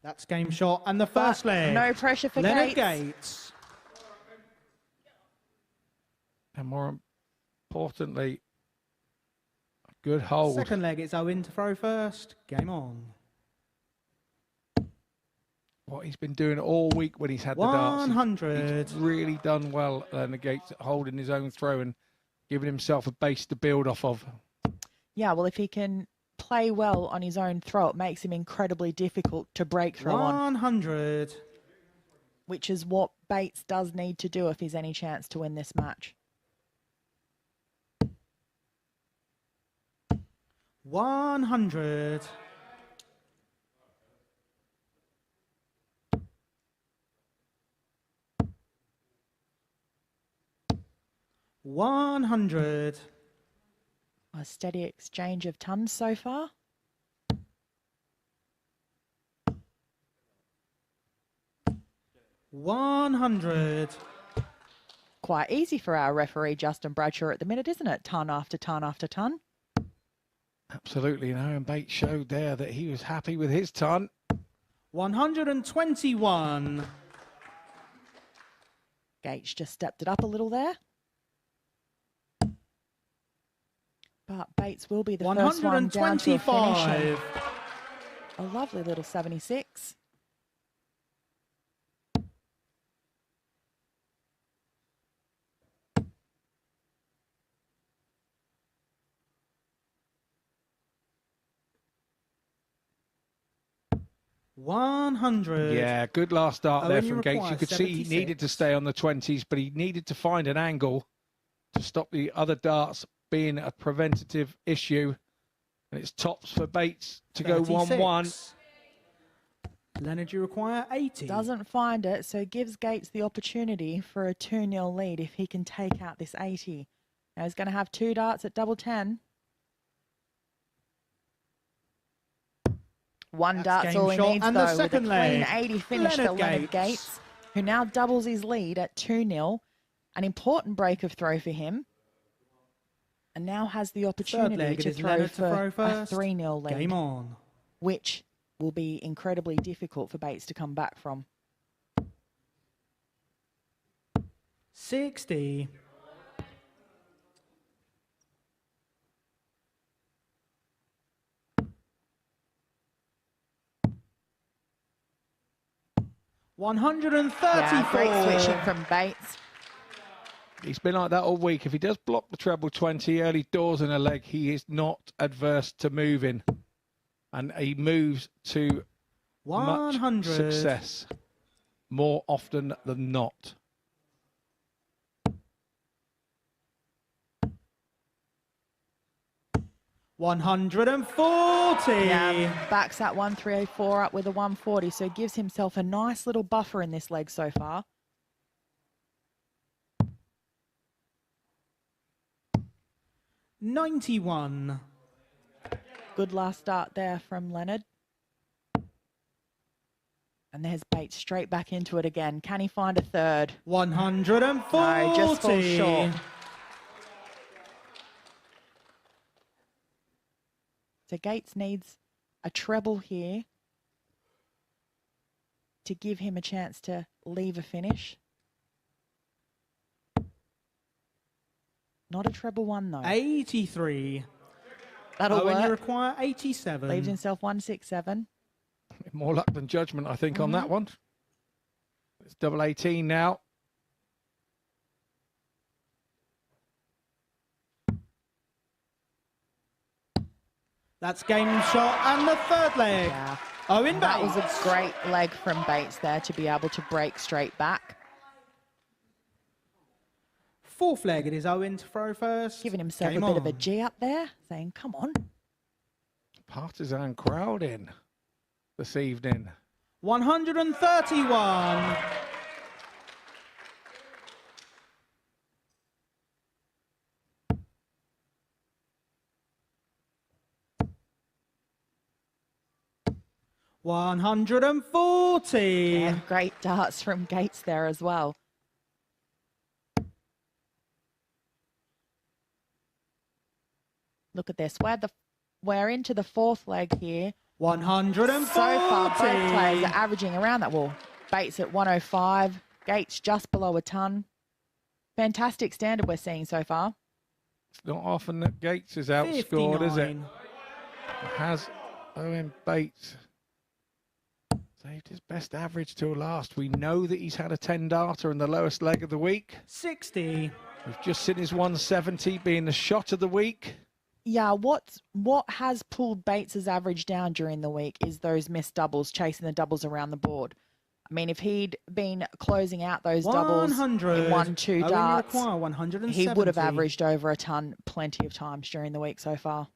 That's game shot and the first leg. No pressure for Leonard Gates. And more importantly, a good hold. Second leg, it's Owen to throw first. Game on. What he's been doing all week when he's had the darts. 100. He's really done well, Leonard Gates, holding his own throw and giving himself a base to build off of. Yeah, well, if he can play well on his own throw, it makes him incredibly difficult to break throw 100. which is what Bates does need to do if he's any chance to win this match. 100. 100. A steady exchange of tons so far. $100. Quite easy for our referee, Justin Bradshaw, at the minute, isn't it? Ton after ton after ton. Absolutely, and Bates showed there that he was happy with his ton. 121. Gates just stepped it up a little there. But Bates will be the first one down to a finish. A lovely little 76. $100. Yeah, good last start there from Gates. You require could see he 76. needed to stay on the 20s, but he needed to find an angle to stop the other darts being a preventative issue. And it's tops for Bates to go 1-1. Leonard, you require 80. Doesn't find it, so gives Gates the opportunity for a 2-0 lead if he can take out this 80. Now he's going to have 2 darts at double 10. 1 dart's all he needs, and though, the second with a clean leg. 80 finish for Leonard Leonard Gates, who now doubles his lead at 2-0. An important break of throw for him. And now has the opportunity leg, to it is throw Leonard to for throw a first. 3-0 lead. Game on. Which will be incredibly difficult for Bates to come back from. 60. Yeah, great switching from Bates. He's been like that all week. If he does block the treble 20 early doors in a leg, he is not adverse to moving. And he moves to 100. much success more often than not. 140. Yeah, backs that 134 up with a 140, so gives himself a nice little buffer in this leg so far. $91. Good last start there from Leonard. And there's Bates straight back into it again. Can he find a third? 140. No, just falls short. So Gates needs a treble here to give him a chance to leave a finish. Not a treble one though. 83. That'll Owen, work. you require 87. Leaves himself 167. More luck than judgment, I think, on that one. It's double 18 now. That's game shot and the third leg. Yeah. Owen That Bates. was a great leg from Bates there to be able to break straight back. Fourth leg, it is Owen to throw first. Giving himself Game a bit of a on. G up there, saying, come on. Partisan crowd in this evening. 131. $140. Yeah, great darts from Gates there as well. Look at this. We're into the fourth leg here. 140. So far, both players are averaging around that wall. Bates at 105, Gates just below a ton. Fantastic standard we're seeing so far. It's not often that Gates is outscored, is it? 59. Has Owen Bates saved his best average till last? We know that he's had a 10-darter in the lowest leg of the week. 60. We've just seen his 170 being the shot of the week. Yeah, what has pulled Bates's average down during the week is those missed doubles, chasing the doubles around the board. I mean, if he'd been closing out those doubles 100. in 1-2 Owen, darts, you require 170. he would have averaged over a ton plenty of times during the week so far.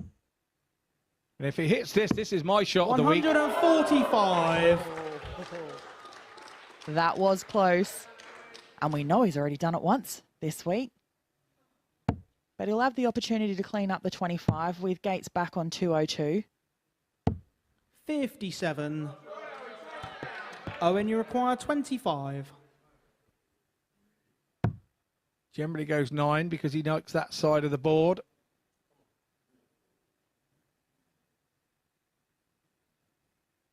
And if he hits this, this is my shot of the week. 145. That was close. And we know he's already done it once this week. But he'll have the opportunity to clean up the 25 with Gates back on 202. 57. Owen, you require 25. Generally goes 9 because he likes that side of the board.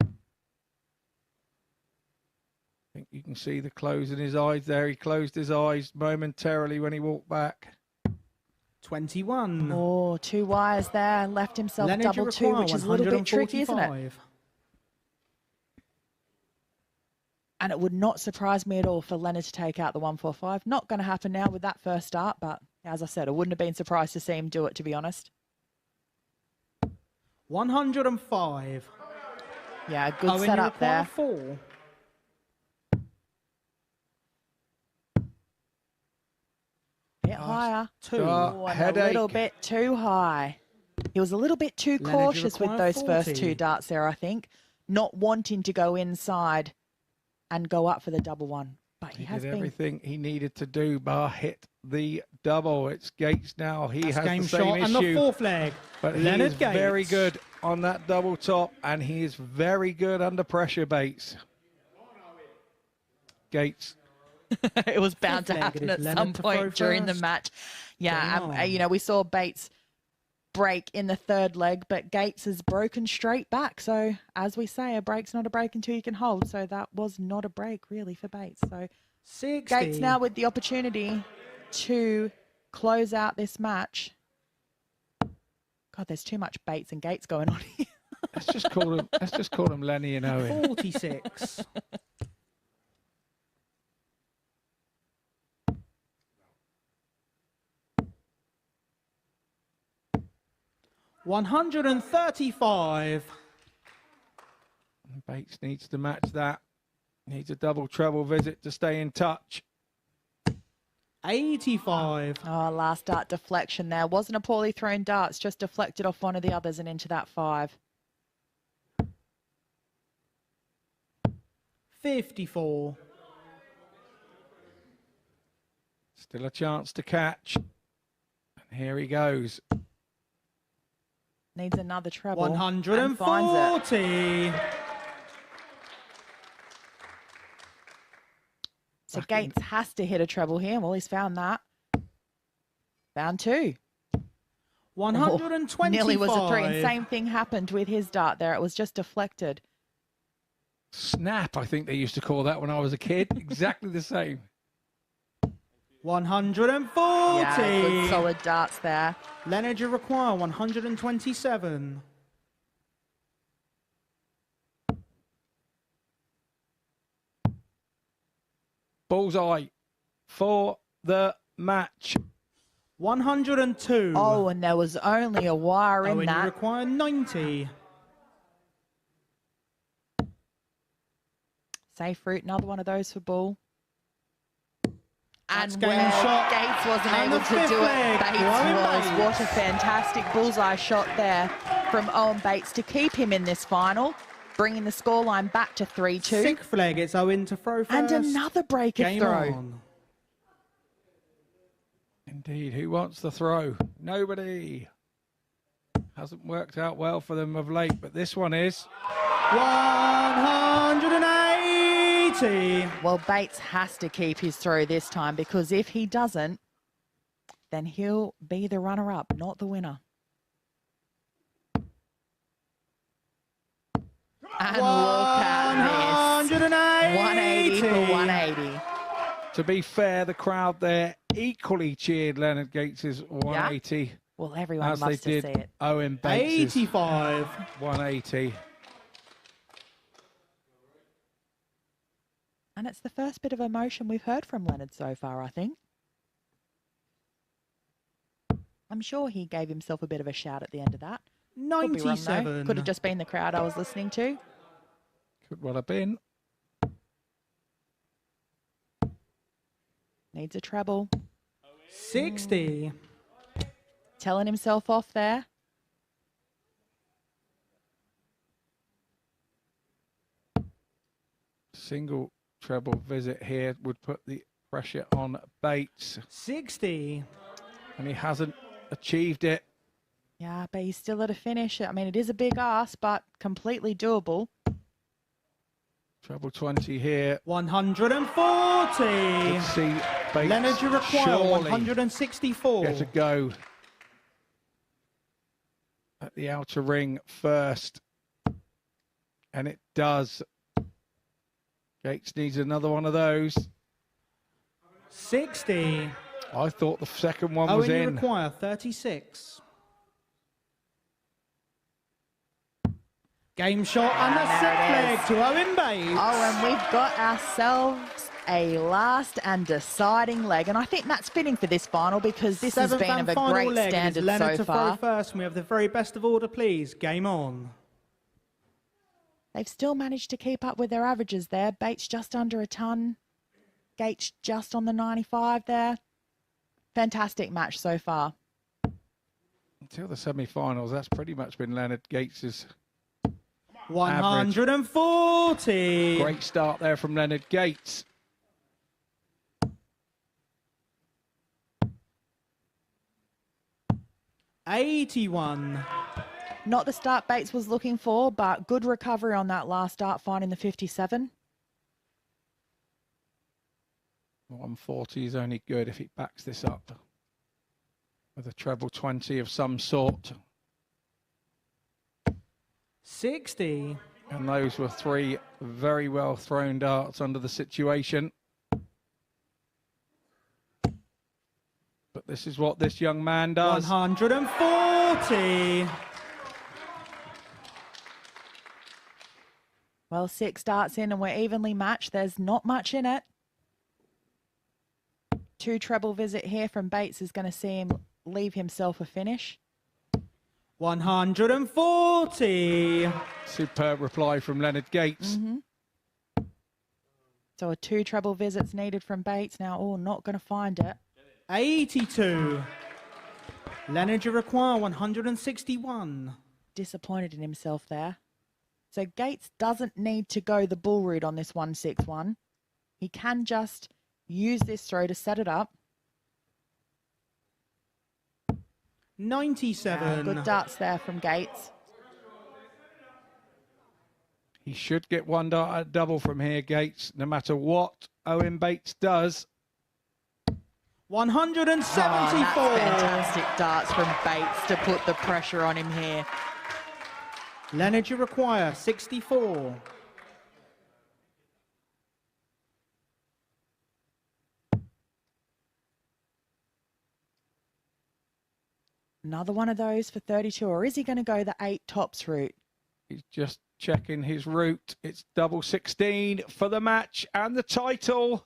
I think you can see the close in his eyes there. He closed his eyes momentarily when he walked back. 21. Oh, 2 wires there. Left himself Leonard, you double 2, require which is a little bit tricky, isn't it? 145. And it would not surprise me at all for Leonard to take out the 145. Not going to happen now with that first start, but as I said, I wouldn't have been surprised to see him do it, to be honest. 105. Yeah, good Owen, you setup require there. 4. Bit higher. 2. Oh, and a little bit too high. He was a little bit too Leonard, you cautious with require those first 40. 2 darts there, I think. Not wanting to go inside and go up for the double one. But he He has did been. everything he needed to do, bar hit the double. It's Gates now. He That's has game the same shot. issue. And the fourth leg. But he Leonard is very Gates. good on that double top, and he is very good under pressure, Bates. Gates. It was bound to Fifth leg, happen it at is some Leonard to throw point during the first. match. Yeah, Game on. you know, we saw Bates break in the third leg, but Gates has broken straight back. So, as we say, a break's not a break until you can hold. So that was not a break, really, for Bates. So 60. Gates now with the opportunity to close out this match. God, there's too much Bates and Gates going on here. Let's just call him Lenny and Owen. 46. $135. Bates needs to match that. Needs a double treble visit to stay in touch. 85. Oh, last dart deflection there. Wasn't a poorly thrown dart. It's just deflected off one of the others and into that 5. 54. Still a chance to catch. And here he goes. Needs another treble. 140. And finds it. So Gates has to hit a treble here. Well, he's found that. Found 2. 125. Nearly was a 3. And same thing happened with his dart there. It was just deflected. Snap, I think they used to call that when I was a kid. Exactly the same. 140. Yeah, good solid darts there. Leonard, you require 127. Bullseye for the match. 102. Oh, and there was only a wire in and that. you require 90. Safe route, another one of those for Bull. That's And game where shot. Gates wasn't And able the to fifth do leg. it, Bates Owen was. Bates. What a fantastic bullseye shot there from Owen Bates to keep him in this final, bringing the scoreline back to 3-2. 6th leg, it's Owen to throw first. And another break of Game throw. on. Indeed, who wants the throw? Nobody. Hasn't worked out well for them of late, but this one is. 180. Well, Bates has to keep his throw this time, because if he doesn't, then he'll be the runner-up, not the winner. And look at this. 180 for 180. To be fair, the crowd there equally cheered Leonard Gates's 180. Well, everyone as loves they to did see it. Owen Bates' 85. 180. And it's the first bit of emotion we've heard from Leonard so far, I think. I'm sure he gave himself a bit of a shout at the end of that. Could be wrong, though. 97. Could have just been the crowd I was listening to. Could well have been. Needs a treble. 60. Telling himself off there. Single treble visit here would put the pressure on Bates. 60. And he hasn't achieved it. Yeah, but he's still at a finish. I mean, it is a big ask, but completely doable. Treble 20 here. 140. Let's see Bates Leonard, you require surely 164. get a go at the outer ring first. And it does. Gates needs another one of those. 60. I thought the second one Owen, was you in. require 36. Game shot and the there 6th it leg is. to Owen Bates. Oh, and we've got ourselves a last and deciding leg. And I think that's fitting for this final, because this has 7th been and of a final great leg. It is standard Leonard so to far. throw first, and we have the very best of order, please. Game on. They've still managed to keep up with their averages there. Bates just under a ton. Gates just on the 95 there. Fantastic match so far. Until the semi-finals, that's pretty much been Leonard Gates's 140. great start there from Leonard Gates. $81. Not the start Bates was looking for, but good recovery on that last start, finding the 57. 140 is only good if he backs this up with a treble 20 of some sort. 60. And those were 3 very well thrown darts under the situation. But this is what this young man does. 140. Well, 6 darts in and we're evenly matched. There's not much in it. 2 treble visit here from Bates is going to see him leave himself a finish. 140. Superb reply from Leonard Gates. So a 2 treble visits needed from Bates. Now, oh, not going to find it. 82. Leonard Jaraquin, 161. Disappointed in himself there. So Gates doesn't need to go the bull route on this 161. He can just use this throw to set it up. 97. Good darts there from Gates. He should get one dart at double from here, Gates, no matter what Owen Bates does. 174. Oh, that's fantastic darts from Bates to put the pressure on him here. Leonard Jaraquin, 64. Another one of those for 32, or is he going to go the 8 tops route? He's just checking his route. It's double 16 for the match and the title.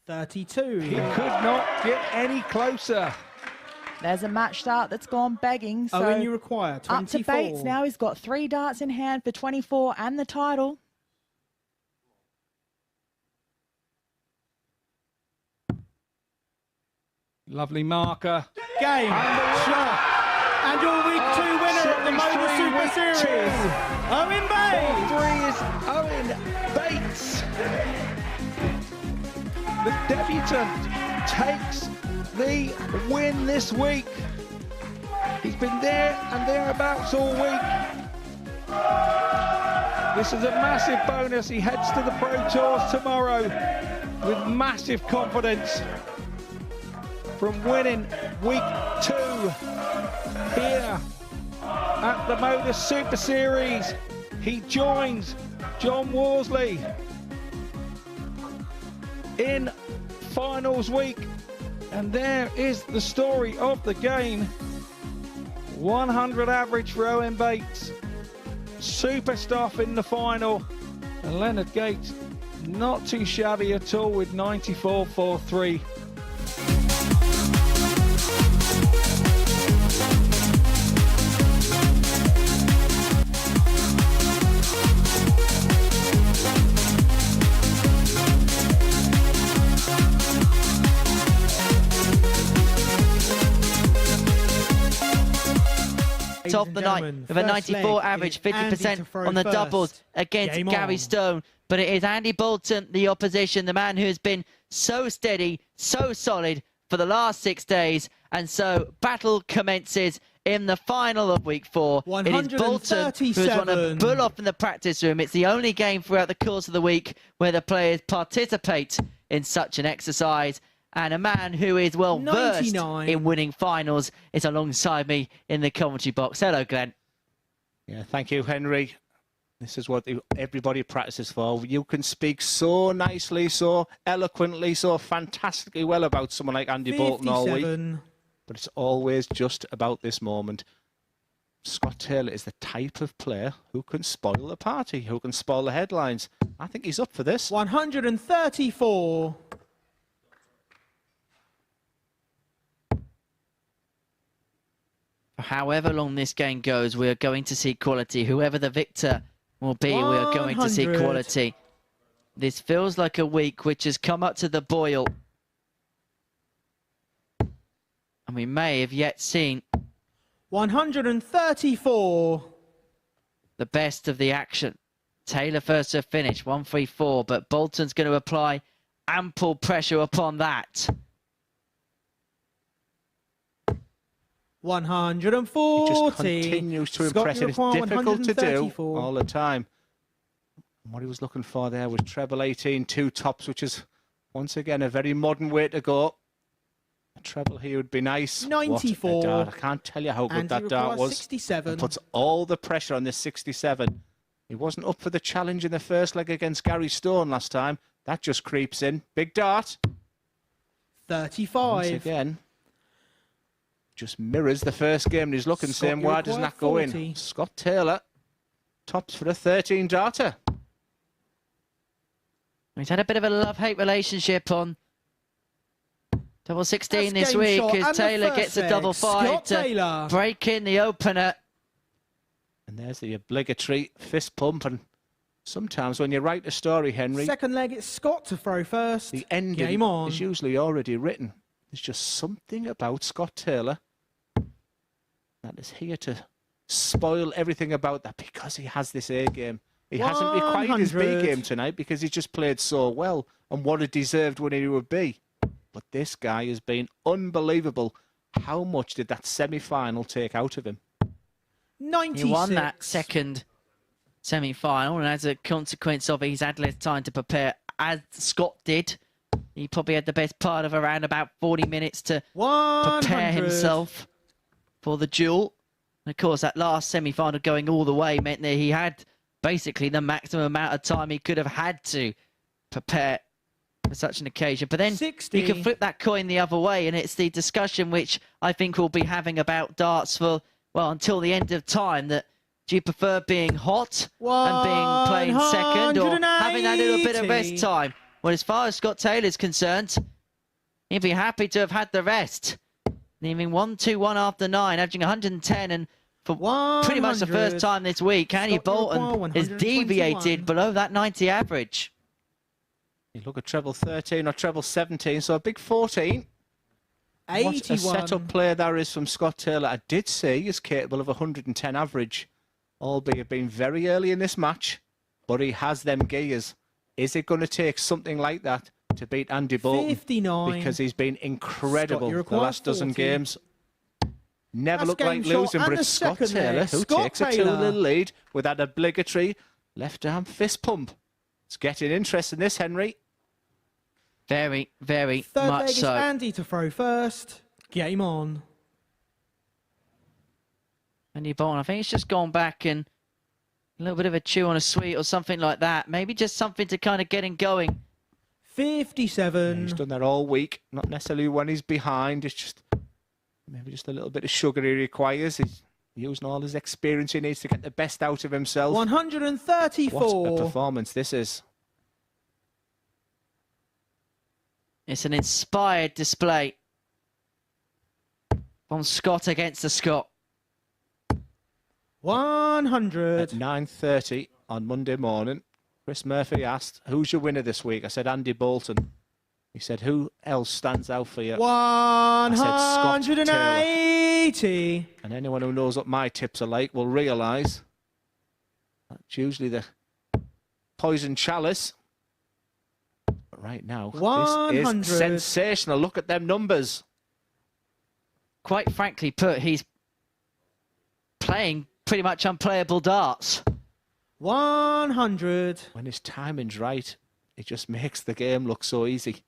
32. He could not get any closer. There's a match start that's gone begging. So Owen Jaraquin, 24. Up to Bates now. He's got 3 darts in hand for 24 and the title. Lovely marker. Game. Shot. And your week 2 winner of the MODUS Super Series, Owen Bates. 3 is Owen Bates. The debutant takes the win this week. He's been there and thereabouts all week. This is a massive bonus. He heads to the Pro Tours tomorrow with massive confidence from winning week 2 here at the MODUS Super Series. He joins John Worsley in finals week, and there is the story of the game. 100 average for Owen Bates, super stuff in the final, and Leonard Gates not too shabby at all with 94.43. Of the night with a 94 average, 50% on the doubles against Gary Stone. But it is Andy Bolton, the opposition, the man who has been so steady, so solid for the last 6 days. And so battle commences in the final of week 4. It is Bolton who has won a bull off in the practice room. It's the only game throughout the course of the week where the players participate in such an exercise. And a man who is well versed in winning finals is alongside me in the commentary box. Hello, Glenn. Yeah, thank you, Henry. This is what everybody practices for. You can speak so nicely, so eloquently, so fantastically well about someone like Andy Bolton all week. But it's always just about this moment. Scott Taylor is the type of player who can spoil the party, who can spoil the headlines. I think he's up for this. 134. However long this game goes, we are going to see quality. Whoever the victor will be, we are going to see quality. This feels like a week which has come up to the boil. And we may have yet seen 134. The best of the action. Taylor first to finish, 134, but Bolton's going to apply ample pressure upon that. 140. He just continues to impress, and it's difficult to do all the time. And what he was looking for there was treble 18, 2 tops, which is, once again, a very modern way to go. A treble here would be nice. 94. What a dart. I can't tell you how good that dart was. 67. It puts all the pressure on this 67. He wasn't up for the challenge in the first leg against Gary Stone last time. That just creeps in. Big dart. 35. Once again, just mirrors the first game, and he's looking saying, why doesn't that go in? Scott Taylor tops for a 13 darter. He's had a bit of a love-hate relationship on double 16 this week as Taylor gets a double 5 to break in the opener. And there's the obligatory fist pump, and Sometimes when you write a story, Henry, Second leg, it's Scott to throw first. the ending Game on. is usually already written. There's just something about Scott Taylor that is here to spoil everything about that because he has this A game. He hasn't required his B 100. game tonight because he just played so well and what a deserved winner he would be. But this guy has been unbelievable. How much did that semi-final take out of him? 96. He won that second semi-final, and as a consequence of it, he's had less time to prepare, as Scott did. He probably had the best part of around about 40 minutes to 100. prepare himself for the duel. And of course, that last semi-final going all the way meant that he had basically the maximum amount of time he could have had to prepare for such an occasion. But then 60. you can flip that coin the other way, and it's the discussion which I think we'll be having about darts for, well, until the end of time, that do you prefer being hot and being playing second, or having that little bit of rest time? Well, as far as Scott Taylor's concerned, he'd be happy to have had the rest. Leaving 1-2-1 after 9, averaging 110, and for pretty much the first time this week, Andy Bolton has deviated below that 90 average. You look at treble 13 or treble 17, so a big 14. 81. What a set-up player there is from Scott Taylor. I did say he's capable of 110 average, albeit being very early in this match, but he has them gears. Is it going to take something like that to beat Andy Bolton? 59. Because he's been incredible the last dozen 40. games. Never That's looked like game shot losing, and but the it's Scott second Taylor leg. who Scott takes a Taylor. 2-0 lead with that obligatory left-arm fist pump. It's getting interesting, this, Henry. Very, very Third much leg is so. Andy to throw first. Game on. Andy Bolton, I think it's just gone back and a little bit of a chew on a sweet or something like that. Maybe just something to kind of get him going. 57. He's done that all week, not necessarily when he's behind. It's just maybe just a little bit of sugar he requires. He's using all his experience he needs to get the best out of himself. 134. What a performance this is. It's an inspired display from Scott against the Scot. 100. At 9:30 on Monday morning, Chris Murphy asked, who's your winner this week? I said, Andy Bolton. He said, who else stands out for you? 180. And anyone who knows what my tips are like will realise that's usually the poison chalice. But right now, this 100. is sensational. Look at them numbers. Quite frankly put, he's playing pretty much unplayable darts. 100. When his timing's right, it just makes the game look so easy.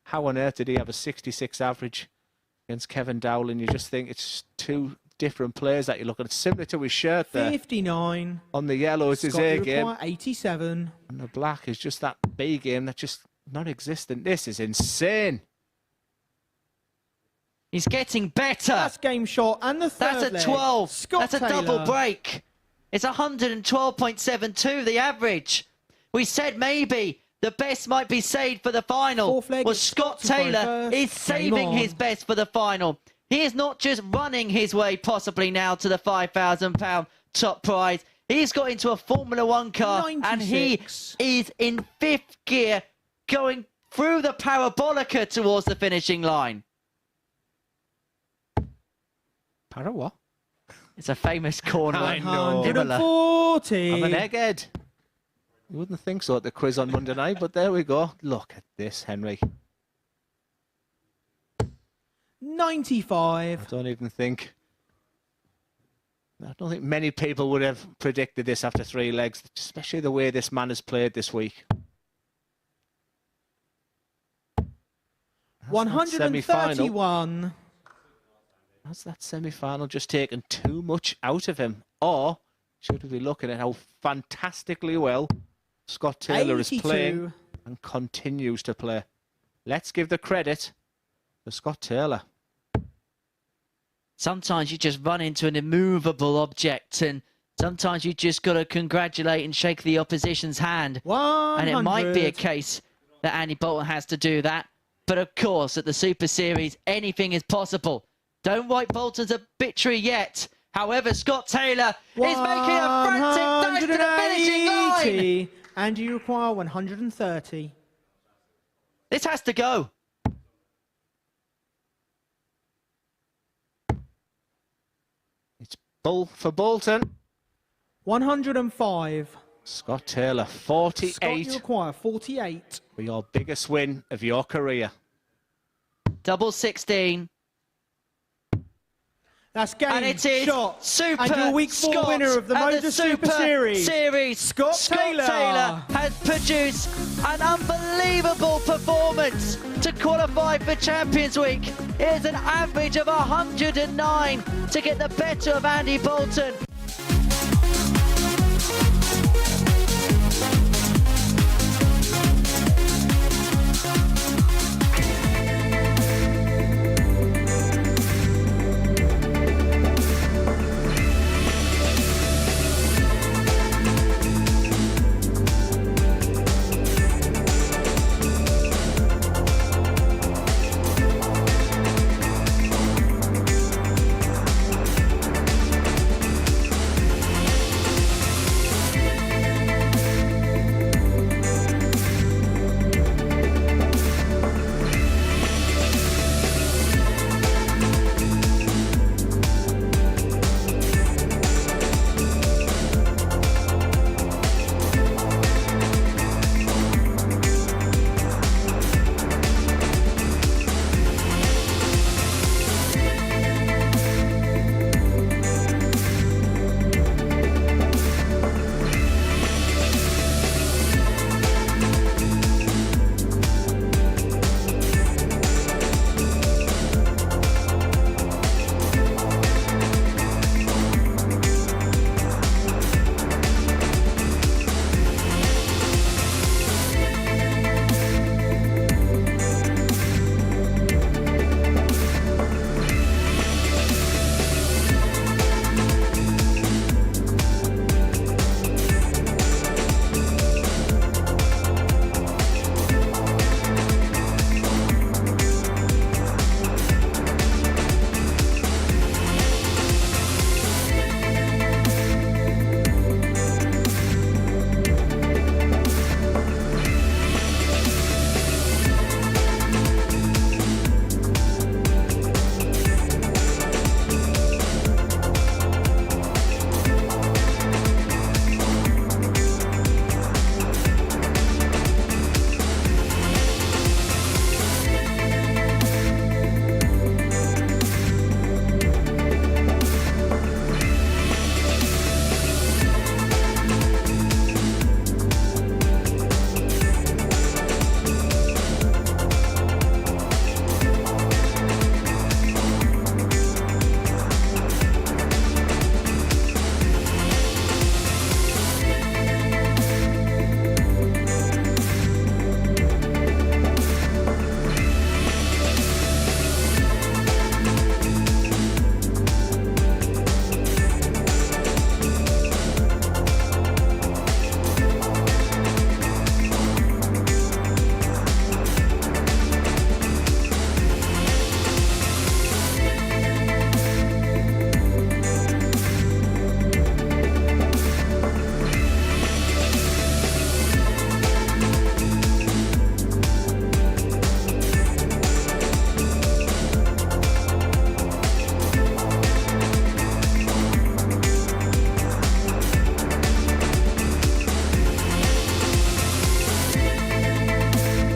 How on earth did he have a 66 average against Kevin Dowling? You just think it's two different players that you look at. It's similar to his shirt there. 59. On the yellow, it's his Scott, A you game. require 87. And the black is just that B game that's just non-existent. This is insane. He's getting better. That's game shot and the third That's a leg. 12. Scott That's a Taylor. double break. It's 112.72, the average. We said maybe the best might be saved for the final. Fourth leg Well, is Scott Scott to throw Taylor first. is Game saving on. his best for the final. He is not just running his way possibly now to the £5,000 top prize. He's got into a Formula One car 96. and he is in fifth gear going through the parabolica towards the finishing line. Para what? It's a famous corner. I know. 140. I'm an egghead. You wouldn't think so at the quiz on Monday night, but there we go. Look at this, Henry. 95. I don't think many people would have predicted this after three legs, especially the way this man has played this week. That's that semi-final. 131. Has that semi-final just taken too much out of him? Or should we be looking at how fantastically well Scott Taylor 82. is playing and continues to play? Let's give the credit to Scott Taylor. Sometimes you just run into an immovable object, and sometimes you just got to congratulate and shake the opposition's hand. 100. And it might be a case that Andy Bolton has to do that. But of course, at the Super Series, anything is possible. Don't write Bolton's obituary yet. However, Scott Taylor is making a frantic dash to the finishing line. And you require 130. This has to go. It's bull for Bolton. 105. Scott Taylor, 48. Scott, you require 48. For your biggest win of your career. Double 16. That's game and it is shot. Super and your week 4 Scott winner of the MODUS Super Series. Scott Taylor has produced an unbelievable performance to qualify for Champions Week. It is an average of 109 to get the better of Andy Bolton.